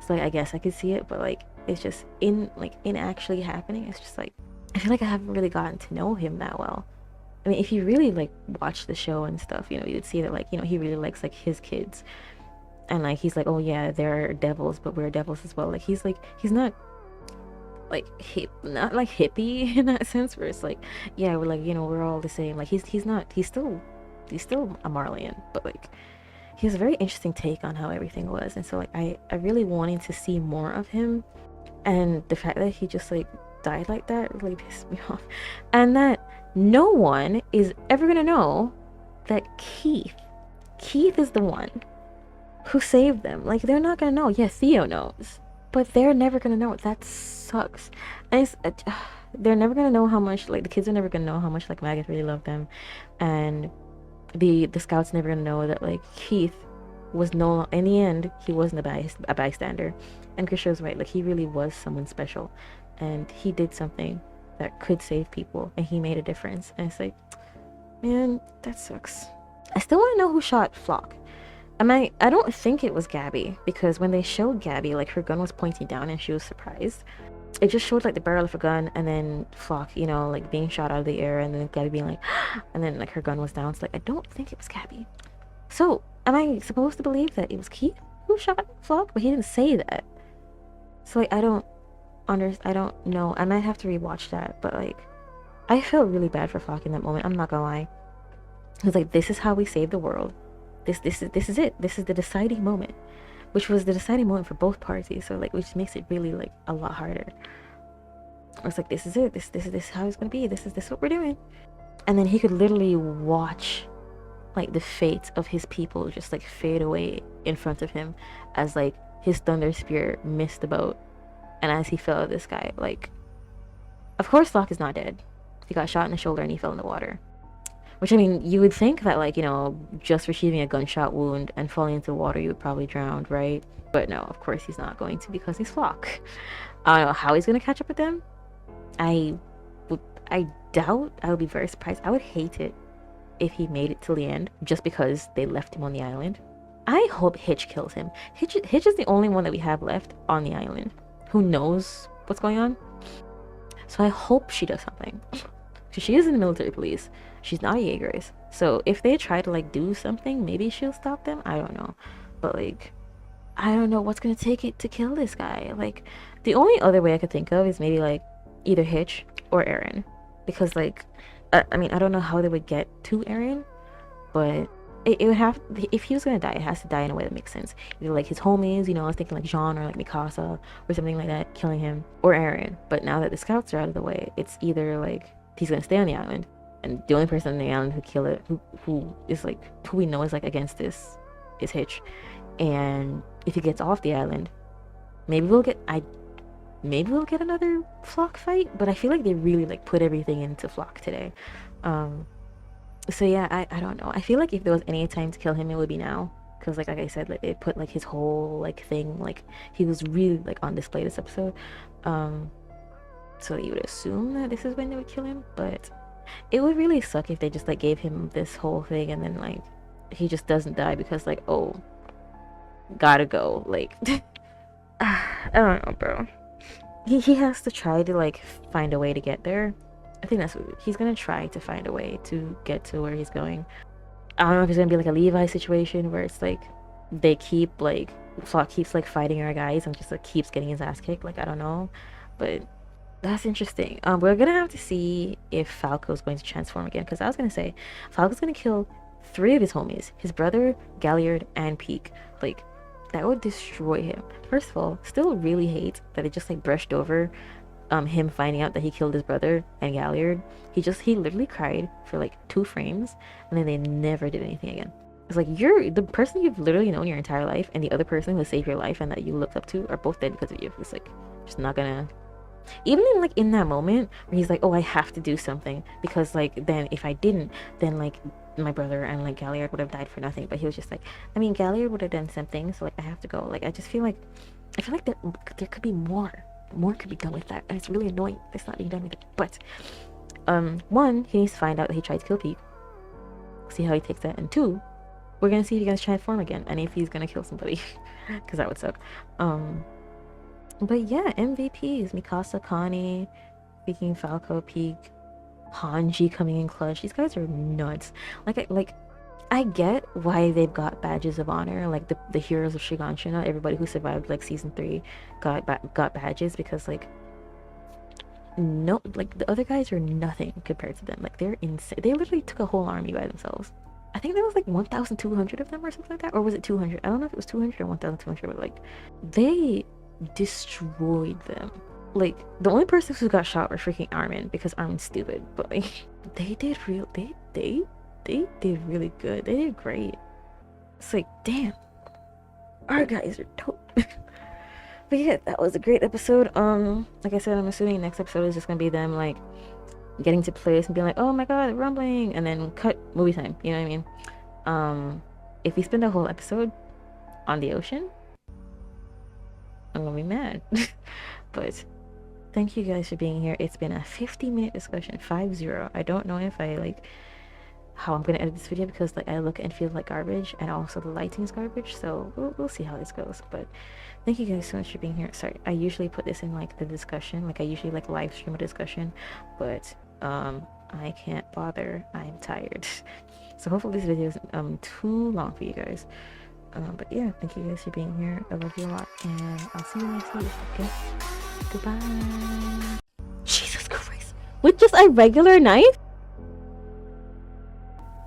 So like I guess I could see it, but like it's just in actually happening, it's just like I feel like I haven't really gotten to know him that well. I mean, if you really like watch the show and stuff, you know, you'd see that like, you know, he really likes like his kids, and like he's like, oh yeah, they're devils, but we're devils as well. Like he's not like not like hippie in that sense, where it's like, yeah, we're like, you know, we're all the same. Like he's still a Marleyan, but like he has a very interesting take on how everything was. And so like I really wanted to see more of him, and the fact that he just like died like that really pissed me off, and that no one is ever gonna know that Keith is the one who saved them. Like, they're not gonna know. Yeah, Theo knows, but they're never gonna know. That sucks. And it's they're never gonna know how much, like, the kids are never gonna know how much like Maggot really loved them, and the scouts never gonna know that like Keith was no, in the end he wasn't a bystander. And Krisha was right, like he really was someone special, and he did something that could save people, and he made a difference. And it's like, Man, that sucks. I still want to know who shot Flock. I don't think it was Gabby, because when they showed Gabby, like, her gun was pointing down and she was surprised. It just showed, like, the barrel of a gun and then Flock, you know, like, being shot out of the air, and then Gabby being like, and then, like, her gun was down. So, like, I don't think it was Gabby. So, am I supposed to believe that it was Keith who shot Flock? But he didn't say that. So, like, I don't know. I might have to rewatch that, but, like, I felt really bad for Flock in that moment. I'm not gonna lie. It was like, this is how we save the world. This is it. This is the deciding moment, which was the deciding moment for both parties. So, like, which makes it really, like, a lot harder. It's like, this is it. This is how it's gonna be. This is what we're doing. And then he could literally watch, like, the fate of his people just, like, fade away in front of him as, like, his thunder spear missed the boat, and as he fell out of the sky. Like, of course Flock is not dead. He got shot in the shoulder and he fell in the water. Which, I mean, you would think that, like, you know, just receiving a gunshot wound and falling into the water, you would probably drown, right? But no, of course he's not going to, because he's Flock. I don't know how he's going to catch up with them. I doubt. I would be very surprised. I would hate it if he made it till the end, just because they left him on the island. I hope Hitch kills him. Hitch is the only one that we have left on the island who knows what's going on. So I hope she does something. Because she is in the military police. She's not a Jaegerist. So if they try to, like, do something, maybe she'll stop them. I don't know. But, like, I don't know what's going to take it to kill this guy. Like, the only other way I could think of is maybe, like, either Hitch or Eren. Because, like, I mean, I don't know how they would get to Eren. But it would have, if he was going to die, it has to die in a way that makes sense. Either, like, his homies, you know, I was thinking, like, Jean or, like, Mikasa or something like that, killing him. Or Eren. But now that the scouts are out of the way, it's either, like, he's gonna stay on the island, and the only person on the island who is, like, who we know is, like, against this is Hitch. And if he gets off the island, maybe we'll get another Flock fight. But I feel like they really, like, put everything into Flock today. So yeah, I don't know. I feel like if there was any time to kill him, it would be now, because, like I said, like, they put, like, his whole, like, thing, like, he was really, like, on display this episode. So you would assume that this is when they would kill him, but it would really suck if they just, like, gave him this whole thing and then, like, he just doesn't die because, like, oh, gotta go. Like, I don't know, bro. He has to try to, like, find a way to get there. I think that's what he's gonna try to find a way to get to where he's going. I don't know if it's gonna be like a Levi situation where it's like they keep, like, Flock keeps, like, fighting our guys and just, like, keeps getting his ass kicked. Like, I don't know, but that's interesting. We're gonna have to see if Falco's going to transform again, because I was gonna say Falco's gonna kill 3 of his homies: his brother, Galliard, and Peak. Like, that would destroy him. First of all, still really hate that it just, like, brushed over him finding out that he killed his brother and Galliard. He literally cried for, like, 2 frames, and then they never did anything again. It's like, you're the person you've literally known your entire life, and the other person who saved your life and that you looked up to are both dead because of you. It's like, just not gonna. Even in, like, in that moment where he's like, oh, I have to do something, because, like, then if I didn't, then, like, my brother and, like, Galliard would have died for nothing. But he was just like, I mean, Galliard would have done something, so, like, I have to go. Like, I feel like there could be more could be done with that, and it's really annoying that's not being done with it. But one, he needs to find out that he tried to kill Pete, see how he takes that, and 2, we're gonna see if he's gonna transform again and if he's gonna kill somebody, because that would suck. But yeah, MVPs: Mikasa, Connie, Speaking, Falco, Peak, Hanji coming in clutch. These guys are nuts. I get why they've got badges of honor, like the heroes of Shiganshina. Everybody who survived, like, season 3 got badges, because, like, no, like, the other guys are nothing compared to them. Like, they're insane. They literally took a whole army by themselves. I think there was, like, 1,200 of them or something like that, or was it 200? I don't know if it was 200 or 1,200, but, like, they destroyed them. Like, the only person who got shot were freaking Armin, because Armin's stupid. But, like, they did really good. They did great. It's like, damn, our guys are dope. But yeah, that was a great episode. Like I said, I'm assuming next episode is just gonna be them, like, getting to place and being like, oh my god, rumbling, and then cut, movie time. You know what I mean? If we spend a whole episode on the ocean, I'm gonna be mad. But thank you guys for being here. It's been a 50-minute discussion, 50. I don't know if I, like, how I'm gonna edit this video because like I look and feel like garbage, and also the lighting is garbage. So we'll see how this goes. But thank you guys so much for being here. Sorry, I usually put this in like the discussion, like I usually like live stream a discussion, but I can't bother. I'm tired. So hopefully this video isn't too long for you guys. But yeah, thank you guys for being here. I love you a lot, and I'll see you next week. Okay, goodbye. Jesus Christ! With just a regular knife?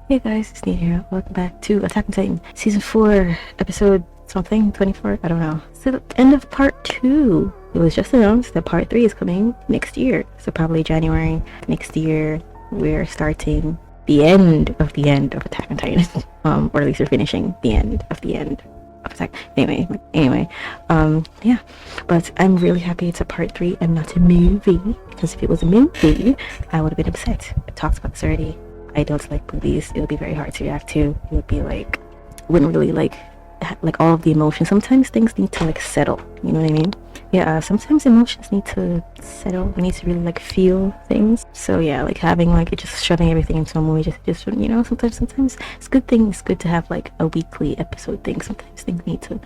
Hey guys, it's Nate here. Welcome back to Attack on Titan Season 4, Episode something, 24? I don't know. So the end of Part 2. It was just announced that Part 3 is coming next year. So probably January next year, we're starting the end of Attack on Titan. Or at least we're finishing the end of Attack. Anyway, yeah. But I'm really happy it's a Part 3 and not a movie. Because if it was a movie, I would have been upset. I talked about this already. I don't like movies. It would be very hard to react to. It would be like, wouldn't really like all of the emotions. Sometimes things need to like settle. You know what I mean? Yeah. Sometimes emotions need to settle. We need to really like feel things. So yeah, like having like it just shoving everything into a movie. Just you know. Sometimes it's good thing. It's good to have like a weekly episode thing. Sometimes things need to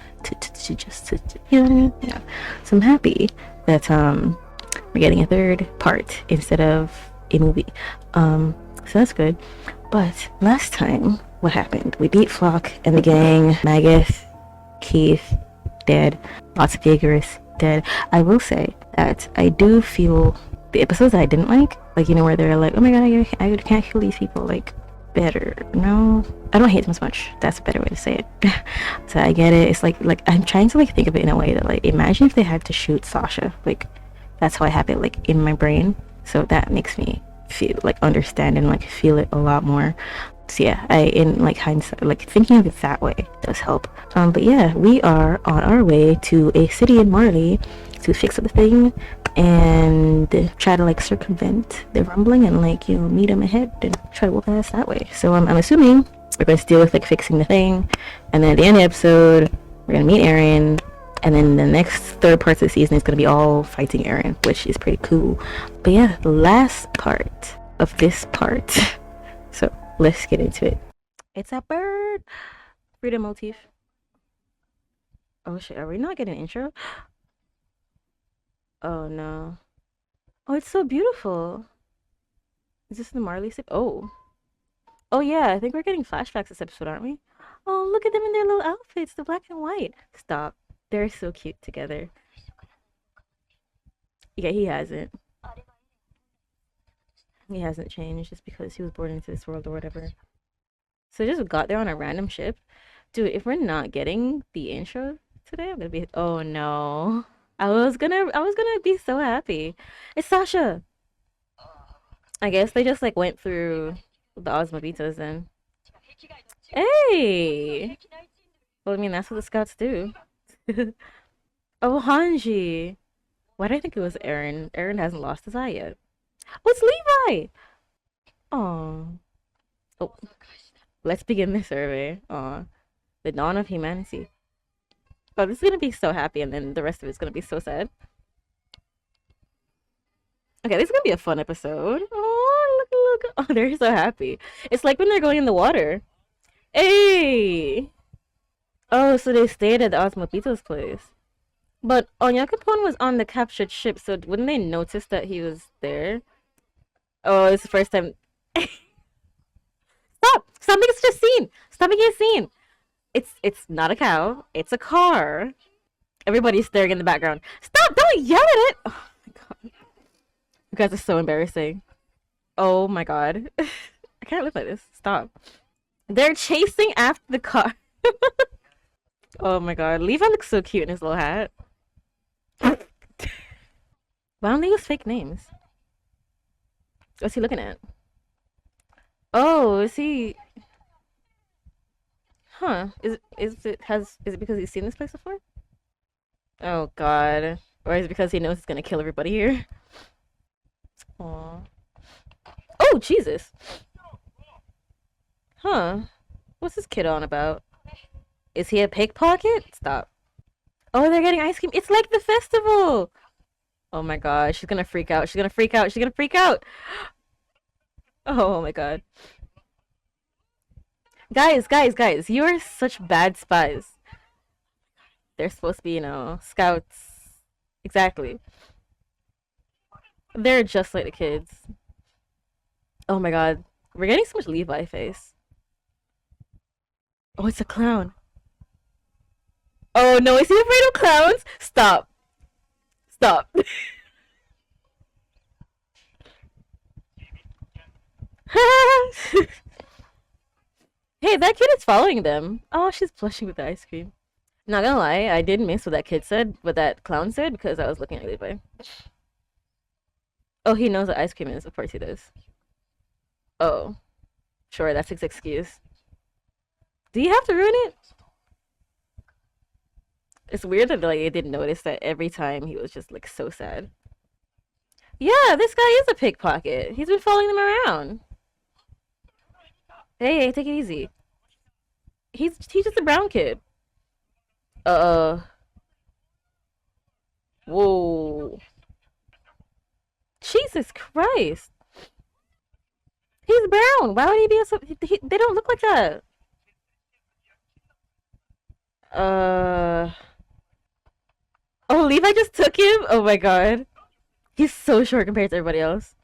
you know what I mean? Yeah. So I'm happy that we're getting a third part instead of a movie. So that's good. But last time, what happened? We beat Flock and the gang. Maggoth, Keith, dead. Lots of Jaegerists, dead. I will say that I do feel the episodes that I didn't like, you know, where they're like, oh my god, I can't kill these people, like, better. No, I don't hate them as much. That's a better way to say it. So I get it. It's like I'm trying to like think of it in a way that like, imagine if they had to shoot Sasha. Like, that's how I have it like in my brain. So that makes me feel like understand and like feel it a lot more. So yeah, in like hindsight, like thinking of it that way does help. But yeah, we are on our way to a city in Marley to fix up the thing and try to like circumvent the rumbling and like, you know, meet them ahead and try to whoop ass that way. So I'm assuming we're going to deal with like fixing the thing, and then at the end of the episode we're gonna meet Eren. And then the next third part of the season is going to be all fighting Eren, which is pretty cool. But yeah, the last part of this part. So let's get into it. It's a bird. Freedom motif. Oh shit, are we not getting an intro? Oh no. Oh, it's so beautiful. Is this the Marley sip? Oh. Oh yeah, I think we're getting flashbacks this episode, aren't we? Oh, look at them in their little outfits, the black and white. Stop. They're so cute together. Yeah, he hasn't. He hasn't changed just because he was born into this world or whatever. So just got there on a random ship. Dude, if we're not getting the intro today, I'm gonna be, oh no. I was gonna be so happy. It's Sasha. I guess they just like went through the Osmobitas then. Hey! Well, I mean, that's what the scouts do. Oh, Hanji. Why did I think it was Eren? Eren hasn't lost his eye yet. Oh, it's Levi! Oh. Oh. Let's begin the survey. Aw. The dawn of humanity. Oh, this is gonna be so happy, and then the rest of it's gonna be so sad. Okay, this is gonna be a fun episode. Oh, look. Oh, they're so happy. It's like when they're going in the water. Hey! Oh, so they stayed at the Osmopito's place. But Onyakapon was on the captured ship, so wouldn't they notice that he was there? Oh, it's the first time. Stop making such a scene! Stop making a scene! It's not a cow. It's a car. Everybody's staring in the background. Stop! Don't yell at it! Oh my god. You guys are so embarrassing. Oh my god. I can't live like this. Stop. They're chasing after the car. Oh my god. Levi looks so cute in his little hat. Why don't they use fake names? What's he looking at? Oh, is he... Huh. Is it because he's seen this place before? Oh god. Or is it because he knows he's gonna kill everybody here? Aww. Oh, Jesus! Huh. What's this kid on about? Is he a pickpocket? Stop. Oh, they're getting ice cream. It's like the festival! Oh my god, she's gonna freak out. She's gonna freak out. She's gonna freak out! Oh my god. Guys, you are such bad spies. They're supposed to be, scouts. Exactly. They're just like the kids. Oh my god. We're getting so much Levi face. Oh, it's a clown. Oh no, is he afraid of clowns? Stop. Stop. Hey, that kid is following them. Oh, she's blushing with the ice cream. Not gonna lie, I did miss what that kid said, what that clown said, because I was looking at Levi. Oh, he knows what ice cream is. Of course he does. Oh, sure, that's his excuse. Do you have to ruin it? It's weird that like I didn't notice that every time he was just like so sad. Yeah, this guy is a pickpocket. He's been following them around. Hey, take it easy. He's just a brown kid. Uh, whoa. Jesus Christ. He's brown. Why would he be so? They don't look like that. Uh. Oh, Levi just took him. Oh my god. He's so short compared to everybody else.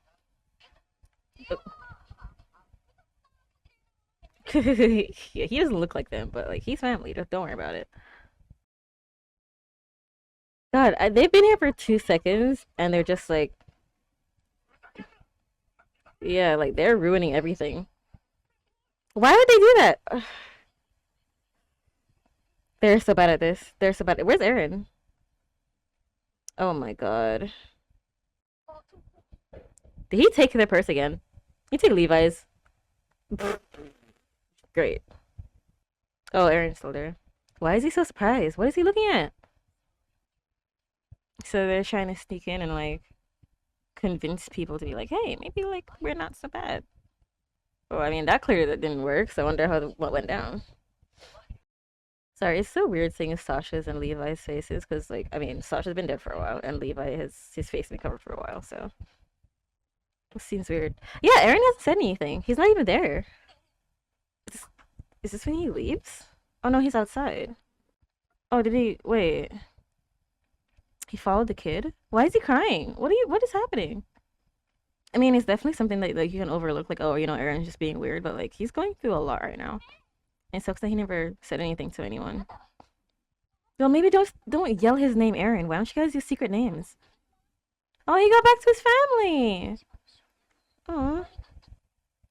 Yeah, he doesn't look like them, but like he's family. Don't worry about it. God, they've been here for 2 seconds, and they're just like, yeah, like they're ruining everything. Why would they do that? They're so bad at this. They're so bad. Where's Eren? Oh my god. Did he take their purse again? He took Levi's. Great. Oh, Eren's still there. Why is he so surprised? What is he looking at? So they're trying to sneak in and like convince people to be like, hey, maybe like we're not so bad. Well, I mean that clearly that didn't work. So I wonder what went down. Sorry, it's so weird seeing Sasha's and Levi's faces because like I mean Sasha's been dead for a while and Levi has his face been covered for a while, so it seems weird. Yeah, Eren hasn't said anything. He's not even there. Is this when he leaves? Oh no, he's outside. Oh, did he wait? He followed the kid? Why is he crying? What is happening? I mean, it's definitely something that like you can overlook, like, oh, Aaron's just being weird, but like he's going through a lot right now. And it sucks that he never said anything to anyone. Well, maybe don't yell his name, Eren. Why don't you guys use secret names? Oh, he got back to his family. Oh,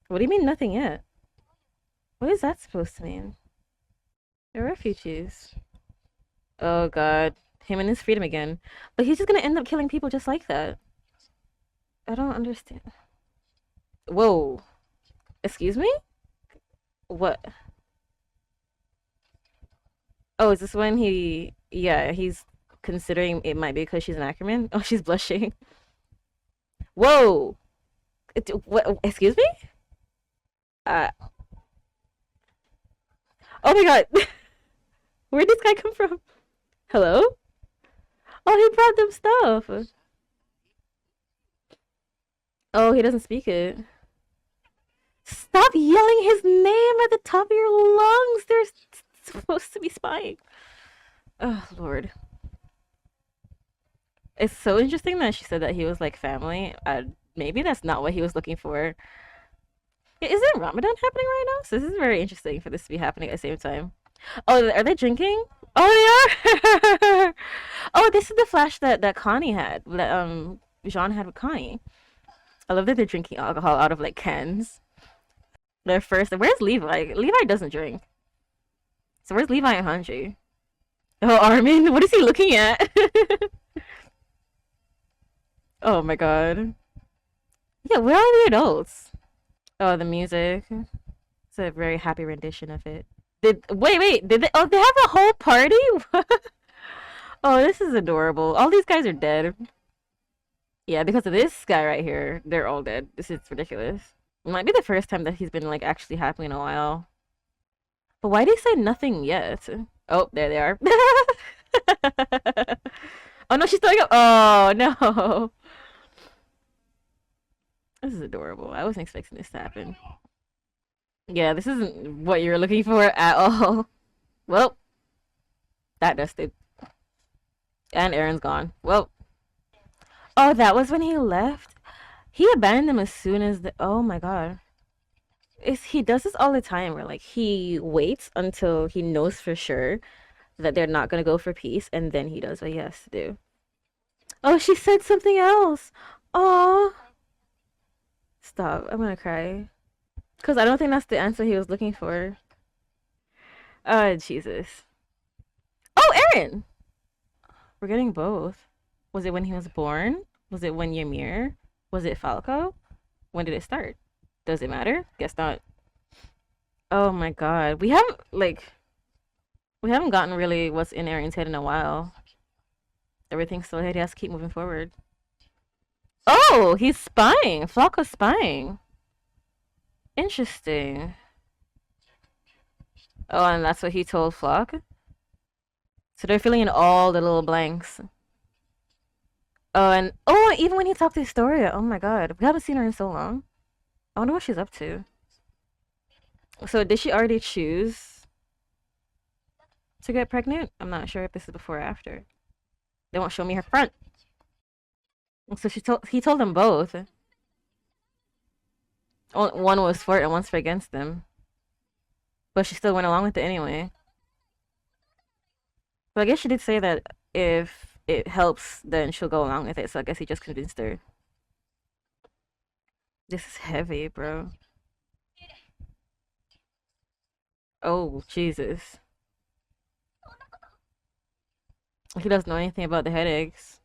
what do you mean nothing yet? What is that supposed to mean? They're refugees. Oh god, him and his freedom again. But he's just gonna end up killing people just like that. I don't understand. Whoa. Excuse me? What? Oh, is this when yeah, he's considering it might be because she's an Ackerman? Oh, she's blushing. Whoa. What? Excuse me? Uh, oh my god. Where'd this guy come from? Hello? Oh, he brought them stuff. Oh, he doesn't speak it. Stop yelling his name at the top of your lungs. They're supposed to be spying. Oh, Lord. It's so interesting that she said that he was like family. Maybe that's not what he was looking for. Isn't Ramadan happening right now? So this is very interesting for this to be happening at the same time. Oh, are they drinking? Oh, they are. Oh, this is the flash that Connie had. That Jean had with Connie. I love that they're drinking alcohol out of like cans. Their first. Where's Levi? Levi doesn't drink. So where's Levi and Hanji? Oh, Armin, what is he looking at? Oh my god. Yeah, where are the adults? Oh, the music. It's a very happy rendition of it. Wait, did they? Oh, they have a whole party? Oh, this is adorable. All these guys are dead. Yeah, because of this guy right here, they're all dead. This is ridiculous. It might be the first time that he's been like actually happy in a while. But why did he say nothing yet? Oh, there they are. Oh no, she's throwing up. Oh no. This is adorable. I wasn't expecting this to happen. Yeah, this isn't what you're looking for at all. Well, that dusted. And Aaron's gone. Well, oh, that was when he left? He abandoned them as soon as the. Oh my god. He does this all the time where like he waits until he knows for sure that they're not gonna go for peace and then he does what he has to do. Oh, she said something else. Oh, stop. I'm gonna cry. Because I don't think that's the answer he was looking for. Oh, Jesus. Oh, Aaron! We're getting both. Was it when he was born? Was it when Ymir? Was it Falco? When did it start? Does it matter? Guess not. Oh my god. We haven't gotten really what's in Aaron's head in a while. Everything's still ahead. He has to keep moving forward. Oh, he's spying. Falco's spying. Interesting. Oh, and that's what he told Flock? So they're filling in all the little blanks. Oh, and oh, even when he talked to Historia, oh my god, we haven't seen her in so long. I wonder what she's up to. So did she already choose to get pregnant? I'm not sure if this is before or after. They won't show me her front. So he told them both. One was for it and one's for against them. But she still went along with it anyway. But I guess she did say that if it helps, then she'll go along with it. So I guess he just convinced her. This is heavy, bro. Oh, Jesus. He doesn't know anything about the headaches.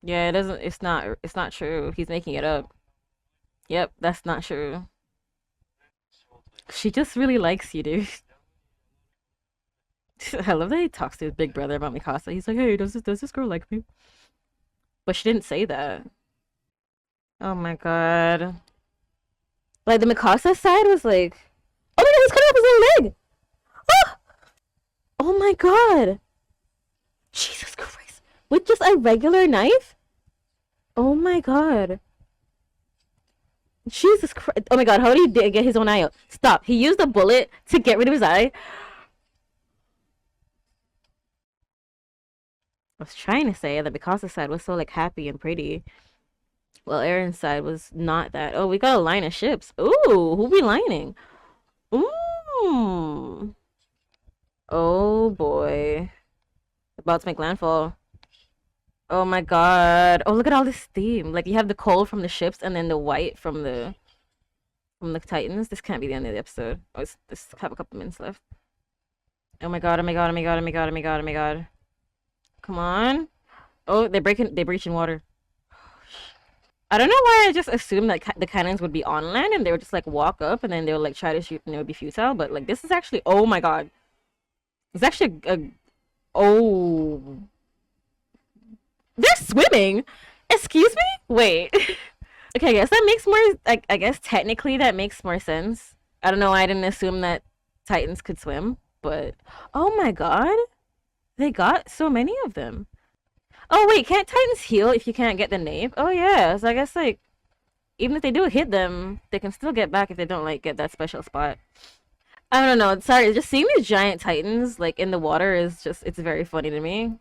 Yeah, it doesn't. It's not true. He's making it up. Yep, that's not true. She just really likes you, dude. I love that he talks to his big brother about Mikasa. He's like, "Hey, does this girl like me?" But she didn't say that. Oh my god. Like the Mikasa side was like, "Oh my god, he's cutting off his own leg!" Ah! Oh my god! Jesus Christ! With just a regular knife? Oh my god! Jesus Christ! Oh my god! How did he get his own eye out? Stop! He used a bullet to get rid of his eye. I was trying to say that Mikasa side was so like happy and pretty. Well, Eren's side was not that. Oh, we got a line of ships. Ooh, who we lining? Ooh. Oh boy. About to make landfall. Oh my god. Oh, look at all this steam. Like you have the coal from the ships and then the white from the Titans. This can't be the end of the episode. Oh, this have a couple minutes left. Oh my god, oh my god, oh my god, oh my god, oh my god, oh my god. Come on. Oh, they're breaching water. I don't know why I just assumed that the cannons would be on land and they would just like walk up and then they would like try to shoot and it would be futile. But like this is actually, oh my god, it's actually oh, they're swimming. Excuse me? Wait. Okay, I guess that makes more. I guess technically that makes more sense. I don't know why I didn't assume that Titans could swim, but oh my god, they got so many of them. Oh wait, can't Titans heal if you can't get the nave? Oh yeah, so I guess like even if they do hit them, they can still get back if they don't like get that special spot. I don't know. Sorry, just seeing these giant Titans like in the water is just it's very funny to me.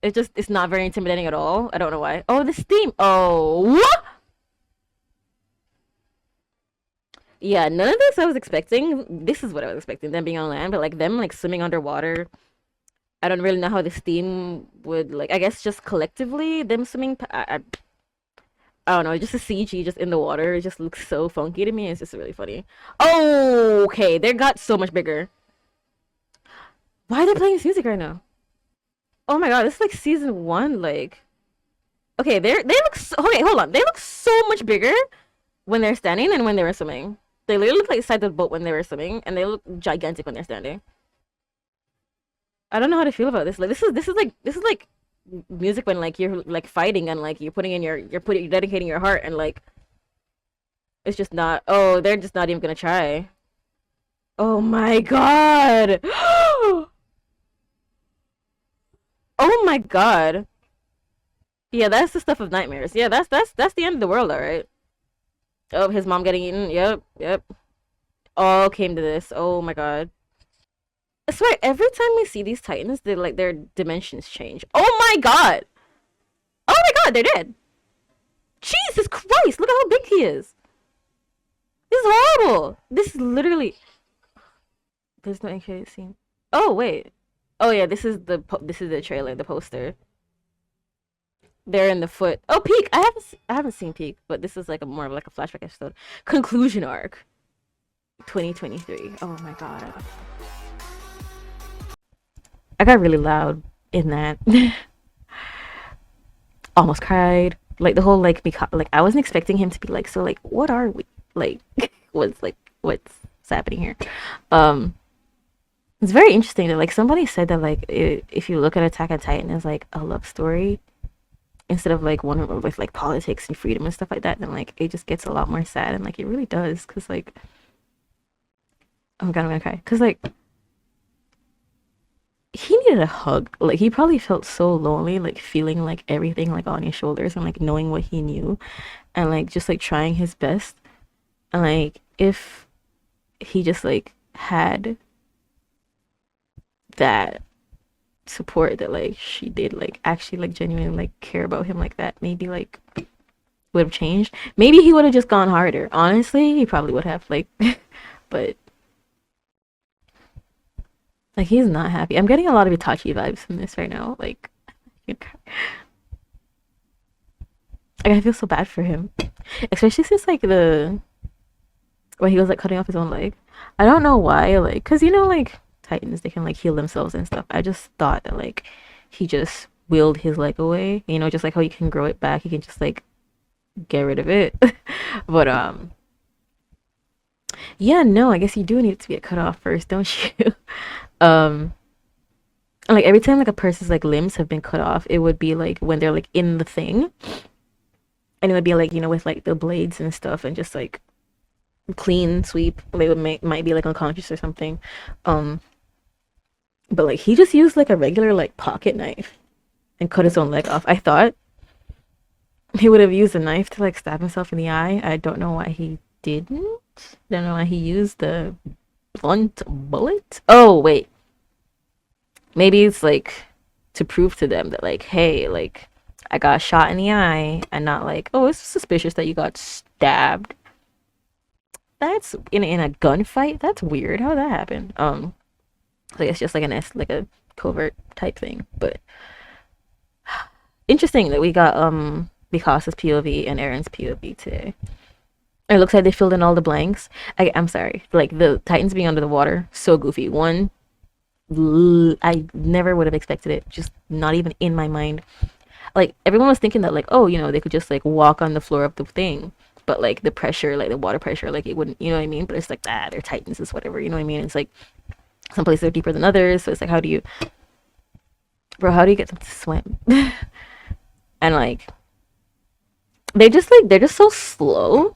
It's not very intimidating at all. I don't know why. Oh, the steam. Oh, what? Yeah, none of this I was expecting. This is what I was expecting, them being on land, but like them like swimming underwater. I don't really know how this team would like. I guess just collectively them swimming. I don't know. Just a CG just in the water. It just looks so funky to me. It's just really funny. Oh, okay. They got so much bigger. Why are they playing this music right now? Oh my god, this is like season one. Like, okay, they look. Okay, hold on. They look so much bigger when they're standing than when they were swimming. They literally look like the side of the boat when they were swimming, and they look gigantic when they're standing. I don't know how to feel about this. Like this is like music when like you're like fighting and like you're dedicating your heart and like it's just not. Oh, they're just not even gonna try. Oh my god. Oh my god. Yeah, that's the stuff of nightmares. Yeah, that's the end of the world, all right. Oh, his mom getting eaten. Yep, yep. All came to this. Oh my god. I swear, every time we see these titans, they like their dimensions change. Oh my god! Oh my god, they're dead. Jesus Christ! Look at how big he is. This is horrible. This is literally. There's no accurate scene. Oh wait. Oh yeah, this is the trailer, the poster. They're in the foot. Oh, Peak. I haven't seen Peak, but this is like a more of like a flashback episode. Conclusion arc. 2023. Oh my god. I got really loud in that. Almost cried. Like the whole like like I wasn't expecting him to be like, so like what are we like what's happening here? Um it's very interesting that like somebody said that like if you look at Attack on Titan as like a love story instead of like one with like politics and freedom and stuff like that, then like it just gets a lot more sad, and like it really does, because like oh my god, I'm gonna cry, because like he needed a hug. Like he probably felt so lonely, like feeling like everything like on his shoulders and like knowing what he knew and like just like trying his best, and like if he just like had that support that like she did like actually like genuinely like care about him like that, maybe like would have changed. Maybe he would have just gone harder. Honestly, he probably would have like but like he's not happy. I'm getting a lot of Itachi vibes from this right now. Like I feel so bad for him. Especially since like the when he was like cutting off his own leg. I don't know why, like, cause you know, like Titans, they can like heal themselves and stuff. I just thought that like he just willed his leg away. You know, just like how you can grow it back, you can just like get rid of it. But yeah, no, I guess you do need it to get cut off first, don't you? um, like every time like a person's like limbs have been cut off, it would be like when they're like in the thing, and it would be like you know with like the blades and stuff, and just like clean sweep. They would might be like unconscious or something. Um, but like he just used like a regular like pocket knife and cut his own leg off. I thought he would have used a knife to like stab himself in the eye. I don't know why he didn't. Don't know why he used the blunt bullet. Oh wait, maybe it's like to prove to them that like, hey, like I got shot in the eye, and not like, oh, it's suspicious that you got stabbed. That's in a gunfight. That's weird. How did that happen? Like it's just like like a covert type thing. But interesting that we got Mikasa's POV and Eren's POV today. It looks like they filled in all the blanks. I'm sorry, like the Titans being under the water, so goofy. One, I never would have expected it. Just not even in my mind. Like everyone was thinking that like, oh, you know, they could just like walk on the floor of the thing, but like the pressure, like the water pressure, like it wouldn't, you know what I mean? But it's like they're Titans, is whatever, you know what I mean? It's like some places are deeper than others, so it's like how do you, bro? How do you get them to swim? And like they're just so slow.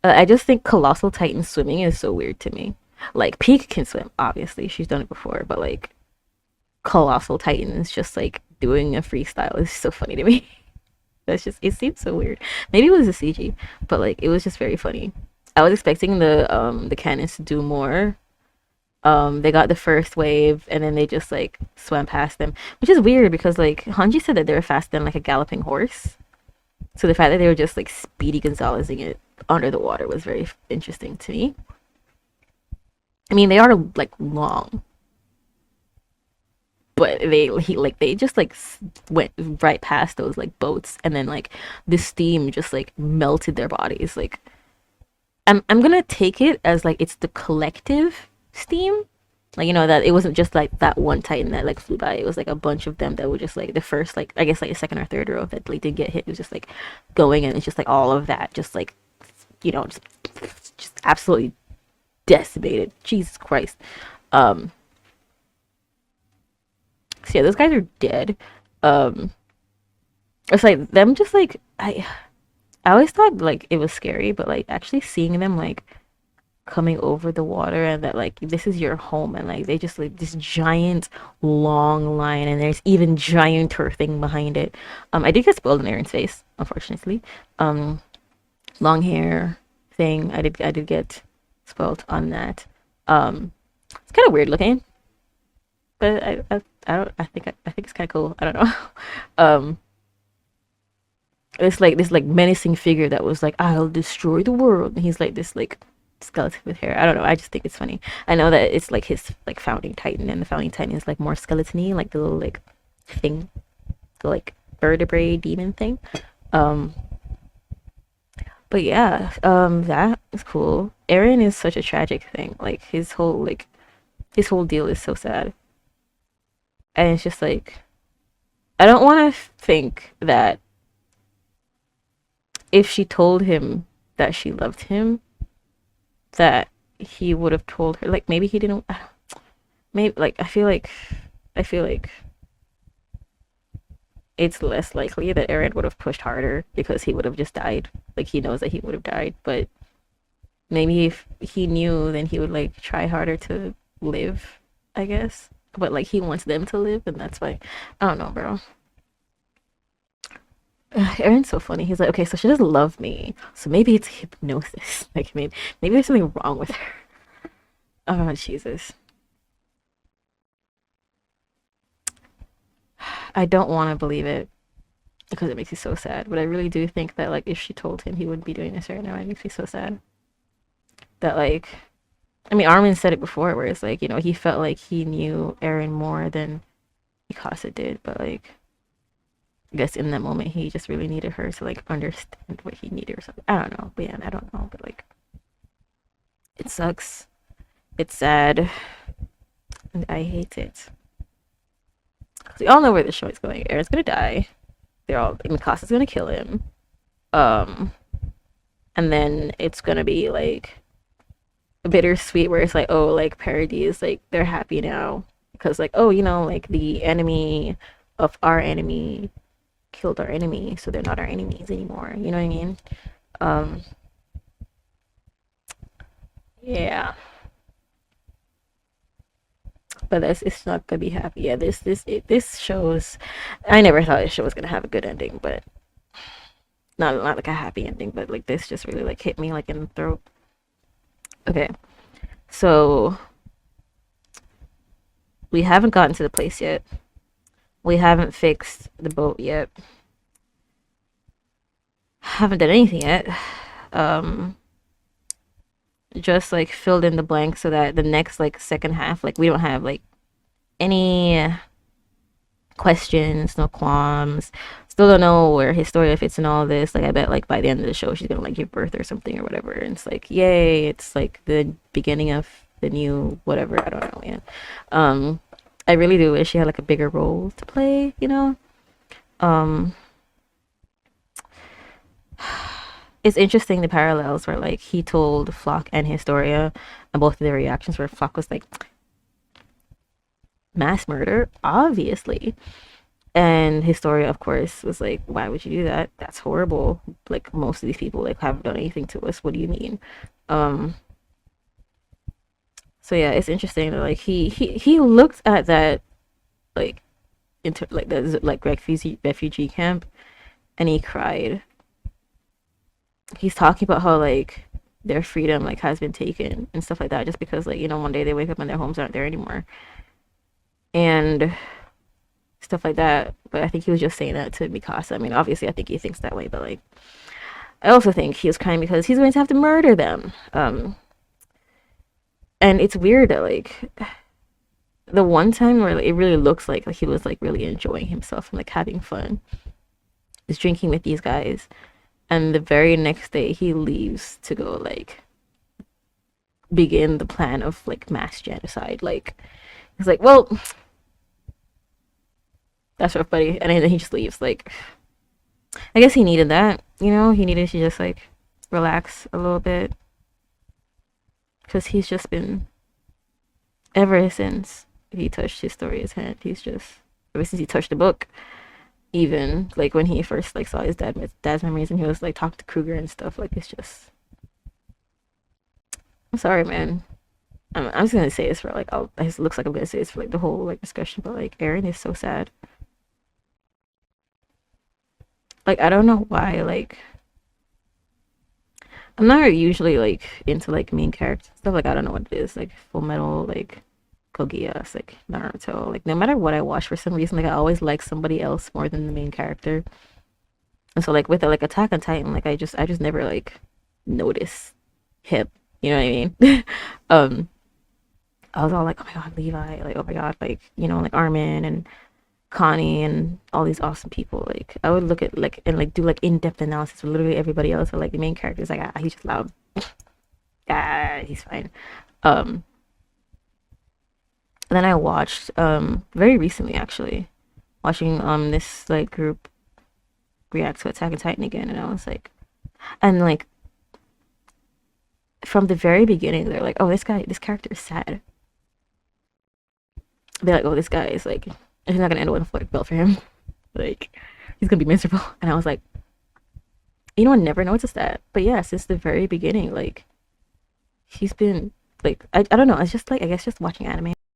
I just think colossal Titan swimming is so weird to me. Like Peak can swim, obviously, she's done it before, but like colossal Titans just like doing a freestyle is so funny to me. That's just, it seems so weird. Maybe it was a CG, but like it was just very funny. I was expecting the cannons to do more. They got the first wave and then they just like swam past them, which is weird because like Hanji said that they were faster than like a galloping horse. So the fact that they were just like Speedy Gonzalezing it under the water was very interesting to me. I mean, they are like long, but they just like went right past those like boats, and then like the steam just like melted their bodies. Like I'm gonna take it as like it's the collective steam, like you know that it wasn't just like that one Titan that like flew by. It was like a bunch of them that were just like the first, like I guess like the second or third row that like did get hit. It was just like going, and it's just like all of that just like, you know, just absolutely decimated. Jesus Christ. So yeah, those guys are dead. um it's like them just like I always thought like it was scary, but like actually seeing them like coming over the water, and that like this is your home, and like they just like this giant long line, and there's even gianter thing behind it. I did get spoiled in Eren's face, unfortunately. Long hair, thing. I did get spoiled on that. It's kind of weird looking, but I don't I think it's kind of cool. I don't know. um, it's like this like menacing figure that was like, I'll destroy the world, and he's like this like skeleton with hair. I don't know. I just think it's funny. I know that it's like his like founding titan, and the founding titan is like more skeleton-y, like the little like thing, the like vertebrae demon thing. Um, but yeah, that is cool. Eren is such a tragic thing. Like his whole deal is so sad, and it's just like I don't want to think that if she told him that she loved him, that he would have told her. Like maybe he didn't. Maybe like I feel like it's less likely that Eren would have pushed harder because he would have just died. Like he knows that he would have died, but maybe if he knew, then he would like try harder to live, I guess. But like he wants them to live, and that's why I don't know, bro. Eren's so funny. He's like, okay, so she doesn't love me, so maybe it's hypnosis. Like maybe there's something wrong with her. Oh Jesus, I don't want to believe it because it makes me so sad. But I really do think that like if she told him, he wouldn't be doing this right now. It makes me so sad. That like, I mean, Armin said it before, where it's like he felt like he knew Eren more than Mikasa did, but like I guess in that moment he just really needed her to like understand what he needed or something. I don't know, but yeah, I don't know, but like it sucks. It's sad, and I hate it. We all know where the show is going. Eren's gonna die. Mikasa's gonna kill him. Um, and then it's gonna be like bittersweet, where it's like, oh, like Paradis, like they're happy now because like, oh, like the enemy of our enemy killed our enemy, so they're not our enemies anymore. You know what I mean? Um, yeah, but it's not gonna be happy. Yeah, this shows. I never thought this show was gonna have a good ending, but not like a happy ending, but like this just really like hit me like in the throat. Okay, so we haven't gotten to the place yet. We haven't fixed the boat yet. Haven't done anything yet. Um, just like filled in the blank so that the next like second half, like we don't have like any questions, no qualms. Still don't know where Historia fits in all this. Like I bet like by the end of the show she's gonna like give birth or something or whatever. And it's like, yay, it's like the beginning of the new whatever. I don't know, man. I really do wish she had like a bigger role to play, Um it's interesting the parallels where like he told Flock and Historia, and both of their reactions where Flock was like, mass murder, obviously. And Historia, of course, was like, why would you do that? That's horrible. Like most of these people like haven't done anything to us. What do you mean? Um so yeah, it's interesting that like he looked at that like like the like refugee camp, and he cried. He's talking about how like their freedom like has been taken and stuff like that, just because like one day they wake up and their homes aren't there anymore and stuff like that. But I think he was just saying that to Mikasa. I mean, obviously I think he thinks that way, but like I also think he was crying because he's going to have to murder them. And it's weird that like the one time where like, it really looks like he was like really enjoying himself and like having fun is drinking with these guys, and the very next day he leaves to go like begin the plan of like mass genocide. Like he's like, well, that's rough, buddy, and then he just leaves. Like I guess he needed that, he needed to just like relax a little bit, because he's just been, ever since he touched Historia's hand, he's just, ever since he touched the book, even like when he first like saw his dad's memories and he was like talking to Kruger and stuff, like it's just, I'm sorry, man. I'm just gonna say this for like, it looks like I'm gonna say this for like the whole like discussion, but like Eren is so sad. Like I don't know why, like I'm not usually like into like main character stuff. Like I don't know what it is. Like Full Metal, like Kogias, like Naruto. Like no matter what I watch, for some reason, like I always like somebody else more than the main character. And so like with like Attack on Titan, like I just never like notice him. You know what I mean? um, I was all like, oh my god, Levi, like oh my god, like like Armin and Connie and all these awesome people. Like I would look at like and like do like in-depth analysis with literally everybody else. Or like the main characters, like he's just loud. He's fine. Um, and then I watched very recently actually watching this like group react to Attack on Titan again, and I was like, and like from the very beginning, they're like, oh this character is sad. They're like, oh this guy is like, he's not gonna end with a flirt belt for him. Like he's gonna be miserable. And I was like, I never noticed that. But yeah, since the very beginning, like he's been like I don't know. It's just like I guess just watching anime